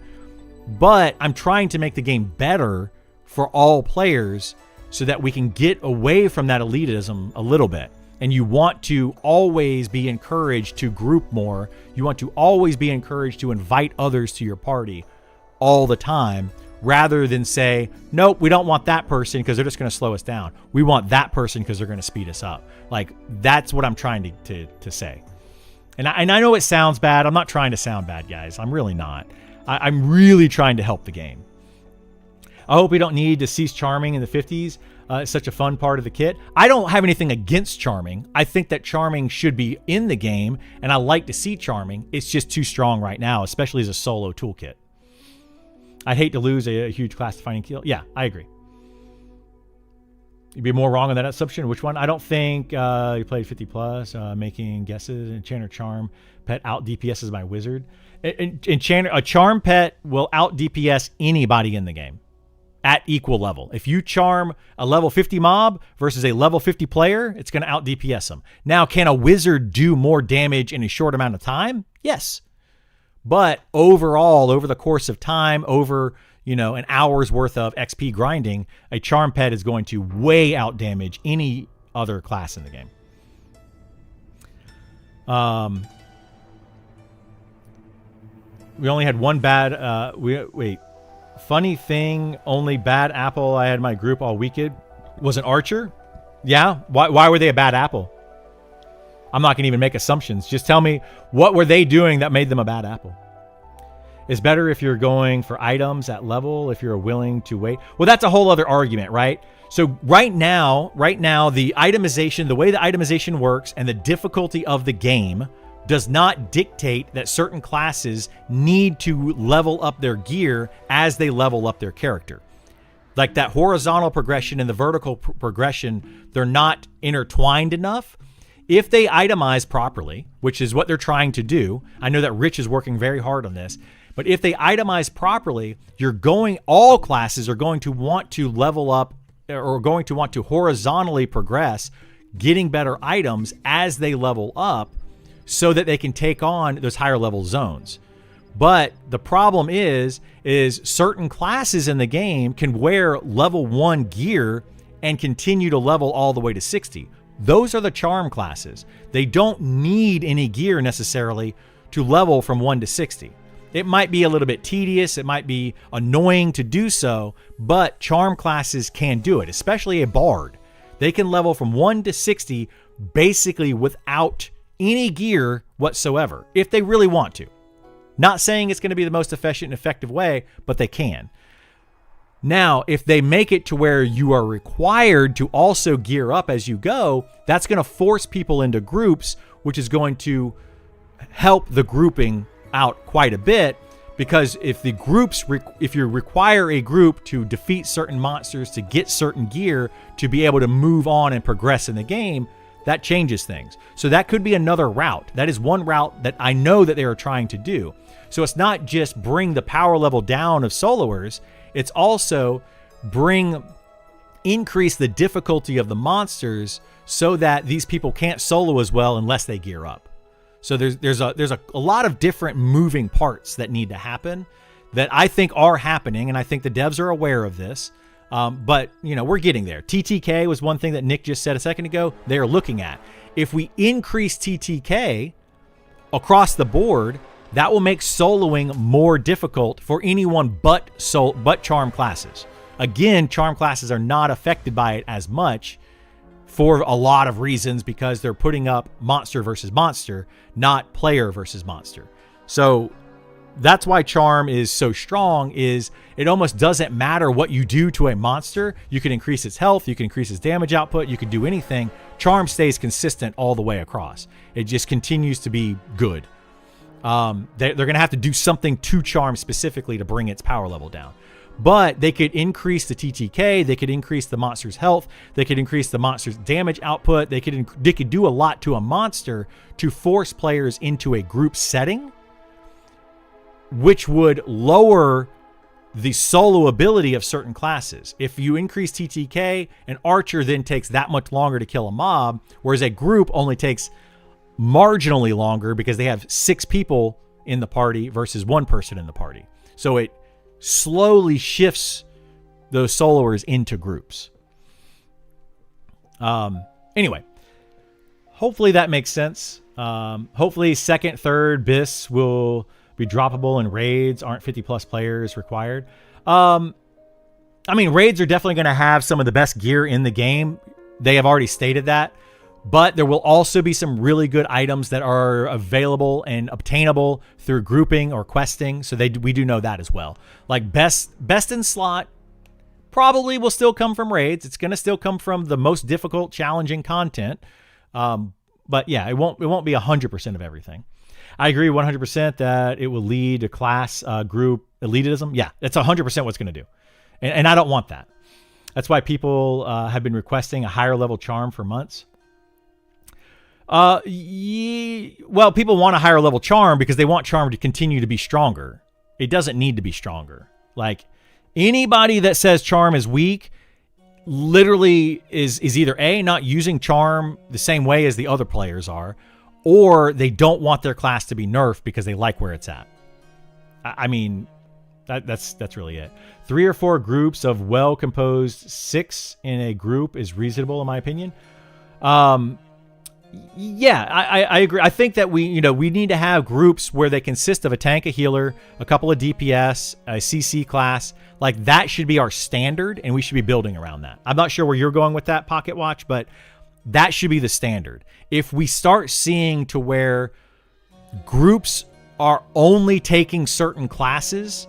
but I'm trying to make the game better for all players so that we can get away from that elitism a little bit. And you want to always be encouraged to group more. You want to always be encouraged to invite others to your party all the time, rather than say, nope, we don't want that person because they're just going to slow us down. We want that person because they're going to speed us up. Like, that's what I'm trying to say. And I know it sounds bad. I'm not trying to sound bad, guys. I'm really not. I'm really trying to help the game. I hope we don't need to cease charming in the 50s. It's such a fun part of the kit. I don't have anything against charming. I think that charming should be in the game, and I like to see charming. It's just too strong right now, especially as a solo toolkit. I'd hate to lose a huge class-defining kill. Yeah, I agree. You'd be more wrong on that assumption. Which one? I don't think you played 50 plus, making guesses. Enchanter Charm Pet out DPSs my wizard. Enchanter, a Charm Pet will out DPS anybody in the game at equal level. If you charm a level 50 mob versus a level 50 player, it's going to out DPS them. Now, can a wizard do more damage in a short amount of time? Yes. But overall, over the course of time, over, an hour's worth of XP grinding, a Charm Pet is going to way out damage any other class in the game. We only had one bad, funny thing, only bad apple I had in my group all weekend was an archer. Yeah? Why were they a bad apple? I'm not going to even make assumptions. Just tell me, what were they doing that made them a bad apple? It's better if you're going for items at level, if you're willing to wait. Well, that's a whole other argument, right? So right now, the itemization, the way the itemization works and the difficulty of the game does not dictate that certain classes need to level up their gear as they level up their character. Like that horizontal progression and the vertical progression, they're not intertwined enough. If they itemize properly, which is what they're trying to do, I know that Rich is working very hard on this, but if they itemize properly, all classes are going to want to level up or going to want to horizontally progress, getting better items as they level up so that they can take on those higher level zones. But the problem is certain classes in the game can wear level 1 gear and continue to level all the way to 60. Those are the charm classes. They don't need any gear necessarily to level from 1 to 60. It might be a little bit tedious. It might be annoying to do so, but charm classes can do it, especially a bard. They can level from 1 to 60 basically without any gear whatsoever, if they really want to. Not saying it's going to be the most efficient and effective way, but they can. Now, if they make it to where you are required to also gear up as you go, that's going to force people into groups, which is going to help the grouping out quite a bit, because if you require a group to defeat certain monsters, to get certain gear, to be able to move on and progress in the game, that changes things. So that could be another route. That is one route that I know that they are trying to do. So it's not just bring the power level down of soloers, it's also increase the difficulty of the monsters so that these people can't solo as well unless they gear up. So there's a lot of different moving parts that need to happen that I think are happening, and I think the devs are aware of this. But we're getting there. TTK was one thing that Nick just said a second ago. They are looking at. If we increase TTK across the board, that will make soloing more difficult for anyone but charm classes. Again, charm classes are not affected by it as much for a lot of reasons because they're putting up monster versus monster, not player versus monster. So that's why charm is so strong, is it almost doesn't matter what you do to a monster. You can increase its health, you can increase its damage output, you can do anything. Charm stays consistent all the way across. It just continues to be good. They're going to have to do something to charm specifically to bring its power level down. But they could increase the TTK, they could increase the monster's health, they could increase the monster's damage output, they could do a lot to a monster to force players into a group setting, which would lower the solo ability of certain classes. If you increase TTK, an archer then takes that much longer to kill a mob, whereas a group only takes marginally longer because they have 6 people in the party versus 1 person in the party. So it slowly shifts those soloers into groups. Anyway, hopefully that makes sense. Hopefully second, third bis will be droppable and raids aren't 50 plus players required. Raids are definitely going to have some of the best gear in the game. They have already stated that. But there will also be some really good items that are available and obtainable through grouping or questing. So we do know that as well. Like best in slot probably will still come from raids. It's going to still come from the most difficult, challenging content. But yeah, it won't be 100% of everything. I agree 100% that it will lead to class group elitism. Yeah, that's 100% what's going to do. And I don't want that. That's why people have been requesting a higher level charm for months. Well, people want a higher level charm because they want charm to continue to be stronger. It doesn't need to be stronger. Like anybody that says charm is weak literally is either A, not using charm the same way as the other players are, or they don't want their class to be nerfed because they like where it's at. That's really it. 3 or 4 groups of well-composed 6 in a group is reasonable in my opinion. Yeah, I agree. I think that we need to have groups where they consist of a tank, a healer, a couple of DPS, a CC class. Like that should be our standard, and we should be building around that. I'm not sure where you're going with that, Pocket Watch, but that should be the standard. If we start seeing to where groups are only taking certain classes,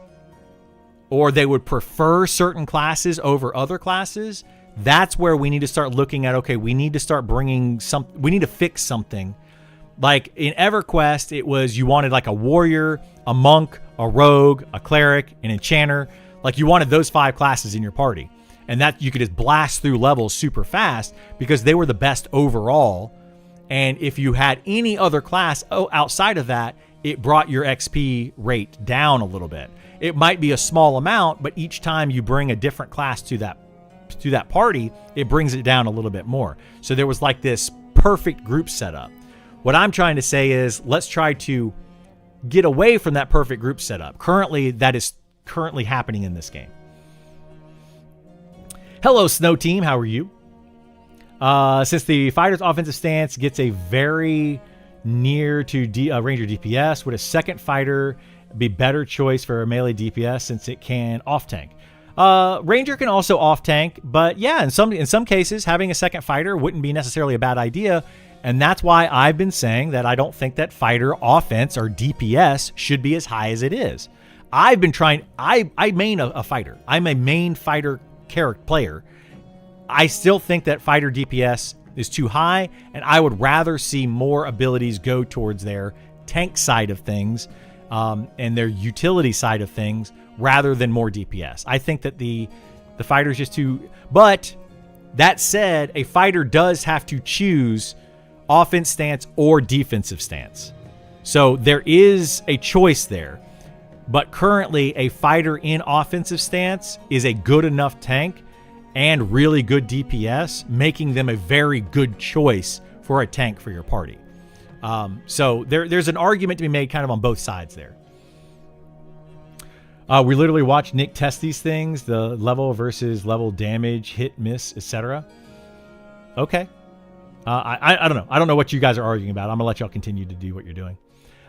or they would prefer certain classes over other classes, that's where we need to start looking at, okay, we need to start bringing we need to fix something. Like in EverQuest, it was you wanted like a warrior, a monk, a rogue, a cleric, an enchanter. Like you wanted those 5 classes in your party. And that you could just blast through levels super fast because they were the best overall. And if you had any other class outside of that, it brought your XP rate down a little bit. It might be a small amount, but each time you bring a different class to that party, it brings it down a little bit more. So there was like this perfect group setup. What I'm trying to say is let's try to get away from that perfect group setup. Currently, that is currently happening in this game. Hello, Snow Team. How are you? Since the fighter's offensive stance gets a very near to Ranger DPS, would a second fighter be better choice for a melee DPS since it can off-tank? Ranger can also off-tank, but yeah, in some cases, having a second fighter wouldn't be necessarily a bad idea, and that's why I've been saying that I don't think that fighter offense or DPS should be as high as it is. I've been trying. I main a fighter. I'm a main fighter character player. I still think that fighter DPS is too high, and I would rather see more abilities go towards their tank side of things and their utility side of things rather than more DPS. I think that the fighter's just too... But that said, a fighter does have to choose offense stance or defensive stance. So there is a choice there. But currently, a fighter in offensive stance is a good enough tank and really good DPS, making them a very good choice for a tank for your party. So there's an argument to be made kind of on both sides there. We literally watched Nick test these things, the level versus level damage, hit, miss, etc. Okay. I don't know. I don't know what you guys are arguing about. I'm going to let y'all continue to do what you're doing.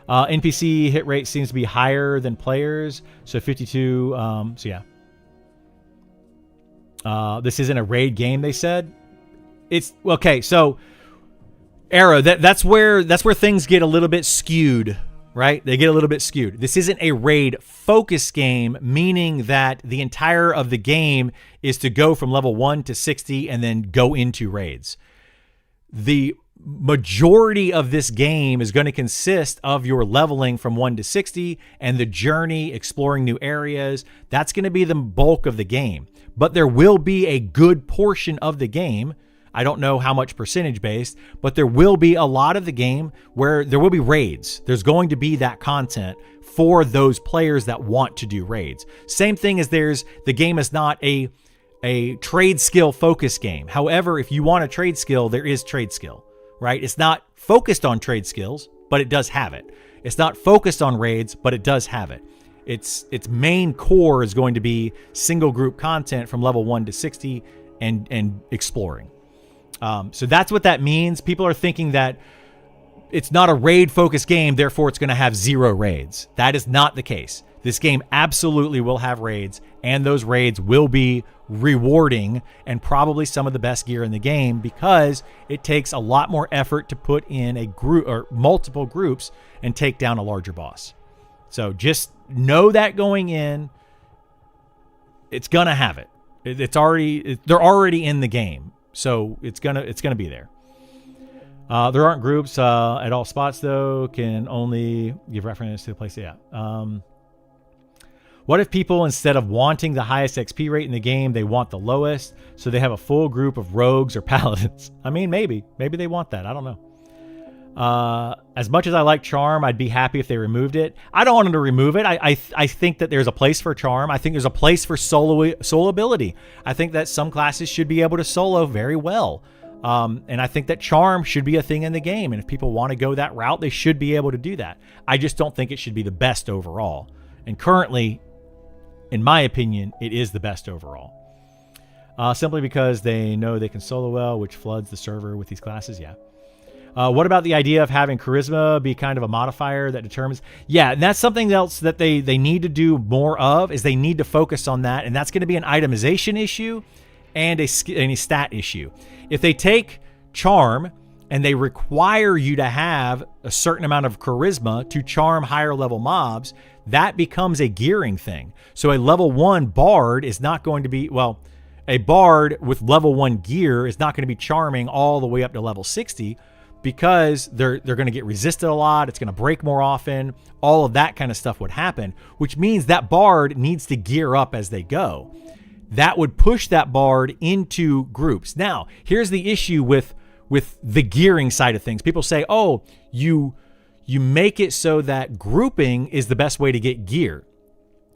NPC hit rate seems to be higher than players. So 52. So yeah. This isn't a raid game, they said. It's okay. So Arrow, that's where things get a little bit skewed, right? They get a little bit skewed. This isn't a raid focus game, meaning that the entire of the game is to go from level 1 to 60 and then go into raids. The majority of this game is going to consist of your leveling from 1 to 60 and the journey, exploring new areas. That's going to be the bulk of the game. But there will be a good portion of the game, I don't know how much percentage based, but there will be a lot of the game where there will be raids. There's going to be that content for those players that want to do raids. Same thing as the game is not a trade skill focus game. However, if you want a trade skill, there is trade skill, right? It's not focused on trade skills, but it does have it. It's not focused on raids, but it does have it. Its main core is going to be single group content from level 1 to 60 and exploring. So that's what that means. People are thinking that it's not a raid focused game, therefore it's going to have 0 raids. That is not the case. This game absolutely will have raids, and those raids will be rewarding and probably some of the best gear in the game because it takes a lot more effort to put in a group or multiple groups and take down a larger boss. So just know that going in, it's gonna have it. They're already in the game, so it's gonna be there. There aren't groups at all spots though. Can only give reference to the place. Yeah. What if people, instead of wanting the highest XP rate in the game, they want the lowest, so they have a full group of rogues or paladins? I mean, maybe they want that. I don't know. As much as I like charm, I'd be happy if they removed it. I don't want them to remove it. I think that there's a place for charm. I think there's a place for solo ability. I think that some classes should be able to solo very well. And I think that charm should be a thing in the game. And if people want to go that route, they should be able to do that. I just don't think it should be the best overall. And currently, in my opinion, it is the best overall. Simply because they know they can solo well, which floods the server with these classes. Yeah. What about the idea of having charisma be kind of a modifier that determines? Yeah, and that's something else that they need to do more of, is they need to focus on that. And that's going to be an itemization issue and a stat issue. If they take charm and they require you to have a certain amount of charisma to charm higher level mobs, that becomes a gearing thing. So a level 1 bard is not going to be, well, a bard with level 1 gear is not going to be charming all the way up to level 60 because they're going to get resisted a lot. It's going to break more often. All of that kind of stuff would happen, which means that bard needs to gear up as they go. That would push that bard into groups. Now, here's the issue with the gearing side of things. People say, oh, you make it so that grouping is the best way to get gear.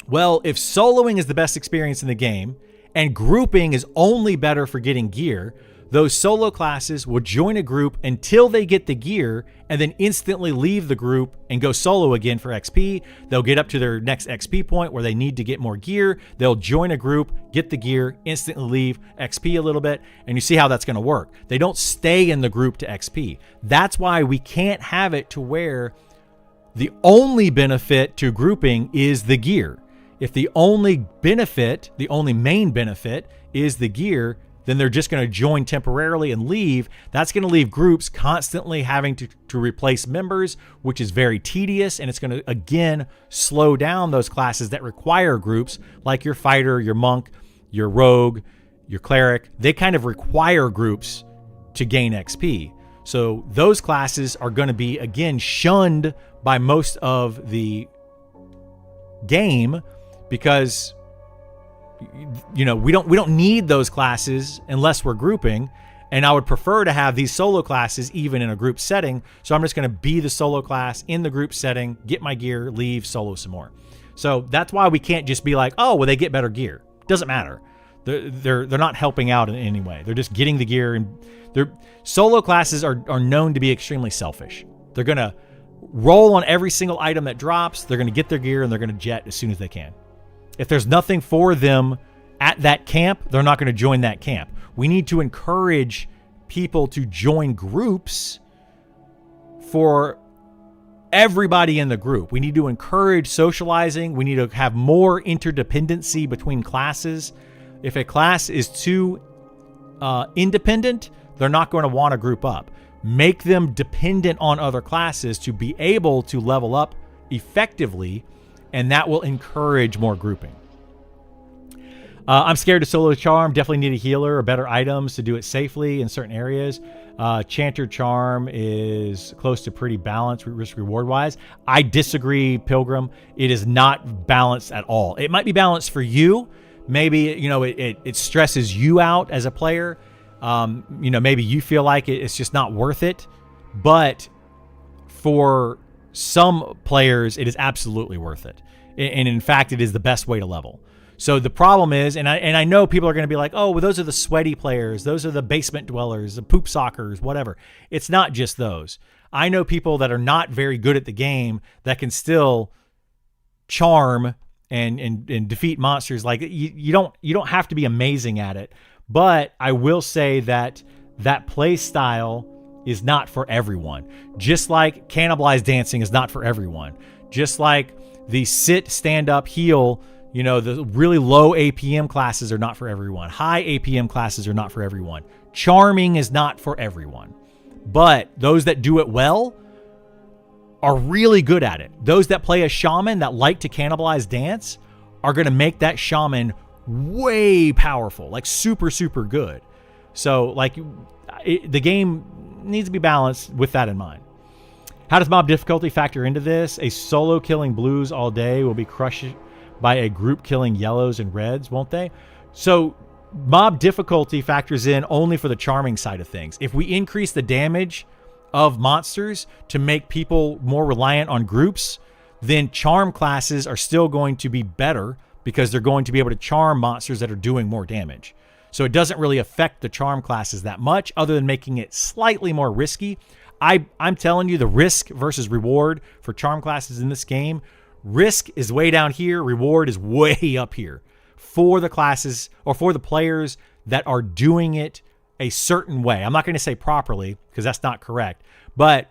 Well, if soloing is the best experience in the game and grouping is only better for getting gear, those solo classes will join a group until they get the gear and then instantly leave the group and go solo again for XP. They'll get up to their next XP point where they need to get more gear. They'll join a group, get the gear, instantly leave, XP a little bit, and you see how that's going to work. They don't stay in the group to XP. That's why we can't have it to where the only benefit to grouping is the gear. If the only main benefit is the gear, then they're just going to join temporarily and leave. That's going to leave groups constantly having to replace members, which is very tedious. And it's going to, again, slow down those classes that require groups, like your fighter, your monk, your rogue, your cleric. They kind of require groups to gain XP. So those classes are going to be, again, shunned by most of the game because, you know, we don't need those classes unless we're grouping, And I would prefer to have these solo classes even in a group setting. So I'm just going to be the solo class in the group setting, get my gear, leave, solo some more. So that's why we can't just be like, oh, well, they get better gear. Doesn't matter. They're not helping out in any way. They're just getting the gear, and their solo classes are known to be extremely selfish. They're going to roll on every single item that drops. They're going to get their gear and they're going to jet as soon as they can. If there's nothing for them at that camp, they're not going to join that camp. We need to encourage people to join groups for everybody in the group. We need to encourage socializing. We need to have more interdependency between classes. If a class is too independent, they're not going to want to group up. Make them dependent on other classes to be able to level up effectively, and that will encourage more grouping. I'm scared to solo charm. Definitely need a healer or better items to do it safely in certain areas. Chanter charm is close to pretty balanced risk reward wise. I disagree, Pilgrim. It is not balanced at all. It might be balanced for you. Maybe, it stresses you out as a player. Maybe you feel like it's just not worth it. But for some players, it is absolutely worth it. And in fact, it is the best way to level. So the problem is, and I know people are going to be like, oh, well, those are the sweaty players. Those are the basement dwellers, the poop sockers, whatever. It's not just those. I know people that are not very good at the game that can still charm and defeat monsters. Like you don't have to be amazing at it. But I will say that play style is not for everyone. Just like cannibalized dancing is not for everyone. Just like the sit, stand up, heal, the really low APM classes are not for everyone. High APM classes are not for everyone. Charming is not for everyone. But those that do it well are really good at it. Those that play a shaman that like to cannibalize dance are going to make that shaman way powerful, like super, super good. So the game needs to be balanced with that in mind. How does mob difficulty factor into this? A solo killing blues all day will be crushed by a group killing yellows and reds, won't they? So mob difficulty factors in only for the charming side of things. If we increase the damage of monsters to make people more reliant on groups, then charm classes are still going to be better because they're going to be able to charm monsters that are doing more damage. So it doesn't really affect the charm classes that much, other than making it slightly more risky. I'm telling you, the risk versus reward for charm classes in this game, risk is way down here, reward is way up here for the classes or for the players that are doing it a certain way. I'm not going to say properly because that's not correct, but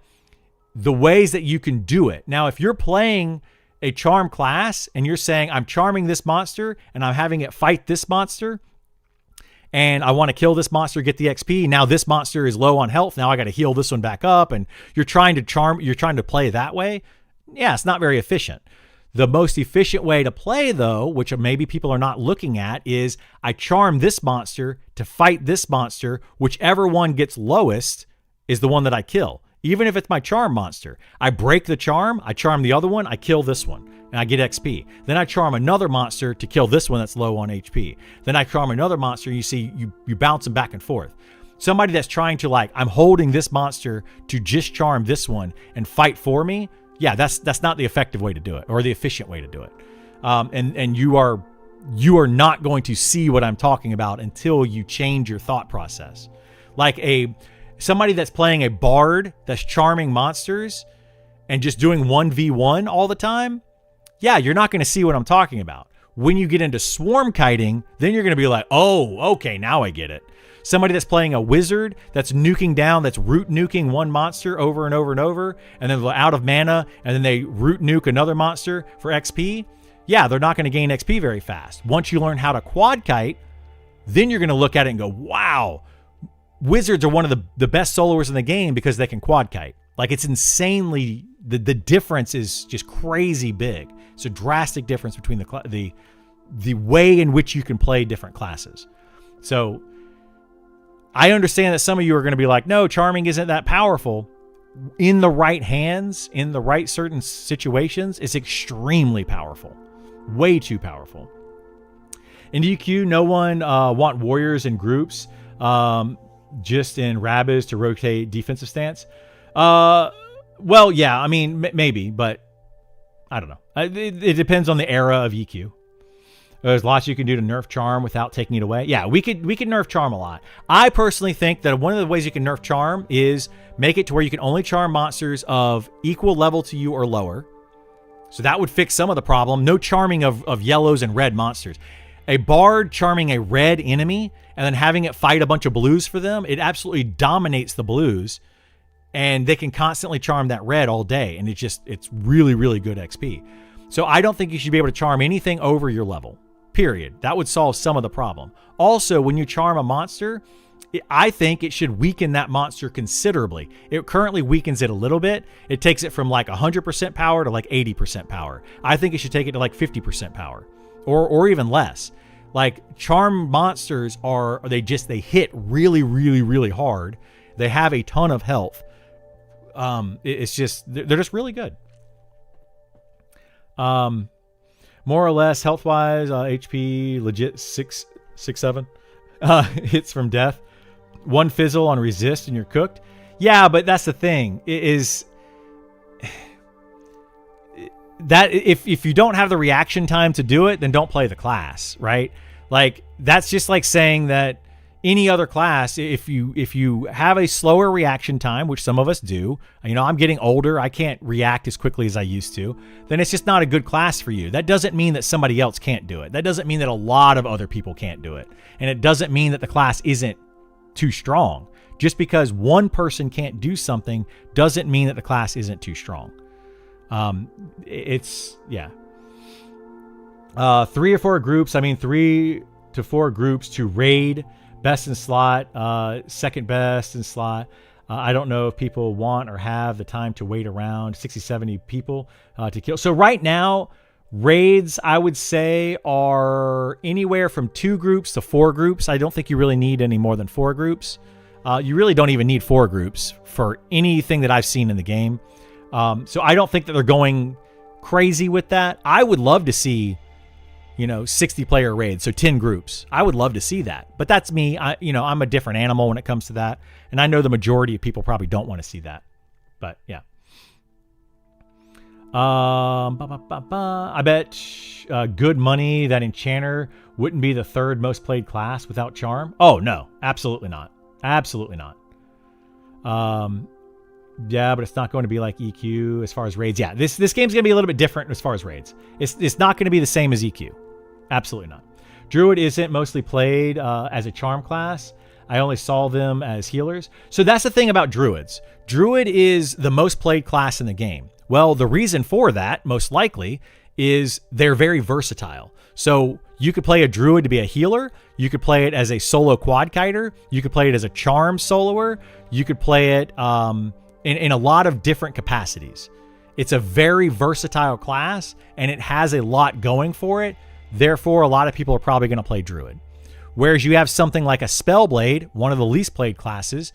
the ways that you can do it. Now, if you're playing a charm class and you're saying, I'm charming this monster and I'm having it fight this monster, and I want to kill this monster, get the XP. Now this monster is low on health. Now I got to heal this one back up. And you're trying to play that way. Yeah, it's not very efficient. The most efficient way to play, though, which maybe people are not looking at, is I charm this monster to fight this monster. Whichever one gets lowest is the one that I kill. Even if it's my charm monster, I break the charm, I charm the other one, I kill this one, and I get XP. Then I charm another monster to kill this one that's low on HP. Then I charm another monster, you see, you bounce them back and forth. Somebody that's trying to I'm holding this monster to just charm this one and fight for me, yeah, that's not the effective way to do it, or the efficient way to do it. And you are not going to see what I'm talking about until you change your thought process. Somebody that's playing a bard that's charming monsters and just doing 1v1 all the time, yeah, you're not going to see what I'm talking about. When you get into swarm kiting, then you're going to be like, oh, okay, now I get it. Somebody that's playing a wizard that's nuking down, that's root nuking one monster over and over and over, and then they're out of mana, and then they root nuke another monster for XP, yeah, they're not going to gain XP very fast. Once you learn how to quad kite, then you're going to look at it and go, wow, wizards are one of the best soloers in the game because they can quad kite. It's insanely, the difference is just crazy big. It's a drastic difference between the way in which you can play different classes. So I understand that some of you are going to be like, no, charming isn't that powerful. In the right hands, in the right certain situations, it's extremely powerful. Way too powerful. In DQ, no one want warriors in groups. just in Rabbids to rotate defensive stance. Well, yeah, I mean, maybe, but I don't know. It depends on the era of EQ. There's lots you can do to nerf charm without taking it away. Yeah, we could nerf charm a lot. I personally think that one of the ways you can nerf charm is make it to where you can only charm monsters of equal level to you or lower. So that would fix some of the problem. No charming of yellows and red monsters. A bard charming a red enemy and then having it fight a bunch of blues for them, it absolutely dominates the blues. And they can constantly charm that red all day. And it's really, really good XP. So I don't think you should be able to charm anything over your level, period. That would solve some of the problem. Also, when you charm a monster, I think it should weaken that monster considerably. It currently weakens it a little bit. It takes it from like 100% power to like 80% power. I think it should take it to like 50% power or even less. Like charm monsters they hit really, really, really hard. They have a ton of health. It's just, they're just really good. More or less health wise, HP legit 6-7 hits from death. One fizzle on resist and you're cooked. Yeah, but that's the thing is that if you don't have the reaction time to do it, then don't play the class, right? Like that's just like saying that any other class, if you have a slower reaction time, which some of us do, I'm getting older, I can't react as quickly as I used to, then it's just not a good class for you. That doesn't mean that somebody else can't do it. That doesn't mean that a lot of other people can't do it. And it doesn't mean that the class isn't too strong. Just because one person can't do something doesn't mean that the class isn't too strong. 3 or 4 groups, 3 to 4 groups to raid. Best in slot, second best in slot. I don't know if people want or have the time to wait around 60, 70 people to kill. So right now, raids, I would say, are anywhere from 2 groups to 4 groups. I don't think you really need any more than 4 groups. You really don't even need 4 groups for anything that I've seen in the game. So I don't think that they're going crazy with that. I would love to see 60 player raids, so 10 groups. I would love to see that, but that's me. I'm a different animal when it comes to that. And I know the majority of people probably don't want to see that, but yeah. I bet good money that Enchanter wouldn't be the 3rd most played class without charm. Oh no, absolutely not. Absolutely not. Yeah, but it's not going to be like EQ as far as raids. Yeah, this game's going to be a little bit different as far as raids. It's not going to be the same as EQ. Absolutely not. Druid isn't mostly played as a charm class. I only saw them as healers. So that's the thing about Druids. Druid is the most played class in the game. Well, the reason for that, most likely, is they're very versatile. So you could play a Druid to be a healer. You could play it as a solo quad kiter. You could play it as a charm soloer. You could play it in a lot of different capacities. It's a very versatile class, and it has a lot going for it. Therefore, a lot of people are probably going to play Druid. Whereas you have something like a Spellblade, one of the least played classes,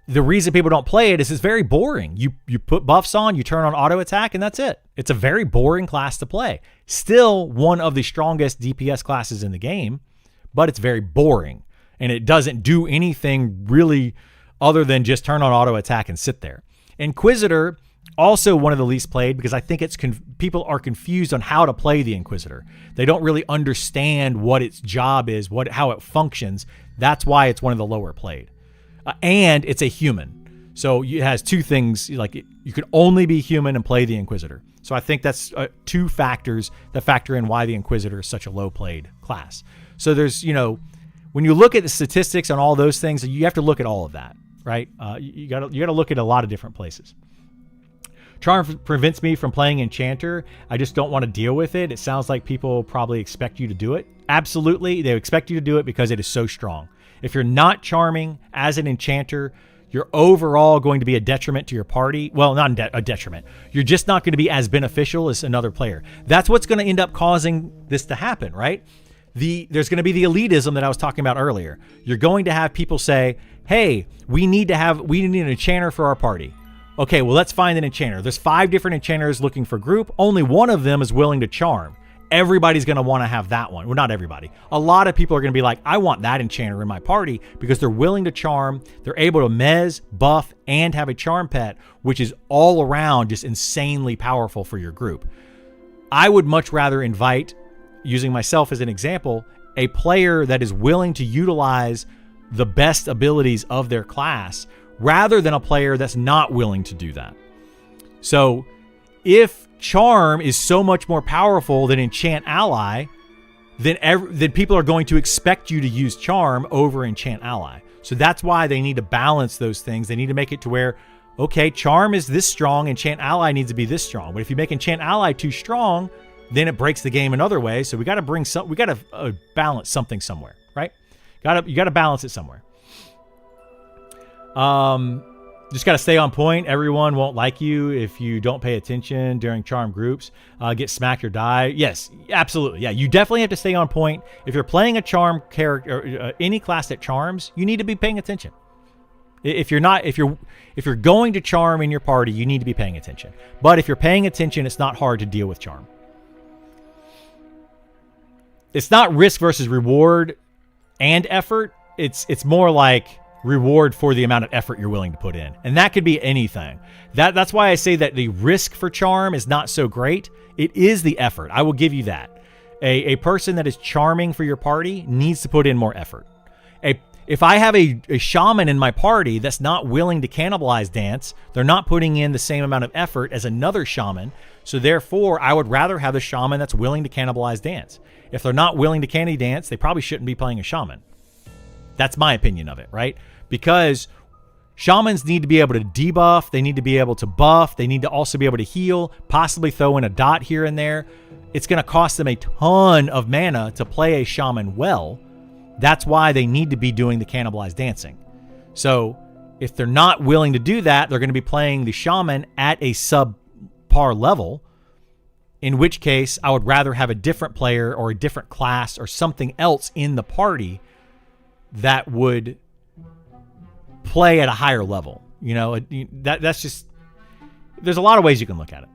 the reason people don't play it is it's very boring. You put buffs on, you turn on auto attack, and that's it. It's a very boring class to play. Still one of the strongest DPS classes in the game, but it's very boring. And it doesn't do anything really other than just turn on auto attack and sit there. Inquisitor, also one of the least played, because I think people are confused on how to play the Inquisitor. They don't really understand what its job is, how it functions. That's why it's one of the lower played. And it's a human. So it has 2 things, like you can only be human and play the Inquisitor. So I think that's 2 factors that factor in why the Inquisitor is such a low played class. So there's, when you look at the statistics on all those things, you have to look at all of that, right? You gotta look at a lot of different places. Charm prevents me from playing Enchanter. I just don't want to deal with it. It sounds like people probably expect you to do it. Absolutely, they expect you to do it because it is so strong. If you're not charming as an Enchanter, you're overall going to be a detriment to your party. Well, not a detriment. You're just not going to be as beneficial as another player. That's what's going to end up causing this to happen, right? There's going to be the elitism that I was talking about earlier. You're going to have people say, hey, we need an Enchanter for our party. Okay, well, let's find an Enchanter. There's 5 different Enchanters looking for group. Only one of them is willing to charm. everybody's going to want to have that one. Well, not everybody. A lot of people are going to be like, I want that enchanter in my party because they're willing to charm. They're able to mez, buff, and have a charm pet, which is all around just insanely powerful for your group. I would much rather invite, using myself as an example, a player that is willing to utilize the best abilities of their class rather than a player that's not willing to do that. So if charm is so much more powerful than enchant ally, then people are going to expect you to use charm over enchant ally. So that's why they need to balance those things. They need to make it to where, okay, charm is this strong, enchant ally needs to be this strong. But if you make enchant ally too strong, then it breaks the game another way. So we got to balance something somewhere, right? You got to balance it somewhere. Just got to stay on point. Everyone won't like you if you don't pay attention during charm groups. Get smacked or die. Yes, absolutely. Yeah, you definitely have to stay on point. If you're playing a charm character, any class that charms, you need to be paying attention. If you're going to charm in your party, you need to be paying attention. But if you're paying attention, it's not hard to deal with charm. It's not risk versus reward and effort. It's more like reward for the amount of effort you're willing to put in. And that could be anything. That's why I say that the risk for charm is not so great. It is the effort. I will give you that. A person that is charming for your party needs to put in more effort. If I have a shaman in my party that's not willing to cannibalize dance, they're not putting in the same amount of effort as another shaman. So therefore, I would rather have the shaman that's willing to cannibalize dance. If they're not willing to candy dance, they probably shouldn't be playing a shaman. That's my opinion of it, right? Because shamans need to be able to debuff, they need to be able to buff, they need to also be able to heal, possibly throw in a dot here and there. It's going to cost them a ton of mana to play a shaman well. That's why they need to be doing the cannibalized dancing. So if they're not willing to do that, they're going to be playing the shaman at a subpar level, in which case I would rather have a different player or a different class or something else in the party that would play at a higher level. You know, that's just, there's a lot of ways you can look at it.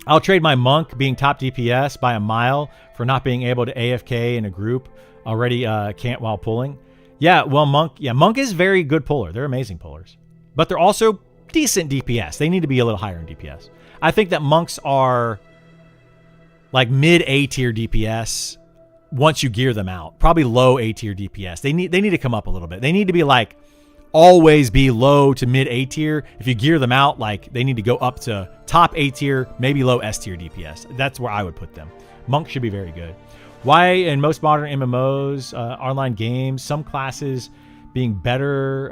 I'll trade my monk being top DPS by a mile for not being able to AFK in a group already can't while pulling. Yeah, well, monk is very good puller. They're amazing pullers, but they're also decent DPS. They need to be a little higher in DPS. I think that monks are like mid A tier DPS once you gear them out. Probably low A tier DPS. They need to come up a little bit. They need to be like always be low to mid A tier. If you gear them out, like they need to go up to top A tier, maybe low S tier DPS. That's where I would put them. Monk should be very good. Why in most modern MMOs, online games, some classes being better,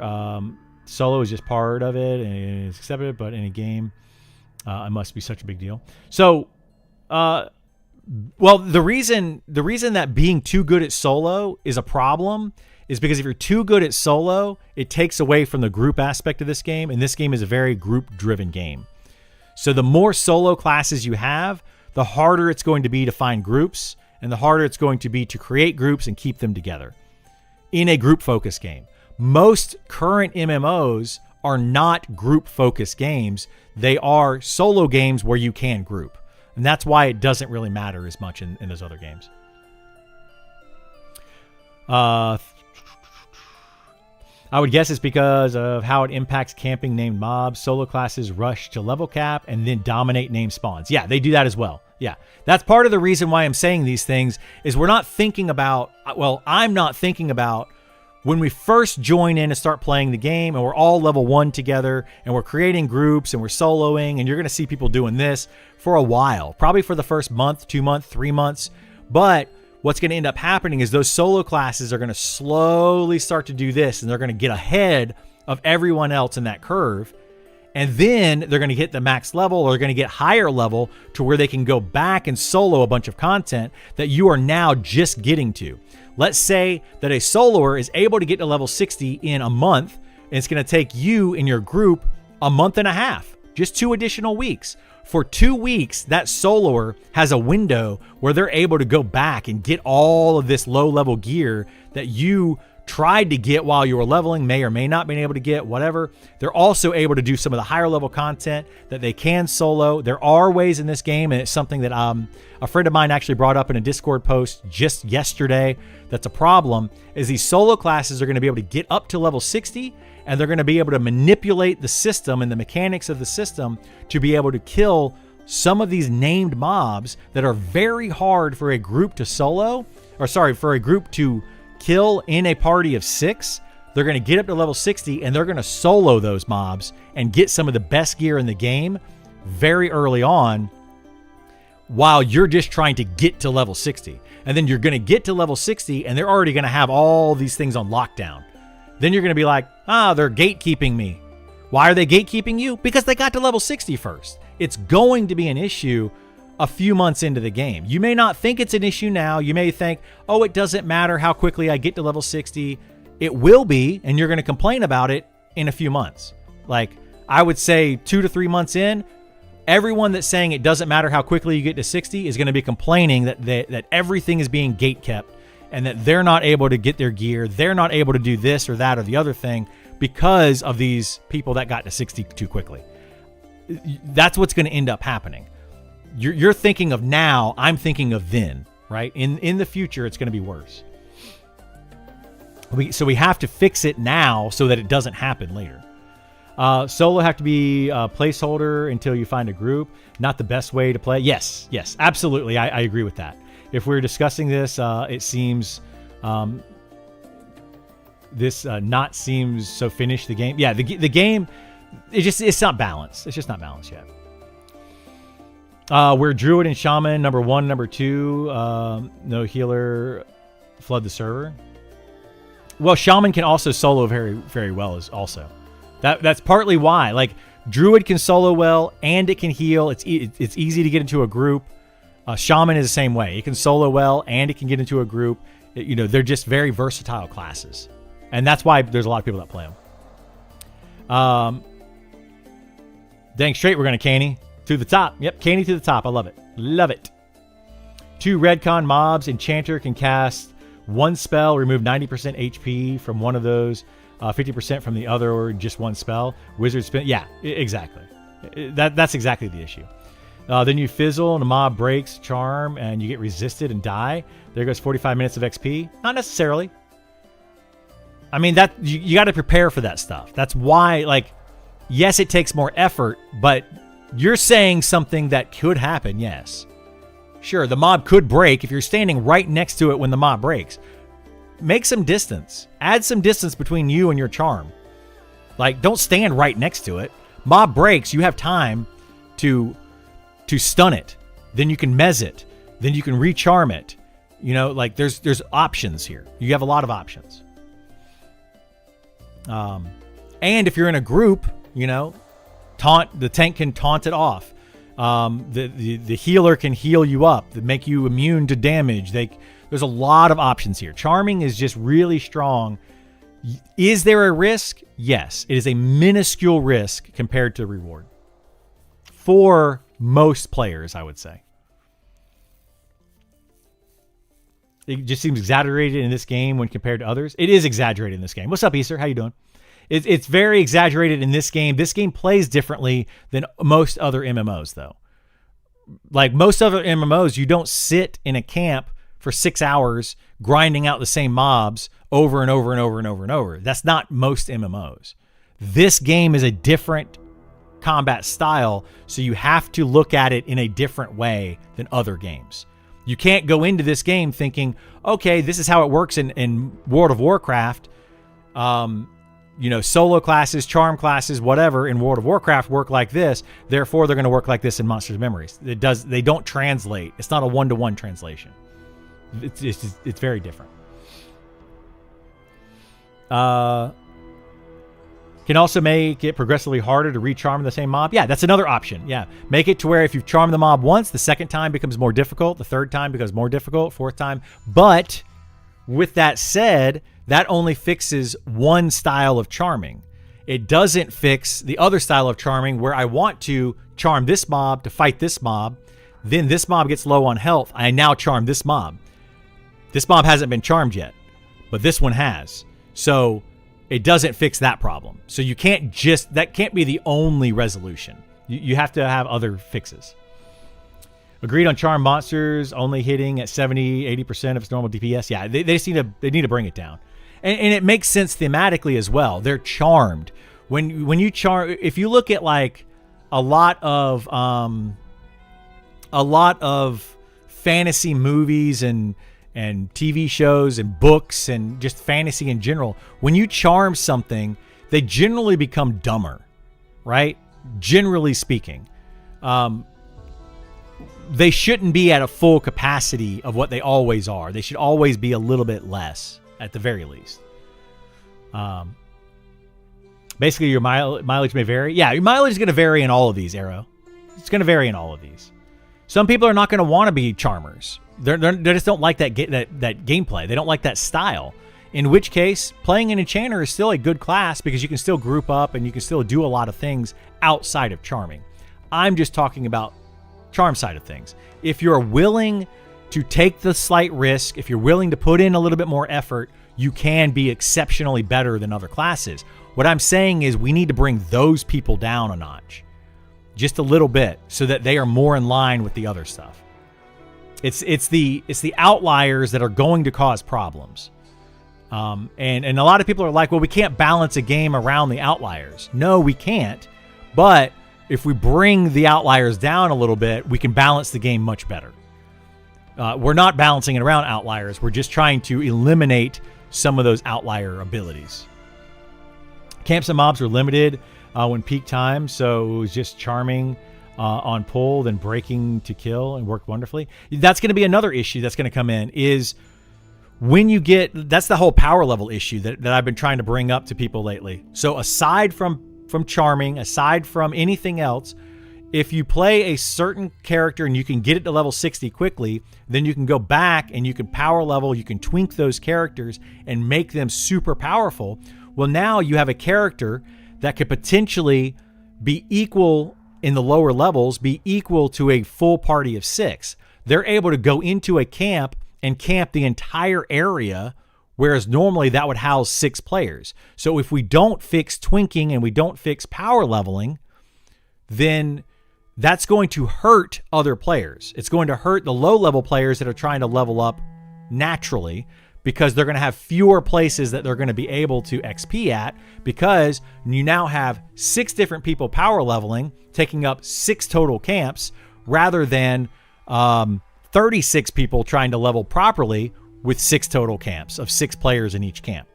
solo is just part of it and it's accepted, but in a game, it must be such a big deal. So, well, the reason that being too good at solo is a problem is because if you're too good at solo, it takes away from the group aspect of this game, and this game is a very group-driven game. So the more solo classes you have, the harder it's going to be to find groups, and the harder it's going to be to create groups and keep them together in a group-focused game. Most current MMOs are not group-focused games. They are solo games where you can group. And that's why it doesn't really matter as much in those other games. I would guess it's because of how it impacts camping named mobs. Solo classes rush to level cap and then dominate named spawns. Yeah, they do that as well. Yeah, that's part of the reason why I'm saying these things is we're not thinking about, well, I'm not thinking about when we first join in and start playing the game and we're all level 1 together and we're creating groups and we're soloing and you're going to see people doing this for a while, probably for the first month, 2 months, 3 months. But what's going to end up happening is those solo classes are going to slowly start to do this and they're going to get ahead of everyone else in that curve. And then they're going to hit the max level or they're going to get higher level to where they can go back and solo a bunch of content that you are now just getting to. Let's say that a soloer is able to get to level 60 in a month, and it's going to take you and your group a month and a half, just 2 additional weeks. For 2 weeks, that soloer has a window where they're able to go back and get all of this low-level gear that you tried to get while you were leveling, may or may not been able to get, whatever. They're also able to do some of the higher level content that they can solo. There are ways in this game, and it's something that a friend of mine actually brought up in a Discord post just yesterday. That's a problem, is these solo classes are going to be able to get up to level 60, and they're going to be able to manipulate the system and the mechanics of the system to be able to kill some of these named mobs that are very hard for a group to for a group to kill in a party of 6. They're going to get up to level 60 and they're going to solo those mobs and get some of the best gear in the game very early on while you're just trying to get to level 60. And then you're going to get to level 60 and they're already going to have all these things on lockdown. Then you're going to be like, they're gatekeeping me. Why are they gatekeeping you? Because they got to level 60 first. It's going to be an issue a few months into the game. You may not think it's an issue now. You may think, it doesn't matter how quickly I get to level 60. It will be, and you're going to complain about it in a few months. Like, I would say 2 to 3 months in, everyone that's saying it doesn't matter how quickly you get to 60 is going to be complaining that everything is being gate kept and that they're not able to get their gear. They're not able to do this or that or the other thing because of these people that got to 60 too quickly. That's what's going to end up happening. You're thinking of now, I'm thinking of then, right? In the future, it's going to be worse. So we have to fix it now so that it doesn't happen later. Solo have to be a placeholder until you find a group. Not the best way to play. Yes, absolutely. I agree with that. If we're discussing this, it seems not seems so finished the game. Yeah, the game, it's not balanced. It's just not balanced yet. We're Druid and Shaman, number 1, number 2. No healer, flood the server. Well, Shaman can also solo very, very well as also. That's partly why. Like, Druid can solo well and it can heal. It's easy to get into a group. Shaman is the same way. It can solo well and it can get into a group. They're just very versatile classes. And that's why there's a lot of people that play them. Dang straight, we're going to Canny. To the top. Yep, Canny to the top. I love it. Love it. 2 Redcon mobs. Enchanter can cast 1 spell, remove 90% HP from one of those, 50% from the other, or just 1 spell. Wizard spin. Yeah, exactly. That's exactly the issue. Then you fizzle and a mob breaks charm and you get resisted and die. There goes 45 minutes of XP. Not necessarily. I mean, that you got to prepare for that stuff. That's why, yes, it takes more effort, but you're saying something that could happen, yes. Sure, the mob could break if you're standing right next to it when the mob breaks. Make some distance. Add some distance between you and your charm. Don't stand right next to it. Mob breaks, you have time to stun it. Then you can mez it. Then you can recharm it. There's options here. You have a lot of options. And if you're in a group, the tank can taunt it off. The healer can heal you up, to make you immune to damage. There's a lot of options here. Charming is just really strong. Is there a risk? Yes. It is a minuscule risk compared to reward. For most players, I would say. It just seems exaggerated in this game when compared to others. It is exaggerated in this game. What's up, Easter? How you doing? It's very exaggerated in this game. This game plays differently than most other MMOs, though. Like most other MMOs, you don't sit in a camp for 6 hours grinding out the same mobs over and over and over and over and over. That's not most MMOs. This game is a different combat style, so you have to look at it in a different way than other games. You can't go into this game thinking, okay, this is how it works in World of Warcraft. Solo classes, charm classes, whatever in World of Warcraft work like this. Therefore, they're going to work like this in Monsters Memories. They don't translate. It's not a 1-to-1 translation. It's very different. Can also make it progressively harder to recharm the same mob. Yeah, that's another option. Yeah, make it to where if you've charmed the mob once, the second time becomes more difficult, the third time becomes more difficult, fourth time. But with that said, that only fixes one style of charming. It doesn't fix the other style of charming where I want to charm this mob to fight this mob. Then this mob gets low on health. I now charm this mob. This mob hasn't been charmed yet, but this one has. So it doesn't fix that problem. So you can't that can't be the only resolution. You have to have other fixes. Agreed on charm monsters only hitting at 70-80% of its normal DPS. Yeah, they just need to bring it down. And it makes sense thematically as well. They're charmed. When you charm, if you look at like a lot of fantasy movies and TV shows and books and just fantasy in general, when you charm something, they generally become dumber, right? Generally speaking. They shouldn't be at a full capacity of what they always are. They should always be a little bit less, at the very least. Basically, your mileage may vary. Yeah, your mileage is going to vary in all of these, Arrow. It's going to vary in all of these. Some people are not going to want to be charmers. They just don't like that gameplay. They don't like that style. In which case, playing an enchanter is still a good class because you can still group up and you can still do a lot of things outside of charming. I'm just talking about charm side of things. If you're willing to take the slight risk, if you're willing to put in a little bit more effort, you can be exceptionally better than other classes. What I'm saying is we need to bring those people down a notch. Just a little bit so that they are more in line with the other stuff. It's the outliers that are going to cause problems. And a lot of people are like, well, we can't balance a game around the outliers. No, we can't. But if we bring the outliers down a little bit, we can balance the game much better. We're not balancing it around outliers. We're just trying to eliminate some of those outlier abilities. Camps and mobs were limited when peak time, so it was just charming on pull, then breaking to kill, and worked wonderfully. That's going to be another issue that's going to come in, is when you get... That's the whole power level issue that I've been trying to bring up to people lately. So aside from charming, aside from anything else, if you play a certain character and you can get it to level 60 quickly, then you can go back and you can power level, you can tweak those characters and make them super powerful. Well, now you have a character that could potentially be equal in the lower levels, be equal to a full party of 6. They're able to go into a camp and camp the entire area, whereas normally that would house 6 players. So if we don't fix twinking and we don't fix power leveling, then that's going to hurt other players. It's going to hurt the low-level players that are trying to level up naturally, because they're going to have fewer places that they're going to be able to XP at, because you now have 6 different people power leveling, taking up 6 total camps, rather than 36 people trying to level properly with 6 total camps of 6 players in each camp.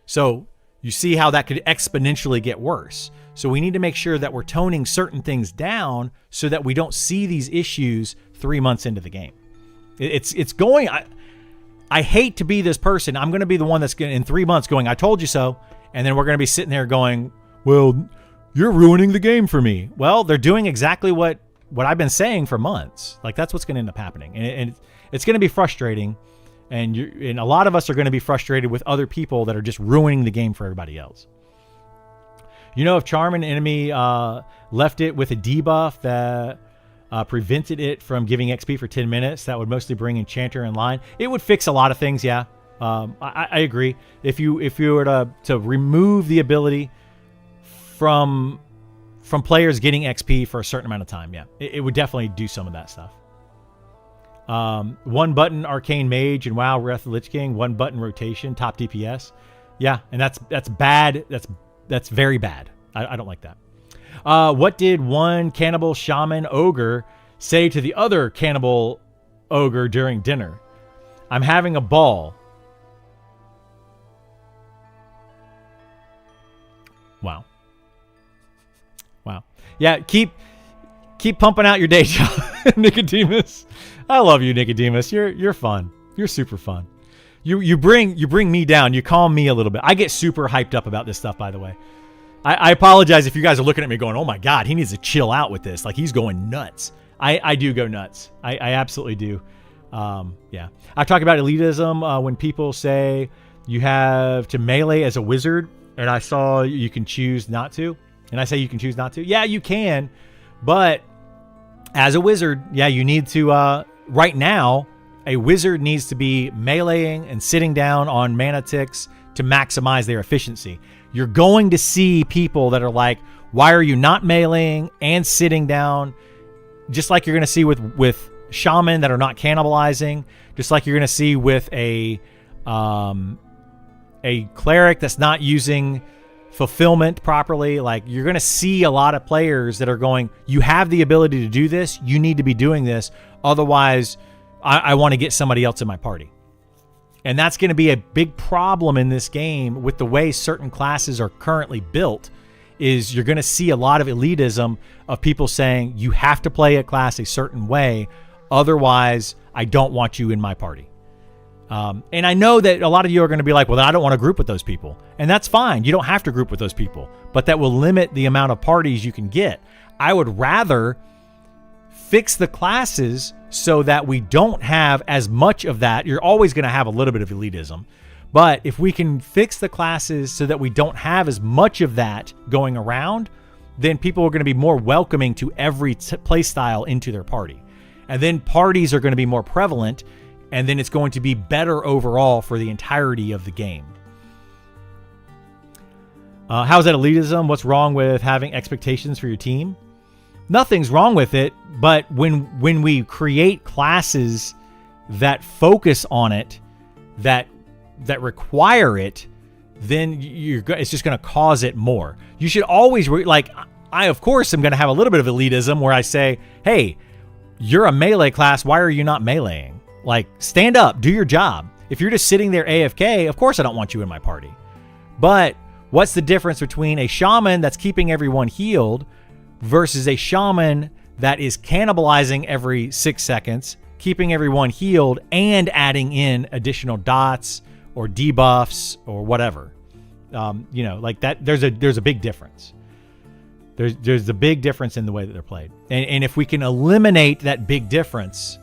So you see how that could exponentially get worse. So we need to make sure that we're toning certain things down so that we don't see these issues 3 months into the game. It's going... I hate to be this person. I'm going to be the one that's going in 3 months going, I told you so. And then we're going to be sitting there going, well, you're ruining the game for me. Well, they're doing exactly what I've been saying for months. Like, that's what's going to end up happening. And it's going to be frustrating. And a lot of us are going to be frustrated with other people that are just ruining the game for everybody else. You know, if charm an enemy left it with a debuff that prevented it from giving XP for 10 minutes, that would mostly bring Enchanter in line. It would fix a lot of things, yeah. I agree. If you were to remove the ability from players getting XP for a certain amount of time, yeah, it would definitely do some of that stuff. 1 button Arcane Mage and WoW Wrath of the Lich King, 1 button rotation, top DPS. Yeah, and that's bad. That's very bad. I don't like that. What did one cannibal shaman ogre say to the other cannibal ogre during dinner? I'm having a ball. Wow. Yeah, keep pumping out your day job, Nicodemus. I love you, Nicodemus. You're fun. You're super fun. You bring me down. You calm me a little bit. I get super hyped up about this stuff, by the way. I apologize if you guys are looking at me going, oh my God, he needs to chill out with this. Like, he's going nuts. I do go nuts. I absolutely do. Yeah. I talk about elitism when people say you have to melee as a wizard, and I saw you can choose not to. And I say you can choose not to. Yeah, you can. But as a wizard, yeah, you need to, right now, a wizard needs to be meleeing and sitting down on mana ticks to maximize their efficiency. You're going to see people that are like, why are you not meleeing and sitting down? Just like you're going to see with shaman that are not cannibalizing, just like you're going to see with a cleric that's not using fulfillment properly. Like, you're going to see a lot of players that are going, you have the ability to do this, you need to be doing this, otherwise I want to get somebody else in my party. And that's going to be a big problem in this game with the way certain classes are currently built. Is you're going to see a lot of elitism of people saying you have to play a class a certain way, otherwise I don't want you in my party. And I know that a lot of you are going to be like, well, I don't want to group with those people. And that's fine. You don't have to group with those people, but that will limit the amount of parties you can get. I would rather fix the classes so that we don't have as much of that. You're always going to have a little bit of elitism, but if we can fix the classes so that we don't have as much of that going around, then people are going to be more welcoming to every play style into their party. And then parties are going to be more prevalent, and then it's going to be better overall for the entirety of the game. How's that elitism? What's wrong with having expectations for your team? Nothing's wrong with it, but when we create classes that focus on it, that require it, then it's just going to cause it more. You should always I of course am going to have a little bit of elitism where I say, hey, you're a melee class, why are you not meleeing? Like, stand up, do your job. If you're just sitting there AFK, of course I don't want you in my party. But what's the difference between a shaman that's keeping everyone healed versus a shaman that is cannibalizing every 6 seconds, keeping everyone healed, and adding in additional dots or debuffs or whatever? Like that. There's a big difference. There's a big difference in the way that they're played. And if we can eliminate that big difference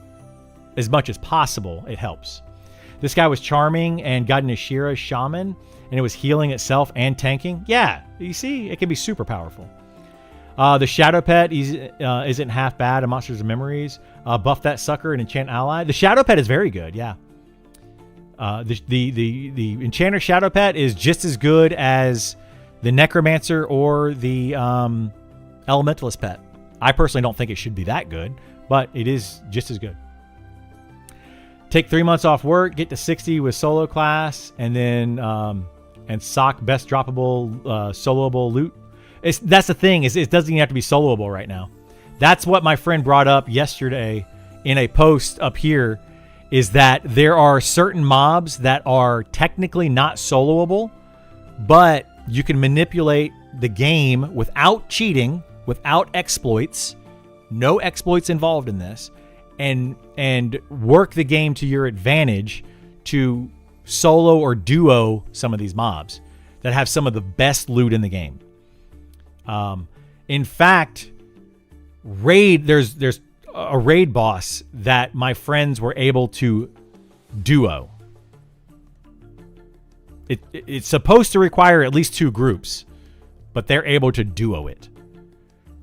as much as possible, it helps. This guy was charming and got an Ashira shaman, and it was healing itself and tanking. Yeah, you see, it can be super powerful. The Shadow Pet isn't half bad in Monsters of Memories. Buff that sucker and enchant ally. The Shadow Pet is very good, yeah. The Enchanter Shadow Pet is just as good as the Necromancer or the Elementalist Pet. I personally don't think it should be that good, but it is just as good. Take 3 months off work, get to 60 with solo class, and then and sock best droppable soloable loot. That's the thing, is it doesn't even have to be soloable right now. That's what my friend brought up yesterday in a post up here, is that there are certain mobs that are technically not soloable, but you can manipulate the game without cheating, without exploits, no exploits involved in this, and work the game to your advantage to solo or duo some of these mobs that have some of the best loot in the game. In fact, there's a raid boss that my friends were able to duo. It's supposed to require at least 2 groups, but they're able to duo it.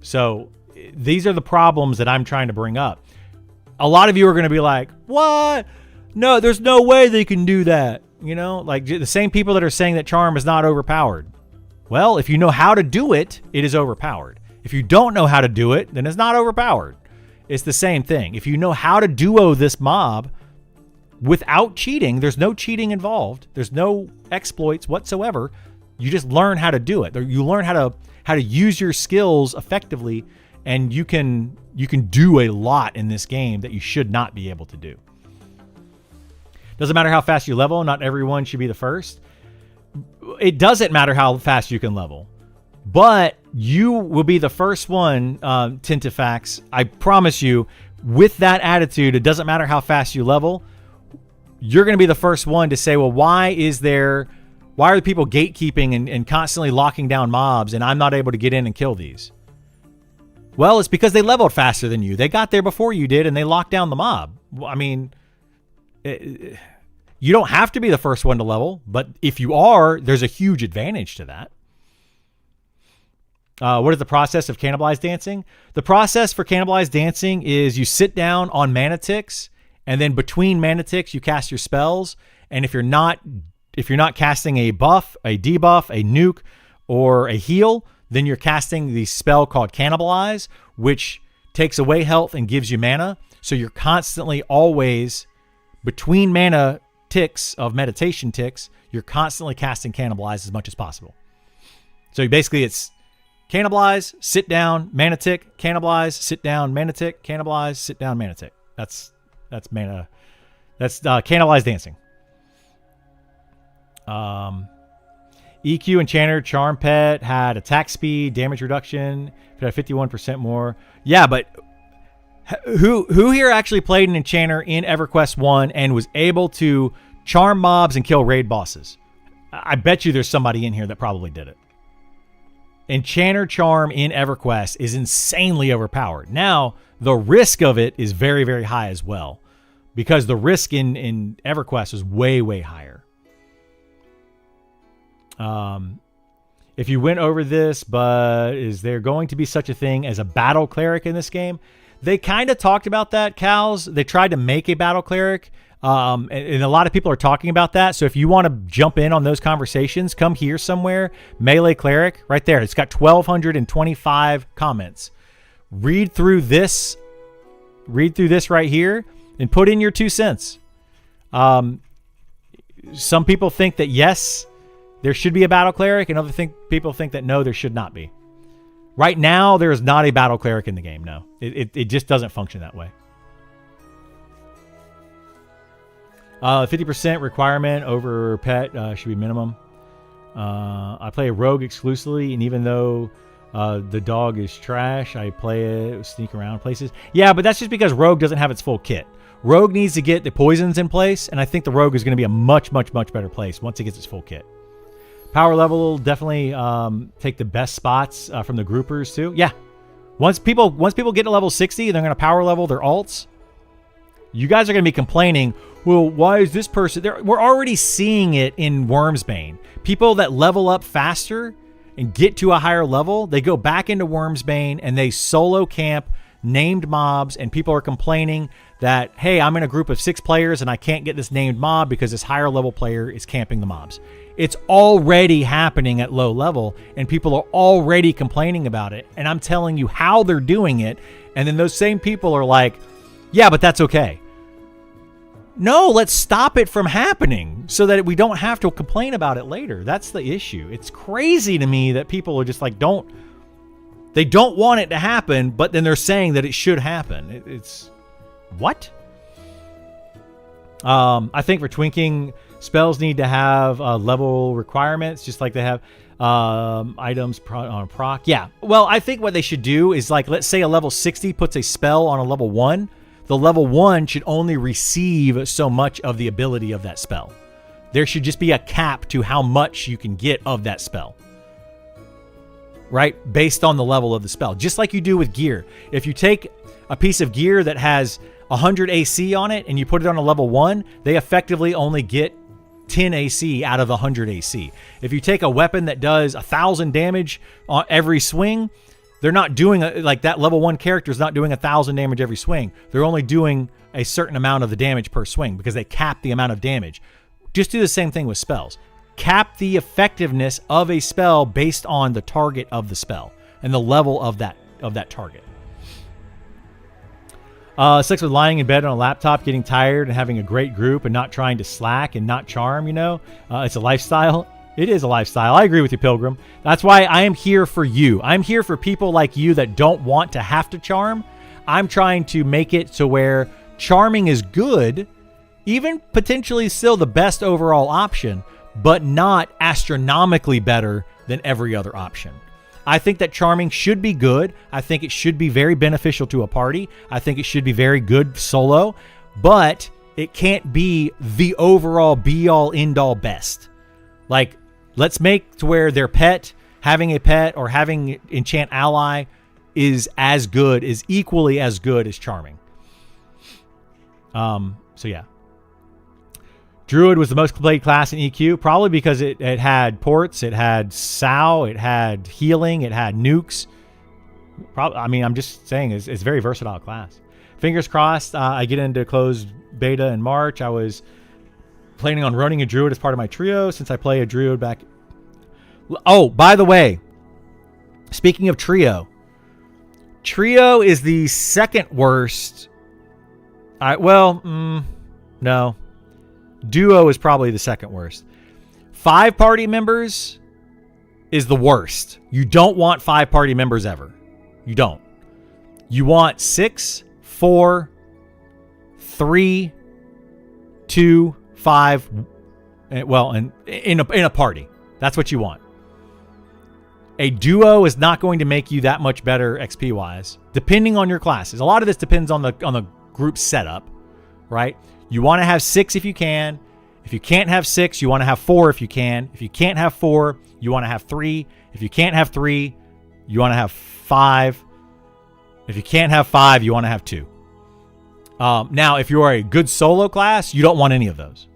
So these are the problems that I'm trying to bring up. A lot of you are going to be like, what? No, there's no way they can do that. Like the same people that are saying that charm is not overpowered. Well, if you know how to do it, it is overpowered. If you don't know how to do it, then it's not overpowered. It's the same thing. If you know how to duo this mob without cheating, there's no cheating involved. There's no exploits whatsoever. You just learn how to do it. You learn how to use your skills effectively, and you can do a lot in this game that you should not be able to do. Doesn't matter how fast you level. Not everyone should be the first. It doesn't matter how fast you can level, but you will be the first one, Tintifax. I promise you, with that attitude, it doesn't matter how fast you level. You're going to be the first one to say, well, why are the people gatekeeping and constantly locking down mobs, and I'm not able to get in and kill these? Well, it's because they leveled faster than you. They got there before you did, and they locked down the mob. I mean, you don't have to be the first one to level, but if you are, there's a huge advantage to that. What is the process of cannibalized dancing? The process for cannibalized dancing is you sit down on mana ticks, and then between mana ticks, you cast your spells. And if you're not casting a buff, a debuff, a nuke, or a heal, then you're casting the spell called Cannibalize, which takes away health and gives you mana. So you're constantly always between mana ticks of meditation ticks, you're constantly casting Cannibalize as much as possible. So basically it's Cannibalize, sit down, mana tick, Cannibalize, sit down, mana tick, Cannibalize, sit down, mana tick. That's mana. That's Cannibalize dancing. EQ, Enchanter, Charm Pet had attack speed, damage reduction. It had 51% more. Yeah, but who here actually played an Enchanter in EverQuest 1 and was able to charm mobs and kill raid bosses? I bet you there's somebody in here that probably did it. Enchanter Charm in EverQuest is insanely overpowered. Now, the risk of it is very, very high as well, because the risk in EverQuest is way, way higher. If you went over this, but is there going to be such a thing as a battle cleric in this game? They kind of talked about that, Cows. They tried to make a battle cleric, and a lot of people are talking about that. So if you want to jump in on those conversations, come here somewhere. Melee cleric, right there. It's got 1,225 comments. Read through this right here and put in your 2 cents. Some people think that yes, there should be a battle cleric, and other people think that no, there should not be. Right now, there is not a battle cleric in the game. No, it just doesn't function that way. 50% requirement over pet should be minimum. I play a rogue exclusively, and even though the dog is trash, I play it, sneak around places. Yeah, but that's just because rogue doesn't have its full kit. Rogue needs to get the poisons in place, and I think the rogue is going to be a much, much, much better place once it gets its full kit. Power level will definitely take the best spots from the groupers too. Yeah, once people get to level 60, they're going to power level their alts. You guys are going to be complaining, well, why is this person there? We're already seeing it in Wormsbane. People that level up faster and get to a higher level, they go back into Wormsbane and they solo camp named mobs, and people are complaining that, hey, I'm in a group of 6 players and I can't get this named mob because this higher level player is camping the mobs. It's already happening at low level, and people are already complaining about it. And I'm telling you how they're doing it. And then those same people are like, yeah, but that's okay. No, let's stop it from happening so that we don't have to complain about it later. That's the issue. It's crazy to me that people are just like, they don't want it to happen, but then they're saying that it should happen. It's what? I think for twinking, spells need to have level requirements, just like they have items on proc. Yeah. Well, I think what they should do is, like, let's say a level 60 puts a spell on a level 1. The level 1 should only receive so much of the ability of that spell. There should just be a cap to how much you can get of that spell. Right? Based on the level of the spell. Just like you do with gear. If you take a piece of gear that has 100 AC on it and you put it on a level 1, they effectively only get 10 AC out of 100 AC. If you take a weapon that does 1,000 damage on every swing, they're not doing like that level 1 character is not doing 1,000 damage every swing. They're only doing a certain amount of the damage per swing because they cap the amount of damage. Just do the same thing with spells. Cap the effectiveness of a spell based on the target of the spell and the level of that target. Sex with lying in bed on a laptop, getting tired and having a great group and not trying to slack and not charm, it's a lifestyle. It is a lifestyle. I agree with you, Pilgrim. That's why I am here for you. I'm here for people like you that don't want to have to charm. I'm trying to make it to where charming is good, even potentially still the best overall option, but not astronomically better than every other option. I think that charming should be good. I think it should be very beneficial to a party. I think it should be very good solo, but it can't be the overall be-all, end-all best. Like, let's make to where their pet, having a pet or having enchant ally is equally as good as charming. So yeah. Druid was the most played class in EQ, probably because it had ports, it had SOW, it had healing, it had nukes. I'm just saying, it's a very versatile class. Fingers crossed, I get into closed beta in March. I was Planning on running a druid as part of my trio since I play a druid back. Oh, by the way, speaking of trio is the second worst. No. Duo is probably the second worst. 5 party members is the worst. You don't want 5 party members ever. You don't. You want 6, 4, 3, 2, 5. And in a party. That's what you want. A duo is not going to make you that much better XP wise, depending on your classes. A lot of this depends on the group setup, right? You want to have 6 if you can. If you can't have 6, you want to have 4 if you can. If you can't have 4, you want to have 3. If you can't have 3, you want to have 5. If you can't have 5, you want to have 2. Now, if you're a good solo class, you don't want any of those.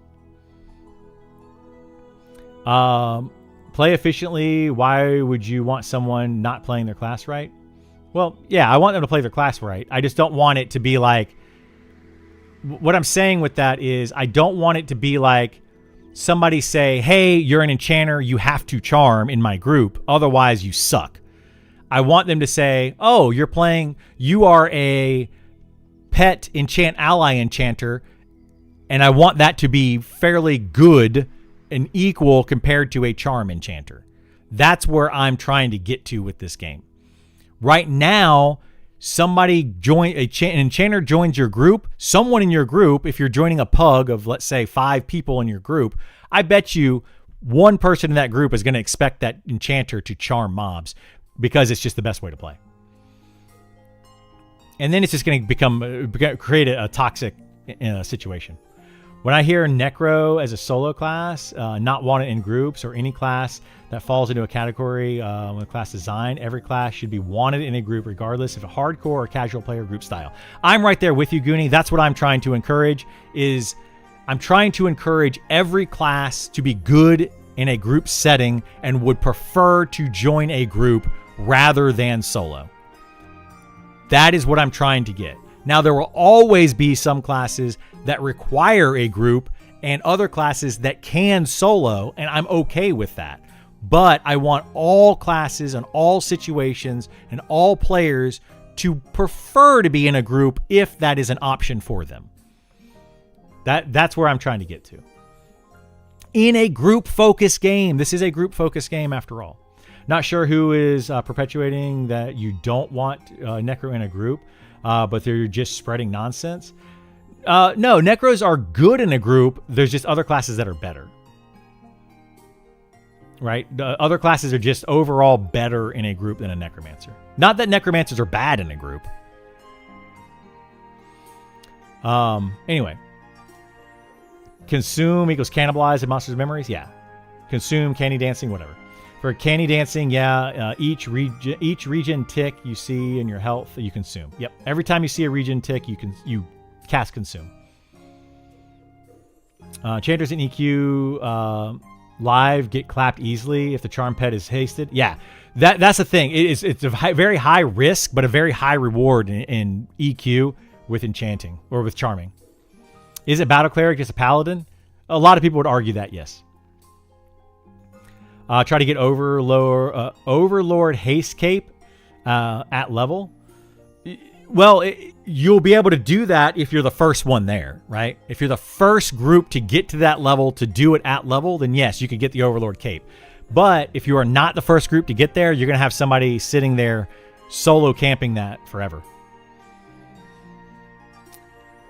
Play efficiently. Why would you want someone not playing their class right? Well, yeah, I want them to play their class right. I just don't want it to be like... What I'm saying with that is I don't want it to be like somebody say, hey, you're an enchanter, you have to charm in my group, otherwise you suck. I want them to say, oh, you are a pet enchant ally enchanter, and I want that to be fairly good and equal compared to a charm enchanter. That's where I'm trying to get to with this game. Right now, an enchanter joins your group. Someone in your group, if you're joining a pug of, let's say, 5 people in your group, I bet you one person in that group is going to expect that enchanter to charm mobs because it's just the best way to play. And then it's just going to create a toxic situation. When I hear Necro as a solo class, not wanted in groups or any class that falls into a category with class design, every class should be wanted in a group regardless of a hardcore or casual player group style. I'm right there with you, Goonie. That's what I'm trying to encourage I'm trying to encourage every class to be good in a group setting and would prefer to join a group rather than solo. That is what I'm trying to get. Now, there will always be some classes that require a group and other classes that can solo, and I'm okay with that. But I want all classes and all situations and all players to prefer to be in a group if that is an option for them. That's where I'm trying to get to. In a group-focused game. This is a group-focused game after all. Not sure who is perpetuating that you don't want Necro in a group, but they're just spreading nonsense. No, Necros are good in a group. There's just other classes that are better. Right? The other classes are just overall better in a group than a Necromancer. Not that Necromancers are bad in a group. Anyway. Consume equals cannibalize in Monsters' Memories? Yeah. Consume, candy dancing, whatever. For candy dancing, yeah, each regen tick you see in your health, you consume. Yep. Every time you see a regen tick, you cast consume. Enchanters in EQ live get clapped easily if the charm pet is hasted. Yeah, that's the thing. It's a very high risk, but a very high reward in EQ with enchanting or with charming. Is it battle cleric just a paladin? A lot of people would argue that, yes. Try to get Overlord haste cape at level. Well, you'll be able to do that if you're the first one there, right? If you're the first group to get to that level, to do it at level, then yes, you could get the Overlord cape. But if you are not the first group to get there, you're going to have somebody sitting there solo camping that forever.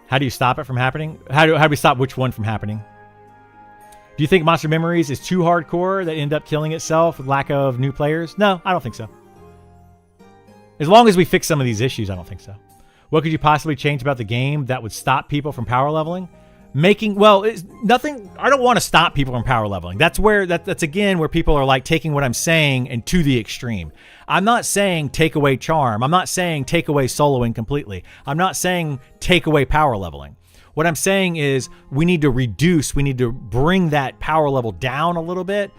How do you stop it from happening? How do we stop which one from happening? Do you think Monster Memories is too hardcore that end up killing itself with lack of new players? No, I don't think so. As long as we fix some of these issues, I don't think so. What could you possibly change about the game that would stop people from power leveling? It's nothing. I don't want to stop people from power leveling. That's again where people are like taking what I'm saying and to the extreme. I'm not saying take away charm. I'm not saying take away soloing completely. I'm not saying take away power leveling. What I'm saying is we need to bring that power level down a little bit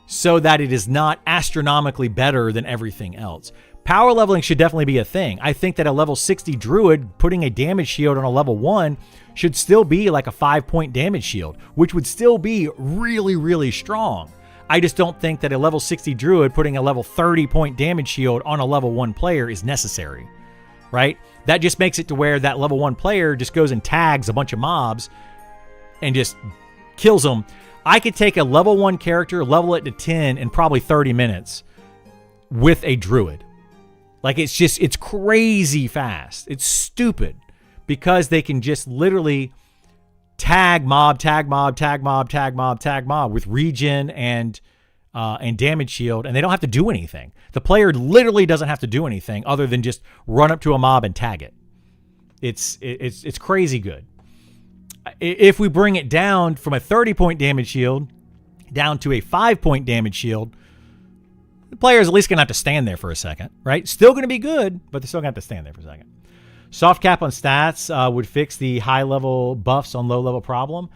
so that it is not astronomically better than everything else. Power leveling should definitely be a thing. I think that a level 60 druid putting a damage shield on a level 1 should still be like a 5-point damage shield, which would still be really, really strong. I just don't think that a level 60 druid putting a level 30-point damage shield on a level 1 player is necessary, right? That just makes it to where that level 1 player just goes and tags a bunch of mobs and just kills them. I could take a level 1 character, level it to 10 in probably 30 minutes with a druid. Like, it's crazy fast. It's stupid because they can just literally tag mob, tag mob, tag mob, tag mob, tag mob with regen and damage shield, and they don't have to do anything. The player literally doesn't have to do anything other than just run up to a mob and tag it. It's crazy good. If we bring it down from a 30-point damage shield down to a 5-point damage shield, the player's at least going to have to stand there for a second, right? Still going to be good, but they're still going to have to stand there for a second. Soft cap on stats would fix the high-level buffs on low-level problem.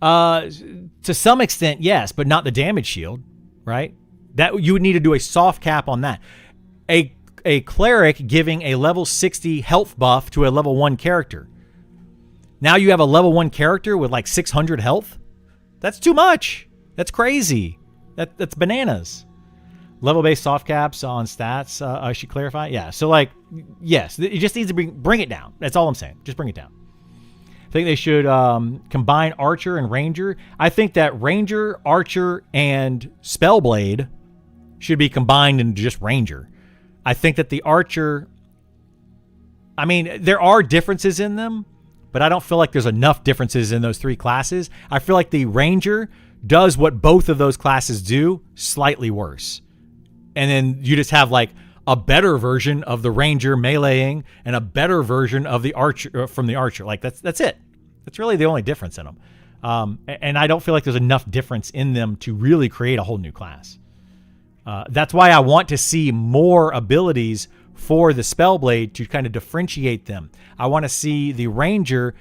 To some extent, yes, but not the damage shield, right? That you would need to do a soft cap on that. A cleric giving a level 60 health buff to a level 1 character. Now you have a level 1 character with like 600 health? That's too much. That's crazy. That's bananas. Level-based soft caps on stats, I should clarify. Yeah, so like, yes, it just needs to bring it down. That's all I'm saying. Just bring it down. I think they should combine Archer and Ranger. I think that Ranger, Archer, and Spellblade should be combined into just Ranger. I think that the Archer, I mean, there are differences in them, but I don't feel like there's enough differences in those 3 classes. I feel like the Ranger does what both of those classes do, slightly worse. And then you just have like a better version of the Ranger meleeing and a better version of the Archer from the Archer. Like that's it. That's really the only difference in them. And I don't feel like there's enough difference in them to really create a whole new class. That's why I want to see more abilities for the Spellblade to kind of differentiate them. I want to see the Ranger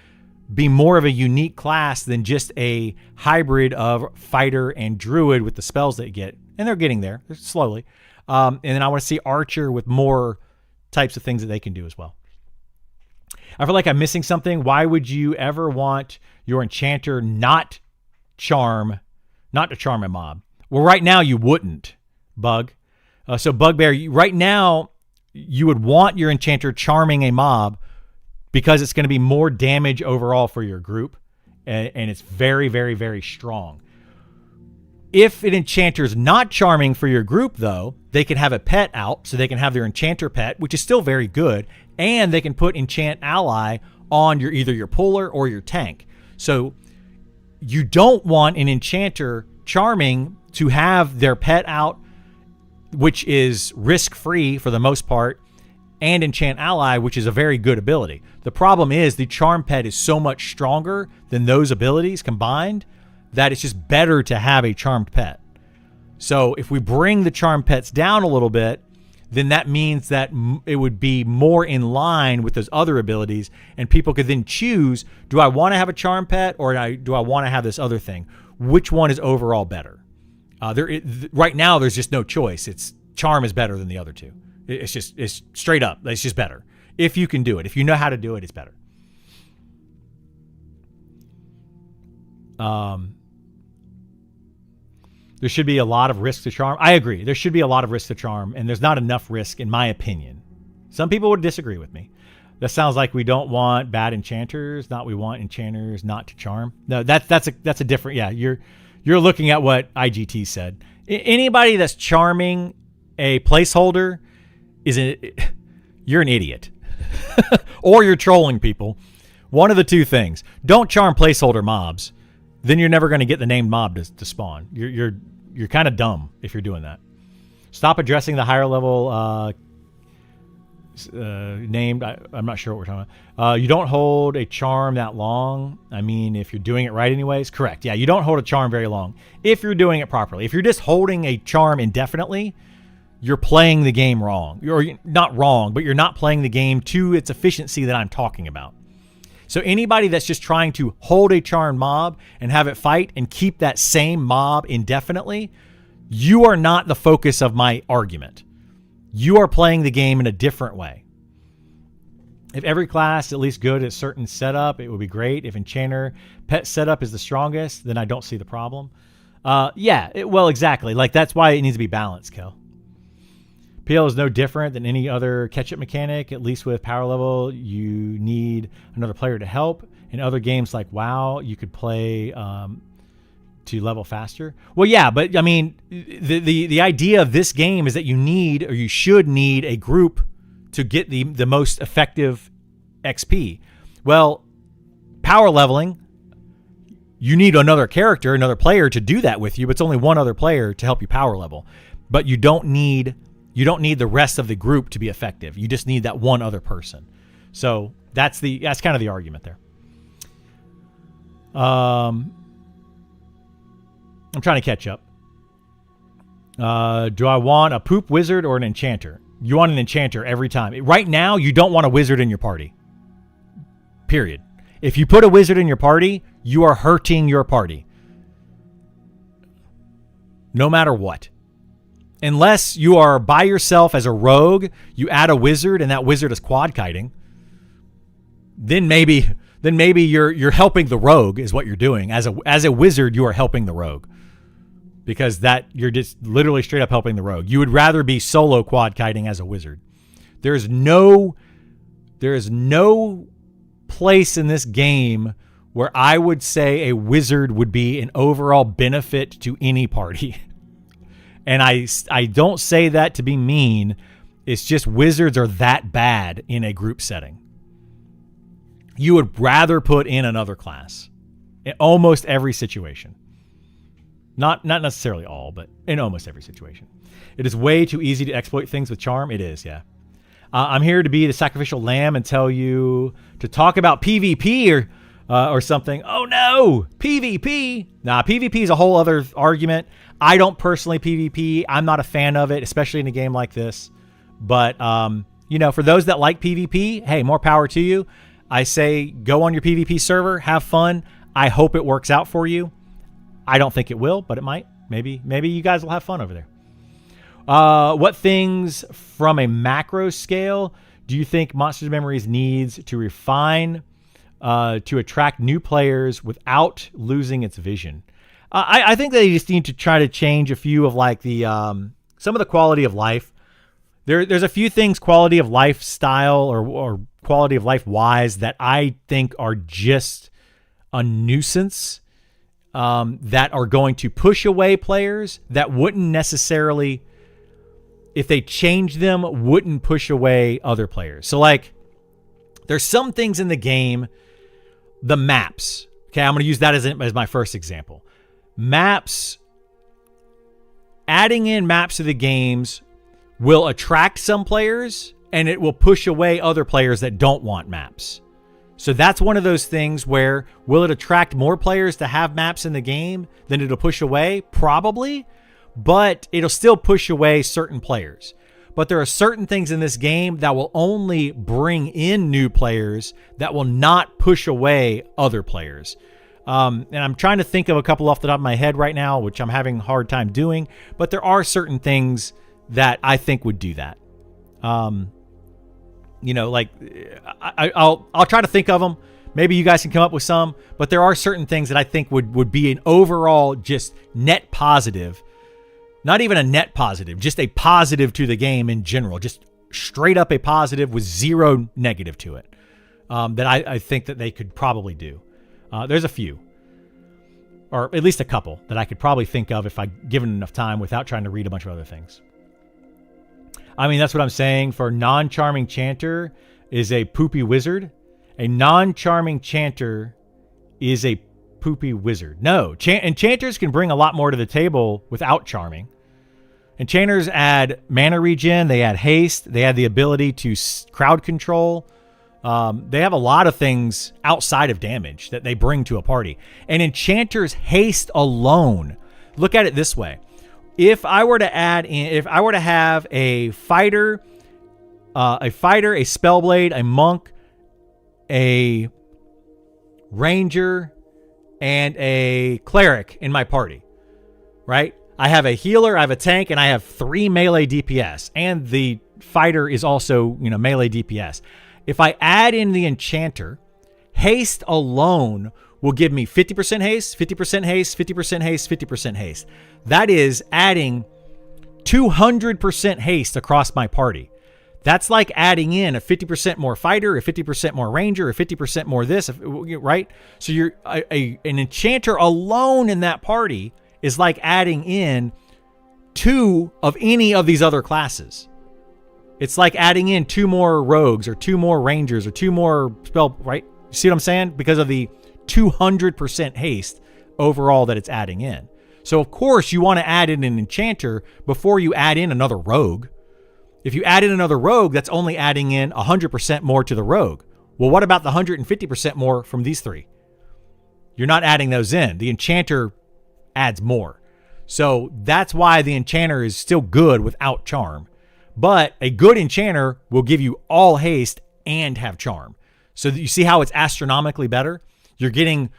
be more of a unique class than just a hybrid of fighter and druid with the spells they get. And they're getting there slowly. And then I want to see Archer with more types of things that they can do as well. I feel like I'm missing something. Why would you ever want your enchanter not to charm a mob? Well, right now you wouldn't, Bug. So Bugbear, right now you would want your enchanter charming a mob because it's going to be more damage overall for your group. And it's very, very, very strong. If an enchanter's not charming for your group, though, they can have a pet out, so they can have their enchanter pet, which is still very good, and they can put enchant ally on either your puller or your tank. So you don't want an enchanter charming to have their pet out, which is risk-free for the most part, and enchant ally, which is a very good ability. The problem is the charm pet is so much stronger than those abilities combined that it's just better to have a charmed pet. So if we bring the charmed pets down a little bit, then that means that it would be more in line with those other abilities, and people could then choose, do I want to have a charmed pet or do I want to have this other thing? Which one is overall better? Right now, there's just no choice. It's charm is better than the other two. It's straight up. It's just better. If you can do it. If you know how to do it, it's better. There should be a lot of risk to charm. I agree. There should be a lot of risk to charm, and there's not enough risk, in my opinion. Some people would disagree with me. That sounds like we don't want bad enchanters, we want enchanters not to charm. No, that's a different. Yeah, you're looking at what IGT said. Anybody that's charming a placeholder you're an idiot, or you're trolling people. One of the two things. Don't charm placeholder mobs. Then you're never going to get the named mob to spawn. You're kind of dumb if you're doing that. Stop addressing the higher level named. I'm not sure what we're talking about. You don't hold a charm that long. I mean, if you're doing it right anyways. Correct. Yeah, you don't hold a charm very long if you're doing it properly. If you're just holding a charm indefinitely, you're playing the game wrong. You're not wrong, but you're not playing the game to its efficiency that I'm talking about. So anybody that's just trying to hold a charmed mob and have it fight and keep that same mob indefinitely, you are not the focus of my argument. You are playing the game in a different way. If every class is at least good at certain setup, it would be great. If Enchanter pet setup is the strongest, then I don't see the problem. Well, exactly. Like, that's why it needs to be balanced, Kel. PL is no different than any other catch-up mechanic. At least with power level, you need another player to help. In other games like WoW, you could play to level faster. Well, yeah, but I mean, the idea of this game is that you need, or you should need, a group to get the most effective XP. Well, power leveling, you need another character, another player to do that with you, but it's only one other player to help you power level. But you don't need the rest of the group to be effective. You just need that one other person. So that's kind of the argument there. I'm trying to catch up. Do I want a poop wizard or an enchanter? You want an enchanter every time. Right now, you don't want a wizard in your party. Period. If you put a wizard in your party, you are hurting your party. No matter what. Unless you are by yourself as a rogue, you add a wizard and that wizard is quad kiting. Then maybe you're helping the rogue is what you're doing. As a wizard, you are helping the rogue. Because that you're just literally straight up helping the rogue. You would rather be solo quad kiting as a wizard. There is no place in this game where I would say a wizard would be an overall benefit to any party. And I don't say that to be mean. It's just wizards are that bad in a group setting. You would rather put in another class in almost every situation. Not necessarily all, but in almost every situation. It is way too easy to exploit things with charm. It is, yeah. I'm here to be the sacrificial lamb and tell you to talk about PvP or something. Oh no, PvP. Nah, PvP is a whole other argument. I don't personally PvP. I'm not a fan of it, especially in a game like this. But for those that like PvP, hey, more power to you. I say go on your PvP server, have fun. I hope it works out for you. I don't think it will, but it might. Maybe you guys will have fun over there. What things from a macro scale do you think Monsters Memories needs to refine to attract new players without losing its vision? I think they just need to try to change a few of like the some of the quality of life. There's a few things quality of life style or quality of life wise that I think are just a nuisance. That are going to push away players that wouldn't necessarily, if they change them, wouldn't push away other players. So like, there's some things in the game, the maps. Okay, I'm going to use that as my first example. Maps, adding in maps to the games will attract some players and it will push away other players that don't want maps. So that's one of those things where, will it attract more players to have maps in the game than it'll push away? Probably, but it'll still push away certain players. But there are certain things in this game that will only bring in new players that will not push away other players. And I'm trying to think of a couple off the top of my head right now, which I'm having a hard time doing, but there are certain things that I think would do that. I'll try to think of them. Maybe you guys can come up with some, but there are certain things that I think would be an overall just net positive. Not even a net positive, just a positive to the game in general. Just straight up a positive with zero negative to it. That I think that they could probably do. There's a few. Or at least a couple that I could probably think of if I given enough time without trying to read a bunch of other things. I mean, that's what I'm saying. For non-charming chanter is a poopy wizard. A non-charming chanter is a poopy wizard. No, enchanters can bring a lot more to the table without charming. Enchanters add mana regen. They add haste. They add the ability to crowd control. They have a lot of things outside of damage that they bring to a party. And enchanters haste alone. Look at it this way. If I were to have a fighter, a spellblade, a monk, a ranger, and a cleric in my party, right? I have a healer, I have a tank, and I have 3 melee DPS. And the fighter is also, melee DPS. If I add in the enchanter, haste alone will give me 50% haste, 50% haste, 50% haste, 50% haste. That is adding 200% haste across my party. That's like adding in a 50% more fighter, a 50% more ranger, a 50% more this, right? So you're an enchanter alone in that party is like adding in 2 of any of these other classes. It's like adding in 2 more rogues or 2 more rangers or 2 more spell, right? You see what I'm saying? Because of the 200% haste overall that it's adding in. So of course you want to add in an enchanter before you add in another rogue. If you add in another rogue, that's only adding in 100% more to the rogue. Well, what about the 150% more from these 3? You're not adding those in. The enchanter adds more. So that's why the enchanter is still good without charm. But a good enchanter will give you all haste and have charm. So you see how it's astronomically better? You're getting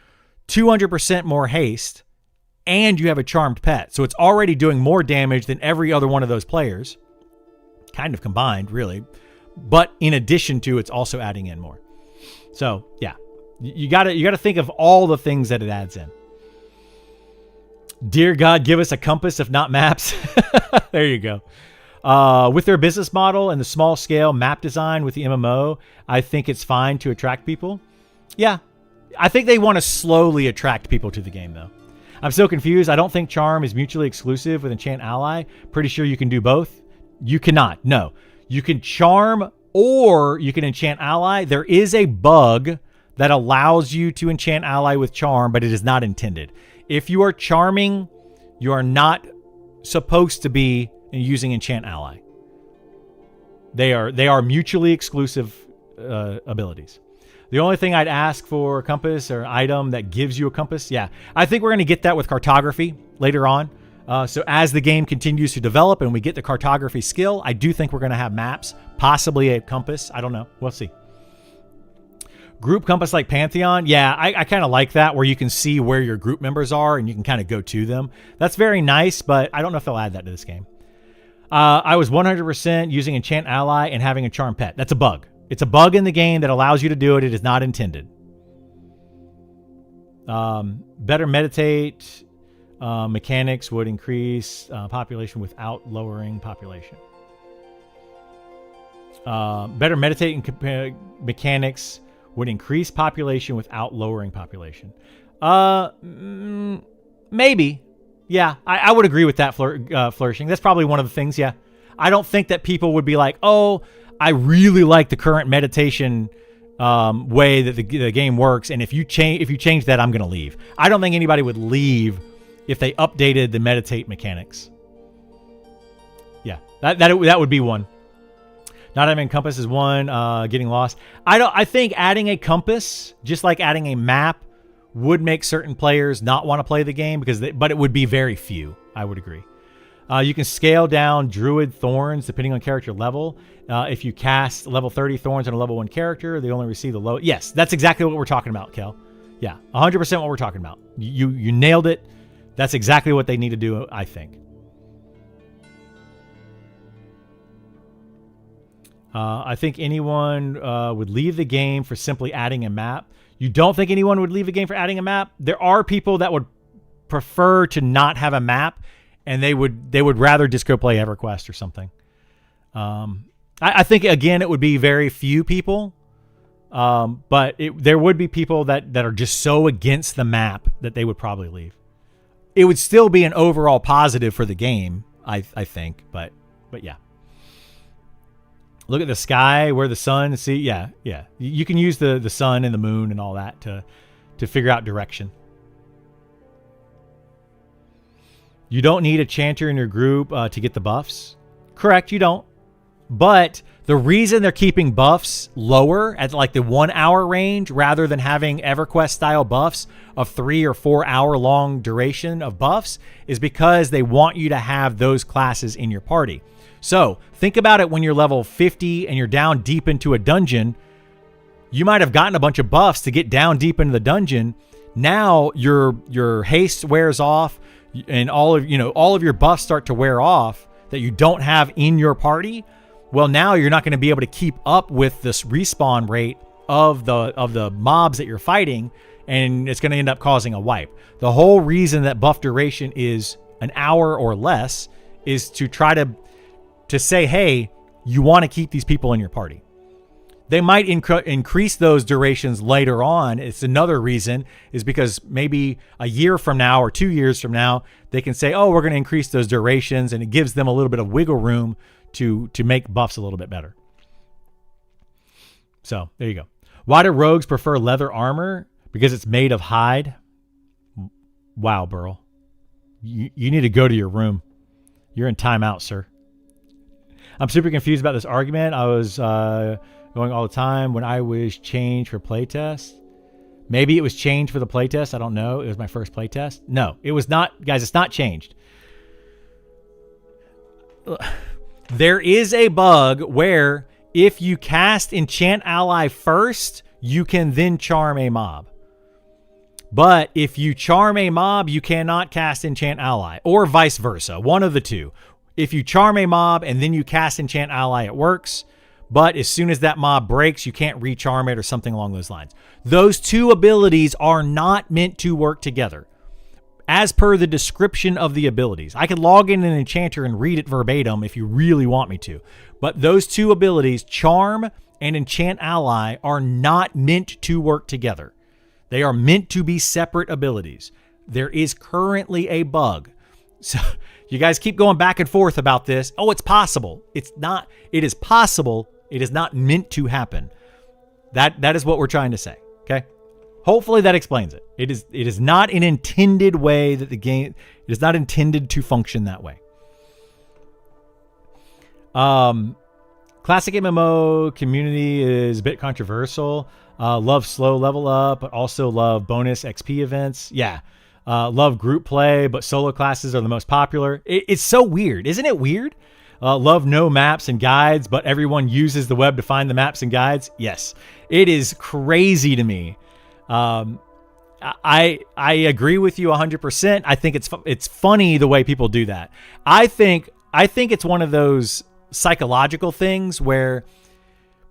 200% more haste and you have a charmed pet. So it's already doing more damage than every other one of those players. Kind of combined, really. But in addition to, it's also adding in more. So yeah, you gotta think of all the things that it adds in. Dear God, give us a compass, if not maps. There you go. With their business model and the small scale map design with the MMO, I think it's fine to attract people. Yeah, I think they want to slowly attract people to the game, though. I'm so confused. I don't think charm is mutually exclusive with enchant ally. Pretty sure you can do both. You cannot. No, you can charm or you can enchant ally. There is a bug that allows you to enchant ally with charm, but it is not intended. If you are charming, you are not supposed to be using enchant ally. They are mutually exclusive abilities. The only thing I'd ask for a compass or item that gives you a compass, yeah, I think we're going to get that with cartography later on. So as the game continues to develop and we get the cartography skill, I do think we're going to have maps, possibly a compass. I don't know. We'll see. Group compass like Pantheon. Yeah, I kind of like that, where you can see where your group members are and you can kind of go to them. That's very nice, but I don't know if they'll add that to this game. I was 100% using enchant ally and having a charm pet. That's a bug. It's a bug in the game that allows you to do it. It is not intended. Better meditate. Mechanics would increase population without lowering population. Better meditating mechanics would increase population without lowering population. Maybe. Yeah, I would agree with that flourishing. That's probably one of the things, yeah. I don't think that people would be like, oh, I really like the current meditation way that the game works, and if you change that, I'm going to leave. I don't think anybody would leave if they updated the meditate mechanics. Yeah, that would be one. Not having a compass is one. Getting lost. I think adding a compass, just like adding a map, would make certain players not want to play the game but it would be very few. I would agree. You can scale down Druid Thorns depending on character level. If you cast level 30 Thorns on a level 1 character, they only receive the low. Yes, that's exactly what we're talking about, Kel. Yeah, 100% what we're talking about. You nailed it. That's exactly what they need to do, I think. I think anyone would leave the game for simply adding a map. You don't think anyone would leave the game for adding a map? There are people that would prefer to not have a map, and they would rather just go play EverQuest or something. I think, again, it would be very few people, but there would be people that are just so against the map that they would probably leave. It would still be an overall positive for the game, I think, but yeah. Look at the sky, where the sun, see, yeah. You can use the sun and the moon and all that to figure out direction. You don't need a chanter in your group to get the buffs. Correct, you don't. But the reason they're keeping buffs lower at like the 1 hour range rather than having EverQuest style buffs of 3 or 4 hour long duration of buffs is because they want you to have those classes in your party. So think about it when you're level 50 and you're down deep into a dungeon. You might have gotten a bunch of buffs to get down deep into the dungeon. Now your haste wears off and all of your buffs start to wear off that you don't have in your party. Well, now you're not going to be able to keep up with this respawn rate of the mobs that you're fighting, and it's going to end up causing a wipe. The whole reason that buff duration is an hour or less is to try to say, hey, you want to keep these people in your party. They might increase those durations later on. It's another reason is because maybe a year from now or 2 years from now, they can say, oh, we're going to increase those durations, and it gives them a little bit of wiggle room to make buffs a little bit better. So there you go. Why do rogues prefer leather armor? Because it's made of hide. Wow, Burl. You need to go to your room. You're in timeout, sir. I'm super confused about this argument. I was going all the time when I was changed for playtest. Maybe it was changed for the playtest. I don't know. It was my first playtest. No, it was not. Guys, it's not changed. There is a bug where if you cast Enchant Ally first, you can then charm a mob. But if you charm a mob, you cannot cast Enchant Ally, or vice versa. One of the two. If you charm a mob and then you cast Enchant Ally, it works. But as soon as that mob breaks, you can't recharm it or something along those lines. Those two abilities are not meant to work together. As per the description of the abilities. I could log in an enchanter and read it verbatim if you really want me to. But those two abilities, Charm and Enchant Ally, are not meant to work together. They are meant to be separate abilities. There is currently a bug. So you guys keep going back and forth about this. Oh, it's possible. It's not. It is possible. It is not meant to happen. That is what we're trying to say. Okay. Hopefully that explains it. It is not an intended way that the game, it is not intended to function that way. Classic MMO community is a bit controversial. Love slow level up, but also love bonus XP events. Yeah. Love group play, but solo classes are the most popular. It's so weird. Isn't it weird? Love no maps and guides, but everyone uses the web to find the maps and guides. Yes. It is crazy to me. I agree with you 100%. I think it's funny the way people do that. I think it's one of those psychological things where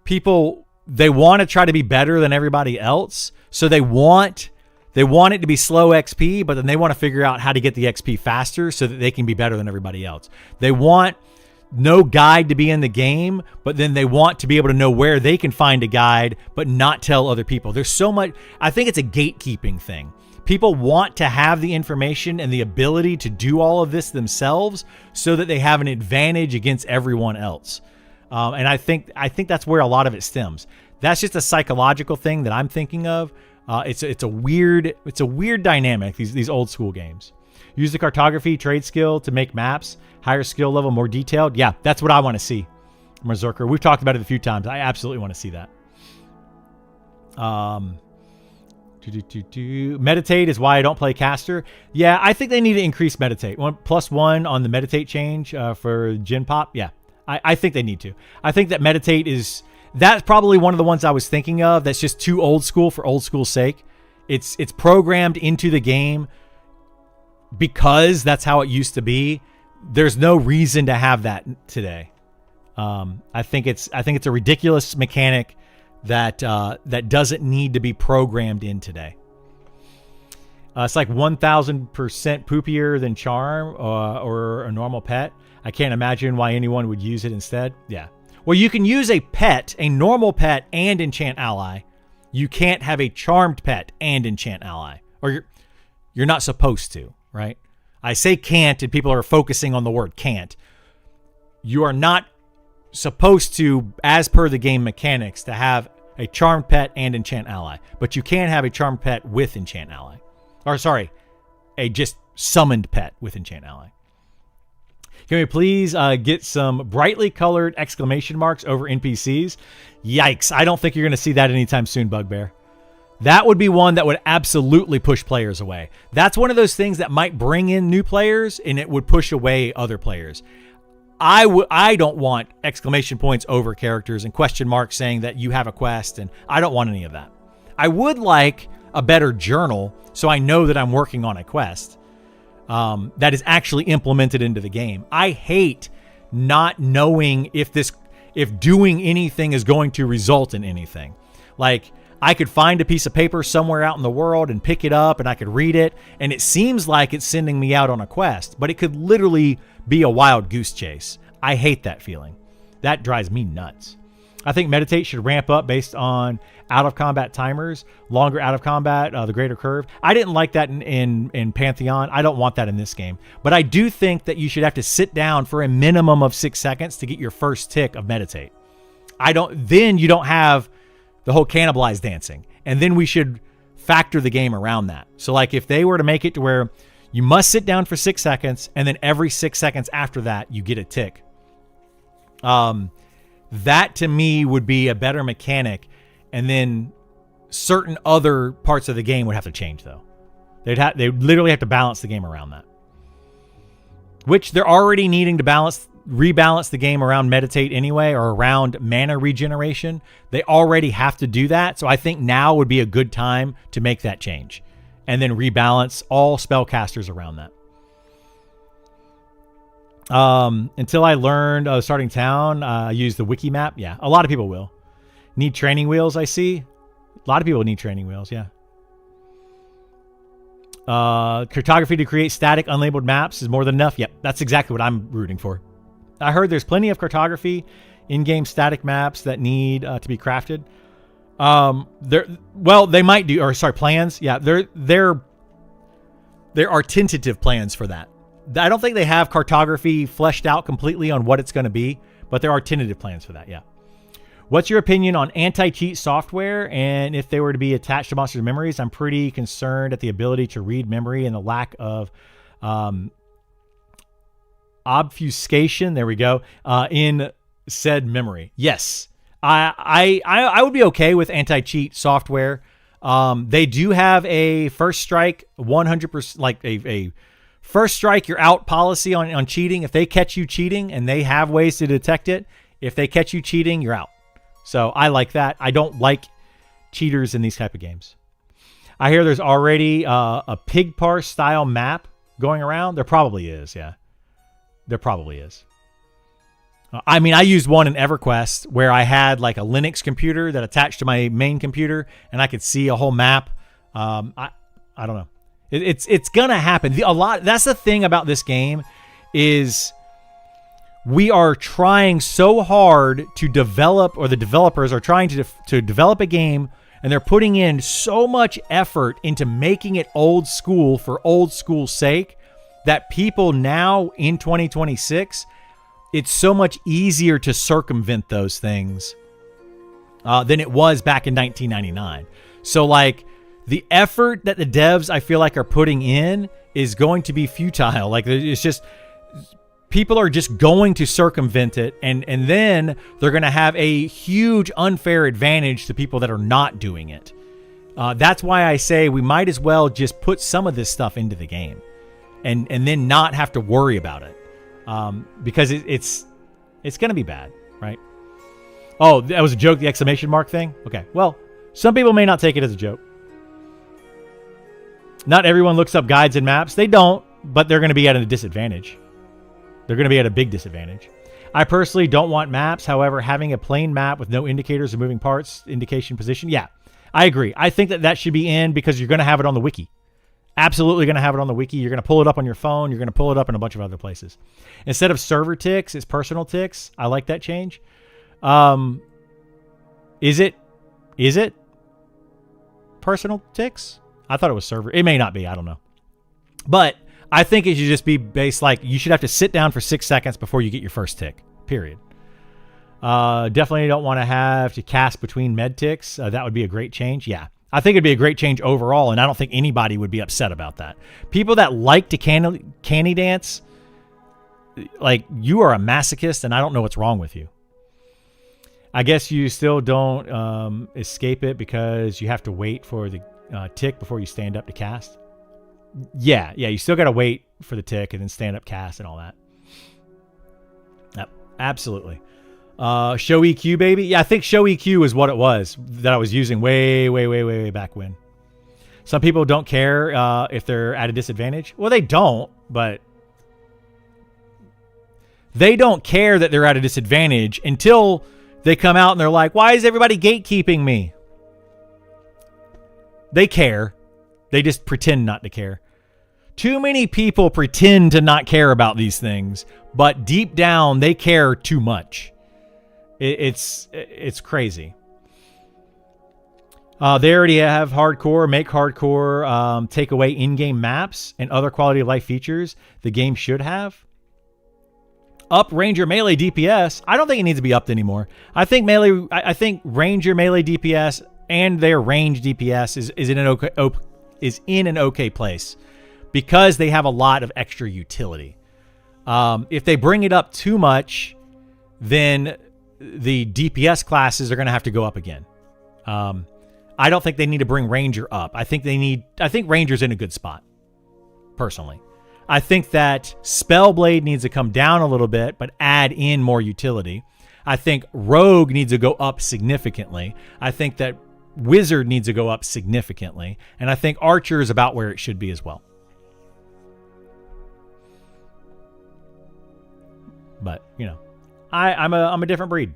people, they want to try to be better than everybody else. So they want it to be slow XP, but then they want to figure out how to get the XP faster so that they can be better than everybody else. They want no guide to be in the game, but then they want to be able to know where they can find a guide, but not tell other people. There's so much. I think it's a gatekeeping thing. People want to have the information and the ability to do all of this themselves so that they have an advantage against everyone else. And I think that's where a lot of it stems. That's just a psychological thing that I'm thinking of. It's a weird dynamic, these old school games. Use the cartography trade skill to make maps, higher skill level, more detailed. Yeah, that's what I want to see. Berserker. We've talked about it a few times. I absolutely want to see that. Meditate is why I don't play caster. Yeah, I think they need to increase meditate. +1 on the meditate change for Gen Pop. Yeah, I think they need to. I think that meditate that's probably one of the ones I was thinking of. That's just too old school for old school's sake. It's programmed into the game because that's how it used to be. There's no reason to have that today. I think it's a ridiculous mechanic that doesn't need to be programmed in today. It's like 1,000% poopier than Charm or a normal pet. I can't imagine why anyone would use it instead. Yeah. Well, you can use a pet, a normal pet, and Enchant Ally. You can't have a charmed pet and Enchant Ally, or you're not supposed to, right? I say can't, and people are focusing on the word can't. You are not supposed to, as per the game mechanics, to have a charmed pet and Enchant Ally, but you can have a charmed pet with Enchant Ally. Or sorry, a just summoned pet with Enchant Ally. Can we please get some brightly colored exclamation marks over NPCs? Yikes. I don't think you're going to see that anytime soon, Bugbear. That would be one that would absolutely push players away. That's one of those things that might bring in new players and it would push away other players. I don't want exclamation points over characters and question marks saying that you have a quest, and I don't want any of that. I would like a better journal so I know that I'm working on a quest. That is actually implemented into the game. I hate not knowing if if doing anything is going to result in anything. Like, I could find a piece of paper somewhere out in the world and pick it up and I could read it, and it seems like it's sending me out on a quest, but it could literally be a wild goose chase. I hate that feeling. That drives me nuts. I think meditate should ramp up based on out of combat timers, longer out of combat, the greater curve. I didn't like that in Pantheon. I don't want that in this game. But I do think that you should have to sit down for a minimum of 6 seconds to get your first tick of meditate. Then you don't have the whole cannibalize dancing. And then we should factor the game around that. So like if they were to make it to where you must sit down for 6 seconds and then every 6 seconds after that you get a tick. That to me would be a better mechanic, and then certain other parts of the game would have to change though. They literally have to balance the game around that. Which they're already needing to rebalance the game around meditate anyway, or around mana regeneration. They already have to do that, so I think now would be a good time to make that change. And then rebalance all spellcasters around that. Until I learned starting town, I used the wiki map. Yeah, a lot of people will. Need training wheels, I see. A lot of people need training wheels, yeah. Cartography to create static unlabeled maps is more than enough. Yep, that's exactly what I'm rooting for. I heard there's plenty of cartography in-game static maps that need to be crafted. They might do, plans. Yeah, there are tentative plans for that. I don't think they have cartography fleshed out completely on what it's going to be, but there are tentative plans for that, yeah. What's your opinion on anti-cheat software, and if they were to be attached to monsters' memories? I'm pretty concerned at the ability to read memory and the lack of obfuscation, there we go, in said memory. Yes, I would be okay with anti-cheat software. They do have a first strike 100%, like a first strike you're out policy on cheating. If they catch you cheating, and they have ways to detect it, if they catch you cheating, you're out. So I like that. I don't like cheaters in these type of games. I hear there's already a pig parse style map going around. There probably is, yeah. There probably is. I mean, I used one in EverQuest where I had like a Linux computer that attached to my main computer, and I could see a whole map. I don't know. It's gonna happen. That's the thing about this game is we are trying so hard to develop, or the developers are trying to develop a game, and they're putting in so much effort into making it old school for old school's sake that people now in 2026, it's so much easier to circumvent those things than it was back in 1999. So like the effort that the devs I feel like are putting in is going to be futile. Like it's just, people are just going to circumvent it, and then they're going to have a huge unfair advantage to people that are not doing it. That's why I say we might as well just put some of this stuff into the game and then not have to worry about it. Because it's going to be bad, right? Oh, that was a joke, the exclamation mark thing? Okay, well, some people may not take it as a joke. Not everyone looks up guides and maps. They don't, but they're going to be at a disadvantage. They're going to be at a big disadvantage. I personally don't want maps. However, having a plain map with no indicators or moving parts, indication position, yeah, I agree. I think that should be in because you're going to have it on the wiki. Absolutely going to have it on the wiki. You're going to pull it up on your phone. You're going to pull it up in a bunch of other places. Instead of server ticks, it's personal ticks. I like that change. Is it personal ticks? I thought it was server. It may not be. I don't know. But I think it should just be based like you should have to sit down for 6 seconds before you get your first tick. Period. Definitely don't want to have to cast between med ticks. That would be a great change. Yeah. I think it'd be a great change overall, and I don't think anybody would be upset about that. People that like to canny dance, like, you are a masochist, and I don't know what's wrong with you. I guess you still don't escape it because you have to wait for the tick before you stand up to cast. Yeah, you still got to wait for the tick and then stand up, cast, and all that. Yep, absolutely. Show EQ, baby. Yeah, I think show EQ is what it was that I was using way back when. Some people don't care if they're at a disadvantage. Well, they don't, but They don't care that they're at a disadvantage until they come out and they're like, why is everybody gatekeeping me? They care. They just pretend not to care. Too many people pretend to not care about these things, but deep down they care too much. It's crazy. They already have hardcore, make hardcore, take away in-game maps and other quality of life features the game should have. Up Ranger melee DPS. I don't think it needs to be upped anymore. I think Ranger melee DPS and their range DPS is in an okay place because they have a lot of extra utility. If they bring it up too much, then the DPS classes are going to have to go up again. I don't think they need to bring Ranger up. I think Ranger's in a good spot, personally. I think that Spellblade needs to come down a little bit, but add in more utility. I think Rogue needs to go up significantly. I think that Wizard needs to go up significantly. And I think Archer is about where it should be as well. But, you know, I'm a different breed.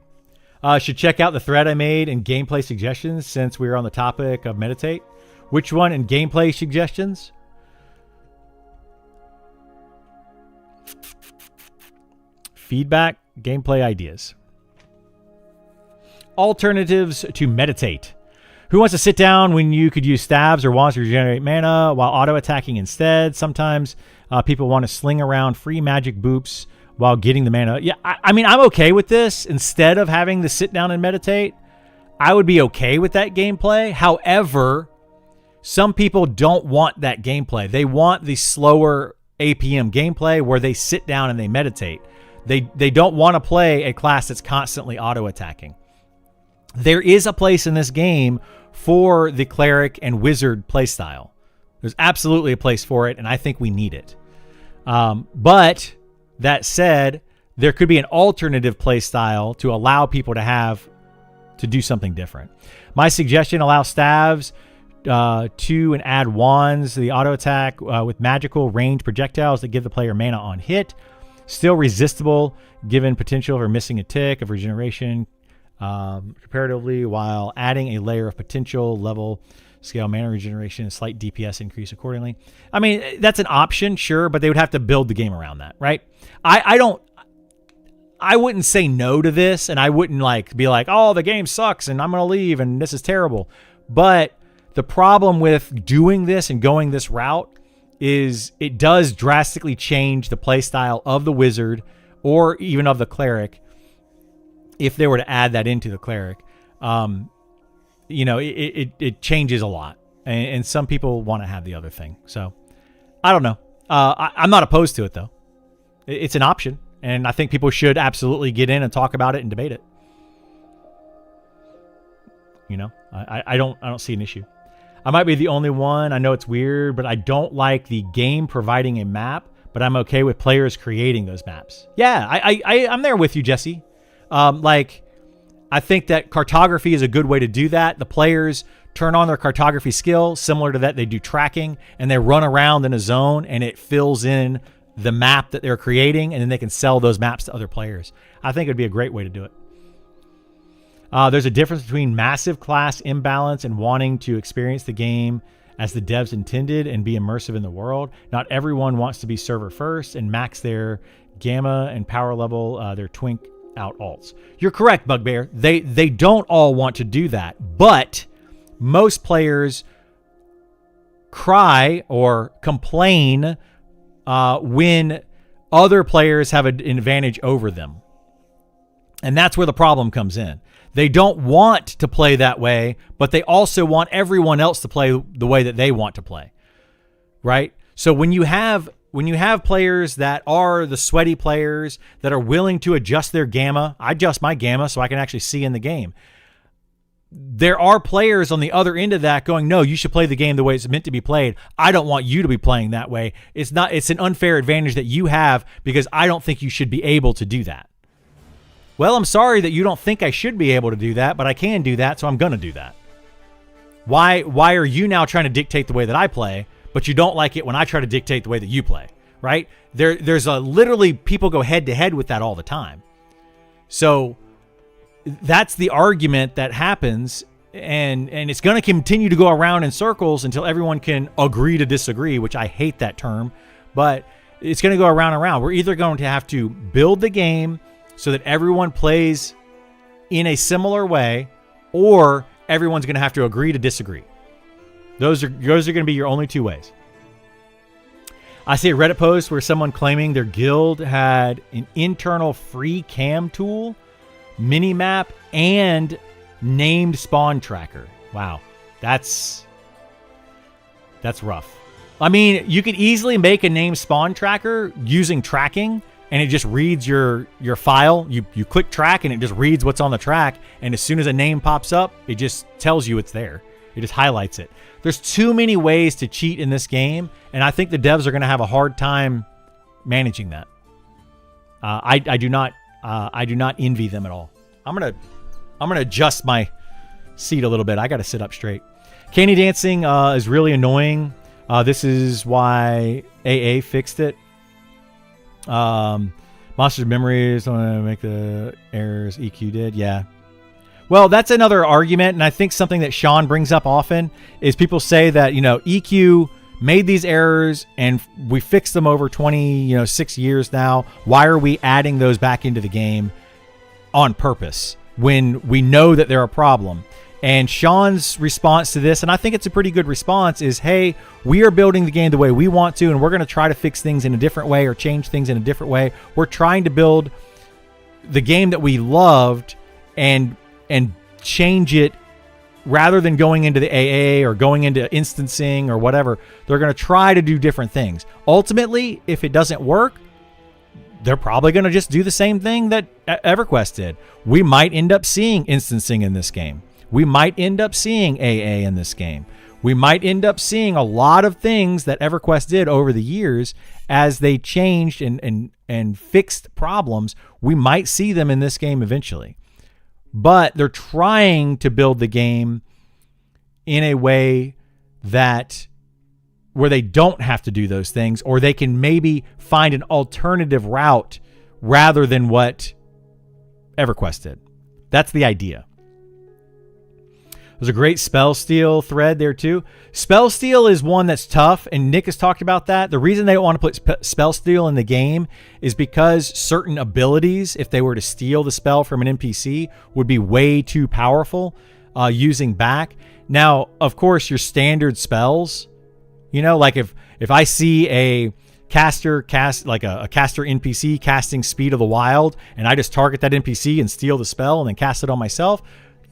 Should check out the thread I made in gameplay suggestions since we were on the topic of meditate. Which one in gameplay suggestions? Feedback, gameplay ideas. Alternatives to meditate. Who wants to sit down when you could use stabs or wands to regenerate mana while auto-attacking instead? Sometimes people want to sling around free magic boops while getting the mana. Yeah, I mean, I'm okay with this. Instead of having to sit down and meditate, I would be okay with that gameplay. However, some people don't want that gameplay. They want the slower APM gameplay where they sit down and they meditate. They don't want to play a class that's constantly auto-attacking. There is a place in this game for the cleric and wizard playstyle. There's absolutely a place for it, and I think we need it. But that said, there could be an alternative playstyle to allow people to do something different. My suggestion: allow staves to and add wands. The auto attack with magical range projectiles that give the player mana on hit. Still resistible given potential for missing a tick of regeneration comparatively, while adding a layer of potential level scale mana regeneration and slight DPS increase accordingly. I mean, that's an option, sure, but they would have to build the game around that, right? I wouldn't say no to this, and I wouldn't be like, oh, the game sucks and I'm going to leave and this is terrible. But the problem with doing this and going this route is it does drastically change the playstyle of the wizard or even of the cleric if they were to add that into the cleric. It changes a lot. And some people want to have the other thing. So, I don't know. I'm not opposed to it, though. It's an option. And I think people should absolutely get in and talk about it and debate it. You know, I don't see an issue. I might be the only one. I know it's weird, but I don't like the game providing a map, but I'm okay with players creating those maps. Yeah, I'm there with you, Jesse. I think that cartography is a good way to do that. The players turn on their cartography skill, similar to that they do tracking, and they run around in a zone, and it fills in the map that they're creating, and then they can sell those maps to other players. I think it'd be a great way to do it. There's a difference between massive class imbalance and wanting to experience the game as the devs intended and be immersive in the world. Not everyone wants to be server first and max their gamma and power level, their twink out alts. You're correct, Bugbear. They don't all want to do that, but most players cry or complain when other players have an advantage over them. And that's where the problem comes in. They don't want to play that way, but they also want everyone else to play the way that they want to play. Right? So when you have players that are the sweaty players that are willing to adjust their gamma, I adjust my gamma so I can actually see in the game. There are players on the other end of that going, no, you should play the game the way it's meant to be played. I don't want you to be playing that way. It's an unfair advantage that you have because I don't think you should be able to do that. Well, I'm sorry that you don't think I should be able to do that, but I can do that, so I'm going to do that. Why are you now trying to dictate the way that I play, but you don't like it when I try to dictate the way that you play? right? There's literally people go head to head with that all the time. So that's the argument that happens, and it's going to continue to go around in circles until everyone can agree to disagree, which I hate that term, but it's going to go around and around. We're either going to have to build the game so that everyone plays in a similar way, or everyone's going to have to agree to disagree. Those are going to be your only two ways. I see a Reddit post where someone claiming their guild had an internal free cam tool, minimap, and named spawn tracker. Wow, that's rough. I mean, you could easily make a named spawn tracker using tracking, and it just reads your file. You click track, and it just reads what's on the track, and as soon as a name pops up, it just tells you it's there. It just highlights it. There's too many ways to cheat in this game, and I think the devs are going to have a hard time managing that. I do not envy them at all. I'm gonna adjust my seat a little bit. I got to sit up straight. Candy dancing is really annoying. This is why AA fixed it. Monsters Memories don't want to make the errors EQ did. Yeah. Well, that's another argument, and I think something that Sean brings up often is people say that, EQ made these errors and we fixed them over 6 years now. Why are we adding those back into the game on purpose when we know that they're a problem? And Sean's response to this, and I think it's a pretty good response, is, hey, we are building the game the way we want to, and we're going to try to fix things in a different way or change things in a different way. We're trying to build the game that we loved and change it rather than going into the AA or going into instancing or whatever. They're going to try to do different things. Ultimately, if it doesn't work, they're probably going to just do the same thing that EverQuest did. We might end up seeing instancing in this game. We might end up seeing AA in this game. We might end up seeing a lot of things that EverQuest did over the years as they changed and fixed problems. We might see them in this game eventually. But they're trying to build the game in a way that where they don't have to do those things, or they can maybe find an alternative route rather than what EverQuest did. That's the idea. There's a great spell steal thread there too. Spell steal is one that's tough, and Nick has talked about that. The reason they don't want to put spell steal in the game is because certain abilities, if they were to steal the spell from an NPC, would be way too powerful using back. Now, of course, your standard spells, like if I see a caster like a caster NPC casting Speed of the Wild, and I just target that NPC and steal the spell and then cast it on myself,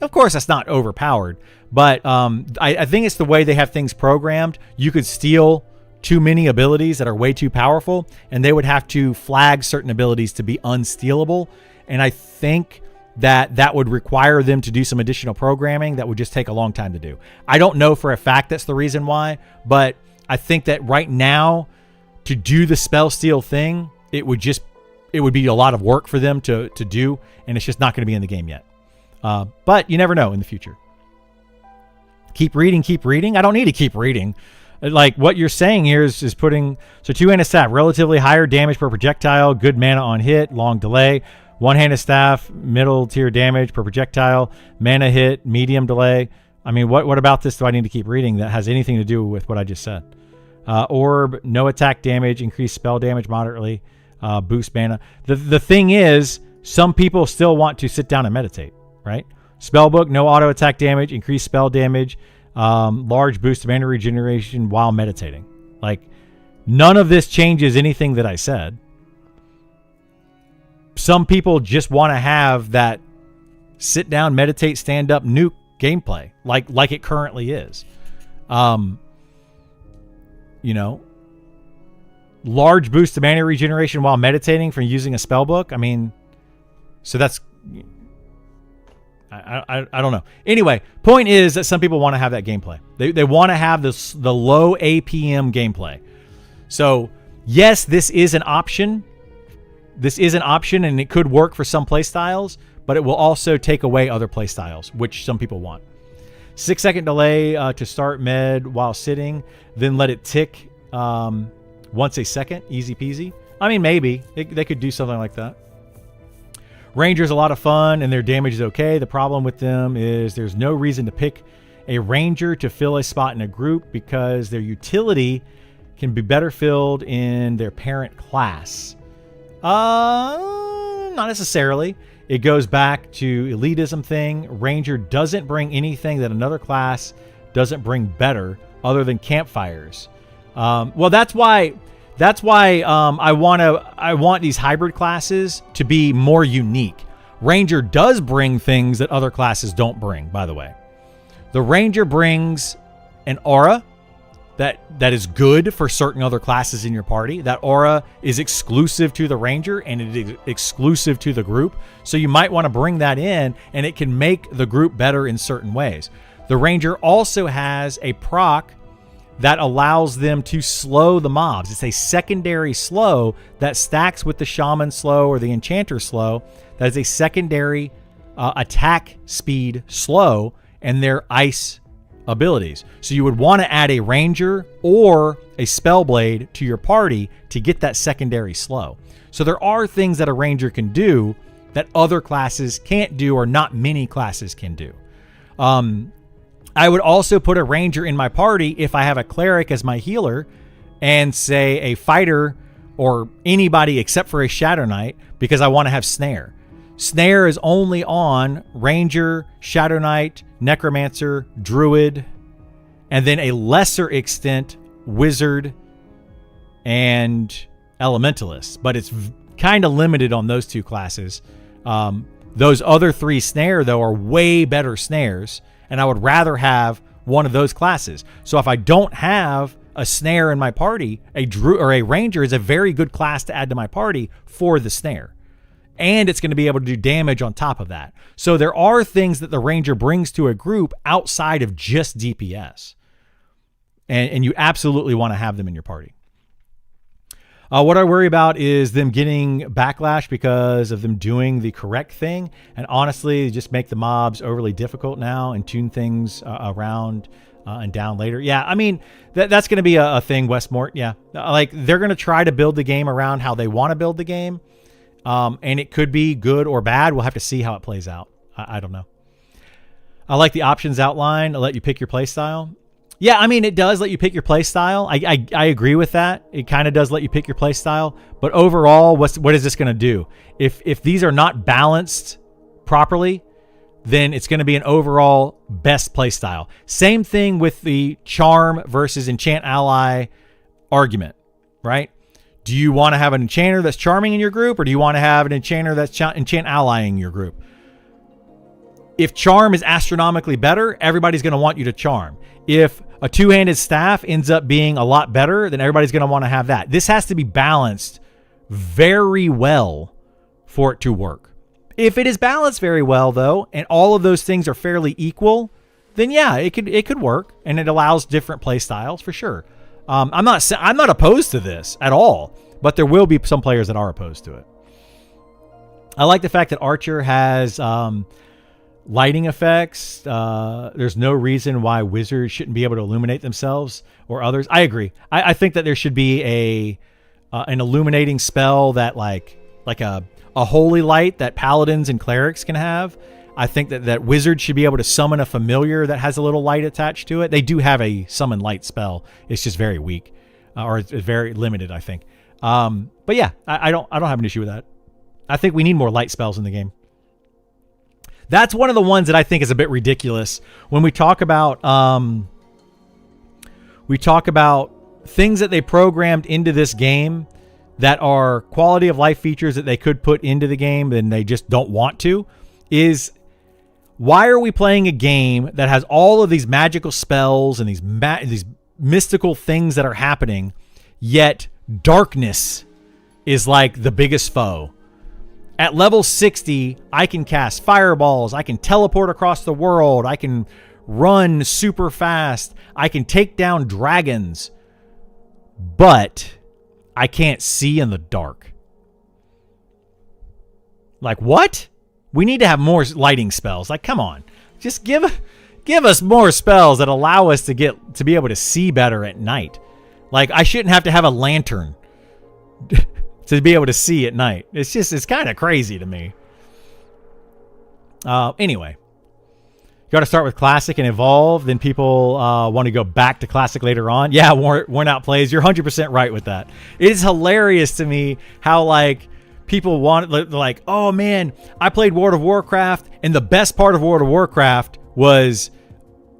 of course, that's not overpowered, but I think it's the way they have things programmed. You could steal too many abilities that are way too powerful, and they would have to flag certain abilities to be unstealable. And I think that would require them to do some additional programming that would just take a long time to do. I don't know for a fact that's the reason why, but I think that right now, to do the spell steal thing, it would be a lot of work for them to do, and it's just not going to be in the game yet. But you never know in the future. Keep reading. I don't need to keep reading. Like what you're saying here is putting, so two-handed staff, relatively higher damage per projectile, good mana on hit, long delay. One-handed staff, middle tier damage per projectile, mana hit, medium delay. I mean, what about this do I need to keep reading that has anything to do with what I just said? Orb, no attack damage, increased spell damage moderately, boost mana. The thing is, some people still want to sit down and meditate. Right? Spellbook, no auto attack damage, increased spell damage, large boost of mana regeneration while meditating. Like, none of this changes anything that I said. Some people just want to have that sit down, meditate, stand up, nuke gameplay, like it currently is. Large boost of mana regeneration while meditating from using a spellbook. I mean, so that's. I don't know. Anyway, point is that some people want to have that gameplay. They want to have the low APM gameplay. So yes, this is an option. And it could work for some play styles, but it will also take away other play styles, which some people want. 6-second delay to start med while sitting, then let it tick once a second, easy peasy. I mean, maybe they could do something like that. Ranger's a lot of fun and their damage is okay. The problem with them is there's no reason to pick a ranger to fill a spot in a group because their utility can be better filled in their parent class. Not necessarily. It goes back to elitism thing. Ranger doesn't bring anything that another class doesn't bring better other than campfires. Well, that's why I want these hybrid classes to be more unique. Ranger does bring things that other classes don't bring, by the way. The Ranger brings an aura that is good for certain other classes in your party. That aura is exclusive to the Ranger and it is exclusive to the group. So you might want to bring that in and it can make the group better in certain ways. The Ranger also has a proc that allows them to slow the mobs. It's a secondary slow that stacks with the Shaman slow or the Enchanter slow. That is a secondary attack speed slow and their ice abilities. So you would want to add a Ranger or a spellblade to your party to get that secondary slow. So there are things that a Ranger can do that other classes can't do or not many classes can do. I would also put a Ranger in my party if I have a Cleric as my healer and say a Fighter or anybody except for a Shadow Knight because I want to have Snare. Snare is only on Ranger, Shadow Knight, Necromancer, Druid, and then a lesser extent Wizard and Elementalist. But it's kind of limited on those two classes. Those other three Snare, though, are way better snares, and I would rather have one of those classes. So if I don't have a Snare in my party, a Ranger is a very good class to add to my party for the Snare. And it's going to be able to do damage on top of that. So there are things that the Ranger brings to a group outside of just DPS. And you absolutely want to have them in your party. What I worry about is them getting backlash because of them doing the correct thing. And honestly, just make the mobs overly difficult now and tune things around and down later. Yeah, I mean, that's going to be a thing, Westmort. Yeah, like they're going to try to build the game around how they want to build the game. And it could be good or bad. We'll have to see how it plays out. I don't know. I like the options outline. I'll let you pick your play style. Yeah, I mean, it does let you pick your play style. I agree with that. It kind of does let you pick your play style. But overall, what is this going to do? If these are not balanced properly, then it's going to be an overall best play style. Same thing with the charm versus enchant ally argument, right? Do you want to have an enchanter that's charming in your group, or do you want to have an enchanter that's enchant allying your group? If charm is astronomically better, everybody's going to want you to charm. If a two-handed staff ends up being a lot better, then everybody's going to want to have that. This has to be balanced very well for it to work. If it is balanced very well, though, and all of those things are fairly equal, then yeah, it could work, and it allows different play styles for sure. I'm not opposed to this at all, but there will be some players that are opposed to it. I like the fact that Archer has lighting effects. There's no reason why wizards shouldn't be able to illuminate themselves or others. I agree. I think that there should be an illuminating spell that like a holy light that paladins and clerics can have. I think that wizards should be able to summon a familiar that has a little light attached to it. They do have a summon light spell. It's just very weak, or it's very limited, I think. But yeah, I don't have an issue with that. I think we need more light spells in the game. That's one of the ones that I think is a bit ridiculous when we talk about things that they programmed into this game that are quality of life features that they could put into the game and they just don't want to. Is why are we playing a game that has all of these magical spells and these mystical things that are happening, yet darkness is like the biggest foe? At level 60, I can cast fireballs, I can teleport across the world, I can run super fast, I can take down dragons, but I can't see in the dark. Like, what? We need to have more lighting spells. Like, come on. Just give us more spells that allow us to be able to see better at night. Like, I shouldn't have to have a lantern to be able to see at night. It's kind of crazy to me. Anyway, you got to start with classic and evolve. Then people want to go back to classic later on. Yeah, worn out plays. You're 100% right with that. It is hilarious to me how, like, people want, like, oh man, I played World of Warcraft, and the best part of World of Warcraft was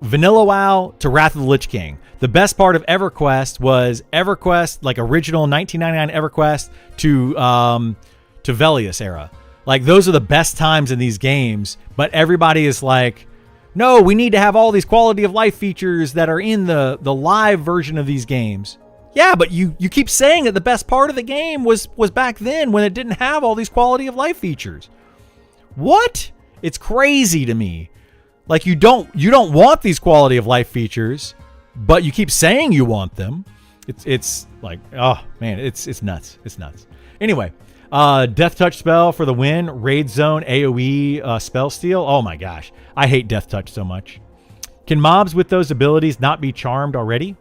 Vanilla WoW to Wrath of the Lich King. The best part of EverQuest was EverQuest, like original 1999 EverQuest to Velious era. Like, those are the best times in these games, but everybody is like, no, we need to have all these quality of life features that are in the live version of these games. Yeah, but you keep saying that the best part of the game was back then when it didn't have all these quality of life features. What? It's crazy to me. Like, you don't want these quality of life features, but you keep saying you want them. It's like, oh man, it's nuts. It's nuts. Anyway, Death Touch spell for the win. Raid Zone AoE spell steal. Oh my gosh, I hate Death Touch so much. Can mobs with those abilities not be charmed already?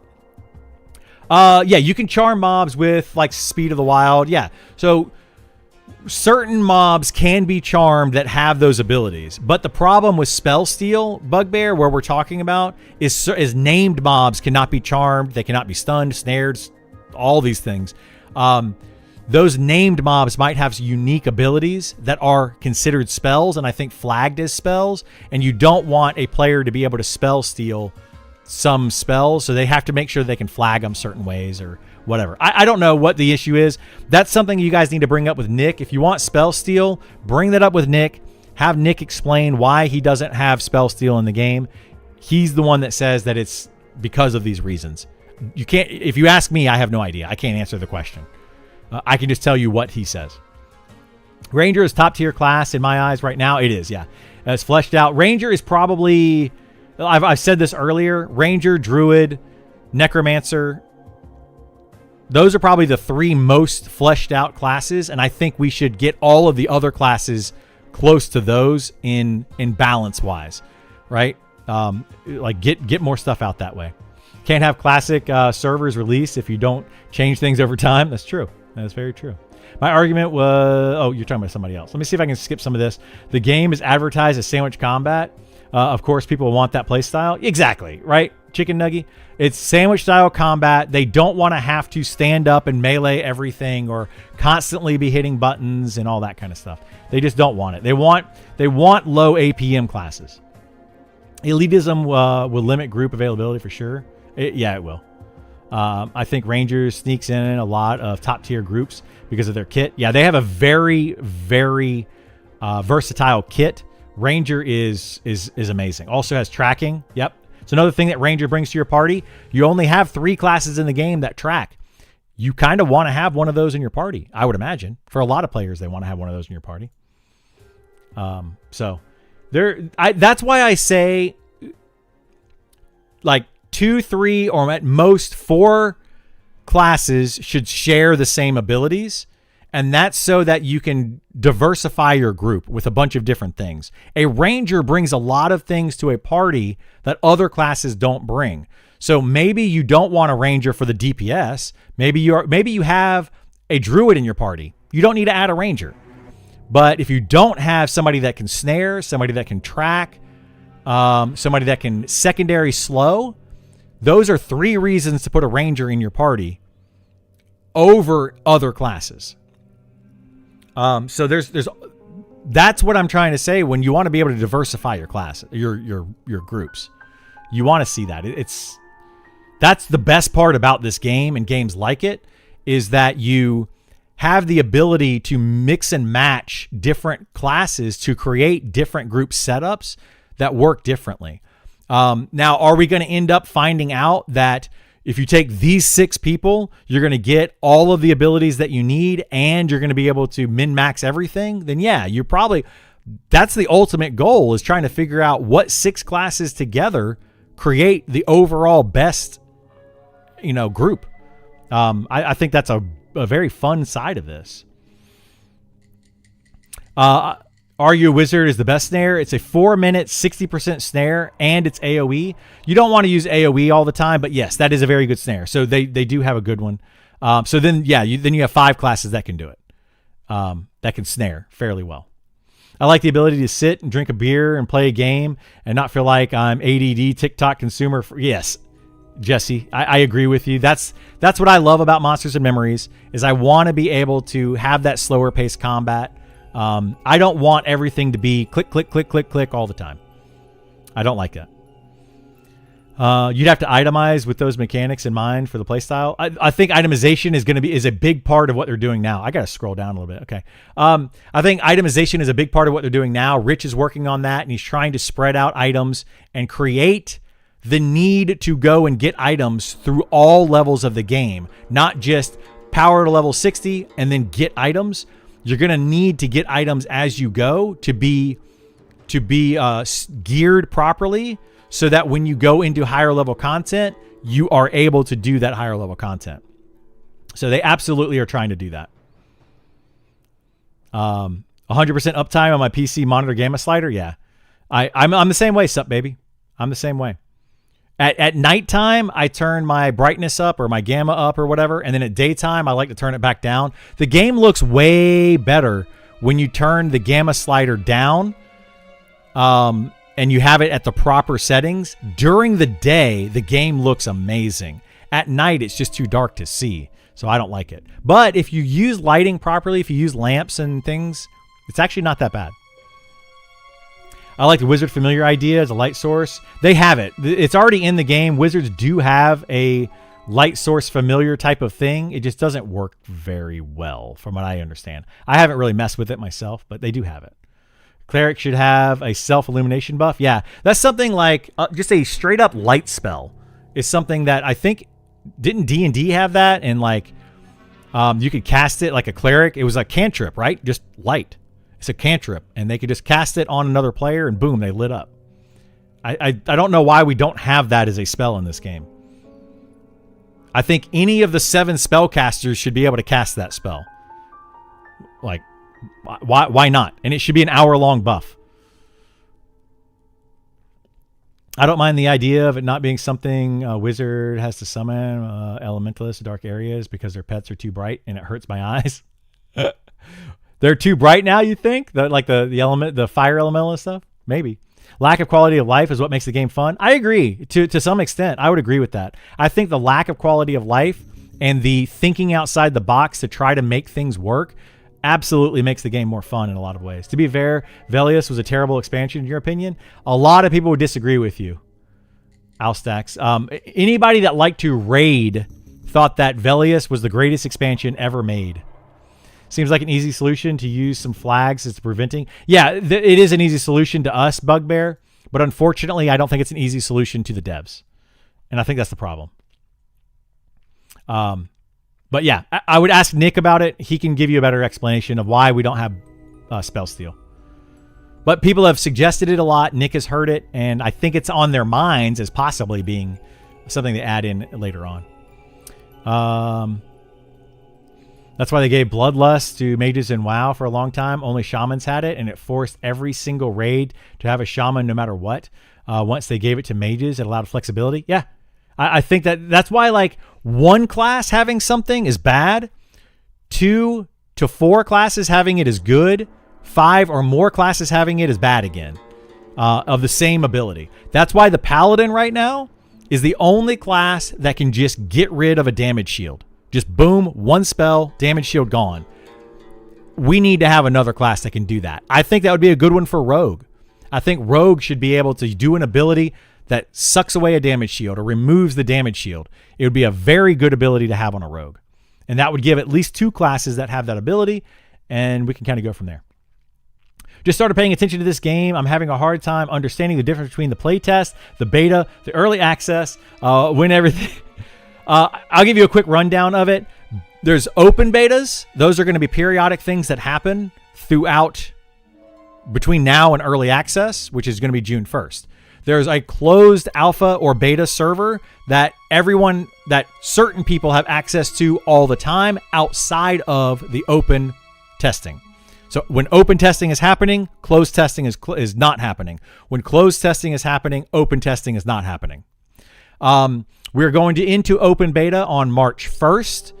Yeah, you can charm mobs with, like, Speed of the Wild. Yeah, so certain mobs can be charmed that have those abilities. But the problem with spell steal, Bugbear, where we're talking about, is named mobs cannot be charmed. They cannot be stunned, snared, all these things. Those named mobs might have unique abilities that are considered spells, and I think flagged as spells. And you don't want a player to be able to spell steal some spells, so they have to make sure they can flag them certain ways or whatever. I don't know what the issue is. That's something you guys need to bring up with Nick. If you want spell steal, bring that up with Nick. Have Nick explain why he doesn't have spell steal in the game. He's the one that says that it's because of these reasons. You can't. If you ask me, I have no idea. I can't answer the question. I can just tell you what he says. Ranger is top tier class in my eyes right now. It is, yeah. It's fleshed out. Ranger is probably, I've said this earlier, Ranger, Druid, Necromancer, those are probably the three most fleshed out classes, and I think we should get all of the other classes close to those in balance wise, right? Like get more stuff out that way. Can't have classic servers released if you don't change things over time. That's true. That's very true. My argument was... Oh, you're talking about somebody else. Let me see if I can skip some of this. The game is advertised as sandwich combat. Of course, people want that play style. Exactly, right? Chicken Nugget. It's sandwich style combat. They don't want to have to stand up and melee everything or constantly be hitting buttons and all that kind of stuff. They just don't want it. They want low APM classes. Elitism will limit group availability for sure. Yeah, it will. I think Rangers sneaks in a lot of top tier groups because of their kit. Yeah, they have a very, very versatile kit. Ranger is amazing. Also has tracking. Yep. It's another thing that Ranger brings to your party. You only have 3 classes in the game that track. You kind of want to have one of those in your party, I would imagine. For a lot of players, they want to have one of those in your party. So that's why I say, like, 2, 3, or at most 4 classes should share the same abilities. And that's so that you can diversify your group with a bunch of different things. A ranger brings a lot of things to a party that other classes don't bring. So maybe you don't want a ranger for the DPS. Maybe you have a druid in your party. You don't need to add a ranger. But if you don't have somebody that can snare, somebody that can track, somebody that can secondary slow, those are 3 reasons to put a ranger in your party over other classes. So that's what I'm trying to say. When you want to be able to diversify your class, your groups, you want to see that. That's the best part about this game and games like it, is that you have the ability to mix and match different classes to create different group setups that work differently. Now, are we going to end up finding out that if you take these 6 people, you're going to get all of the abilities that you need and you're going to be able to min-max everything? Then yeah, that's the ultimate goal, is trying to figure out what 6 classes together create the overall best, group. I think that's a very fun side of this. Are You a Wizard is the best snare. It's a 4-minute, 60% snare, and it's AoE. You don't want to use AoE all the time, but yes, that is a very good snare. So they do have a good one. So then, yeah, you have 5 classes that can do it, that can snare fairly well. I like the ability to sit and drink a beer and play a game and not feel like I'm ADD TikTok consumer. Yes, Jesse, I agree with you. That's what I love about Monsters and Memories is I want to be able to have that slower paced combat. I don't want everything to be click, click, click, click, click all the time. I don't like that. You'd have to itemize with those mechanics in mind for the playstyle. I think itemization is a big part of what they're doing now. I got to scroll down a little bit. Okay. I think itemization is a big part of what they're doing now. Rich is working on that, and he's trying to spread out items and create the need to go and get items through all levels of the game, not just power to level 60 and then get items. You're going to need to get items as you go to be geared properly so that when you go into higher level content, you are able to do that higher level content. So they absolutely are trying to do that. 100% uptime on my PC monitor gamma slider. Yeah. I'm the same way, sup baby. I'm the same way. At nighttime, I turn my brightness up or my gamma up or whatever. And then at daytime, I like to turn it back down. The game looks way better when you turn the gamma slider down and you have it at the proper settings. During the day, the game looks amazing. At night, it's just too dark to see. So I don't like it. But if you use lighting properly, if you use lamps and things, it's actually not that bad. I like the Wizard Familiar idea as a light source. They have it. It's already in the game. Wizards do have a light source familiar type of thing. It just doesn't work very well from what I understand. I haven't really messed with it myself, but they do have it. Cleric should have a self-illumination buff. Yeah, that's something like just a straight up light spell is something that I think, didn't D&D have that? And like you could cast it like a cleric. It was a cantrip, right? Just light. It's a cantrip, and they could just cast it on another player, and boom, they lit up. I don't know why we don't have that as a spell in this game. I think any of the 7 spellcasters should be able to cast that spell. Like, why not? And it should be an hour-long buff. I don't mind the idea of it not being something a wizard has to summon elementalists to dark areas because their pets are too bright, and it hurts my eyes. They're too bright now, you think? Like the fire elemental and stuff? Maybe. Lack of quality of life is what makes the game fun. I agree. To some extent, I would agree with that. I think the lack of quality of life and the thinking outside the box to try to make things work absolutely makes the game more fun in a lot of ways. To be fair, Velius was a terrible expansion, in your opinion. A lot of people would disagree with you, Alstax. Anybody that liked to raid thought that Velius was the greatest expansion ever made. Seems like an easy solution to use some flags as preventing. Yeah, it is an easy solution to us, Bugbear, but unfortunately, I don't think it's an easy solution to the devs. And I think that's the problem. But yeah, I would ask Nick about it. He can give you a better explanation of why we don't have spell steal. But people have suggested it a lot. Nick has heard it, and I think it's on their minds as possibly being something to add in later on. That's why they gave Bloodlust to mages in WoW for a long time. Only shamans had it, and it forced every single raid to have a shaman no matter what. Once they gave it to mages, it allowed flexibility. Yeah, I think that's why like 1 class having something is bad. 2 to 4 classes having it is good. 5 or more classes having it is bad again, of the same ability. That's why the Paladin right now is the only class that can just get rid of a damage shield. Just boom, 1 spell, damage shield gone. We need to have another class that can do that. I think that would be a good one for Rogue. I think Rogue should be able to do an ability that sucks away a damage shield or removes the damage shield. It would be a very good ability to have on a Rogue. And that would give at least 2 classes that have that ability, and we can kind of go from there. Just started paying attention to this game. I'm having a hard time understanding the difference between the playtest, the beta, the early access, when everything... I'll give you a quick rundown of it. There's open betas. Those are going to be periodic things that happen throughout between now and early access, which is going to be June 1st. There's a closed alpha or beta server that certain people have access to all the time outside of the open testing. So when open testing is happening, closed testing is not happening. When closed testing is happening, open testing is not happening. We're going into open beta on March 1st,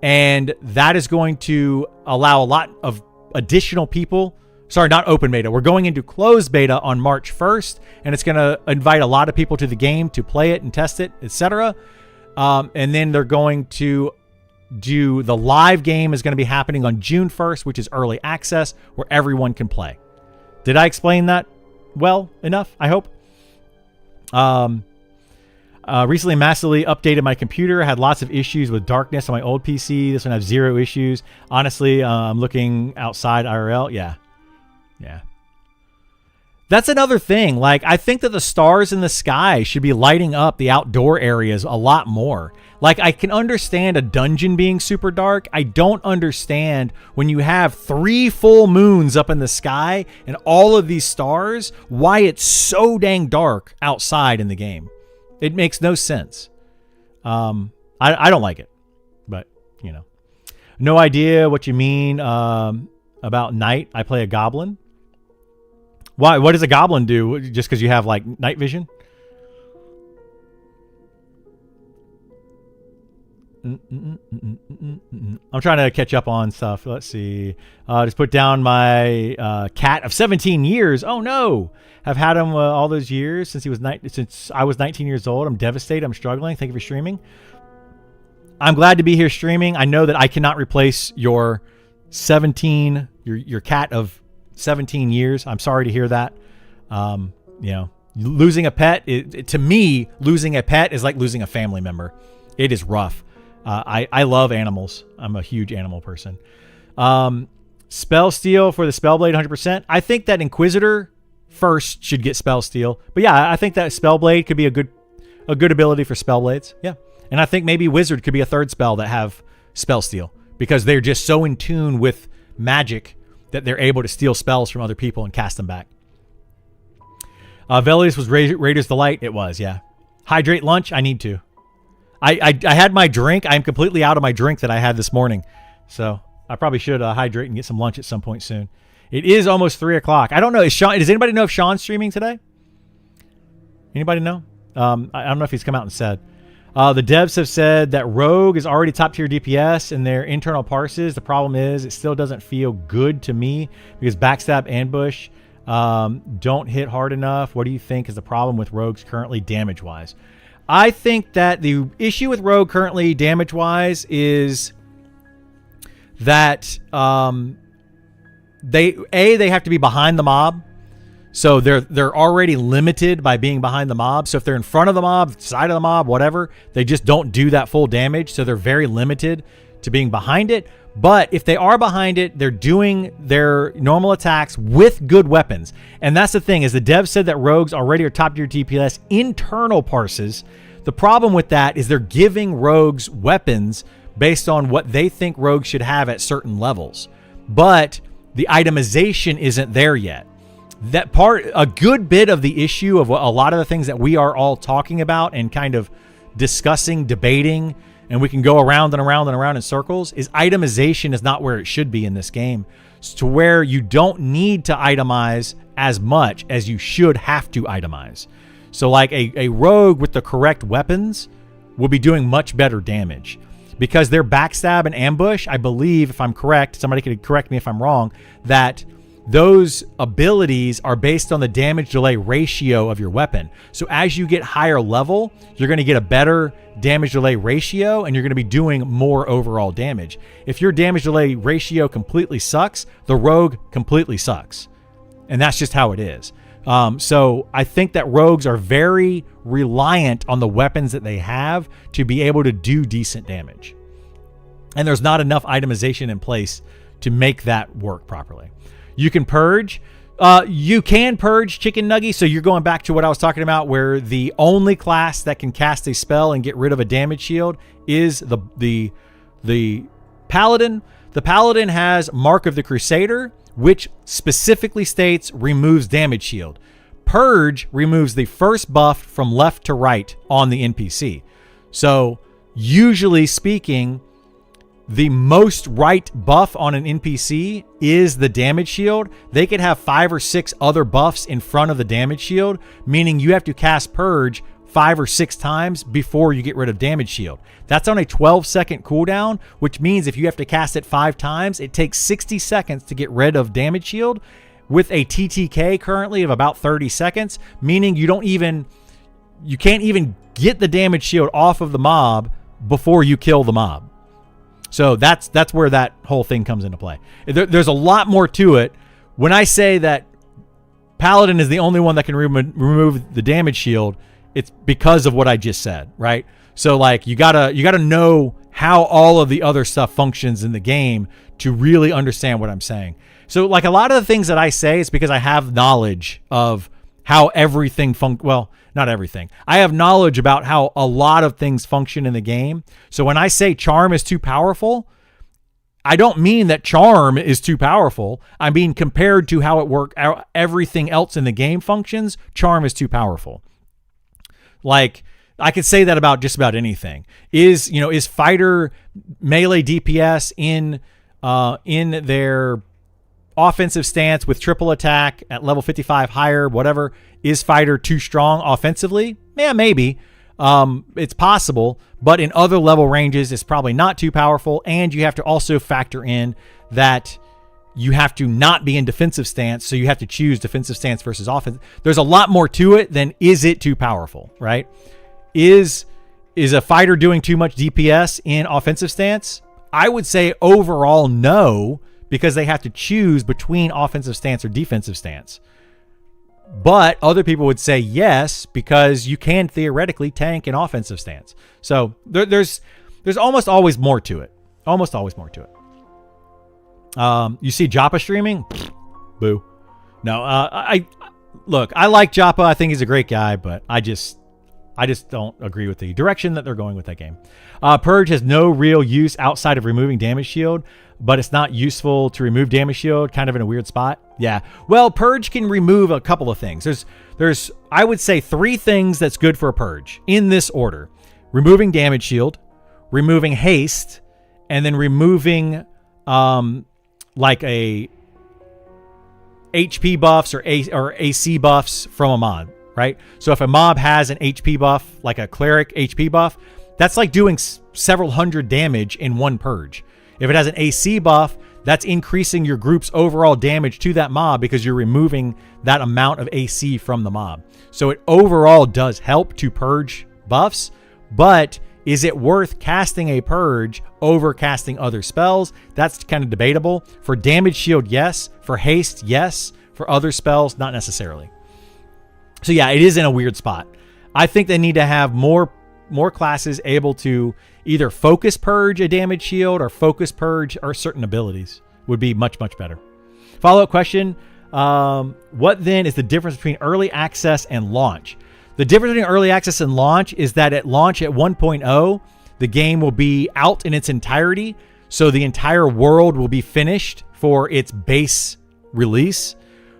and that is going to allow a lot of additional people. Sorry, not open beta. We're going into closed beta on March 1st, and it's going to invite a lot of people to the game to play it and test it, etc. And then they're going to do the live game is going to be happening on June 1st, which is early access where everyone can play. Did I explain that well enough? I hope. Recently massively updated my computer. I had lots of issues with darkness on my old PC. This one has 0 issues. Honestly, I'm looking outside IRL. Yeah. That's another thing. Like, I think that the stars in the sky should be lighting up the outdoor areas a lot more. Like, I can understand a dungeon being super dark. I don't understand when you have 3 full moons up in the sky and all of these stars, why it's so dang dark outside in the game. It makes no sense. I don't like it, but you know, no idea what you mean about night. I play a goblin. Why? What does a goblin do? Just because you have like night vision? I'm trying to catch up on stuff. Let's see. Just put down my cat of 17 years. Oh no! I've had him all those years since I was 19 years old. I'm devastated. I'm struggling. Thank you for streaming. I'm glad to be here streaming. I know that I cannot replace your 17, your cat of 17 years. I'm sorry to hear that. You know, losing a pet, to me, losing a pet is like losing a family member. It is rough. I love animals. I'm a huge animal person. Spell steal for the spellblade 100%. I think that Inquisitor first should get spell steal. But yeah, I think that spellblade could be a good ability for spellblades. Yeah. And I think maybe wizard could be a third spell that have spell steal because they're just so in tune with magic that they're able to steal spells from other people and cast them back. Velius was Raider's Delight. It was, yeah. Hydrate lunch. I need to. I had my drink. I'm completely out of my drink that I had this morning. So I probably should hydrate and get some lunch at some point soon. It is almost 3 o'clock. I don't know. Does anybody know if Sean's streaming today? Anybody know? I don't know if he's come out and said. The devs have said that Rogue is already top tier DPS in their internal parses. The problem is it still doesn't feel good to me because backstab ambush don't hit hard enough. What do you think is the problem with Rogues currently damage-wise? I think that the issue with Rogue currently damage-wise is that they have to be behind the mob. So they're already limited by being behind the mob. So if they're in front of the mob, side of the mob, whatever, they just don't do that full damage. So they're very limited to being behind it. But if they are behind it, they're doing their normal attacks with good weapons. And that's the thing, is the dev said that rogues already are top tier DPS internal parses. The problem with that is they're giving rogues weapons based on what they think rogues should have at certain levels. But the itemization isn't there yet. That part, a good bit of the issue of a lot of the things that we are all talking about and kind of discussing, debating, and we can go around and around and around in circles, is itemization is not where it should be in this game. It's to where you don't need to itemize as much as you should have to itemize. So like a rogue with the correct weapons will be doing much better damage. Because their backstab and ambush, I believe, if I'm correct, somebody could correct me if I'm wrong, that those abilities are based on the damage delay ratio of your weapon. So as you get higher level, you're going to get a better damage delay ratio and you're going to be doing more overall damage. If your damage delay ratio completely sucks, the rogue completely sucks. And that's just how it is. So I think that rogues are very reliant on the weapons that they have to be able to do decent damage. And there's not enough itemization in place to make that work properly. You can purge. You can purge Chicken Nuggy. So you're going back to what I was talking about, where the only class that can cast a spell and get rid of a damage shield is the Paladin. The Paladin has Mark of the Crusader, which specifically states removes damage shield. Purge removes the first buff from left to right on the NPC. So usually speaking, the most right buff on an NPC is the damage shield, they could have 5 or 6 other buffs in front of the damage shield, meaning you have to cast Purge 5 or 6 times before you get rid of damage shield. That's on a 12-second cooldown, which means if you have to cast it 5 times, it takes 60 seconds to get rid of damage shield with a TTK currently of about 30 seconds, meaning you can't even get the damage shield off of the mob before you kill the mob. So that's where that whole thing comes into play. There's a lot more to it. When I say that Paladin is the only one that can remove the damage shield, it's because of what I just said, right? So like you gotta know how all of the other stuff functions in the game to really understand what I'm saying. So like a lot of the things that I say is because I have knowledge of how everything well, not everything. I have knowledge about how a lot of things function in the game. So when I say charm is too powerful, I don't mean that charm is too powerful. I mean, compared to how everything else in the game functions, charm is too powerful. Like, I could say that about just about anything. Is fighter melee DPS in their offensive stance with triple attack at level 55 higher, whatever, is fighter too strong offensively? Yeah, maybe. It's possible, but in other level ranges, it's probably not too powerful. And you have to also factor in that you have to not be in defensive stance. So you have to choose defensive stance versus offense. There's a lot more to it than is it too powerful, right? Is a fighter doing too much DPS in offensive stance? I would say overall no, because they have to choose between offensive stance or defensive stance. But other people would say yes, because you can theoretically tank an offensive stance. So there's almost always more to it. Almost always more to it. You see Joppa streaming? Boo. No, I like Joppa. I think he's a great guy, but I just don't agree with the direction that they're going with that game. Purge has no real use outside of removing damage shield, but it's not useful to remove damage shield, kind of in a weird spot. Yeah. Well, Purge can remove a couple of things. There's I would say 3 things that's good for a Purge in this order: removing damage shield, removing haste, and then removing like a HP buffs or AC buffs from a mob, right? So if a mob has an HP buff, like a cleric HP buff, that's like doing several hundred damage in one Purge. If it has an AC buff, that's increasing your group's overall damage to that mob because you're removing that amount of AC from the mob. So it overall does help to purge buffs, but is it worth casting a purge over casting other spells? That's kind of debatable. For damage shield, yes. For haste, yes. For other spells, not necessarily. So yeah, it is in a weird spot. I think they need to have more classes able to either focus purge a damage shield or focus purge or certain abilities would be much, much better. Follow-up question. What then is the difference between early access and launch? The difference between early access and launch is that at launch at 1.0, the game will be out in its entirety. So the entire world will be finished for its base release.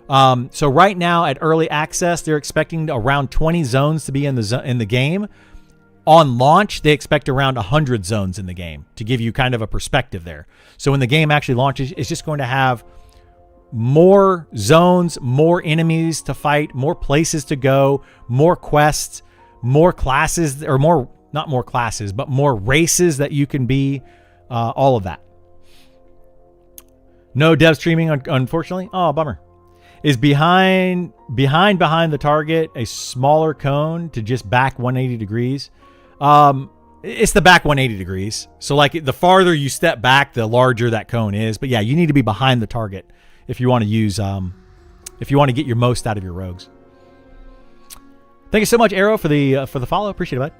So right now at early access, they're expecting around 20 zones to be in the game. On launch, they expect around 100 zones in the game, to give you kind of a perspective there. So when the game actually launches, it's just going to have more zones, more enemies to fight, more places to go, more quests, more classes, or not more classes, but more races that you can be, all of that. No dev streaming, unfortunately. Oh, bummer. Is behind the target a smaller cone to just back 180 degrees? It's the back 180 degrees. So like the farther you step back, the larger that cone is. But yeah, you need to be behind the target if you want to use, if you want to get your most out of your rogues. Thank you so much, Arrow, for the follow. Appreciate it, bud.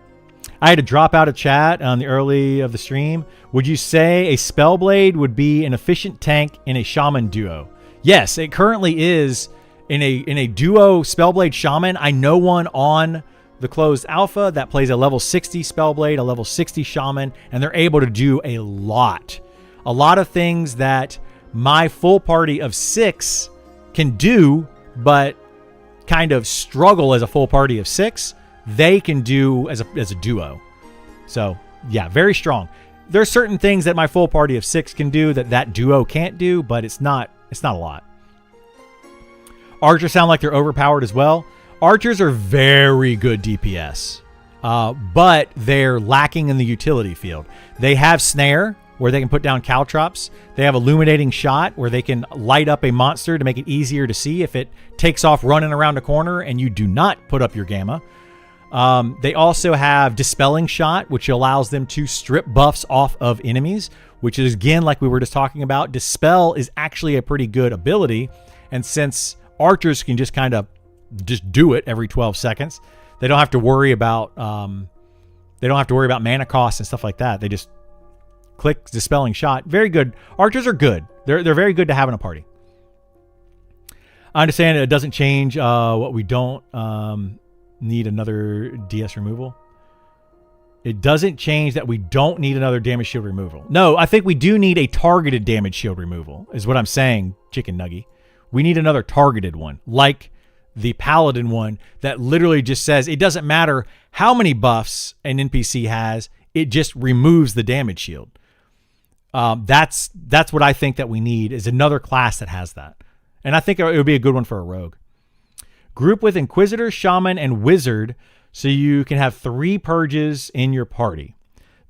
I had to drop out of chat on the early of the stream. Would you say a spellblade would be an efficient tank in a shaman duo? Yes, it currently is in a duo spellblade shaman. I know one on the closed alpha that plays a level 60 spellblade, a level 60 shaman, and they're able to do a lot of things that my full party of 6 can do, but kind of struggle as a full party of 6. They can do as a duo. So yeah, very strong. there's certain things that my full party of 6 can do that duo can't do, but it's not a lot. Archers sound like they're overpowered as well. Archers are very good DPS, but they're lacking in the utility field. They have snare, where they can put down caltrops. They have illuminating shot, where they can light up a monster to make it easier to see if it takes off running around a corner and you do not put up your gamma. They also have dispelling shot, which allows them to strip buffs off of enemies, which is, again, like we were just talking about, dispel is actually a pretty good ability. And since archers can just kind of just do it every 12 seconds, they don't have to worry about mana costs and stuff like that. They just click dispelling shot. Very good. Archers are good. They're very good to have in a party. I understand it doesn't change what we don't need another DS removal. It doesn't change that we don't need another damage shield removal. No, I think we do need a targeted damage shield removal, is what I'm saying, Chicken Nuggy. We need another targeted one, like the Paladin one, that literally just says it doesn't matter how many buffs an NPC has, it just removes the damage shield. That's what I think that we need, is another class that has that. And I think it would be a good one for a rogue. Group with Inquisitor, Shaman, and Wizard, so you can have 3 purges in your party.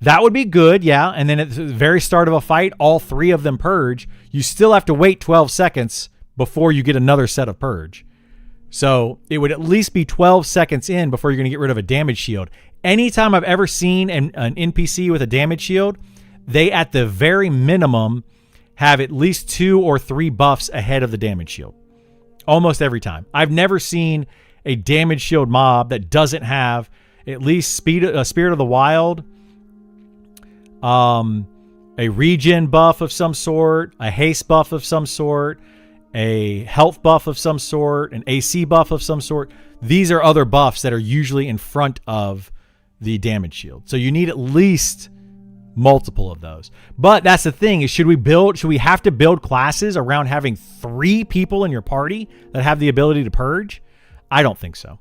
That would be good, yeah. And then at the very start of a fight, all 3 of them purge. You still have to wait 12 seconds before you get another set of purge. So it would at least be 12 seconds in before you're going to get rid of a damage shield. Anytime I've ever seen an NPC with a damage shield, they at the very minimum have at least 2 or 3 buffs ahead of the damage shield. Almost every time. I've never seen a damage shield mob that doesn't have at least Spirit of the Wild, a regen buff of some sort, a haste buff of some sort, a health buff of some sort, an AC buff of some sort. These are other buffs that are usually in front of the damage shield. So you need at least multiple of those. But that's the thing, is should we have to build classes around having 3 people in your party that have the ability to purge? I don't think so.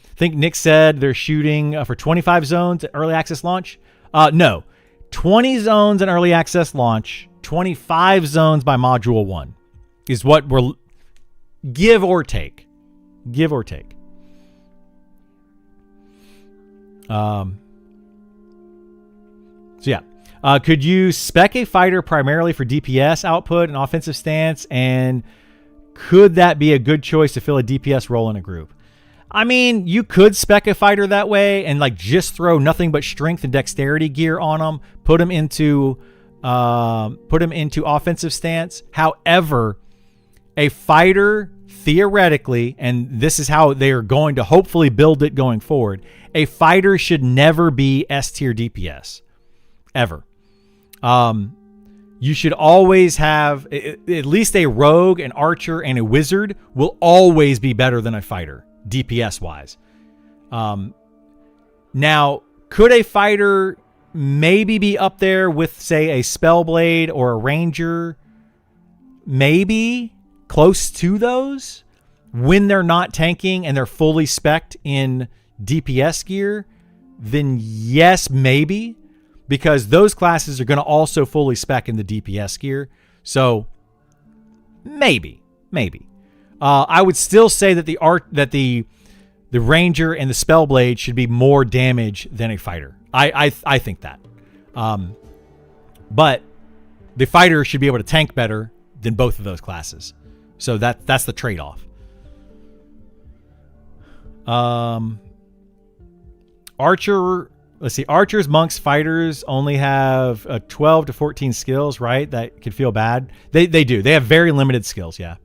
I think Nick said they're shooting for 25 zones at early access launch. No, 20 zones in early access launch, 25 zones by module 1 is what we're give or take. So yeah, could you spec a fighter primarily for DPS output and offensive stance, and could that be a good choice to fill a DPS role in a group? I mean, you could spec a fighter that way and like just throw nothing but strength and dexterity gear on them, put them into offensive stance. However, a fighter theoretically, and this is how they are going to hopefully build it going forward, a fighter should never be S tier DPS. Ever. You should always have at least a rogue, an archer, and a wizard will always be better than a fighter, DPS wise. Now, could a fighter maybe be up there with, say, a spellblade or a ranger? Maybe close to those when they're not tanking and they're fully spec'd in DPS gear. Then yes, maybe. Because those classes are going to also fully spec in the DPS gear. So maybe. I would still say that the ranger and the spellblade should be more damage than a fighter. I think that. But the fighter should be able to tank better than both of those classes. So that's the trade-off. Archer. Let's see. Archers, monks, fighters only have 12 to 14 skills, right? That could feel bad. They do. They have very limited skills, yeah.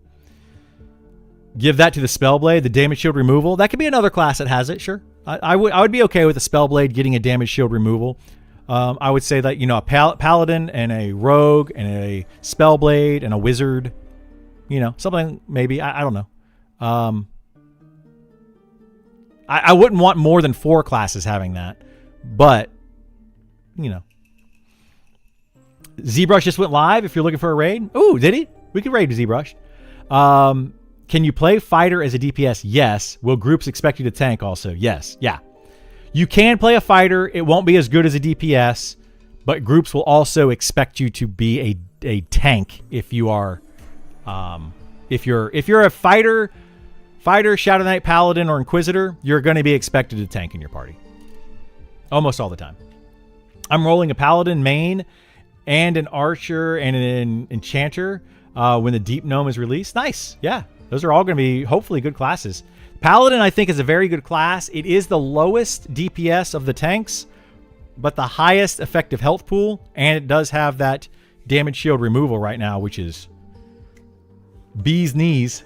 Give that to the spellblade, the damage shield removal. That could be another class that has it, sure. I would be okay with a spellblade getting a damage shield removal. I would say that, you know, a paladin and a rogue and a spellblade and a wizard, you know, something maybe. I don't know. I wouldn't want more than 4 classes having that. But, you know. ZBrush just went live if you're looking for a raid. Ooh, did he? We could raid ZBrush. Can you play fighter as a DPS? Yes. Will groups expect you to tank also? Yes. Yeah. You can play a fighter. It won't be as good as a DPS, but groups will also expect you to be a tank if you are, if you're a fighter, Shadow Knight, Paladin, or Inquisitor, you're going to be expected to tank in your party. Almost all the time. I'm rolling a Paladin main and an Archer and an Enchanter when the Deep Gnome is released. Nice. Yeah. Those are all going to be hopefully good classes. Paladin, I think, is a very good class. It is the lowest DPS of the tanks, but the highest effective health pool, and it does have that damage shield removal right now, which is bee's knees.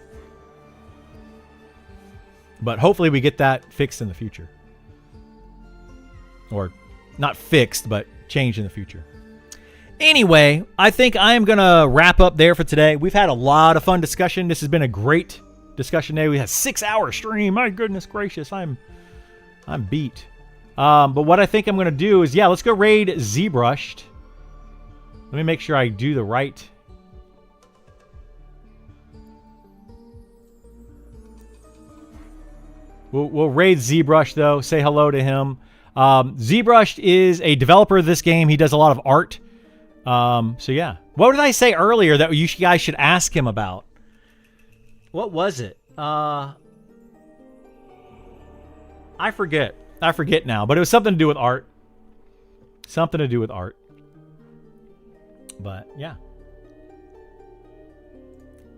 But hopefully we get that fixed in the future. Or not fixed, but changed in the future. Anyway, I think I am going to wrap up there for today. We've had a lot of fun discussion. This has been a great discussion day. We had a 6-hour stream. My goodness gracious, I'm beat. But what I think I'm going to do is, let's go raid ZBrushed. Let me make sure I do the right... We'll raid ZBrush, though. Say hello to him. ZBrush is a developer of this game. He does a lot of art. So, yeah. What did I say earlier that you guys should ask him about? What was it? I forget. I forget now. But it was something to do with art. Something to do with art. But, yeah.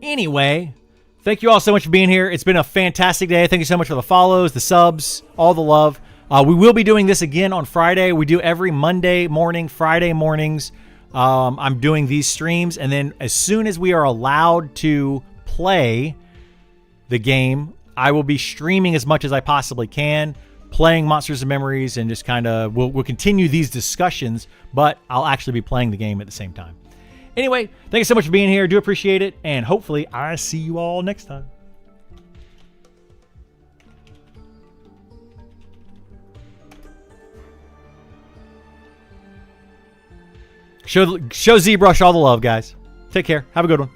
Anyway... Thank you all so much for being here. It's been a fantastic day. Thank you so much for the follows, the subs, all the love. We will be doing this again on Friday. We do every Monday morning, Friday mornings. I'm doing these streams. And then as soon as we are allowed to play the game, I will be streaming as much as I possibly can, playing Monsters and Memories, and just kind of, we'll continue these discussions, but I'll actually be playing the game at the same time. Anyway, thank you so much for being here. Do appreciate it. And hopefully I see you all next time. Show ZBrush all the love, guys. Take care. Have a good one.